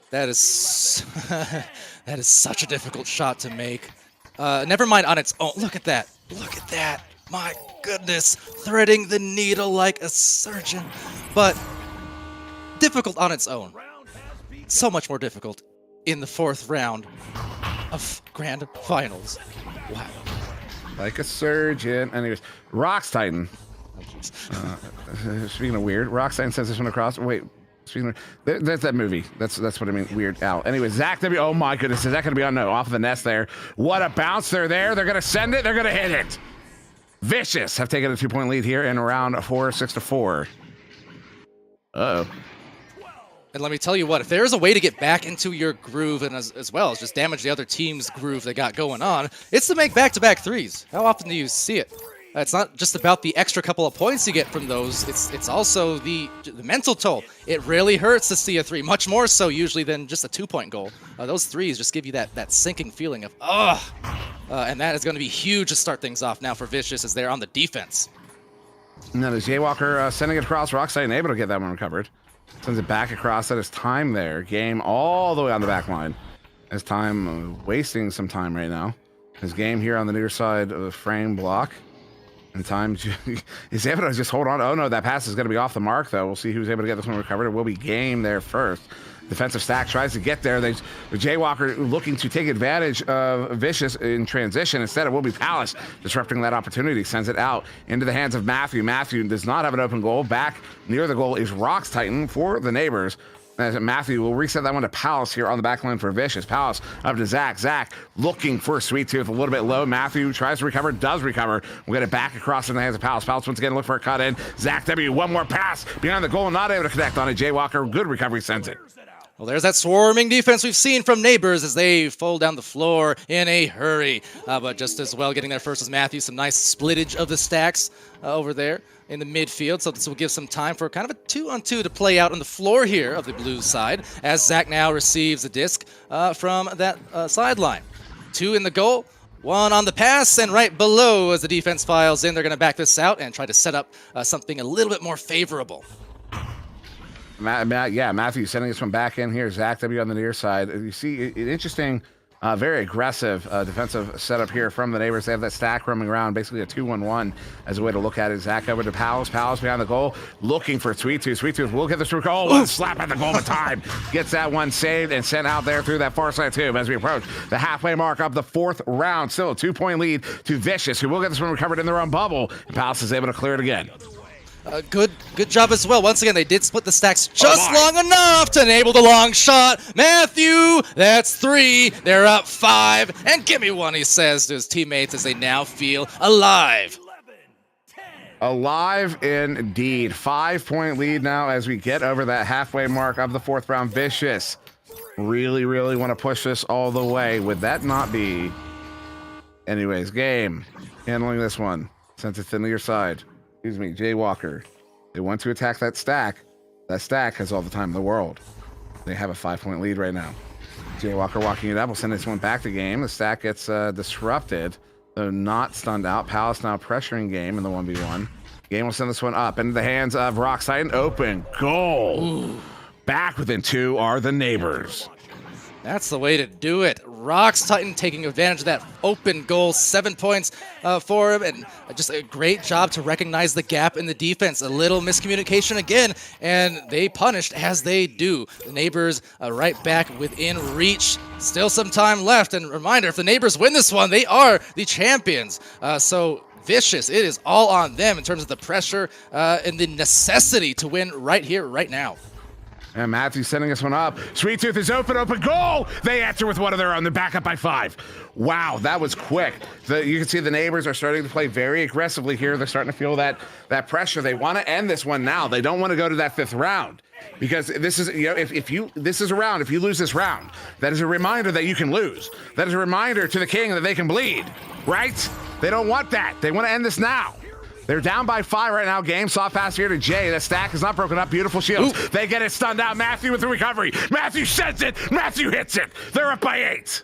That is that is such a difficult shot to make. Never mind on its own. Look at that. Look at that. My goodness, threading the needle like a surgeon. But difficult on its own. So much more difficult in the 4th round of Grand Finals. Wow. Like a surgeon. Anyways, Rocks Titan. Speaking of weird, Rocks Titan sends this one across. Wait, speaking of, that's that movie. That's what I mean. Weird Al. Anyways, Zach W. Oh my goodness, is that going to be on? No, off of the nest there. What a bounce! They're there. They're going to send it. They're going to hit it. Vicious have taken a 2-point lead here in round 4, 6-4. Uh-oh. And let me tell you what, if there's a way to get back into your groove and as well as just damage the other team's groove they got going on, it's to make back-to-back threes. How often do you see it? It's not just about the extra couple of points you get from those, it's also the mental toll. It really hurts to see a 3, much more so usually than just a 2-point goal. Those threes just give you that sinking feeling of, and that is going to be huge to start things off now for Vicious as they're on the defense. Now there's Jay Walker sending it across. Rockside able to get that one recovered. Sends it back across. That is Time there. Game all the way on the back line. As Time wasting some time right now. His game here on the near side of the frame block. And Time is able to just hold on. Oh no, that pass is going to be off the mark though. We'll see who's able to get this one recovered. It will be Game there first. Defensive stack tries to get there. Jay Walker looking to take advantage of Vicious in transition. Instead, it will be Palace disrupting that opportunity. Sends it out into the hands of Matthew. Matthew does not have an open goal. Back near the goal is Rocks Titan for the Neighbors. As Matthew will reset that one to Palace here on the back line for Vicious. Palace up to Zach. Zach looking for Sweet Tooth a little bit low. Matthew tries to recover, does recover. We'll get it back across in the hands of Palace. Palace once again look for a cut in. Zach W. One more pass behind the goal, not able to connect on it. Jay Walker, good recovery, sends it. Well, there's that swarming defense we've seen from Neighbors as they fold down the floor in a hurry. But just as well getting there first is Matthew. Some nice splittage of the stacks over there in the midfield. So this will give some time for kind of a 2-on-2 to play out on the floor here of the Blues side as Zach now receives the disc from that sideline. 2 in the goal, 1 on the pass, and right below as the defense files in, they're going to back this out and try to set up something a little bit more favorable. Matthew sending this one back in here. Zach W on the near side. You see an interesting, very aggressive defensive setup here from the Neighbors. They have that stack roaming around, basically a 2-1-1 as a way to look at it. Zach over to Palace. Palace behind the goal, looking for Sweet Tooth. Sweet Tooth will get this goal. One slap at the goal of Time. Gets that one saved and sent out there through that far side tube as we approach the halfway mark of the 4th round. Still a 2-point lead to Vicious, who will get this one recovered in their own bubble. And Palace is able to clear it again. Good job as well. Once again, they did split the stacks just long enough to enable the long shot. Matthew, that's 3. They're up 5. And give me one, he says to his teammates as they now feel alive. Alive indeed. 5-point lead now as we get over that halfway mark of the 4th round. Vicious really want to push this all the way. Would that not be? Anyways, game handling this one. Sends it thin to your side. Excuse me, Jay Walker. They want to attack that stack. That stack has all the time in the world. They have a 5-point lead right now. Jay Walker walking it up. We'll send this one back to game. The stack gets disrupted, though not stunned out. Palace now pressuring game in the 1v1. Game will send this one up into the hands of Rockside. Open goal. Ooh. Back within 2 are the neighbors. That's the way to do it. Rocks Titan taking advantage of that open goal. 7 points for him, and just a great job to recognize the gap in the defense. A little miscommunication again, and they punished as they do. The neighbors right back within reach. Still some time left, and reminder, if the neighbors win this one, they are the champions. So Vicious, it is all on them in terms of the pressure and the necessity to win right here, right now. And Matthew's setting this one up. Sweet Tooth is open goal. They answer with one of their own. They're back up by 5. Wow, that was quick. You can see the neighbors are starting to play very aggressively here. They're starting to feel that pressure. They want to end this one now. They don't want to go to that 5th round because this is, this is a round. If you lose this round, that is a reminder that you can lose. That is a reminder to the king that they can bleed, right? They don't want that. They want to end this now. They're down by 5 right now. Game soft pass here to Jay. The stack is not broken up. Beautiful shields. Ooh. They get it stunned out. Matthew with the recovery. Matthew sends it. Matthew hits it. They're up by 8.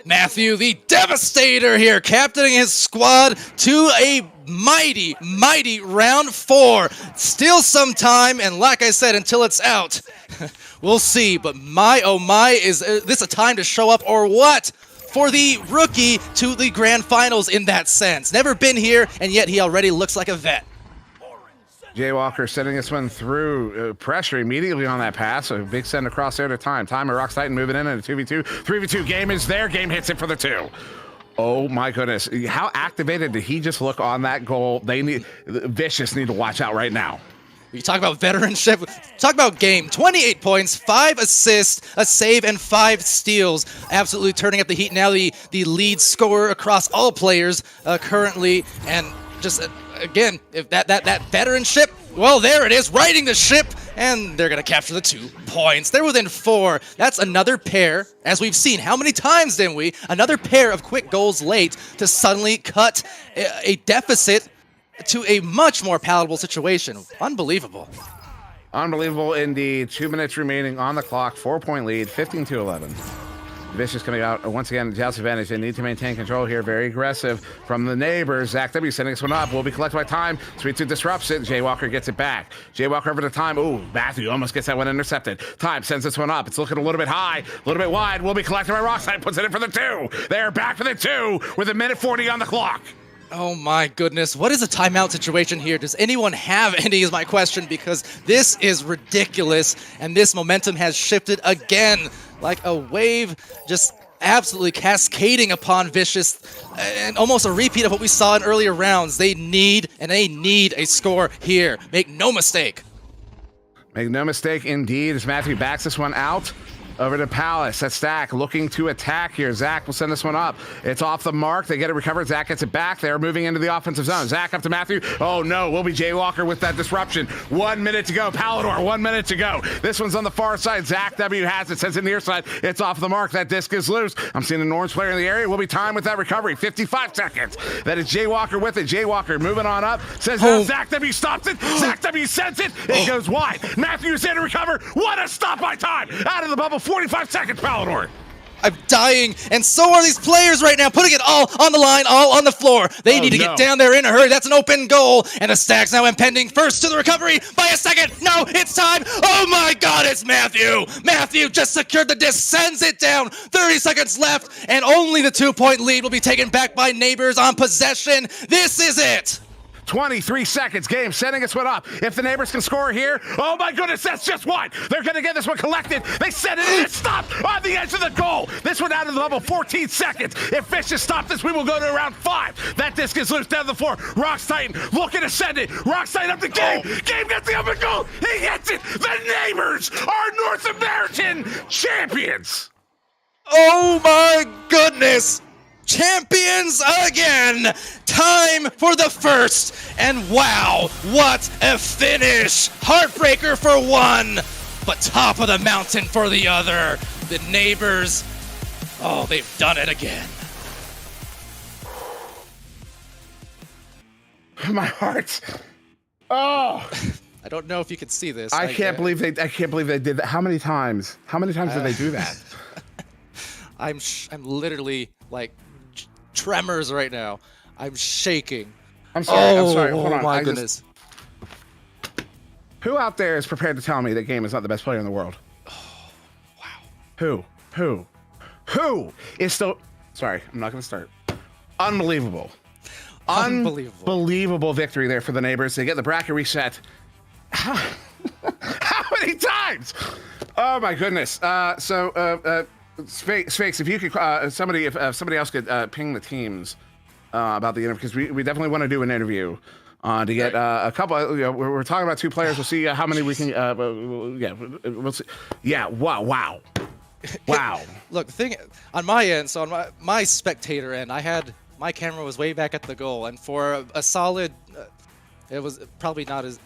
Matthew, the Devastator here, captaining his squad to a mighty round 4. Still some time, and like I said, until it's out, we'll see. But my, oh my, is this a time to show up or what? For the rookie to the grand finals in that sense. Never been here, and yet he already looks like a vet. Jay Walker sending this one through. Pressure immediately on that pass. A big send across there to time. Time of Rocks Titan moving in a 2v2. 3v2 game is there. Game hits it for the 2. Oh my goodness. How activated did he just look on that goal? Vicious need to watch out right now. You talk about veteranship, talk about game. 28 points, 5 assists, a save, and 5 steals. Absolutely turning up the heat now, the lead scorer across all players currently. And just, again, if that veteranship, well, there it is, riding the ship. And they're going to capture the 2 points. They're within 4. That's another pair, as we've seen. How many times, didn't we? Another pair of quick goals late to suddenly cut a deficit to a much more palatable situation. Unbelievable. Unbelievable indeed. 2 minutes remaining on the clock. 4-point lead, 15-11. Vicious coming out once again. Joust advantage. They need to maintain control here. Very aggressive from the neighbors. Zach W sending this one up. Will be collected by time. Sweet Tooth disrupts it. Jay Walker gets it back. Jay Walker over to time. Ooh, Matthew almost gets that one intercepted. Time sends this one up. It's looking a little bit high, a little bit wide. Will be collected by Rockside. Puts it in for the 2. They are back for the 2 with 1:40 on the clock. Oh my goodness, what is a timeout situation here? Does anyone have any is my question, because this is ridiculous and this momentum has shifted again like a wave, just absolutely cascading upon Vicious, and almost a repeat of what we saw in earlier rounds. They need a score here. Make no mistake. Make no mistake indeed as Matthew backs this one out. Over to Palace. That stack looking to attack here. Zach will send this one up. It's off the mark. They get it recovered. Zach gets it back. They're moving into the offensive zone. Zach up to Matthew. Oh no, will be Jay Walker with that disruption. 1 minute to go. Palador, 1 minute to go. This one's on the far side. Zach W has it. Sends it near side. It's off the mark. That disc is loose. I'm seeing an orange player in the area. Will be time with that recovery. 55 seconds. That is Jay Walker with it. Jay Walker moving on up. Says Zach W stops it. Zach W sends it. It goes wide. Matthew's in to recover. What a stop by time. Out of the bubble. 45 seconds, Palador. I'm dying, and so are these players right now, putting it all on the line, all on the floor. They need to get down there in a hurry. That's an open goal, and the stack's now impending. First to the recovery by a second. No, it's time. Oh my God, it's Matthew. Matthew just secured the disc, sends it down. 30 seconds left, and only the 2-point lead will be taken back by neighbors on possession. This is it. 23 seconds. Game setting its one up. If the neighbors can score here, oh my goodness, that's just one. They're going to get this one collected. They set it in and stopped on the edge of the goal. This one out of the level, 14 seconds. If Vicious stop this, we will go to round 5. That disc is loose down the floor. Rocks Titan looking to send it. Rocks Titan up the game. Game gets the open goal. He hits it. The neighbors are North American champions. Oh my goodness! Champions again! Time for the first! And wow, what a finish! Heartbreaker for one, but top of the mountain for the other. The neighbors, oh, they've done it again. My heart. Oh. I don't know if you can see this. I can't believe they did that. How many times? How many times did they do that? I'm literally like tremors right now. I'm shaking. I'm sorry. Oh, I'm sorry. Hold on. Oh my goodness. Who out there is prepared to tell me that Game is not the best player in the world? Oh, wow. Who is still? Sorry, I'm not going to start. Unbelievable. Unbelievable victory there for the neighbors. They get the bracket reset. How many times? Oh my goodness. Sphinx, if you could, if somebody else could ping the teams about the interview, because we definitely want to do an interview to get a couple. We're talking about 2 players. We'll see how many we can. We'll see. Yeah. Wow. Look, the thing on my end, so on my spectator end, my camera was way back at the goal, and for a solid, it was probably not as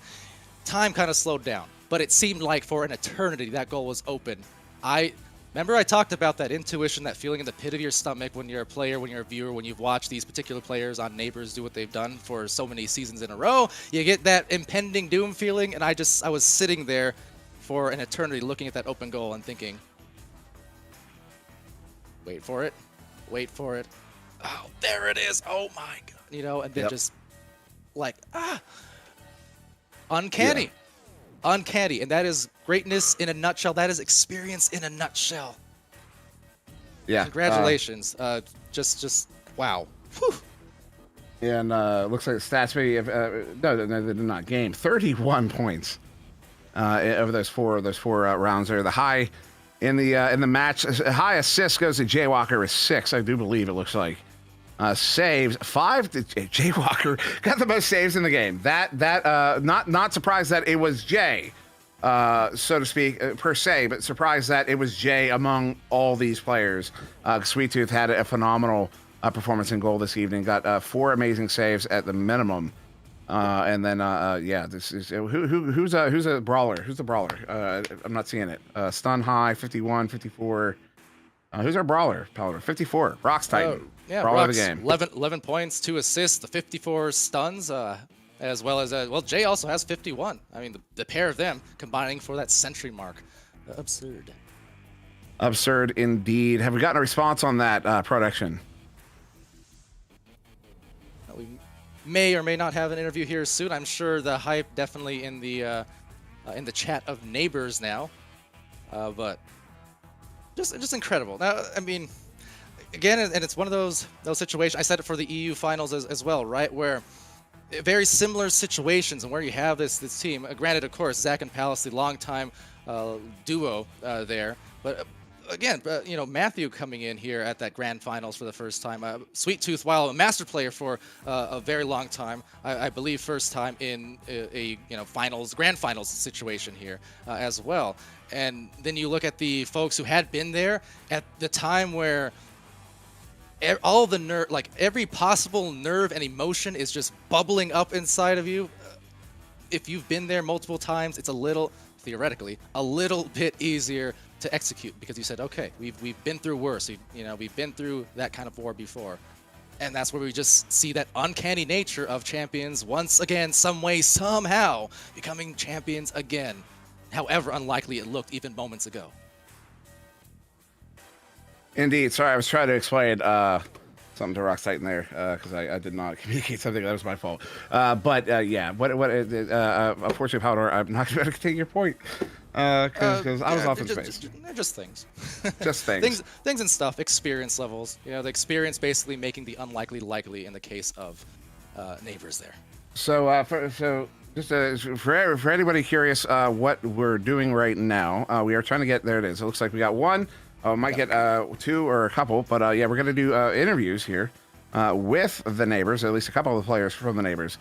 time kind of slowed down, but it seemed like for an eternity that goal was open. Remember I talked about that intuition, that feeling in the pit of your stomach when you're a player, when you're a viewer, when you've watched these particular players on Neighbors do what they've done for so many seasons in a row. You get that impending doom feeling, and I was sitting there for an eternity looking at that open goal and thinking, wait for it. Oh, there it is. Oh my God. And then just like, uncanny. Yeah. Uncanny, and that is greatness in a nutshell. That is experience in a nutshell. Yeah. Congratulations. Just wow. Whew. And looks like the stats maybe no, they did not. Game 31 points over those four rounds there. The high in the match, high assist goes to Jaywalker with 6, I do believe it looks like. Saves 5 to Jaywalker, got the most saves in the game. That not surprised that it was Jay, so to speak, per se, but surprised that it was Jay among all these players. Sweet Tooth had a phenomenal performance in goal this evening. Got 4 amazing saves at the minimum, and then this is who's a brawler? Who's the brawler? I'm not seeing it. Stun high 51, 54. Who's our brawler? 54. Rocks Titan. Yeah, brawler Rocks, of the game. 11 points, 2 assists, the 54 stuns, as well as Jay also has 51. I mean, the pair of them combining for that century mark. Absurd indeed. Have we gotten a response on that production? We may or may not have an interview here soon. I'm sure the hype definitely in the chat of Neighbors now, but just incredible. Now, I mean, again, and it's one of those situations. I said it for the EU finals as well, right? Where very similar situations, and where you have this team. Granted, of course, Zach and Palace, the longtime duo there, but. Again, Matthew coming in here at that grand finals for the first time. Sweet Tooth, while a master player for a very long time, I believe first time in a grand finals situation here as well. And then you look at the folks who had been there at the time where all the nerve, like every possible nerve and emotion is just bubbling up inside of you. If you've been there multiple times, it's theoretically, a little bit easier to execute, because you said, okay, we've been through worse. We've been through that kind of war before, and that's where we just see that uncanny nature of champions once again, some way, somehow becoming champions again, however unlikely it looked even moments ago. Indeed. Sorry, I was trying to explain something to Rock Titan there because I did not communicate something. That was my fault. Yeah. Unfortunately, Powder, I'm not going to take your point. Because I was off in space. Just things. Just things. things and stuff. Experience levels. The experience basically making the unlikely likely in the case of Neighbors there. For anybody curious, what we're doing right now, we are trying to get there. It is. It looks like we got one. Might get two or a couple, but yeah, we're gonna do interviews here with the neighbors, at least a couple of the players from the neighbors.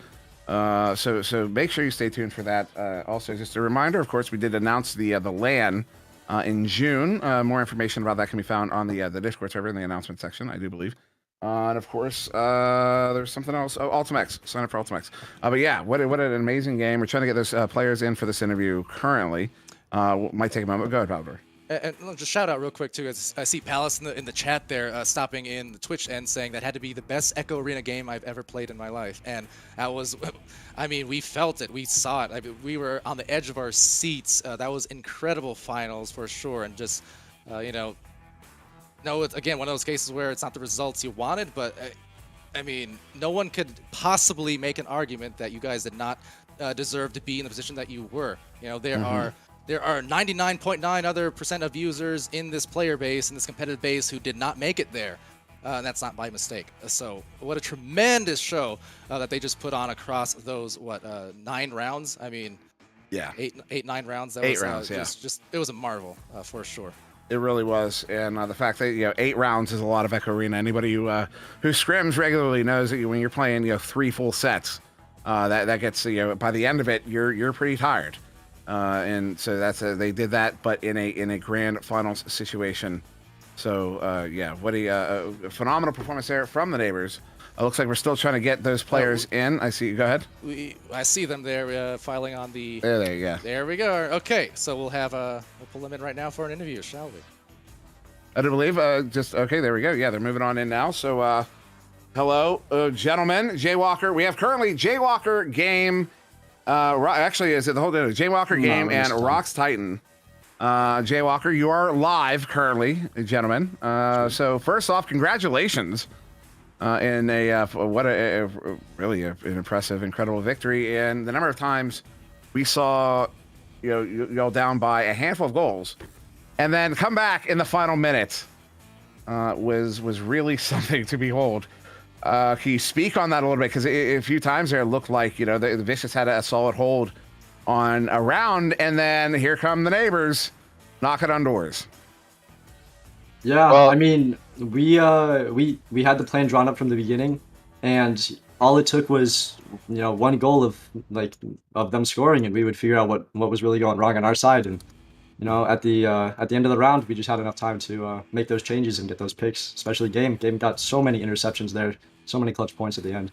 So make sure you stay tuned for that. Also, just a reminder, of course, we did announce the LAN in June. More information about that can be found on the Discord server in the announcement section, I do believe. And of course, there's something else. Oh, Ultimax. Sign up for Ultimax. But yeah, what an amazing game. We're trying to get those players in for this interview currently. Might take a moment. Go ahead, Bowder. And just shout out real quick too. I see Palace in the chat there, stopping in the Twitch end, saying that had to be the best Echo Arena game I've ever played in my life. And that was, I mean, we felt it, we saw it. I mean, we were on the edge of our seats. That was incredible finals for sure. And just, you know, no, it's again one of those cases where it's not the results you wanted, but I mean, no one could possibly make an argument that you guys did not deserve to be in the position that you were. You know, there are 99.9% other of users in this player base, in this competitive base, who did not make it there. And that's not by mistake. So what a tremendous show that they just put on across those, 9 rounds? I mean, yeah, 9 rounds. That 8 was, rounds, yeah. Just, it was a marvel for sure. It really was, and the fact that 8 rounds is a lot of Echo Arena. Anybody who scrims regularly knows that when you're playing 3 full sets, that gets by the end of it you're pretty tired. And so that's they did that, but in a grand finals situation. So yeah, what a phenomenal performance there from the neighbors. It looks like we're still trying to get those players in. I see. Go ahead. I see them there filing on the. There you go. There we go. Okay, so we'll pull them in right now for an interview, shall we? I do believe. Okay. There we go. Yeah, they're moving on in now. So hello, gentlemen. Jaywalker. We have currently Jaywalker game. Actually, is it the whole day? Jaywalker game and Rocks Titan. Jaywalker, you are live currently, gentlemen. So first off, congratulations in really an impressive, incredible victory. And the number of times we saw y'all down by a handful of goals, and then come back in the final minute was really something to behold. Can you speak on that a little bit? Because a few times there it looked like the Vicious had a solid hold on a round, and then here come the neighbors knocking on doors. Yeah, well, I mean, we had the plan drawn up from the beginning, and all it took was one goal of them scoring, and we would figure out what was really going wrong on our side. And at the end of the round, we just had enough time to make those changes and get those picks. Especially Game got so many interceptions there, so many clutch points at the end.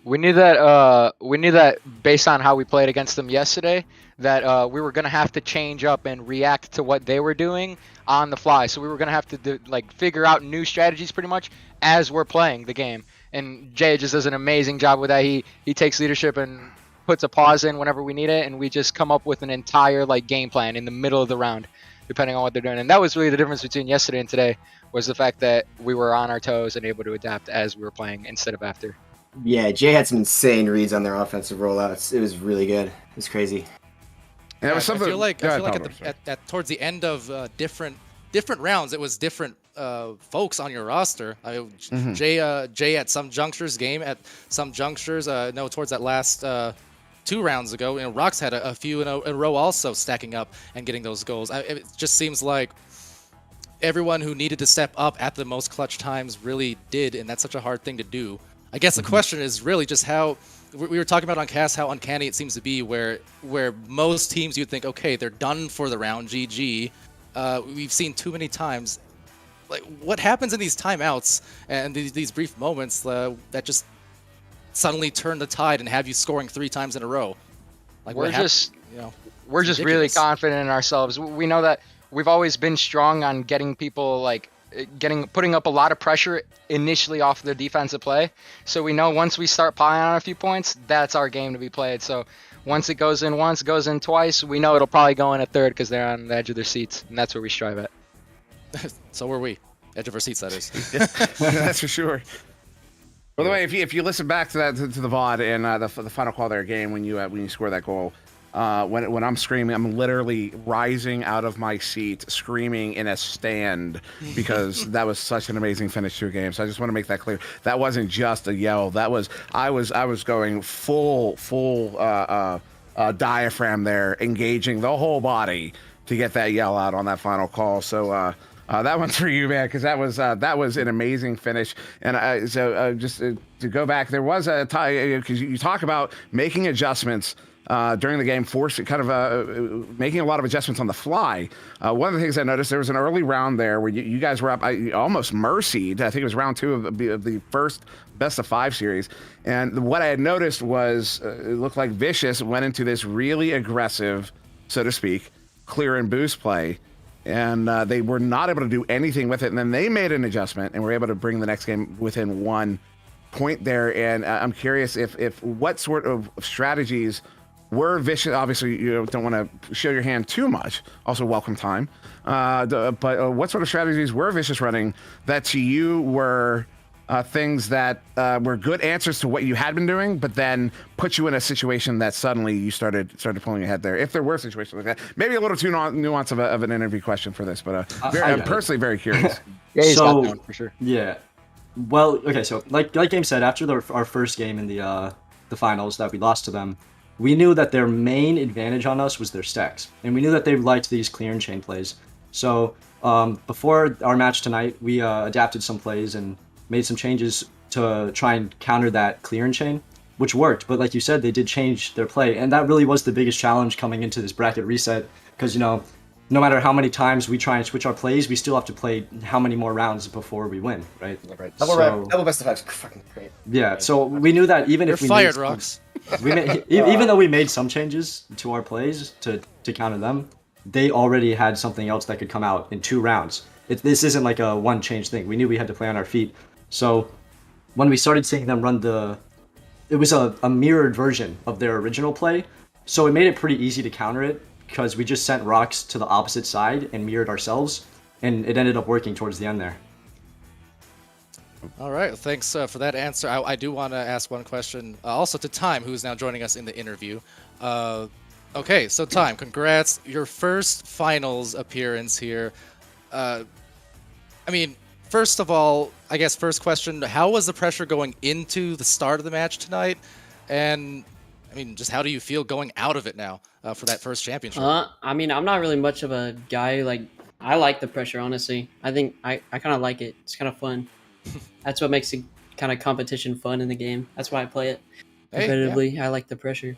We knew that based on how we played against them yesterday, that we were gonna have to change up and react to what they were doing on the fly. So we were gonna have to figure out new strategies pretty much as we're playing the game. And Jay just does an amazing job with that. He takes leadership and puts a pause in whenever we need it, and we just come up with an entire game plan in the middle of the round, depending on what they're doing. And that was really the difference between yesterday and today, was the fact that we were on our toes and able to adapt as we were playing instead of after. Yeah, Jay had some insane reads on their offensive rollouts. It was really good. It was crazy. Yeah, it was something. I feel like at towards the end of different rounds, it was different folks on your roster. Jay at some junctures, Game at some junctures. Towards that last 2 rounds ago, Rocks had a few in a row also stacking up and getting those goals. It just seems like everyone who needed to step up at the most clutch times really did, and that's such a hard thing to do. I guess the question is really just how we were talking about on cast, how uncanny it seems to be where most teams you'd think, okay, they're done for the round, GG. We've seen too many times. What happens in these timeouts and these brief moments that just suddenly turn the tide and have you scoring 3 times in a row? We're just really confident in ourselves. We know that we've always been strong on getting people putting up a lot of pressure initially off their defensive play. So we know once we start piling on a few points, that's our game to be played. So once it goes in once, goes in twice, we know it'll probably go in a third because they're on the edge of their seats, and that's where we strive at. So were we. Edge of our seats, that is. That's for sure. By the way, if you listen back to the VOD and the final call of their game when you score that goal, when I'm screaming, I'm literally rising out of my seat, screaming in a stand because that was such an amazing finish to a game. So I just want to make that clear. That wasn't just a yell. That was I was going full diaphragm there, engaging the whole body to get that yell out on that final call. So that one's for you, man, because that was an amazing finish. And just to go back, there was a tie because you talk about making adjustments during the game, making a lot of adjustments on the fly. One of the things I noticed, there was an early round there where you guys were up, almost mercied. I think it was round 2 of the first best of 5 series. And what I had noticed was it looked like Vicious went into this really aggressive, so to speak, clear and boost play. And they were not able to do anything with it. And then they made an adjustment and were able to bring the next game within 1 point there. And I'm curious if what sort of strategies were Vicious. Obviously, you don't want to show your hand too much. Also, welcome time. But what sort of strategies were Vicious running that to you were things that were good answers to what you had been doing, but then put you in a situation that suddenly you started pulling ahead there? If there were situations like that, maybe a little too nuance of an interview question for this, but I'm personally very curious. Yeah, he's got that one for sure. Yeah. Well, okay, so like Game said, after our first game in the finals that we lost to them, we knew that their main advantage on us was their stacks, and we knew that they liked these clear and chain plays. So before our match tonight, we adapted some plays and made some changes to try and counter that clear and chain, which worked. But like you said, they did change their play, and that really was the biggest challenge coming into this bracket reset, because no matter how many times we try and switch our plays, we still have to play how many more rounds before we win, right? Right. Double best of 5 is fucking great. Yeah, so we knew that even if we fired, Rox. Even though we made some changes to our plays to counter them, they already had something else that could come out in 2 rounds. This isn't like a one change thing. We knew we had to play on our feet. So when we started seeing them run it was a mirrored version of their original play. So it made it pretty easy to counter it because we just sent rocks to the opposite side and mirrored ourselves, and it ended up working towards the end there. All right, thanks for that answer. I do want to ask one question also to Time, who's now joining us in the interview. Okay, so Time, congrats. Your first finals appearance here. I mean, first of all, I guess first question, how was the pressure going into the start of the match tonight? And, I mean, just how do you feel going out of it now for that first championship? I mean, I'm not really much of a guy, I like the pressure, honestly. I think I kind of like it. It's kind of fun. That's what makes the kind of competition fun in the game. That's why I play it competitively. I like the pressure.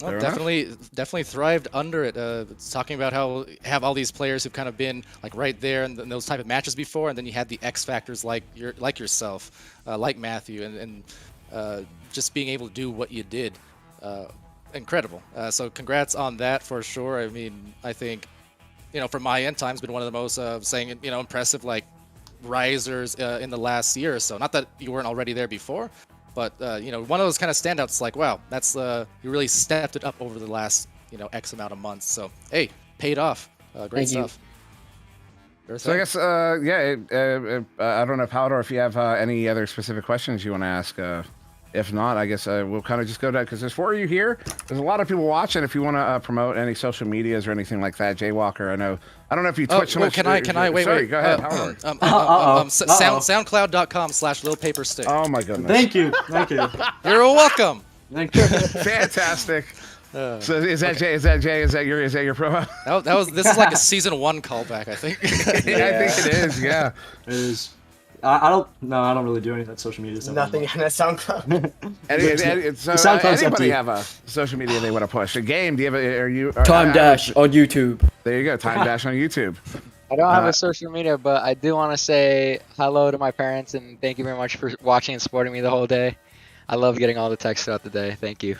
Well, definitely thrived under it. It's talking about how you have all these players who've kind of been like right there in those type of matches before, and then you had the X factors like yourself, like Matthew, and just being able to do what you did. Incredible. So congrats on that for sure. I mean, I think, from my end, Time's been one of the most impressive risers in the last year or so. Not that you weren't already there before, but one of those kind of standouts. Like, wow, that's you really stepped it up over the last X amount of months. So hey, paid off. Great stuff. So I guess I don't know, Powder, if you have any other specific questions you want to ask. If not, I guess we'll kind of just go down, because there's 4 of you here. There's a lot of people watching. If you want to promote any social medias or anything like that, Jaywalker, I don't know if you Twitch. Can I wait? Sorry, go ahead. Howard. SoundCloud.com/LilPaperStick. Oh my goodness. Thank you. You're welcome. Thank you. Fantastic. So is that Jay? Is that your promo? This is like a season 1 callback, I think. Yeah, I think it is. Yeah, it is. I don't really do any of that social media stuff. Nothing on that SoundCloud. Anybody have a social media they want to push? A game? Do you have Time Dash on YouTube. There you go. Time Dash on YouTube. I don't have a social media, but I do want to say hello to my parents and thank you very much for watching and supporting me the whole day. I love getting all the texts throughout the day. Thank you.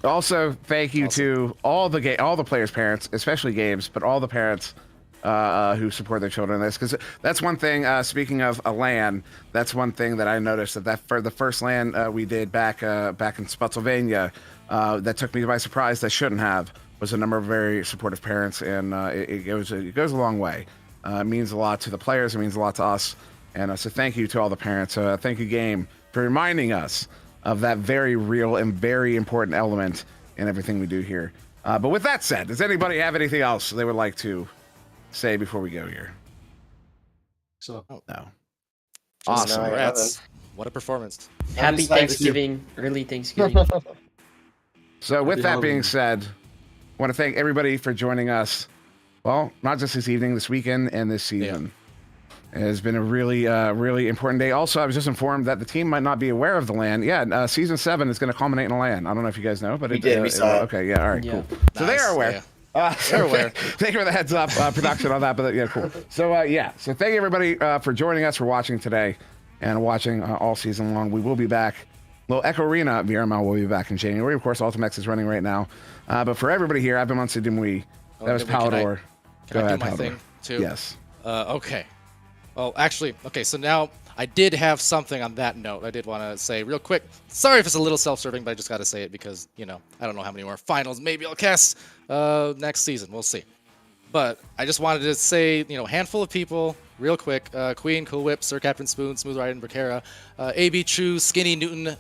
Also, thank you to all the players' parents, especially Gabe's, but all the parents who support their children in this, because that's one thing. Speaking of a LAN, that's one thing that I noticed that for the first LAN we did back in Spotsylvania, that took me by surprise. That shouldn't have, was a number of very supportive parents, and it goes a long way. It means a lot to the players. It means a lot to us, and so thank you to all the parents. Thank you, Game, for reminding us of that very real and very important element in everything we do here. But with that said, does anybody have anything else they would like to say before we go here? So No. Awesome. Awesome. Congrats. What a performance. Happy Thanksgiving, early Thanksgiving. So with that being said, I want to thank everybody for joining us. Well, not just this evening, this weekend, and this season. It has been a really, really important day. Also, I was just informed that the team might not be aware of the LAN. Yeah, Season 7 is going to culminate in a LAN. I don't know if you guys know, but We saw it. Okay, yeah, all right, cool. So they are aware. They're aware. Thank you for the heads up production on that, but yeah, cool. So so thank you everybody for joining us, for watching today, and watching all season long. We will be back. Well, Echo Arena VRML will be back in January. Of course, Ultimax is running right now. But for everybody here, I've been Monsi Dimwe. That was Palador. Can I do my thing too? Yes. Okay. Well, actually, okay, so now I did have something on that note I did want to say real quick. Sorry if it's a little self-serving, but I just got to say it because, I don't know how many more finals maybe I'll cast next season. We'll see. But I just wanted to say, handful of people real quick. Queen, Cool Whip, Sir Captain Spoon, Smooth Ride, and Bracara, AB True, Skinny Newton,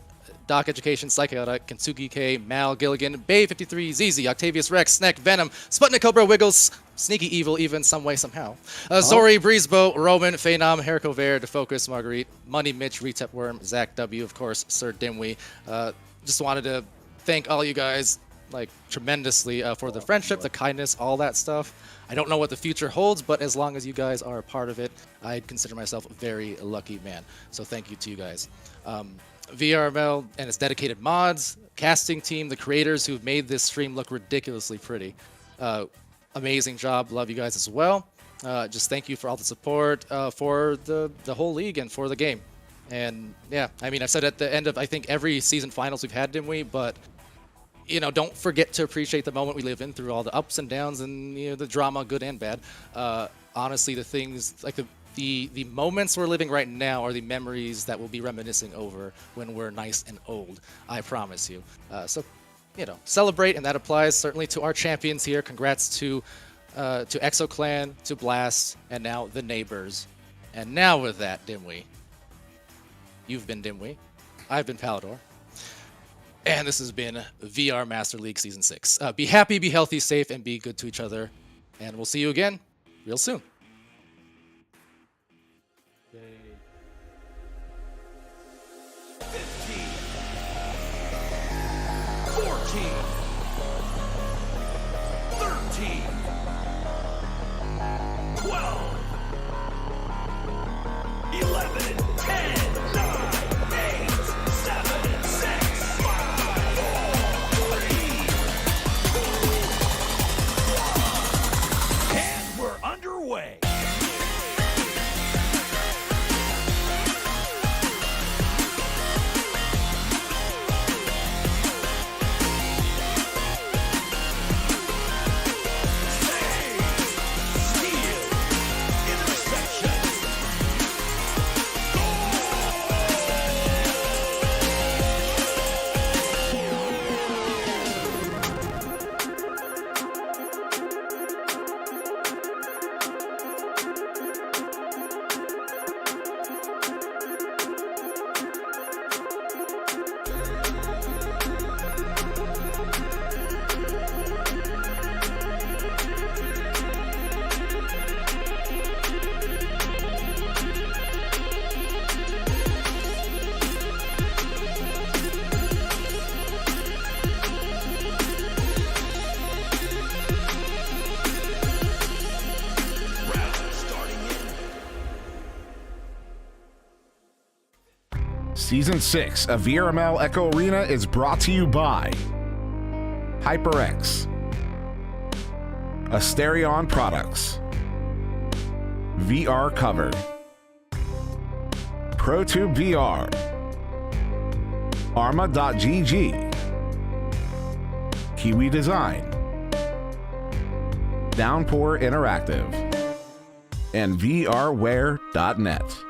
Doc Education, Psychotic, Kintsugi K, Mal, Gilligan, Bay53, ZZ, Octavius Rex, Snack, Venom, Sputnik Cobra, Wiggles, Sneaky Evil, even some way, somehow. Zori, Breezeboat, Roman, Phenom, Herrico Vare, Defocus, Marguerite, Money Mitch, Retep Worm, Zach W, of course, Sir Dimwe. Just wanted to thank all you guys, tremendously for the friendship, the kindness, all that stuff. I don't know what the future holds, but as long as you guys are a part of it, I consider myself a very lucky man. So thank you to you guys. VRML and its dedicated mods, casting team, the creators who've made this stream look ridiculously pretty. Amazing job. Love you guys as well. Just thank you for all the support for the whole league and for the game. And yeah, I've said at the end of, I think, every season finals we've had, didn't we? But, don't forget to appreciate the moment we live in through all the ups and downs and, the drama, good and bad. Honestly, the things, the moments we're living right now are the memories that we'll be reminiscing over when we're nice and old. I promise you. So, celebrate, and that applies certainly to our champions here. Congrats to Exo Clan, to Blast, and now the neighbors. And now with that, Dimwe, you've been Dimwe, I've been Palador, and this has been VR Master League Season 6. Be happy, be healthy, safe, and be good to each other. And we'll see you again real soon. 6 of VRML Echo Arena is brought to you by HyperX, Asterion Products, VR Cover, ProTube VR, Arma.gg, Kiwi Design, Downpour Interactive, and VRware.net.